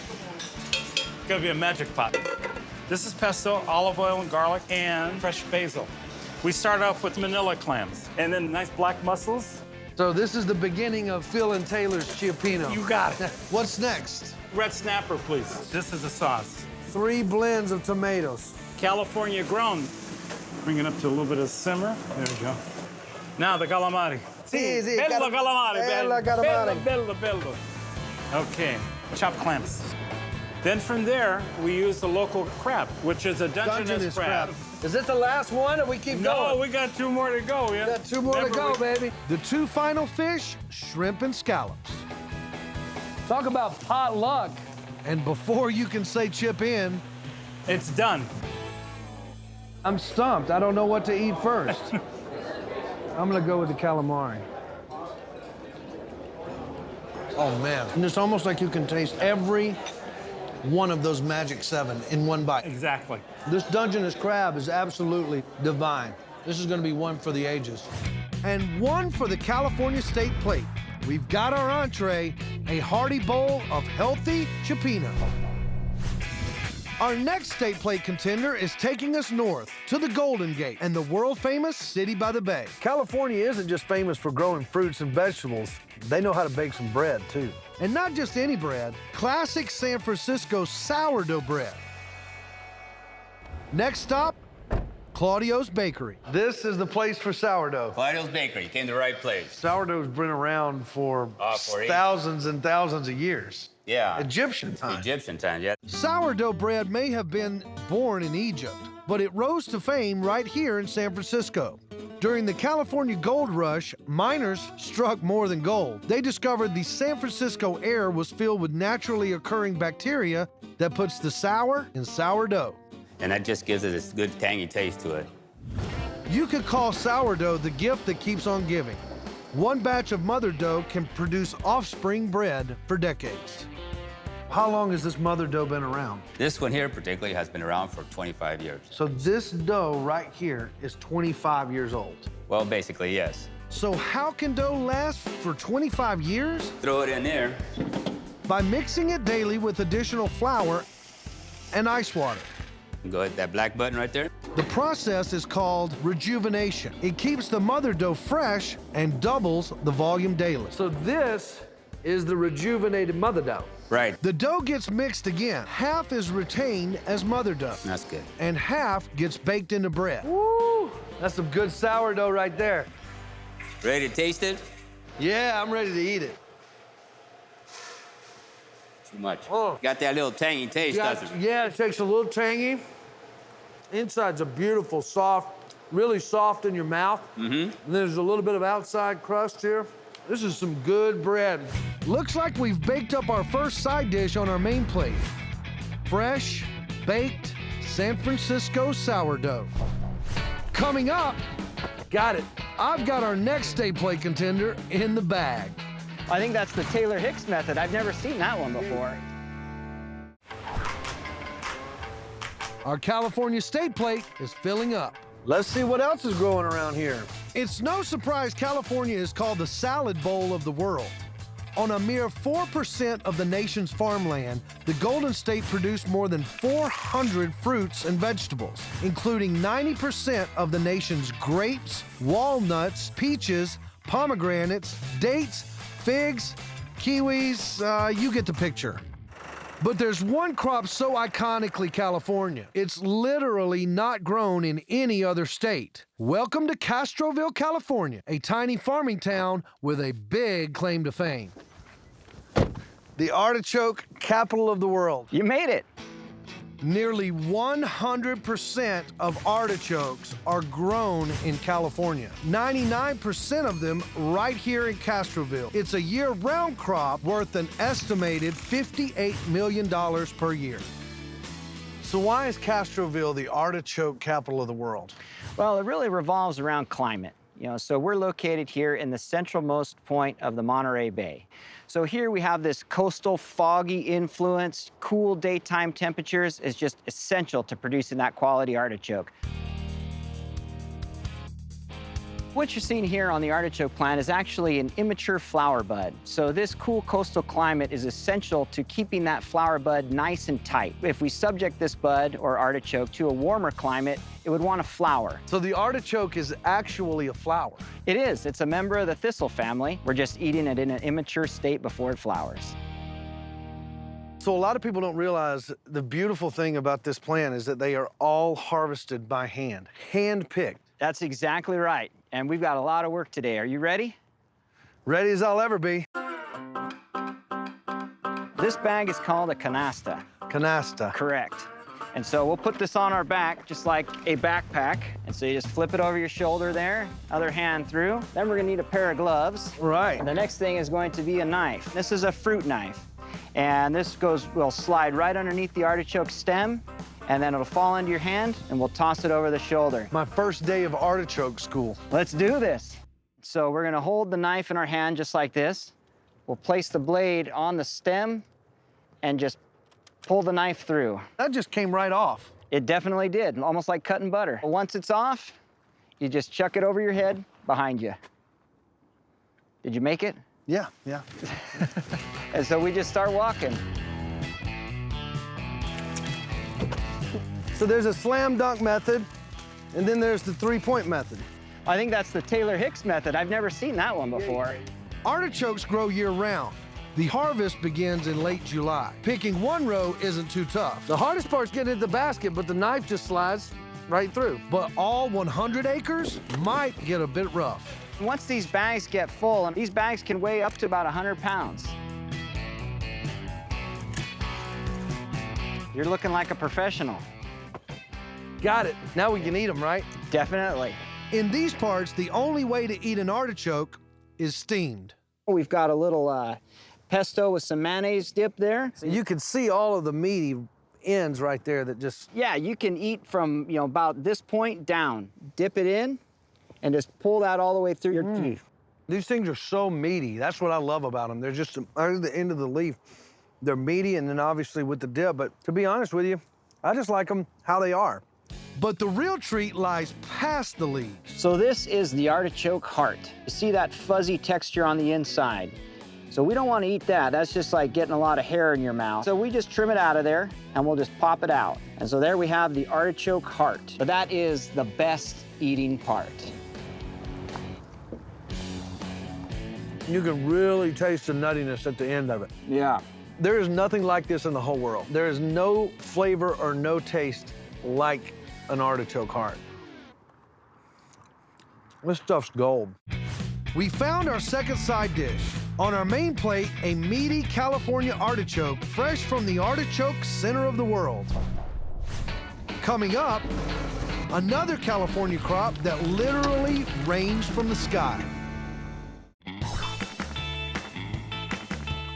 It's gonna be a magic pot. This is pesto, olive oil, and garlic, and fresh basil. We start off with manila clams, and then nice black mussels. So this is the beginning of Phil and Taylor's chipino. You got it. What's next? Red snapper, please. This is the sauce. 3 blends of tomatoes. California grown. Bring it up to a little bit of simmer. There we go. Now the calamari. Sì, bello calamari, bello calamari. Bello. Okay, chopped clams. Then from there, we use the local crab, which is a Dungeness crab. Is this the last one, or we keep going? No, we got 2 more to go. We got 2 more to go, baby. The 2 final fish, shrimp and scallops. Talk about potluck. And before you can say chip in, it's done. I'm stumped. I don't know what to eat first. I'm gonna go with the calamari. oh man. And it's almost like you can taste every one of those Magic 7 in one bite. Exactly. This Dungeness crab is absolutely divine. This is gonna be one for the ages. And one for the California State Plate. We've got our entree, a hearty bowl of healthy chipino. Our next State Plate contender is taking us north to the Golden Gate and the world-famous City by the Bay. California isn't just famous for growing fruits and vegetables. They know how to bake some bread, too. And not just any bread, classic San Francisco sourdough bread. Next stop, Claudio's Bakery. This is the place for sourdough. Claudio's Bakery, you came to the right place. Sourdough's been around for thousands and thousands of years. Yeah. Egyptian time. Egyptian time, yeah. Sourdough bread may have been born in Egypt, but it rose to fame right here in San Francisco. During the California Gold Rush, miners struck more than gold. They discovered the San Francisco air was filled with naturally occurring bacteria that puts the sour in sourdough. And that just gives it this good tangy taste to it. You could call sourdough the gift that keeps on giving. One batch of mother dough can produce offspring bread for decades. How long has this mother dough been around? This one here particularly has been around for 25 years. So this dough right here is 25 years old. Well, basically, yes. So how can dough last for 25 years? Throw it in there. By mixing it daily with additional flour and ice water. Go hit that black button right there. The process is called rejuvenation. It keeps the mother dough fresh and doubles the volume daily. So this is the rejuvenated mother dough. Right. The dough gets mixed again. Half is retained as mother dough. That's good. And half gets baked into bread. Woo! That's some good sourdough right there. Ready to taste it? Yeah, I'm ready to eat it. Too much. Oh. Got that little tangy taste, doesn't it? Yeah, it takes a little tangy. Inside's a beautiful, soft, really soft in your mouth. Mm-hmm. And there's a little bit of outside crust here. This is some good bread. Looks like we've baked up our first side dish on our main plate. Fresh, baked San Francisco sourdough. Coming up, got it. I've got our next stay plate contender in the bag. I think that's the Taylor Hicks method. I've never seen that one before. Our California state plate is filling up. Let's see what else is growing around here. It's no surprise California is called the salad bowl of the world. On a mere 4% of the nation's farmland, the Golden State produced more than 400 fruits and vegetables, including 90% of the nation's grapes, walnuts, peaches, pomegranates, dates, figs, kiwis, you get the picture. But there's one crop so iconically California, it's literally not grown in any other state. Welcome to Castroville, California, a tiny farming town with a big claim to fame. The artichoke capital of the world. You made it. Nearly 100% of artichokes are grown in California. 99% of them right here in Castroville. It's a year-round crop worth an estimated $58 million per year. So why is Castroville the artichoke capital of the world? Well, it really revolves around climate. So we're located here in the centralmost point of the Monterey Bay. So here we have this coastal, foggy influence. Cool daytime temperatures is just essential to producing that quality artichoke. What you're seeing here on the artichoke plant is actually an immature flower bud. So this cool coastal climate is essential to keeping that flower bud nice and tight. If we subject this bud or artichoke to a warmer climate, it would want to flower. So the artichoke is actually a flower? It is. It's a member of the thistle family. We're just eating it in an immature state before it flowers. So a lot of people don't realize the beautiful thing about this plant is that they are all harvested by hand, hand-picked. That's exactly right. And we've got a lot of work today. Are you ready? Ready as I'll ever be. This bag is called a canasta. Canasta. Correct. And so we'll put this on our back, just like a backpack. And so you just flip it over your shoulder there, other hand through. Then we're gonna need a pair of gloves. Right. And the next thing is going to be a knife. This is a fruit knife. And this will slide right underneath the artichoke stem, and then it'll fall into your hand, and we'll toss it over the shoulder. My first day of artichoke school. Let's do this. So we're gonna hold the knife in our hand just like this. We'll place the blade on the stem and just pull the knife through. That just came right off. It definitely did, almost like cutting butter. Once it's off, you just chuck it over your head behind you. Did you make it? Yeah. And so we just start walking. So there's a slam dunk method, and then there's the three-point method. I think that's the Taylor Hicks method. I've never seen that one before. Artichokes grow year-round. The harvest begins in late July. Picking one row isn't too tough. The hardest part's getting into the basket, but the knife just slides right through. But all 100 acres might get a bit rough. Once these bags get full, and these bags can weigh up to about 100 pounds. You're looking like a professional. Got it. Now we can eat them, right? Definitely. In these parts, the only way to eat an artichoke is steamed. We've got a little pesto with some mayonnaise dip there. So you can see all of the meaty ends right there that just... Yeah, you can eat from, about this point down. Dip it in and just pull that all the way through your teeth. These things are so meaty. That's what I love about them. They're just at the end of the leaf. They're meaty, and then obviously with the dip. But to be honest with you, I just like them how they are. But the real treat lies past the leaves. So this is the artichoke heart. You see that fuzzy texture on the inside. So we don't want to eat that. That's just like getting a lot of hair in your mouth. So we just trim it out of there, and we'll just pop it out. And so there we have the artichoke heart. So that is the best eating part. You can really taste the nuttiness at the end of it. Yeah. There is nothing like this in the whole world. There is no flavor or no taste like an artichoke heart. This stuff's gold. We found our second side dish. On our main plate, a meaty California artichoke, fresh from the artichoke center of the world. Coming up, another California crop that literally rains from the sky.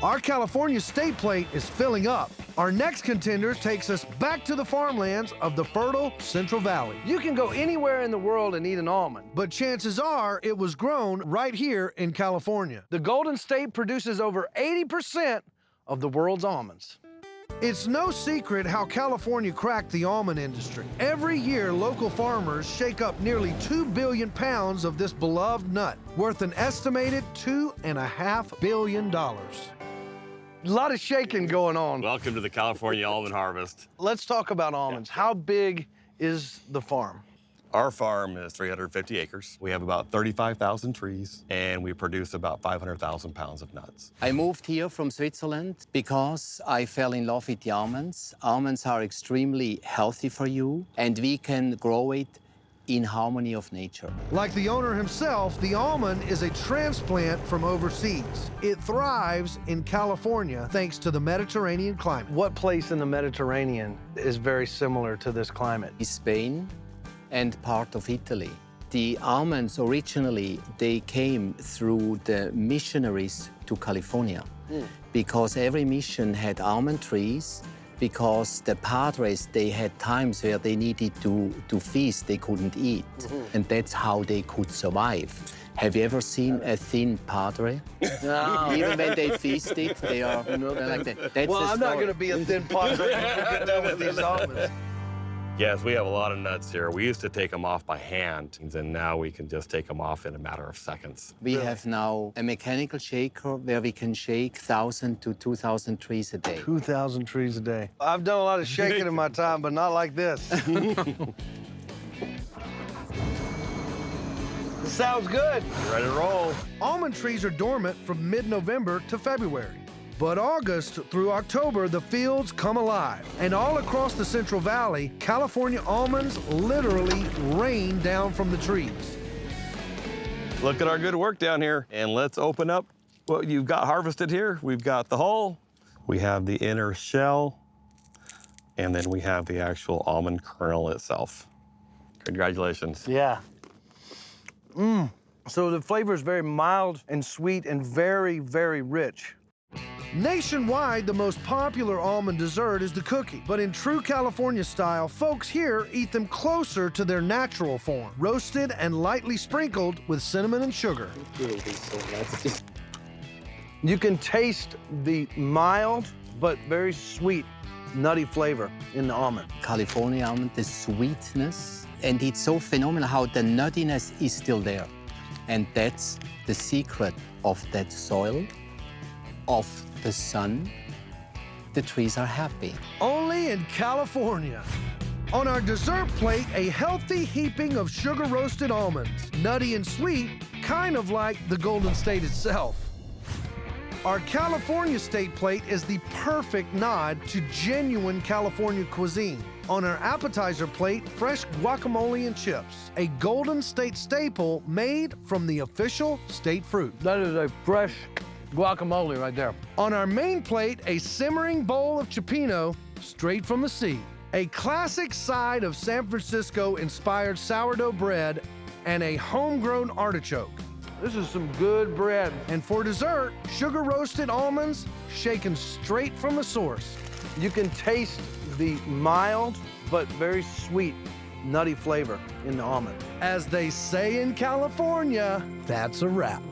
Our California state plate is filling up. Our next contender takes us back to the farmlands of the fertile Central Valley. You can go anywhere in the world and eat an almond. But chances are it was grown right here in California. The Golden State produces over 80% of the world's almonds. It's no secret how California cracked the almond industry. Every year, local farmers shake up nearly 2 billion pounds of this beloved nut, worth an estimated $2.5 billion. A lot of shaking going on. Welcome to the California almond harvest. Let's talk about almonds. How big is the farm? Our farm is 350 acres. We have about 35,000 trees, and we produce about 500,000 pounds of nuts. I moved here from Switzerland because I fell in love with the almonds. Almonds are extremely healthy for you, and we can grow it in harmony of nature. Like the owner himself, the almond is a transplant from overseas. It thrives in California thanks to the Mediterranean climate. What place in the Mediterranean is very similar to this climate? Spain and part of Italy. The almonds originally, they came through the missionaries to California because every mission had almond trees, because the padres, they had times where they needed to feast, they couldn't eat. And that's how they could survive. Have you ever seen a thin padre? No. Even when they feasted, they're like that. That's well, the I'm not story. going to be a thin padre when we get done with these almonds. Yes, we have a lot of nuts here. We used to take them off by hand, and now we can just take them off in a matter of seconds. We have now a mechanical shaker where we can shake 1,000 to 2,000 trees a day. 2,000 trees a day. I've done a lot of shaking in my time, but not like this. Sounds good. You ready to roll? Almond trees are dormant from mid-November to February. But August through October, the fields come alive. And all across the Central Valley, California almonds literally rain down from the trees. Look at our good work down here. And let's open up what you've got harvested here. We've got the hull, we have the inner shell, and then we have the actual almond kernel itself. Congratulations. Yeah. So the flavor is very mild and sweet and very, very rich. Nationwide, the most popular almond dessert is the cookie. But in true California style, folks here eat them closer to their natural form, roasted and lightly sprinkled with cinnamon and sugar. You can taste the mild but very sweet, nutty flavor in the almond. California almond, the sweetness, and it's so phenomenal how the nuttiness is still there. And that's the secret of that soil, of the sun. The trees are happy. Only in California. On our dessert plate, a healthy heaping of sugar-roasted almonds, nutty and sweet, kind of like the Golden State itself. Our California state plate is the perfect nod to genuine California cuisine. On our appetizer plate, fresh guacamole and chips, a Golden State staple made from the official state fruit. That is a fresh guacamole right there. On our main plate, a simmering bowl of cioppino straight from the sea, a classic side of San Francisco-inspired sourdough bread, and a homegrown artichoke. This is some good bread. And for dessert, sugar-roasted almonds shaken straight from the source. You can taste the mild but very sweet, nutty flavor in the almond. As they say in California, that's a wrap.